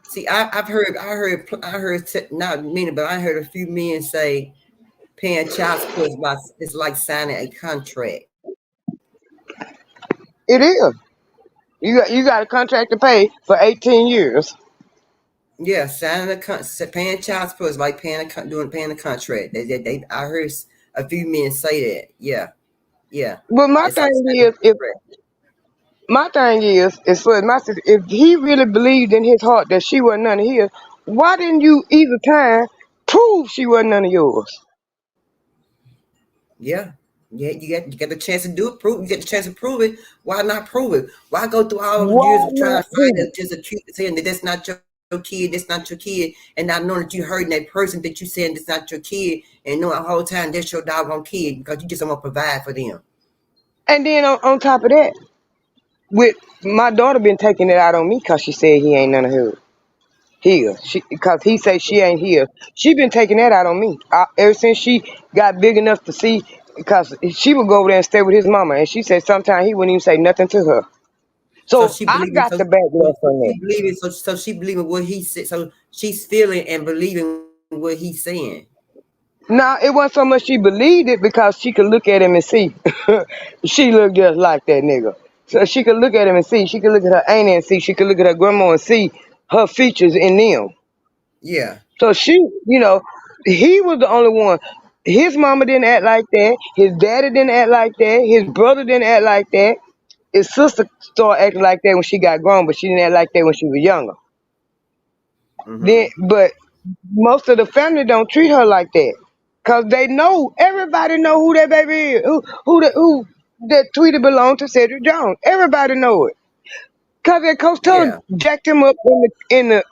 See, I heard not many, but I heard a few men say paying child support is like signing a contract. It is. You got a contract to pay for 18 years. Yeah, paying child support is like paying a contract. I heard a few men say that. Yeah. But my thing is for my sister, if he really believed in his heart that she wasn't none of his, why didn't you either time prove she wasn't none of yours? Yeah, you get the chance to do it. You get the chance to prove it. Why not prove it? Why go through all the years of trying to find it, just accused saying that that's not kid, that's not your kid, and not knowing that you hurting that person that you saying that's not your kid, and knowing the whole time that's your doggone kid because you just don't want to provide for them. And then on top of that, with my daughter been taking it out on me because she said he ain't none of her here. Because he say she ain't here. She been taking that out on me ever since she got big enough to see. Because she would go over there and stay with his mama, and she said sometimes he wouldn't even say nothing to her. So she I believing, got the backlash on that. she believing, so she believing what he said. So she's feeling and believing what he's saying. No, it wasn't so much she believed it because she could look at him and see. She looked just like that nigga. So she could look at him and see. She could look at her auntie and see. She could look at her grandma and see her features in them. Yeah. So she, he was the only one. His mama didn't act like that. His daddy didn't act like that. His brother didn't act like that. His sister started acting like that when she got grown, but she didn't act like that when she was younger. But most of the family don't treat her like that. Cause they know, everybody know who that baby is. Who that Tweety belonged to Cedric Jones. Everybody know it. Cause that Coach Tuller jacked him up in the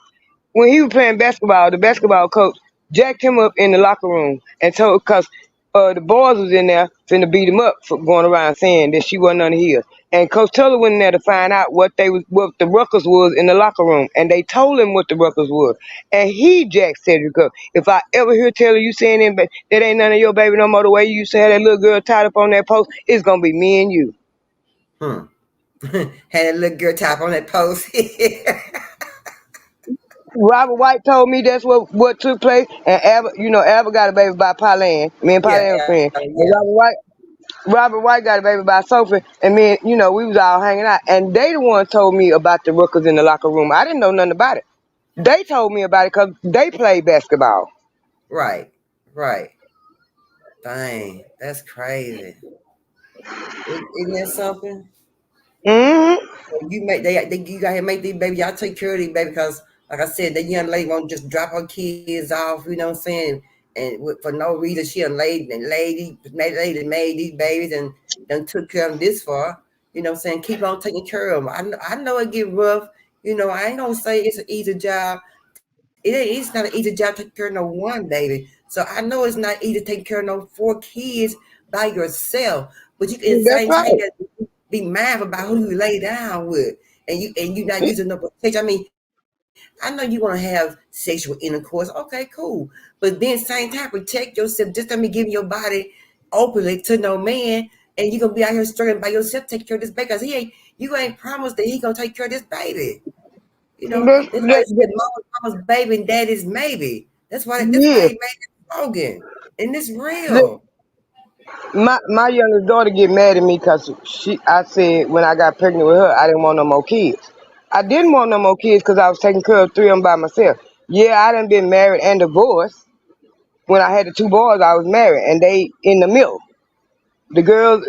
when he was playing basketball, the basketball coach jacked him up in the locker room and told, because the boys was in there finna beat him up for going around saying that she wasn't under here. And Coach Tuller went in there to find out what the ruckus was in the locker room, and they told him what the ruckus was. And he jacked Cedric up. If I ever hear Taylor you saying that ain't none of your baby no more, the way you used to have that little girl tied up on that post, it's gonna be me and you. Had a little girl tied up on that post. Robert White told me that's what took place, and Abba got a baby by Pauline. Me and Pauline were friends. And Robert White got a baby by Sophie, and me, we was all hanging out. And they the one told me about the ruckus in the locker room. I didn't know nothing about it. They told me about it because they played basketball. Right. Dang, that's crazy. Isn't that something? Mm-hmm. You got to make these baby. Y'all take care of these baby because, like I said, that young lady won't just drop her kids off. You know what I'm saying? And for no reason, she made these babies and done took care of them this far. You know what I'm saying? Keep on taking care of them. I know it get rough. I ain't gonna say it's an easy job. It's not an easy job to take care of no one baby. So I know it's not easy to take care of no 4 kids by yourself. But you can be mindful about who you lay down with, and you not using no protection. I mean, I know you want to have sexual intercourse. Okay, cool. But then same time, protect yourself. Just don't be giving your body openly to no man, and you're gonna be out here struggling by yourself, take care of this baby, because you ain't promised that he gonna take care of this baby. That's why it's mama's baby and daddy's maybe. That's why he made the slogan. And it's real. My youngest daughter get mad at me because I said when I got pregnant with her, I didn't want no more kids. I didn't want no more kids because I was taking care of 3 of them by myself. Yeah, I done been married and divorced. When I had the 2 boys, I was married, and they in the middle. The girls,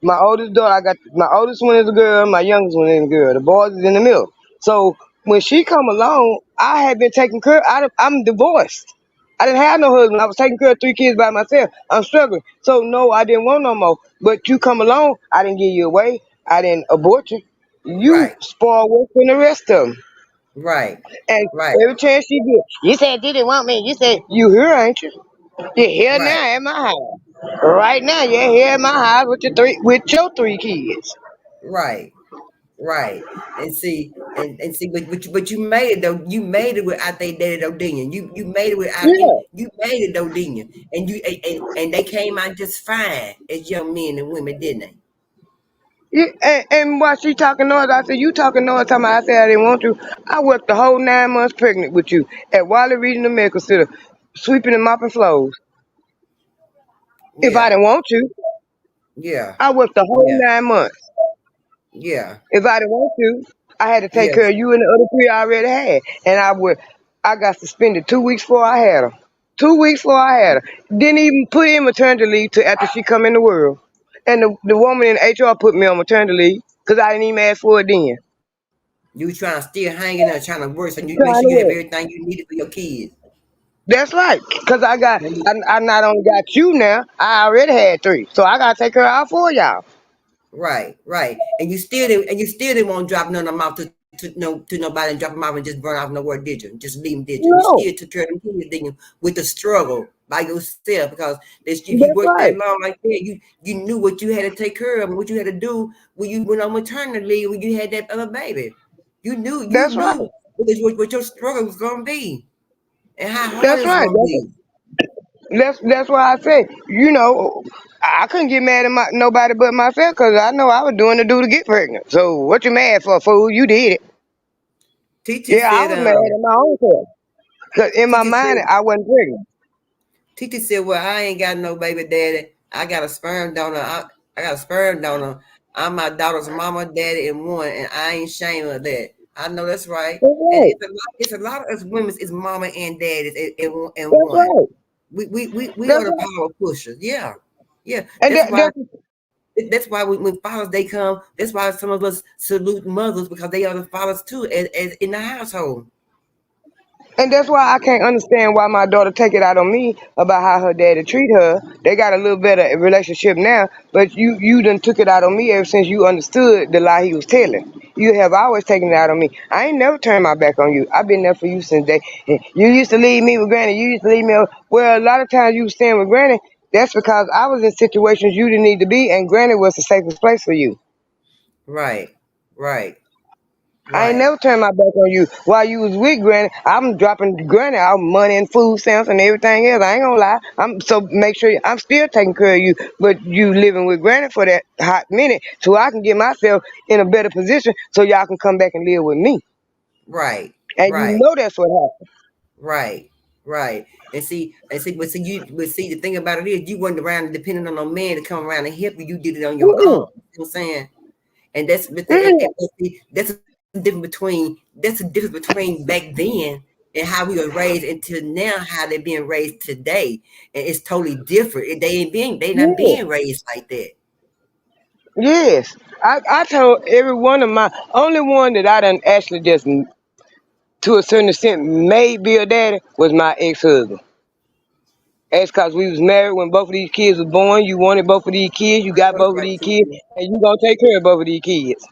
my oldest daughter, my oldest one is a girl, my youngest one is a girl. The boys is in the middle. So when she come along, I had been taking care. I'm divorced. I didn't have no husband. I was taking care of 3 kids by myself. I'm struggling. So no, I didn't want no more. But you come along, I didn't give you away. I didn't abort you. You spoil work than the rest of them. Right. And every chance she did, you said you didn't want me. You said you here, ain't you? You're here now at my house. Right now, you're here at my house with your 3 kids. Right. And see, but you made it though. You made it without they dated Odinian. You made it without you made it Odinian, and they came out just fine as young men and women, didn't they? Yeah, and while she talking noise, I said, you talking noise, talking about I said I didn't want to. I worked the whole 9 months pregnant with you at Wiley Regional Medical Center, sweeping and mopping floors. If I didn't want to. Yeah. I worked the whole 9 months. Yeah. If I didn't want to, I had to take care of you and the other 3 I already had. And I got suspended 2 weeks before I had her. 2 weeks before I had her. Didn't even put in maternity leave till after she come in the world. And the woman in HR put me on maternity leave because I didn't even ask for it then. You trying to still hang in there, trying to work, so you make sure you have everything you needed for your kids. That's right, because I not only got you now, I already had 3, so I gotta take care of all 4 of y'all. Right, and you still didn't want to drop none of them off to to nobody and drop them off and just run off nowhere, did you? Just leave them, did you? You No, still took care of them kids, didn't you? With the struggle by yourself, because if you that's worked right. that long like that, you knew what you had to take care of and what you had to do when you went on maternity leave, when you had that other baby. You knew That's right. what your struggle was gonna be and how hard That's it was right. gonna be. That's why I say, I couldn't get mad at nobody but myself because I know I was doing the do to get pregnant. So what you mad for, fool? You did it. TT Yeah, I said, was mad at my own self because in my TT mind said, I wasn't pregnant. TT said, well, I ain't got no baby daddy. I got a sperm donor. I got a sperm donor. I'm my daughter's mama, daddy, and one, and I ain't ashamed of that. I know that's right. That's And right. it's a lot of us women is mama and daddy and That's one. right. We are That's the right. power pushers. Yeah. And That's why when fathers they come, that's why some of us salute mothers, because they are the fathers too, as in the household. And that's why I can't understand why my daughter take it out on me about how her daddy treat her. They got a little better relationship now, but you done took it out on me ever since you understood the lie he was telling. You have always taken it out on me. I ain't never turned my back on you. I've been there for you since day. You used to leave me with Granny. You used to leave me. Well, a lot of times you was staying with Granny. That's because I was in situations you didn't need to be, and Granny was the safest place for you. Right. I ain't never turned my back on you. While you was with Granny, I'm dropping Granny out money and food stamps and everything else. I ain't gonna lie. So make sure I'm still taking care of you, but you living with Granny for that hot minute, so I can get myself in a better position, so y'all can come back and live with me. Right. And you know that's what happened. Right. And see, the thing about it is you wasn't around depending on no man to come around and help you. You did it on your own. You know what I'm saying? And that's that's the difference between back then and how we were raised until now, how they're being raised today. And it's totally different. They not being raised like that. Yes. I told every one of my only one that I done actually just to a certain extent made be a daddy was my ex-husband. That's because we was married when both of these kids was born. You wanted both of these kids. You got both of these kids, and you gonna take care of both of these kids.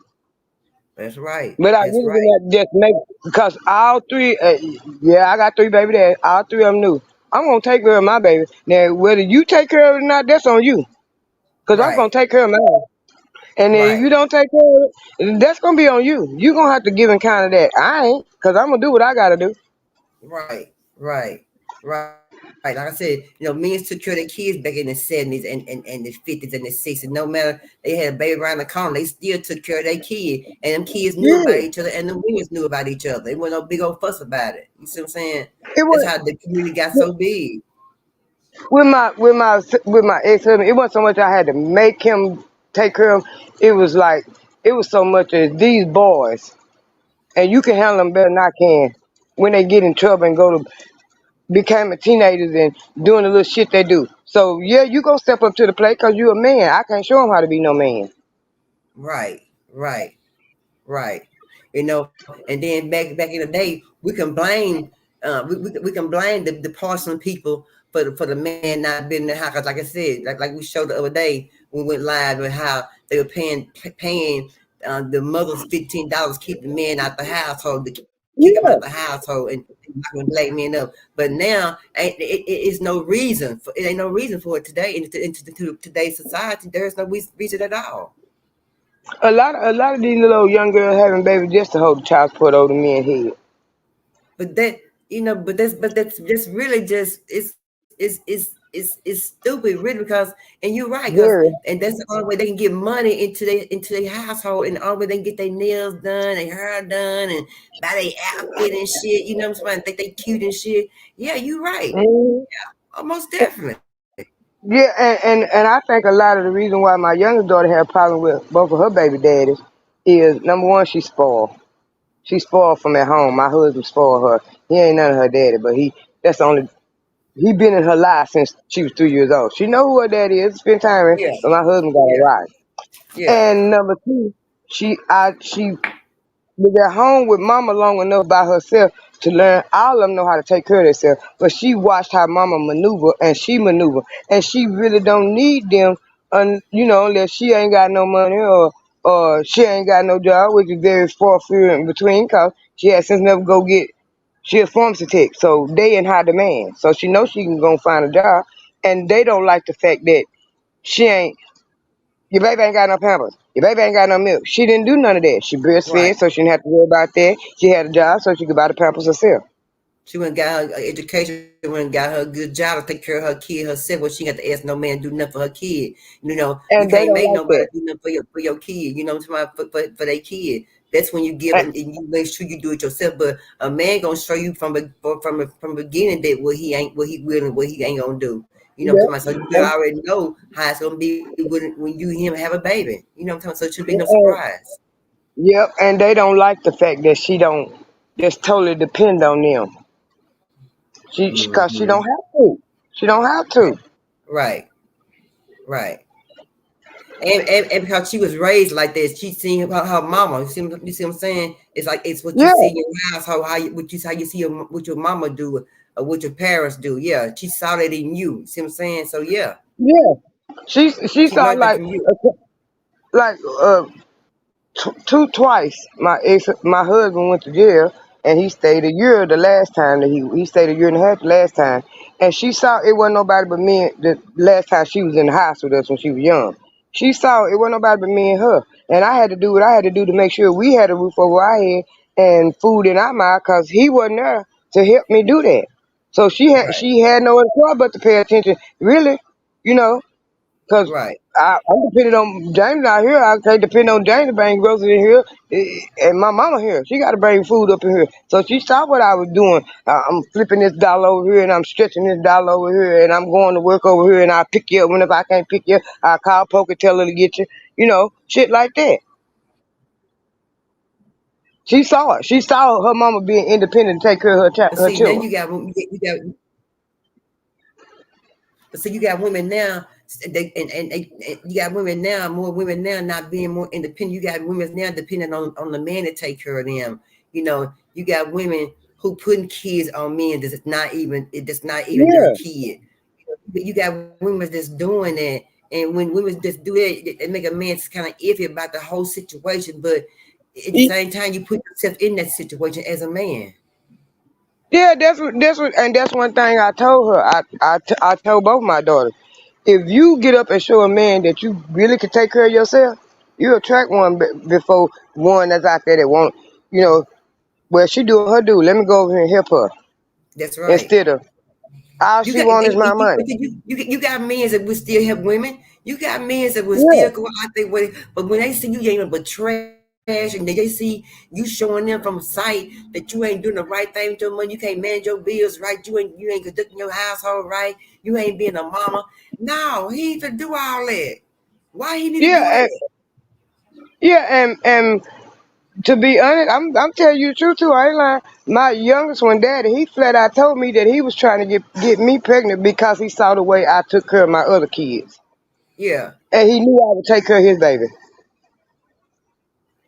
That's right. But I really did not just make because all three. I got three baby dads. All three of them knew I'm gonna take care of my baby. Now whether you take care of it or not, that's on you. Cause I'm gonna take care of mine. And then if you don't take care of it, that's gonna be on you. You gonna have to give account of that. I ain't, cause I'm gonna do what I gotta do. Right. Like I said, men took care of their kids back in the 70s and the 50s and the 60s. No matter they had a baby around the corner, they still took care of their kid. And them kids knew about each other, and the women knew about each other. They wasn't no big old fuss about it. You see what I'm saying? That's how the community got so big. With my ex-husband, it wasn't so much I had to make him take care of him. It was so much as these boys, and you can handle them better than I can when they get in trouble and go to becoming teenagers and doing the little shit they do. So yeah, you gonna step up to the plate because you a man. I can't show him how to be no man. Right. And then back in the day, we can blame we can blame the Parson people for the man not being in the house. Cause like I said, like we showed the other day when we went live with how they were paying the mothers $15 keep the men out the household, to keep them out the household and not black men up. But now it is no reason for it. Ain't no reason for it today in today's society. There is no reason at all. A lot of these little young girls having babies just to hold the child support over the men's head. But that's just really just it's stupid, really, because and you're right, and that's the only way they can get money into their household, and the only way they can get their nails done, their hair done, and buy their outfit and shit. You know what I'm saying? Think they cute and shit. Yeah, you're right. Yeah, almost definitely. Yeah, and I think a lot of the reason why my youngest daughter had a problem with both of her baby daddies is, number one, she's spoiled. She's spoiled from at home. My husband spoiled her. He ain't none of her daddy, but he been in her life since she was 3 years old. She know who her daddy is, spend time with, but my husband got her right. Yeah. And number two, she was at home with mama long enough by herself to learn. All of them know how to take care of themselves, but she watched how mama maneuver, and she really don't need them, unless she ain't got no money or she ain't got no job, which is very far few in between, cause she has since never go get. She a pharmacy tech, so they in high demand. So she knows she can go find a job, and they don't like the fact that she ain't. Your baby ain't got no pampers. Your baby ain't got no milk. She didn't do none of that. She breastfed, Right. so she didn't have to worry about that. She had a job, so she could buy the pampers herself. She went and got her education, went and got her a good job to take care of her kid herself. Well, she got to ask no man to do nothing for her kid. You know, you And they can't don't make like nobody that. do nothing for your kid. You know, for their kid. That's when you give And, and you make sure you do it yourself. But a man gonna show you from the beginning that what he will and what he ain't gonna do. You know what I'm yeah, talking about? So you and, already know how it's gonna be when you and him have a baby. You know what I'm talking about? So it should be no and surprise. yep, and they don't like the fact that she don't just totally depend on them. Cause she Mm-hmm. don't have to. She don't have to. Right, right. And because she was raised like this, she seen her mama. You see what I'm saying? It's like it's what you Yeah, see in your household, how you see what your mama do or what your parents do. Yeah, she saw that in you. You see what I'm saying? So yeah, yeah. She she saw learned that from you. like twice. My husband went to jail, and he stayed a year the last time that he stayed a year and a half the last time. And she saw it wasn't nobody but me the last time she was in the house with us when she was young. She saw it wasn't nobody but me and her, and I had to do what I had to do to make sure we had a roof over our head and food in our mouth, cause he wasn't there to help me do that. So Right, she had no other choice but to pay attention, really, you know. Cause right, I'm depending on James out here. I can't depend on James to bring groceries in here, and my mama here. She got to bring food up in here. So she saw what I was doing. I'm flipping this dollar over here, and I'm stretching this dollar over here, and I'm going to work over here, and I pick you up. Whenever I can't pick you up, I call Poker, tell her to get you. You know, shit like that. She saw it. She saw her mama being independent to take care of but her see, then children. but see, you got women now. And you got women now, more women now not being more independent. You got women now depending on the man to take care of them. You know, you got women who putting kids on men that's not even their Yeah, kid. You got women that's doing that, and when women just do that, they make a man kind of iffy about the whole situation. But at the same time, you put yourself in that situation as a man. yeah. That's one thing I told her. I told both my daughters. If you get up and show a man that you really can take care of yourself, you attract one before one that's out there that won't, you know, well, she do her do. Let me go over here and help her. That's right. Instead of, all You she got want is my money. you got men that will still help women. You got men that will Yeah, still go out there with it. But when they see you ain't but trash and they see you showing them from sight that you ain't doing the right thing with your money, you can't manage your bills right, you ain't conducting your household right, you ain't being a mama. No, he ain't to do all that. Why he need to do yeah, that? and to be honest, I'm telling you the truth too. I ain't lying. My youngest one, daddy, he flat out told me that he was trying to get me pregnant because he saw the way I took care of my other kids, Yeah, and he knew I would take care of his baby.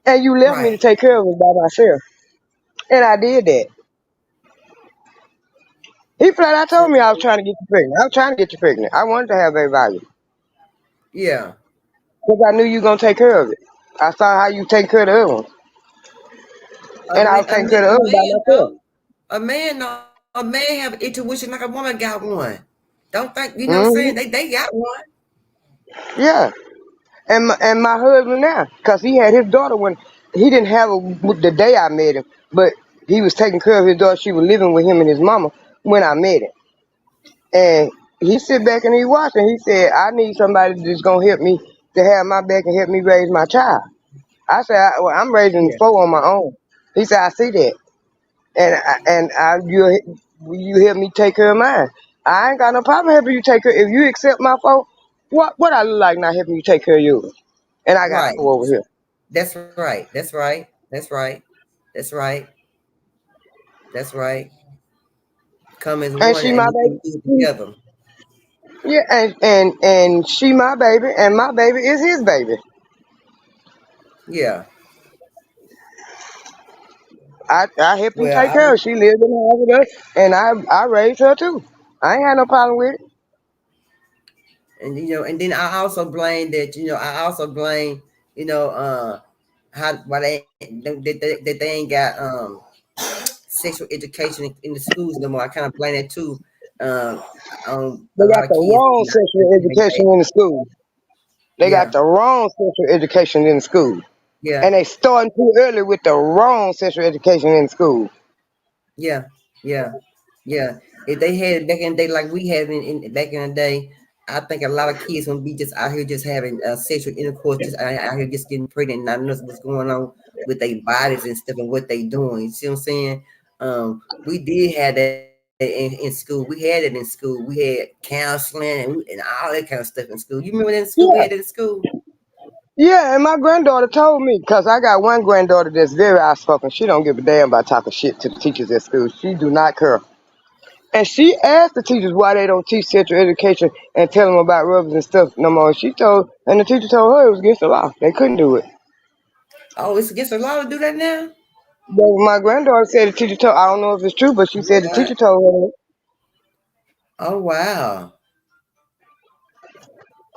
And you left me to right. take care of him by myself, and I did that. He flat out told me I was trying to get you pregnant. I was trying to get you pregnant. I wanted to have baby value Yeah. because I knew you gonna take care of it. I saw how you take care of the other one, A and I man, was taking care of the other one by myself. a man, no, a man have intuition like a woman got one. Don't think you know what I'm Hmm. saying? They got one. Yeah, and my husband now, cause he had his daughter when he didn't have her the day I met him, but he was taking care of his daughter. She was living with him and his mama when I met him, and he sit back and he watched, and he said, "I need somebody that's gonna help me to have my back and help me raise my child." I said, well, I'm raising Yeah. four on my own. He said, I see that. You help me take care of mine. I ain't got no problem helping you take care. If you accept my four, what I look like not helping you take care of yours? And I got Right. four over here. That's right. That's right. That's right. That's right. That's right. Come as And one she my and you do it baby. together. Yeah, and she my baby, and my baby is his baby. Yeah. I help him Well, take care of her. She lives in the house with us, and I raised her too. I ain't had no problem with it. and then I also blame how why they ain't got sexual education in the schools no more. I kind of blame that too. On They a got lot of the kids wrong not sexual education in the school. They got yeah, the wrong sexual education in the school. yeah, And they starting too early with the wrong sexual education in school. yeah, yeah, yeah. If they had it back in the day like we had in back in the day, I think a lot of kids would be just out here just having sexual intercourse, just out here just getting pregnant, not knowing what's going on with their bodies and stuff and what they doing. You see what I'm saying? We did have that in school. We had it in school. We had counseling and all that kind of stuff in school. You remember that in school? We Yeah. had it in school. Yeah, and my granddaughter told me, because I got one granddaughter that's very outspoken. She don't give a damn about talking shit to the teachers at school. She do not care. And she asked the teachers why they don't teach sexual education and tell them about rubbers and stuff no more. And the teacher told her it was against the law. They couldn't do it. Oh, it's against the law to do that now? But my granddaughter said the teacher told, I don't know if it's true, but she said the teacher What? told her. Oh, wow.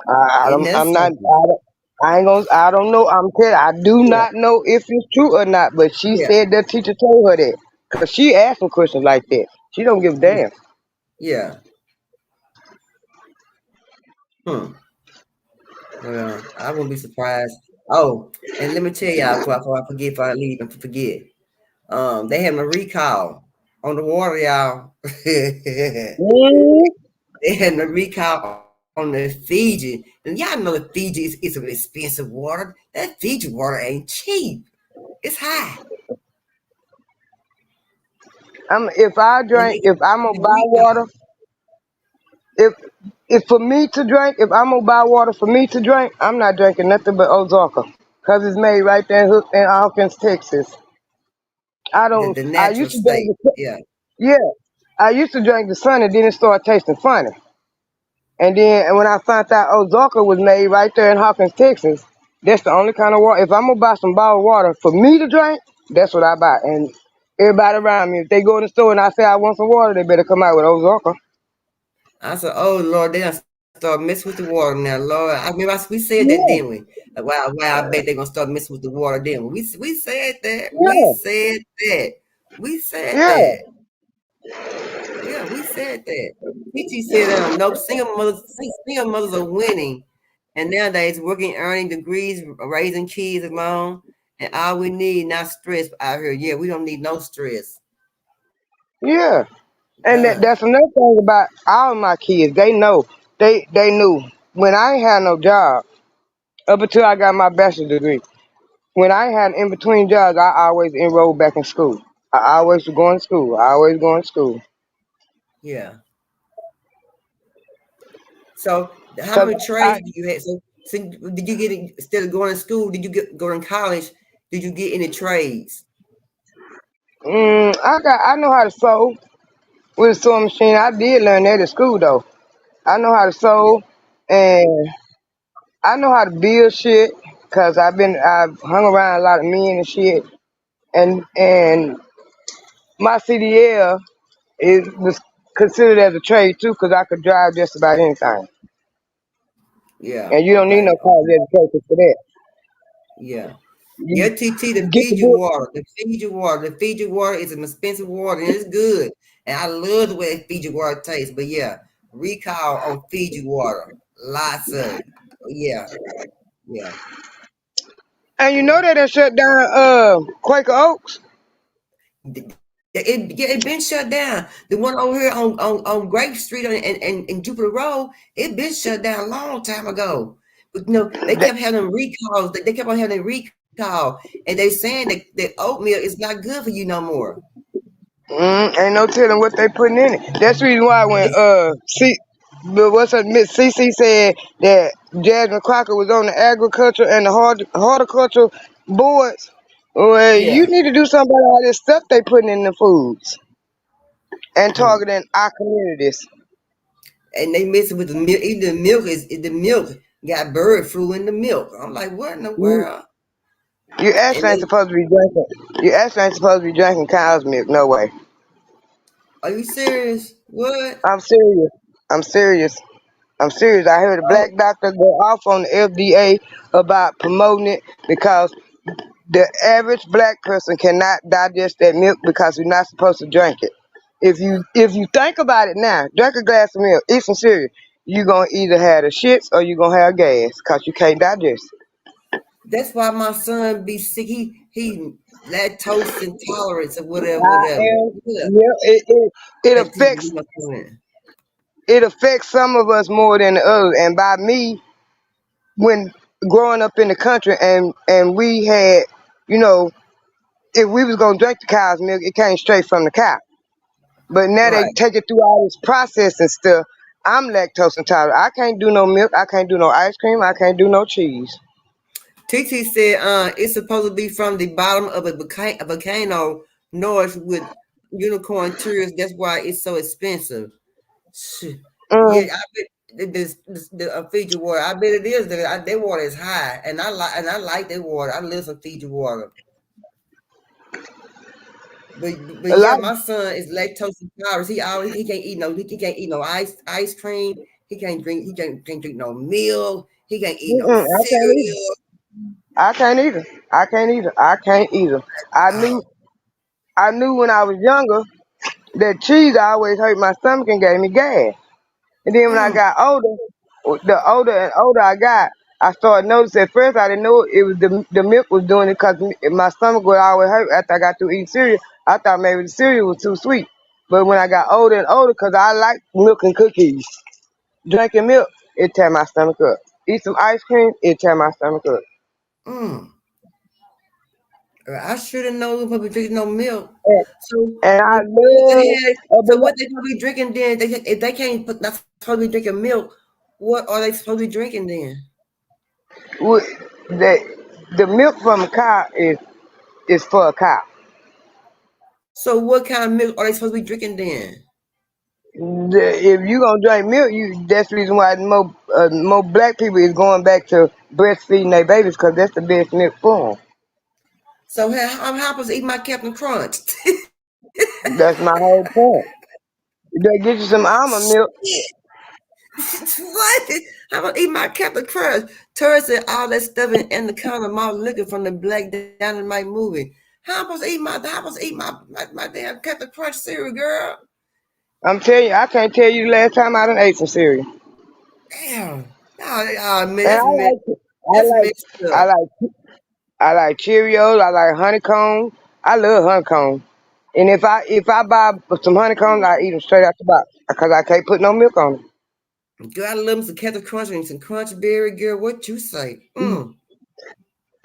I'm, Isn't that I'm not, something? I don't know. I do Yeah, not know if it's true or not, but she yeah, said the teacher told her that. Because she asked some questions like that. She don't give a yeah, damn. yeah. Hmm. Well, I wouldn't be surprised. Oh, and let me tell y'all before I forget, before I leave and forget. They having a recall on the water, y'all. Mm, They had a recall on the Fiji. And y'all know the Fiji is some expensive water. That Fiji water ain't cheap. It's high. if I And drink, they if I'm gonna the buy recall. water, if if for me to drink, if I'm gonna buy water for me to drink, I'm not drinking nothing but Ozarka, cause it's made right there in Hawkins, Texas. The I natural used to drink state. the, Yeah. yeah, I used to drink the Sun, and then it started tasting funny. And then when I found out Ozarka was made right there in Hawkins, Texas, that's the only kind of water. If I'm gonna buy some bottled water for me to drink, that's what I buy. And everybody around me, if they go in the store and I say I want some water, they better come out with Ozarka. I said, oh Lord, they done start messing with the water now, Lord. I mean, we said that, Yeah, didn't we? Wow, I bet they're gonna start messing with the water, didn't we? We said that. We yeah, said that. We said yeah, that. Yeah, we said that. TT said, nope, single mothers are winning. And nowadays, working, earning degrees, raising kids alone. And all we need, not stress out here. Yeah, we don't need no stress. yeah. And None. that's another thing about all my kids. They know. They knew when I ain't had no job up until I got my bachelor's degree. When I had in between jobs, I always enrolled back in school. I always was going to school. I always going to school. Yeah. So how Cause many trades do you have? So did you get it instead of going to school? Did you go in college? Did you get any trades? I know how to sew with a sewing machine. I did learn that at school though. I know how to Yeah, sew, and I know how to build shit. Cause I've hung around a lot of men and shit, and my CDL was considered as a trade too, cause I could drive just about anything, yeah. and you don't need Okay, no college okay. education for that. Yeah. Yeah, You TT, the get the Fiji book. water. The Fiji water. The Fiji water is an expensive water and it's good. And I love the way Fiji water tastes. But yeah, recall on Fiji water. Lots of it. Yeah, yeah. And you know they done shut down Quaker Oaks. It been shut down. The one over here on Grape Street and Jupiter Road, it been shut down a long time ago. But they kept having recalls. They kept on having recall, and they saying that oatmeal is not good for you no more. Ain't no telling what they putting in it. That's the reason why when It's, what's her Miss CC said that Jasmine Crocker was on the agriculture and the horticulture boards. Well, you yeah, need to do something about all this stuff they putting in the foods and hmm. targeting our communities. And they messing with the milk. Even the milk got bird flu in the milk. I'm like, what in the You, world? you And actually ain't they, supposed to be drinking. You actually ain't supposed to be drinking cow's milk. No way. are you serious? What? I'm serious. I'm serious. I'm serious. I heard a black doctor go off on the FDA about promoting it because the average black person cannot digest that milk because we're not supposed to drink it. If you think about it now, drink a glass of milk, eat some cereal, you're gonna either have the shits or you're gonna have gas because you can't digest it. That's why my son be sick. He lactose intolerance or whatever. It affects some of us more than the others. And by me, when growing up in the country and we had, if we was gonna drink the cow's milk, it came straight from the cow. But now they take it through all this processing stuff. I'm lactose intolerant. I can't do no milk. I can't do no ice cream. I can't do no cheese. TT said it's supposed to be from the bottom of a volcano north with unicorn tears. That's why it's so expensive. Yeah, I bet the Fiji water. I bet it is. Their water is high, and I like their water. I live some Fiji water. But yeah, my son is lactose intolerant. He can't eat no ice cream. He can't drink no milk. He can't eat no cereal. I can't either. I knew when I was younger that cheese always hurt my stomach and gave me gas. And then when I got older, the older and older I got, I started noticing. At first I didn't know it was the milk was doing it because my stomach would always hurt after I got through eating cereal. I thought maybe the cereal was too sweet. But when I got older and older, because I like milk and cookies, drinking milk, it tear my stomach up. Eat some ice cream, it tear my stomach up. I should have known we be drinking no milk. So what they gonna be drinking then? If they can't not supposed to be drinking milk, what are they supposed to be drinking then? The milk from a cow is for a cow. So what kind of milk are they supposed to be drinking then? If you gonna drink milk, that's the reason why more black people is going back to breastfeeding their babies because that's the best milk for them. So I'm supposed to eat my Captain Crunch. That's my whole point. You better get you some almond milk. What? I'm gonna eat my Captain Crunch. Terry said all that stuff in the counter mouth looking from the Black Dynamite movie. How am I supposed to eat my damn Captain Crunch cereal, girl? I'm telling you, I can't tell you the last time I done ate some cereal. Damn. Oh man, I like Cheerios. I like honeycomb. I love honeycomb. And if I buy some honeycombs, I eat them straight out the box because I can't put no milk on them. Girl, I love some Captain Crunch and some Crunch Berry, girl. What you say?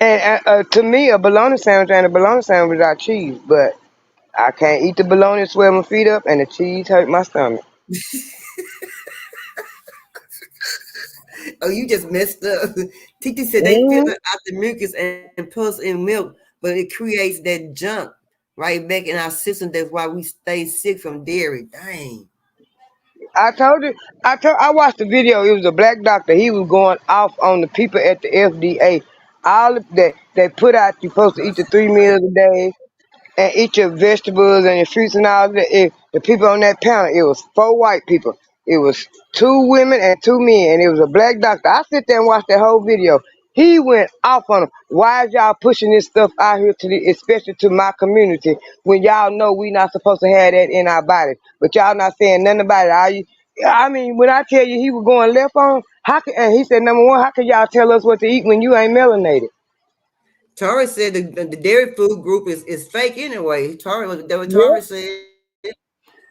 And to me, a bologna sandwich and a bologna sandwich without cheese, but I can't eat the bologna, swell my feet up, and the cheese hurt my stomach. Oh, you just messed up. Titi said they fill out the mucus and pus in milk, but it creates that junk right back in our system. That's why we stay sick from dairy. Dang. I watched the video. It was a black doctor. He was going off on the people at the FDA. All of that they put out, you're supposed to eat the 3 meals a day and eat your vegetables and your fruits and all that. The people on that panel, it was 4 white people. It was 2 women and 2 men, and it was a black doctor. I sit there and watch that whole video. He went off on them. Why is y'all pushing this stuff out here especially to my community, when y'all know we not supposed to have that in our bodies? But y'all not saying nothing about it. I mean, when I tell you he was going left on, and he said, number one, how can y'all tell us what to eat when you ain't melanated? Tori said the dairy food group is fake anyway. Tori said.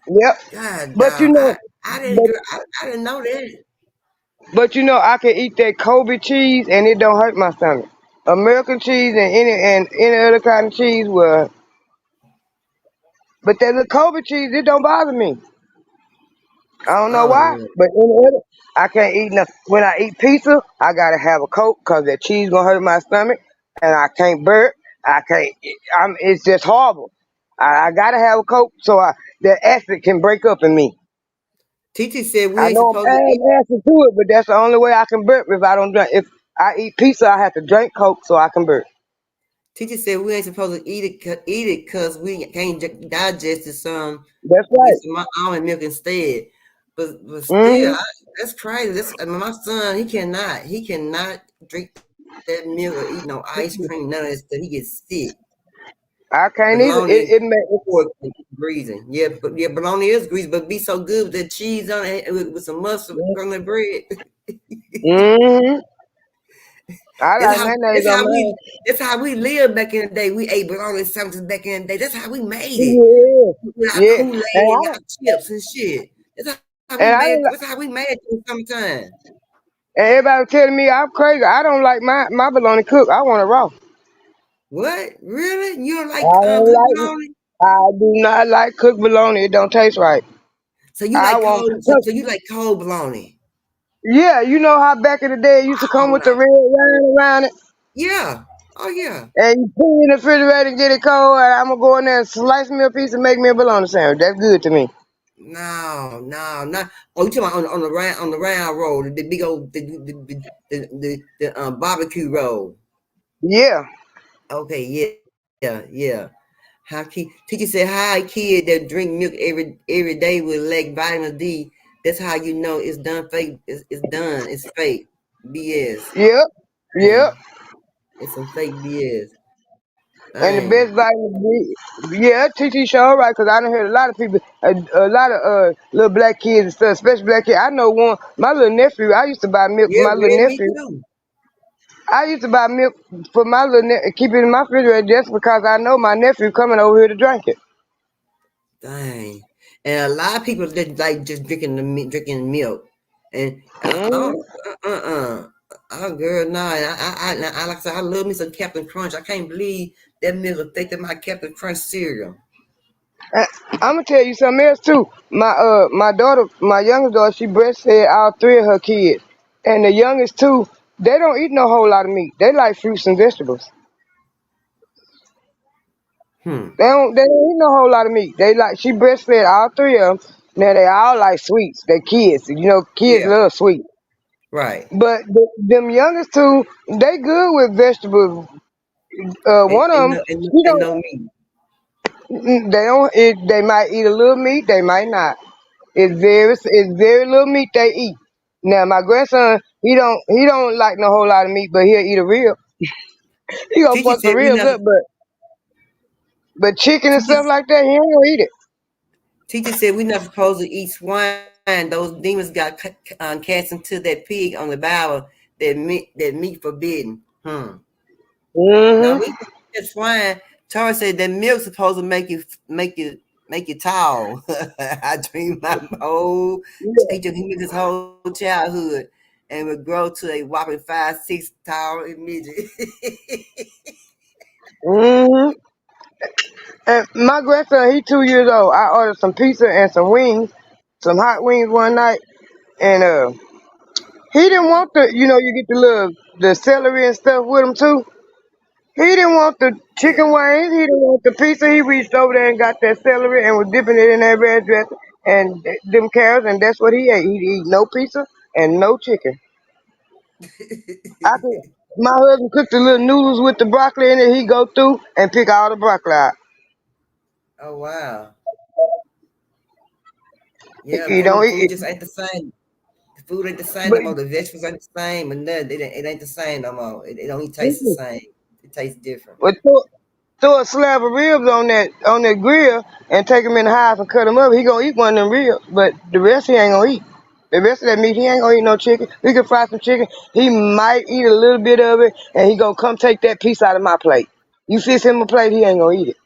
Yep. God, but you know, I didn't know that. But you know, I can eat that Kobe cheese and it don't hurt my stomach. American cheese and any other kind of cheese will. But that little Kobe cheese, it don't bother me. I don't know why, but any other, I can't eat nothing. When I eat pizza, I gotta have a Coke because that cheese gonna hurt my stomach, and I can't burp. It's just horrible. I gotta have a Coke so the acid can break up in me. TT said we I ain't know supposed I'm to eat adding acid to it, but that's the only way I can burp if I don't drink. If I eat pizza, I have to drink Coke so I can burp. Teacher said we ain't supposed to eat it because we can't digest it. That's right. Get some almond milk instead. But still, Mm-hmm. that's crazy. My son, he cannot drink that milk or eat no ice cream, none of that stuff. He gets sick. I can't either. Bologna It makes pork and greasy. Yeah, bologna is greasy, but be so good with the cheese on it with some mustard on the bread. Mm-hmm. I That's like how mayonnaise that's on how we mine. that's how we lived back in the day. We ate bologna sandwiches back in the day. That's how we made it. Yeah, With our yeah. Kool-Aid and our chips and shit. That's how we And I made don't. that's how we made it in the summertime. And everybody telling me I'm crazy. I don't like my bologna cooked. I want it raw. What? Really? You don't I like don't cooked like. bologna? I do not like cooked bologna. It don't taste right. So you I like want. cold? So you like cold bologna? Yeah, you know how back in the day it used to come Oh with the no. red line around it, Yeah. Oh yeah. and you put it in the refrigerator and get it cold. And I'm gonna go in there and slice me a piece and make me a bologna sandwich. That's good to me. No, not. Oh, you talking about on the round roll, the big old the barbecue roll. Yeah. Okay, yeah. Teacher said how a kid that drink milk every day with lack vitamin D. That's how you know it's done fake. It's done. It's fake. BS. Yep. Yeah, Yep. it's some fake BS. And the Dang. best vitamin D. Yeah, TT show right, because I done heard a lot of people, a lot of little black kids and stuff, especially black kids. I know one. My little nephew. I used to buy milk for Yeah, my little me nephew. too. I used to buy milk for my little keep it in my refrigerator just because I know my nephew coming over here to drink it. Dang. And a lot of people that like just drinking milk. And Mm-hmm. oh girl, nah. I like I said, I love me some Captain Crunch. I can't believe that milk affected my Captain Crunch cereal. I'm gonna tell you something else too. My daughter, my youngest daughter, she breastfed all three of her kids, and the youngest two, they don't eat no whole lot of meat. They like fruits and vegetables. They don't eat no whole lot of meat. She breastfed all three of them. Now they all like sweets. They kids, kids Yeah, love sweets. right. But them youngest two, they good with vegetables. One of them, she And don't. no meat. They don't. They might eat a little meat. They might not. It's very little meat they eat. Now my grandson, he don't like no whole lot of meat, but he'll eat a rib. He gonna Teacher bust a said we rib never. up, but chicken and Teacher, stuff like that, he ain't gonna eat it. teacher said we're not supposed to eat swine. Those demons got cast into that pig on the Bible. That meat forbidden. Now Mm-hmm. we eat swine. Tara said that milk's supposed to make you tall. I dreamed my whole teacher his whole childhood and would grow to a whopping 5'6" tall midget. Mm-hmm. And my grandson, he 2 years old. I ordered some pizza and some wings, some hot wings one night, and he didn't want you get the celery and stuff with him too. He didn't want the chicken wings. He didn't want the pizza. He reached over there and got that celery and was dipping it in that red dressing and them carrots, and that's what he ate. He eat no pizza and no chicken. My husband cooked the little noodles with the broccoli in it. He go through and pick all the broccoli out. Oh wow. Yeah, He don't eat food it. just ain't the same. The food ain't the same But no more. The vegetables ain't the same, and it ain't the same no more. It don't even taste the same. It tastes different. but throw a slab of ribs on that grill and take them in the house and cut them up. He gonna eat one of them ribs, but the rest he ain't gonna eat. The rest of that meat, he ain't gonna eat no chicken. We can fry some chicken. He might eat a little bit of it, and he gonna come take that piece out of my plate. You fix him a plate, he ain't gonna eat it.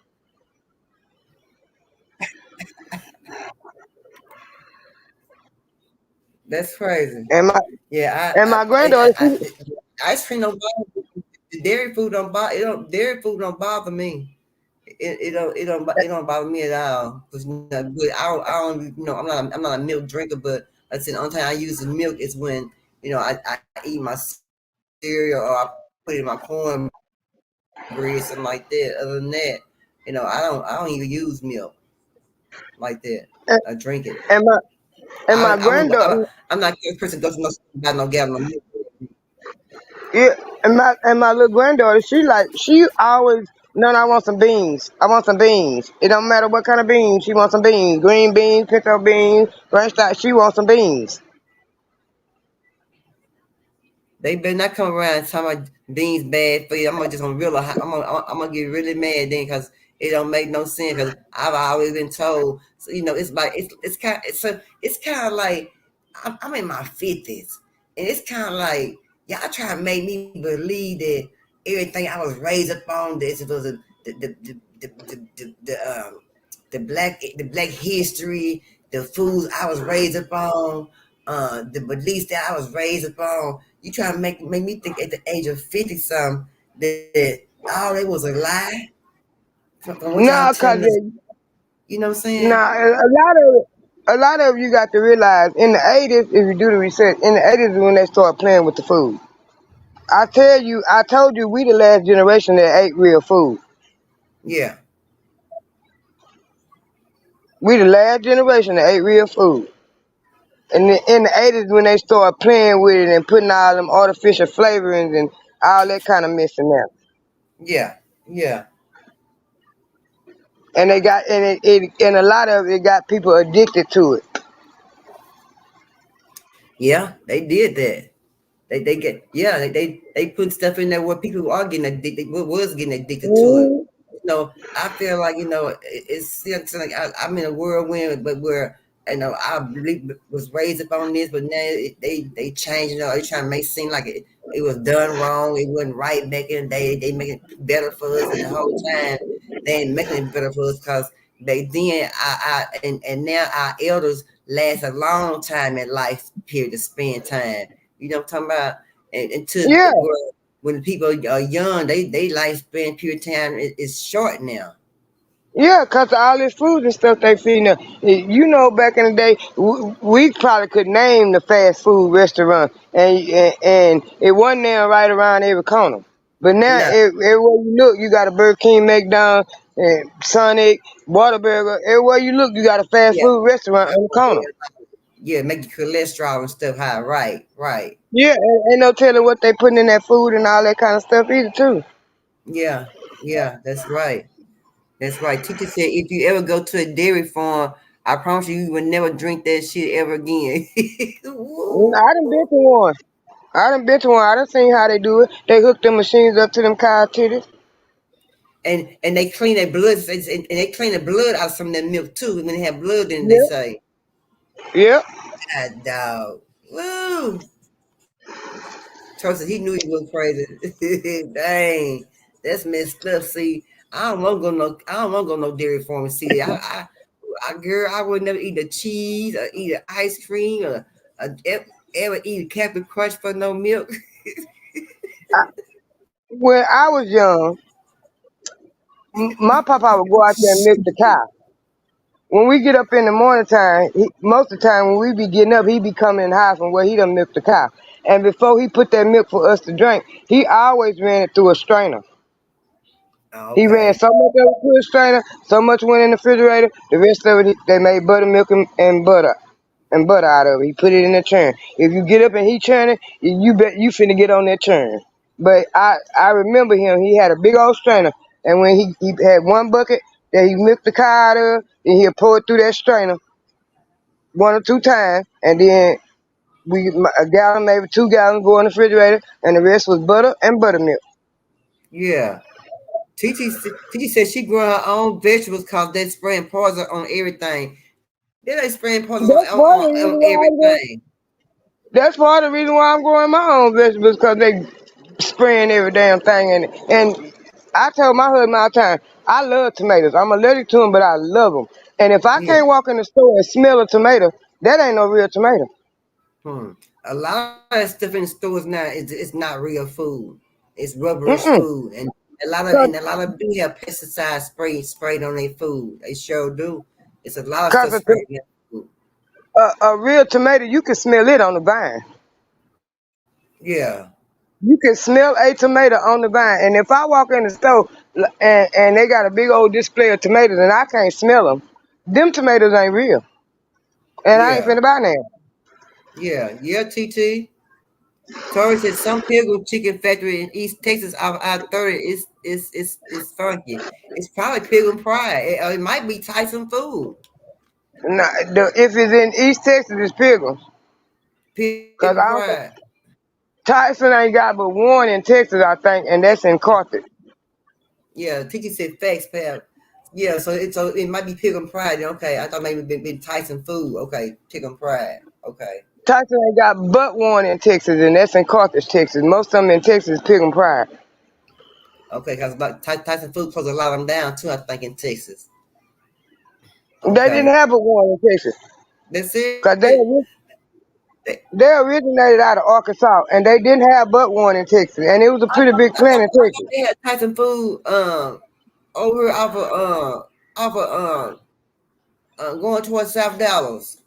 That's crazy. And my granddaughter, ice cream don't bother me. The dairy food don't bother. Dairy food don't bother me. It don't bother me at all. But I don't. I'm not a milk drinker. But I said the only time I use the milk is when I eat my cereal or I put it in my corn bread, something like that. Other than that, I don't even use milk like that. I drink it. my granddaughter, I'm not the person doesn't know about no gallon of milk. yeah, and my little granddaughter, she always No, I want some beans. I want some beans. It don't matter what kind of beans. She wants some beans. Green beans, pinto beans, fresh stock. She wants some beans. They better not come around talking about beans bad for you. I'm gonna get really mad then because it don't make no sense. Because I've always been told. So it's like it's kind of like I'm in my 50s, and it's kind of like y'all trying to make me believe that everything I was raised up on, this was the black history, the foods I was raised up on, the beliefs that I was raised up on. You try to make me think at the age of 50 something that all it was a lie. From what y'all telling us, you know what I'm saying? A lot of you got to realize in the 80s, if you do the research, in the 80s is when they start playing with the food. I told you we the last generation that ate real food. Yeah. We the last generation that ate real food. And in the 80s when they started playing with it and putting all them artificial flavorings and all that kind of mess in there. Yeah. And they got and a lot of it got people addicted to it. Yeah, they did that. They put stuff in there where people are getting addicted, was getting addicted to it. I feel like it's like I'm in a whirlwind, but where I believe was raised up on this, but now they changed. They trying to make it seem like it was done wrong. It wasn't right back in the day. They making it better for us, and the whole time they ain't making it better for us because back then and now our elders last a long time in life period to spend time. You know what I'm talking about? And when people are young, they lifespan period of time is short now. Yeah, because all this food and stuff they feeding us. Back in the day, we probably could name the fast food restaurant, and it wasn't there right around every corner. But now, everywhere you look, you got a Burger King, McDonald's, and Sonic, Whataburger. Everywhere you look, you got a fast food restaurant on the corner. Yeah, make your cholesterol and stuff high. Right. Yeah, ain't no telling what they putting in that food and all that kind of stuff either, too. Yeah, that's right. That's right. Teacher said if you ever go to a dairy farm, I promise you will never drink that shit ever again. I done been to one. I done seen how they do it. They hook them machines up to them cow titties. And they clean their blood, and they clean the blood out of some of that milk too. When they have blood in it, they say. Yep. God, dog. Woo. Charles said he knew he was crazy. Dang, that's messed up. See, I don't want to go no dairy farm and see that. Girl, I would never eat a cheese or eat an ice cream or ever eat a Captain Crunch for no milk. When I was young, my papa would go out there and milk the cow. When we get up in the morning time, most of the time when we be getting up, he be coming in the house from where he done milked the cow. And before he put that milk for us to drink, he always ran it through a strainer. Okay. He ran so much of it through a strainer, so much went in the refrigerator. The rest of it, they made buttermilk and butter out of it. He put it in the churn. If you get up and he churn it, you bet you finna get on that churn. But I remember him. He had a big old strainer, and when he had one bucket that he milked the cow out of, and he'll pour it through that strainer 1 or 2 times, and then a gallon, maybe 2 gallons, go in the refrigerator, and the rest was butter and buttermilk. Yeah. Titi said she grew her own vegetables because they spraying poison on everything. They spraying poison on everything. That's part of the reason why I'm growing my own vegetables, because they spraying every damn thing in it. And I tell my husband all the time, I love tomatoes. I'm allergic to them, but I love them. And if I can't walk in the store and smell a tomato, that ain't no real tomato. A lot of that stuff in the stores now it's not real food. It's rubberish food, and a lot of them have pesticides sprayed on their food. They sure do. It's a lot of stuff sprayed in their food. A real tomato, you can smell it on the vine. Yeah. You can smell a tomato on the vine. And if I walk in the store and they got a big old display of tomatoes and I can't smell them tomatoes ain't real. And I ain't finna buy them. Yeah, TT. Tori said some Pilgrim Chicken Factory in East Texas off I-30 is funky. It's probably Pilgrim Pride. It might be Tyson Food. Nah, if it's in East Texas, it's Pilgrims. Cause Pilgrim I don't think Pride. Tyson ain't got but one in Texas, I think, and that's in Carthage. Yeah, Tiki said facts, pal. Yeah, so it might be Pilgrim Pride. Okay, I thought maybe it'd been Tyson Food. Okay, Pilgrim Pride. Okay. Tyson ain't got but one in Texas, and that's in Carthage, Texas. Most of them in Texas is Pilgrim Pride. Okay, because Tyson Food closed a lot of them down too, I think, in Texas. They Okay. didn't have but one in Texas. That's it. Cause they originated out of Arkansas, and they didn't have but one in Texas, and it was a pretty big plant in Texas. They had Tyson Food over here off of going towards South Dallas.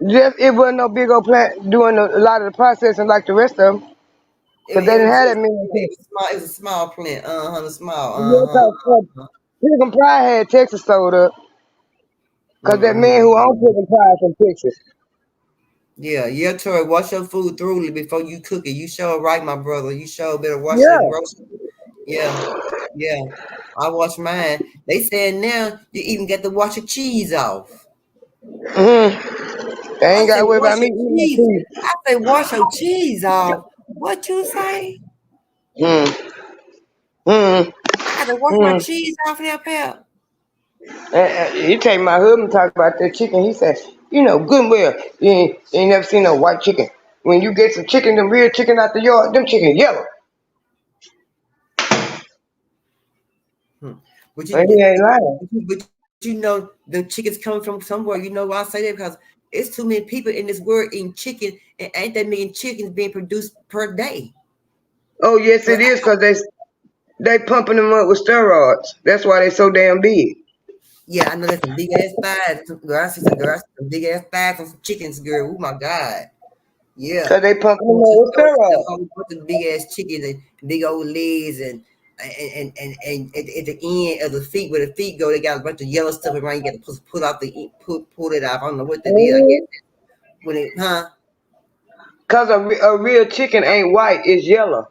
Just it wasn't no big old plant doing a lot of the processing like the rest of them, cause they didn't have that many in Texas. It was a small plant. The small. Pilgrim Pride had Texas sold up, cause that man who owned Pilgrim Pride from Texas. Yeah, Tori, wash your food thoroughly before you cook it. You sure right, my brother. You sure better wash your groceries. Yeah. I wash mine. They saying now you even got to wash your cheese off. They ain't got to worry about me eating cheese. I say wash your cheese off. What you say? I got to wash my cheese off now, pal. You take my husband talk about that chicken. He said, you know, good and well, you ain't never seen no white chicken. When you get some chicken, the real chicken out the yard, them chicken yellow. But he ain't lying. But you know, the chicken's coming from somewhere. You know why I say that? Because it's too many people in this world eating chicken, and ain't that many chickens being produced per day. Oh, yes, it is, because they pumping them up with steroids. That's why they so damn big. Yeah, I know that's some big ass thighs. Girl, I see some big ass thighs on some chickens, girl. Oh my God. Yeah. Because they pumping them up with steroids. The big ass chickens and big old legs and at the end of the feet, where the feet go, they got a bunch of yellow stuff around. You got to pull out pull it off. I don't know what that is. I guess when it, Because a real chicken ain't white, it's yellow.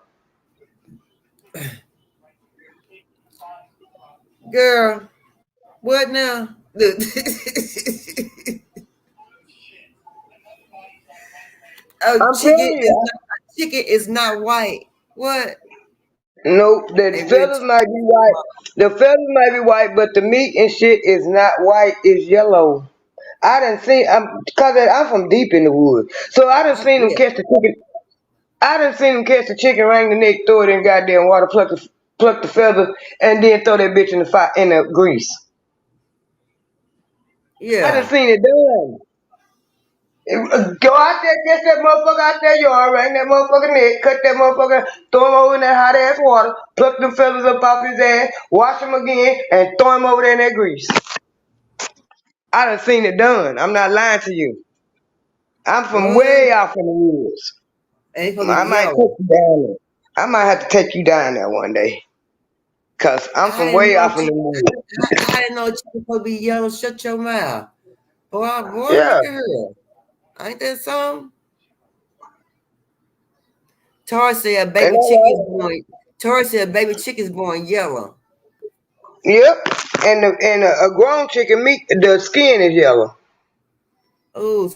Girl, what now? Look. Chicken is not white. What? Nope, the feathers might be white. The feathers might be white, but the meat and shit is not white. It's yellow. I done seen. I'm from deep in the woods, so I done seen them catch the chicken. I done seen them catch the chicken, wring the neck, throw it in goddamn water, pluck the feather, and then throw that bitch in the grease. Yeah. I done seen it done. Go out there, catch that motherfucker out there yard, wring that motherfucker neck, cut that motherfucker, throw him over in that hot ass water, pluck them feathers up off his ass, wash him again, and throw him over there in that grease. I done seen it done. I'm not lying to you. I'm from way out in the woods. I might take you down there. I might have to take you down there one day. Cause I'm from way out in the woods. I didn't know chicken supposed to be yellow. Shut your mouth. Boy, Yeah. Look at her. Ain't that something? Tori said a baby chicken's born yellow. Yep. And a grown chicken meat, the skin is yellow. Oh,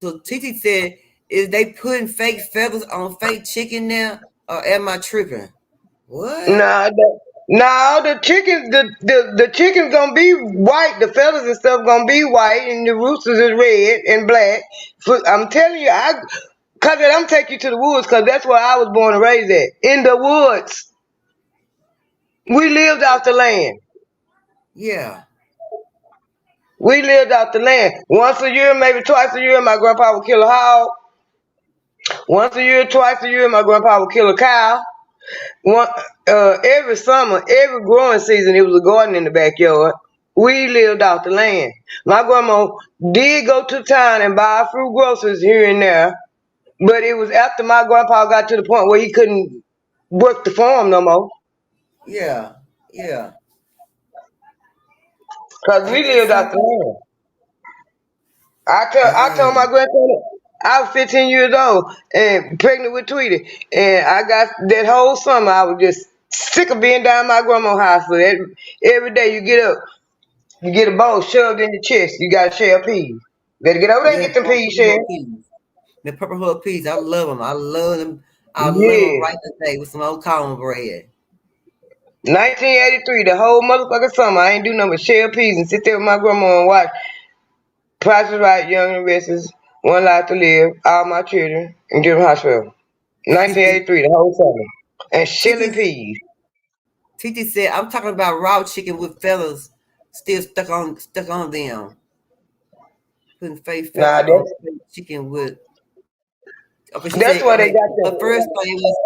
so Titi said, is they putting fake feathers on fake chicken now? Or am I tripping? What? Nah, the chicken's gonna be white. The feathers and stuff gonna be white, and the roosters is red and black. I'm telling you, cause I'm taking you to the woods, cause that's where I was born and raised at. In the woods. We lived off the land. Yeah. We lived off the land. Once a year, maybe twice a year, my grandpa would kill a hog. Once a year, twice a year, my grandpa would kill a cow. Every summer, every growing season, it was a garden in the backyard. We lived off the land. My grandma did go to town and buy a few groceries here and there, but it was after my grandpa got to the point where he couldn't work the farm no more. Yeah. Cause we lived off the land. I told my grandson, I was 15 years old and pregnant with Tweety. And I got that whole summer, I was just sick of being down my grandma's house. So every day you get up, you get a bowl shoved in your chest. You got to share peas. Better get over there and Yeah, get them peas, shared. the Purple Heart peas. I love them. I love them. I love them Yeah. right today with some old cornbread. 1983, the whole motherfucking summer, I ain't do nothing but share peas and sit there with my grandma and watch Price is Right, Young and Restless, One Life to Live, All My Children, and General Hospital. 1983, the whole summer. And shilling peas. Titi said, "I'm talking about raw chicken with feathers still stuck on them. Putting fake Nah, feathers on fake chicken with." Okay, she that's said. why they Okay, got her that. first thing was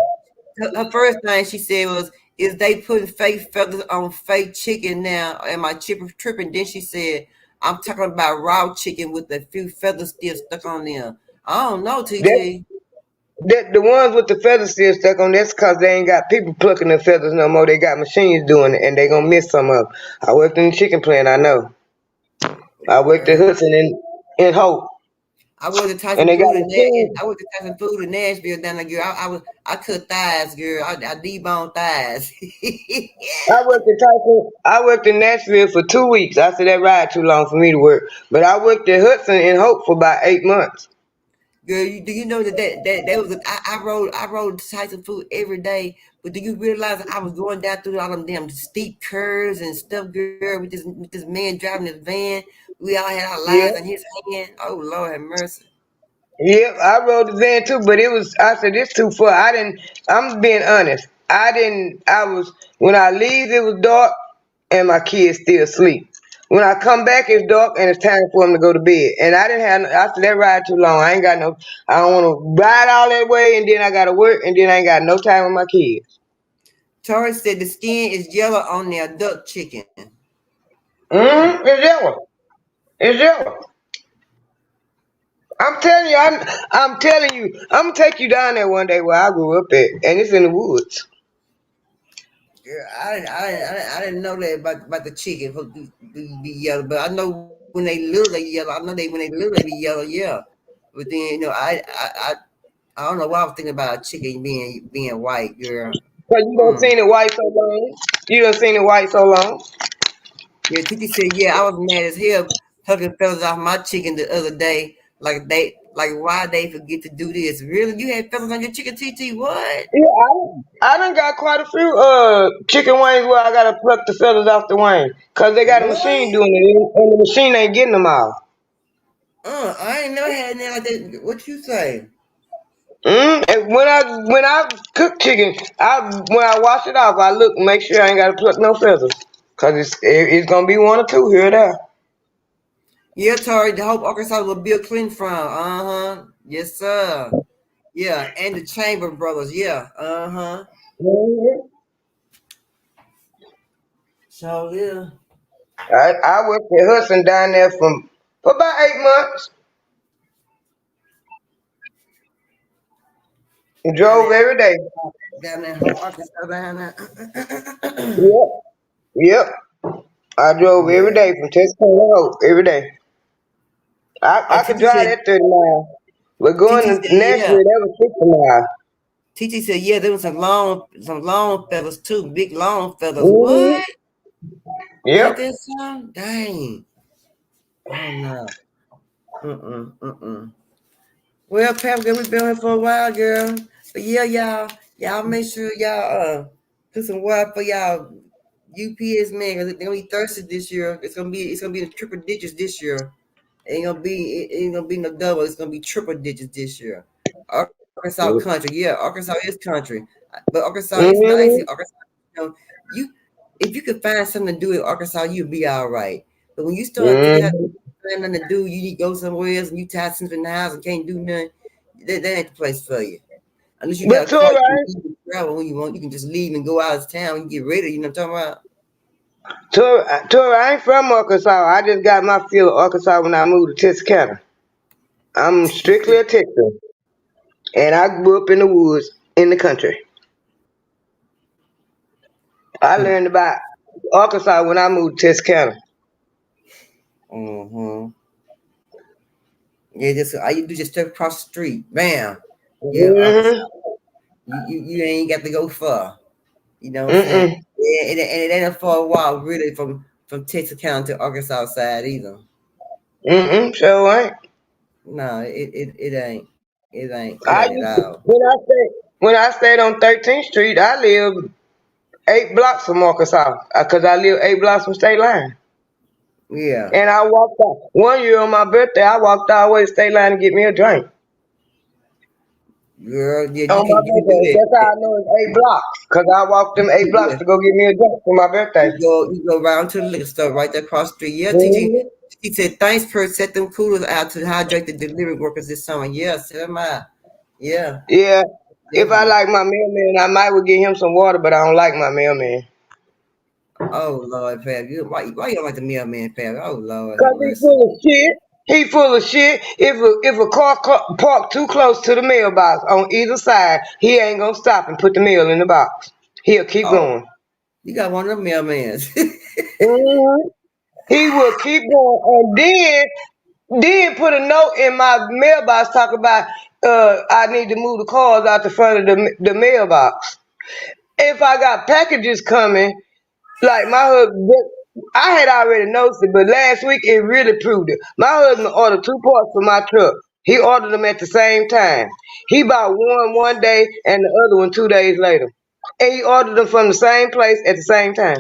her first thing she said was, "Is they putting fake feathers on fake chicken now? Am I tripping?" Then she said, "I'm talking about raw chicken with a few feathers still stuck on them." I don't know, TT. The ones with the feathers still stuck on, that's because they ain't got people plucking the feathers no more. They got machines doing it, and they gonna miss some of them. I worked in the chicken plant, I know. I worked at Hudson in Hope. I worked at And Tyson they got Food in machines. I worked at Tyson Food in Nashville down there, girl. I cut thighs, girl. I debone thighs. I worked in Nashville for 2 weeks. I said that ride too long for me to work. But I worked at Hudson in Hope for about 8 months. Girl, do you know that was I rode Tyson Food every day, but do you realize I was going down through all them damn steep curves and stuff, girl, with this man driving this van. We all had our Yeah. lives in his hand. Oh Lord have mercy. Yep, I rode the van too, but I said it's too far. I'm being honest. When I leave it was dark and my kids still asleep. When I come back it's dark and it's time for them to go to bed. And I said that ride too long. I don't want to ride all that way and then I got to work and then I ain't got no time with my kids. Tori said the skin is yellow on their duck chicken. It's yellow. It's yellow. I'm telling you, I'm telling you, I'm gonna take you down there one day where I grew up at, and it's in the woods. Yeah, I didn't know that about the chicken be yellow, but I know when they little they yellow. I know when they little they be yellow, yeah. But then I don't know why I was thinking about a chicken being white, girl. Cause you done seen it white so long. You done seen it white so long. Yeah, Titi said, yeah, I was mad as hell hugging feathers off my chicken the other day. Like why they forget to do this? Really? You had feathers on your chicken, TT? What? Yeah, I done got quite a few chicken wings where I gotta pluck the feathers off the wing. Cause they got a machine doing it and the machine ain't getting them all. I ain't never had anything like that. What you say? And when I cook chicken, when I wash it off, I look and make sure I ain't gotta pluck no feathers. Cause it's gonna be one or two here or there. Yeah, Tori, the Hope Arkansas where Bill Clinton from. Yes, sir. Yeah, and the Chamber Brothers. Yeah. Mm-hmm. So yeah. I worked at Hudson down there for about 8 months. And drove every day. Down there in Hope, Arkansas, down there. Yep. I drove every day from Tuscaloosa to Hope every day. I could TT drive said, that 30 miles. But going TT to said, Nashville, yeah. that was 60 miles. TT said, yeah, there was some long feathers too, big long feathers. Mm-hmm. What? Yep. Ain't that some? Dang. Oh no. Well, Pam, girl, we've been here for a while, girl. But yeah, y'all make sure y'all put some water for y'all UPS man, because they're gonna be thirsty this year. It's gonna be in the triple digits this year. It ain't gonna be no double. It's gonna be triple digits this year. Arkansas country, yeah, Arkansas is country, but Arkansas is nice. Mm-hmm. Arkansas, if you could find something to do in Arkansas, you'll be all right. But when you start figuring out Mm-hmm. nothing to do, you need to go somewhere else, and you tired sitting in the house and can't do nothing. That ain't the place for you. Unless you But got a car, Tori, you can travel when you want. You can just leave and go out of town and get ready. You know what I'm talking about? Tori, I ain't from Arkansas. I just got my feel of Arkansas when I moved to Texarkana. I'm strictly a Texan. And I grew up in the woods in the country. I learned about Arkansas when I moved to Texarkana. Mm-hmm. Yeah, just all you do just step across the street, bam. Yeah, Mhm. you ain't got to go far. You know what I'm saying? Yeah, and it ain't for a while, really, from Texas County to Arkansas side either. So ain't. No, it ain't. It ain't I at used to, all. when I stayed on 13th Street, I lived 8 blocks from Arkansas because I live 8 blocks from State Line. Yeah. And I walked out. One year on my birthday, I walked all the way to State Line to get me a drink. Girl, yeah, On my you can do birthday. that. That's how I know it's 8 blocks. Because I walked them 8 blocks Yeah. to go get me a drink for my birthday. You go around to the liquor store right there across the street. Yeah, Mhm. He said, thanks, per set them coolers out to hydrate the delivery workers this summer. Yeah, set them out. Yeah. Yeah. If I like my mailman, I might would get him some water, but I don't like my mailman. Oh Lord, Fab, why you don't like the mailman, Fab? Oh Lord, have Because he mercy. full of shit. He full of shit. If a car parked too close to the mailbox on either side, he ain't gonna stop and put the mail in the box. He'll keep going. You got one of them mailmans. Mhm. He will keep going, and then put a note in my mailbox talk about I need to move the cars out the front of the mailbox. If I got packages coming, like my husband, I had already noticed it, but last week it really proved it. My husband ordered 2 parts for my truck. He ordered them at the same time. He bought one day and the other one 2 days later. And he ordered them from the same place at the same time.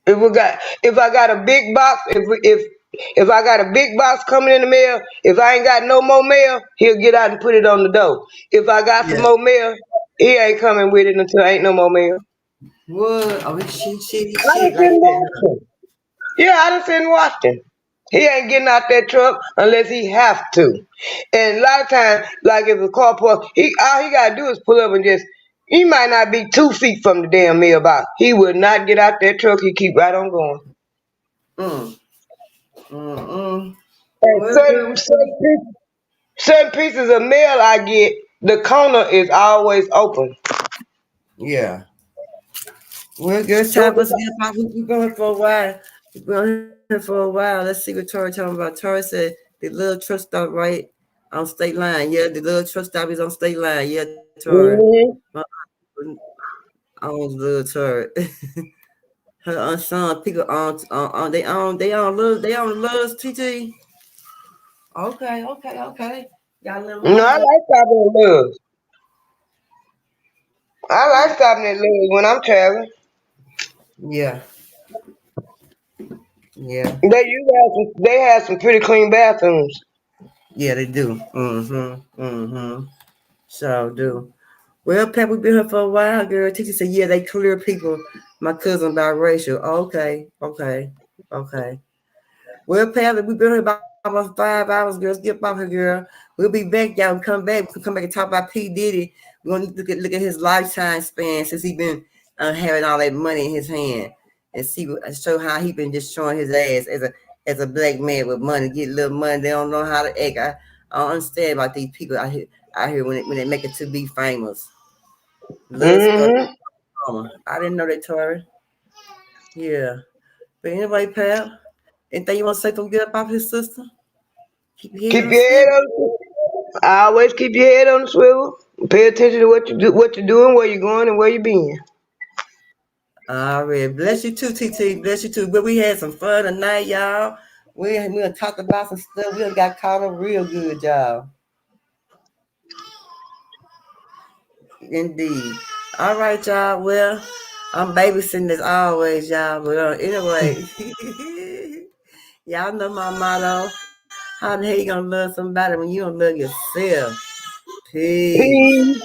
If I got a big box, if I got a big box coming in the mail, if I ain't got no more mail, he'll get out and put it on the door. If I got some more mail, he ain't coming with it until ain't no more mail. What? Oh, he shit I done like seen that. Washington. Yeah, I done seen Washington. He ain't getting out that truck unless he have to. And a lot of times, like if a car park, all he gotta do is pull up and he might not be 2 feet from the damn mailbox. He will not get out that truck. He keep right on going. And certain pieces of mail I get, the corner is always open. Yeah. Well, good time. Let's get about. We've been here for a while. We've been here for a while. Let's see what Tori talking about. Tori said the little truck stop right on State Line. Yeah, the little truck stop is on State Line. Yeah, Tori. I was little Tori. Her son, people they on Loves TT. Okay. Y'all little No, I like stopping at Loves. I like stopping at Loves when I'm traveling. Yeah. Yeah. They have some pretty clean bathrooms. Yeah, they do. So do. Well, Pat, we've been here for a while, girl. Teacher said, yeah, they clear people. My cousin biracial. Okay. Well, Pat, we've been here about 5 hours, girls. Get off here, girl. We'll be back, y'all. Come back. We'll come back and talk about P. Diddy. We're going to look at his lifetime span since he been having all that money in his hand and show how he been just showing his ass as a black man with money, get a little money. They don't know how to act. I don't understand about these people out here when they make it to be famous. I didn't know that, Tori. Yeah. But anyway, Pal, anything you want to say from good about his sister? Keep your head on the swivel. I always keep your head on the swivel. Pay attention to what you're doing, where you're going, and where you're being. All right. Bless you too, TT. Bless you too. But we had some fun tonight, y'all. We done talked about some stuff. We done got caught up real good, y'all. Indeed. All right, y'all. Well, I'm babysitting as always, y'all. But anyway, y'all know my motto. How the hell you gonna love somebody when you don't love yourself? Peace.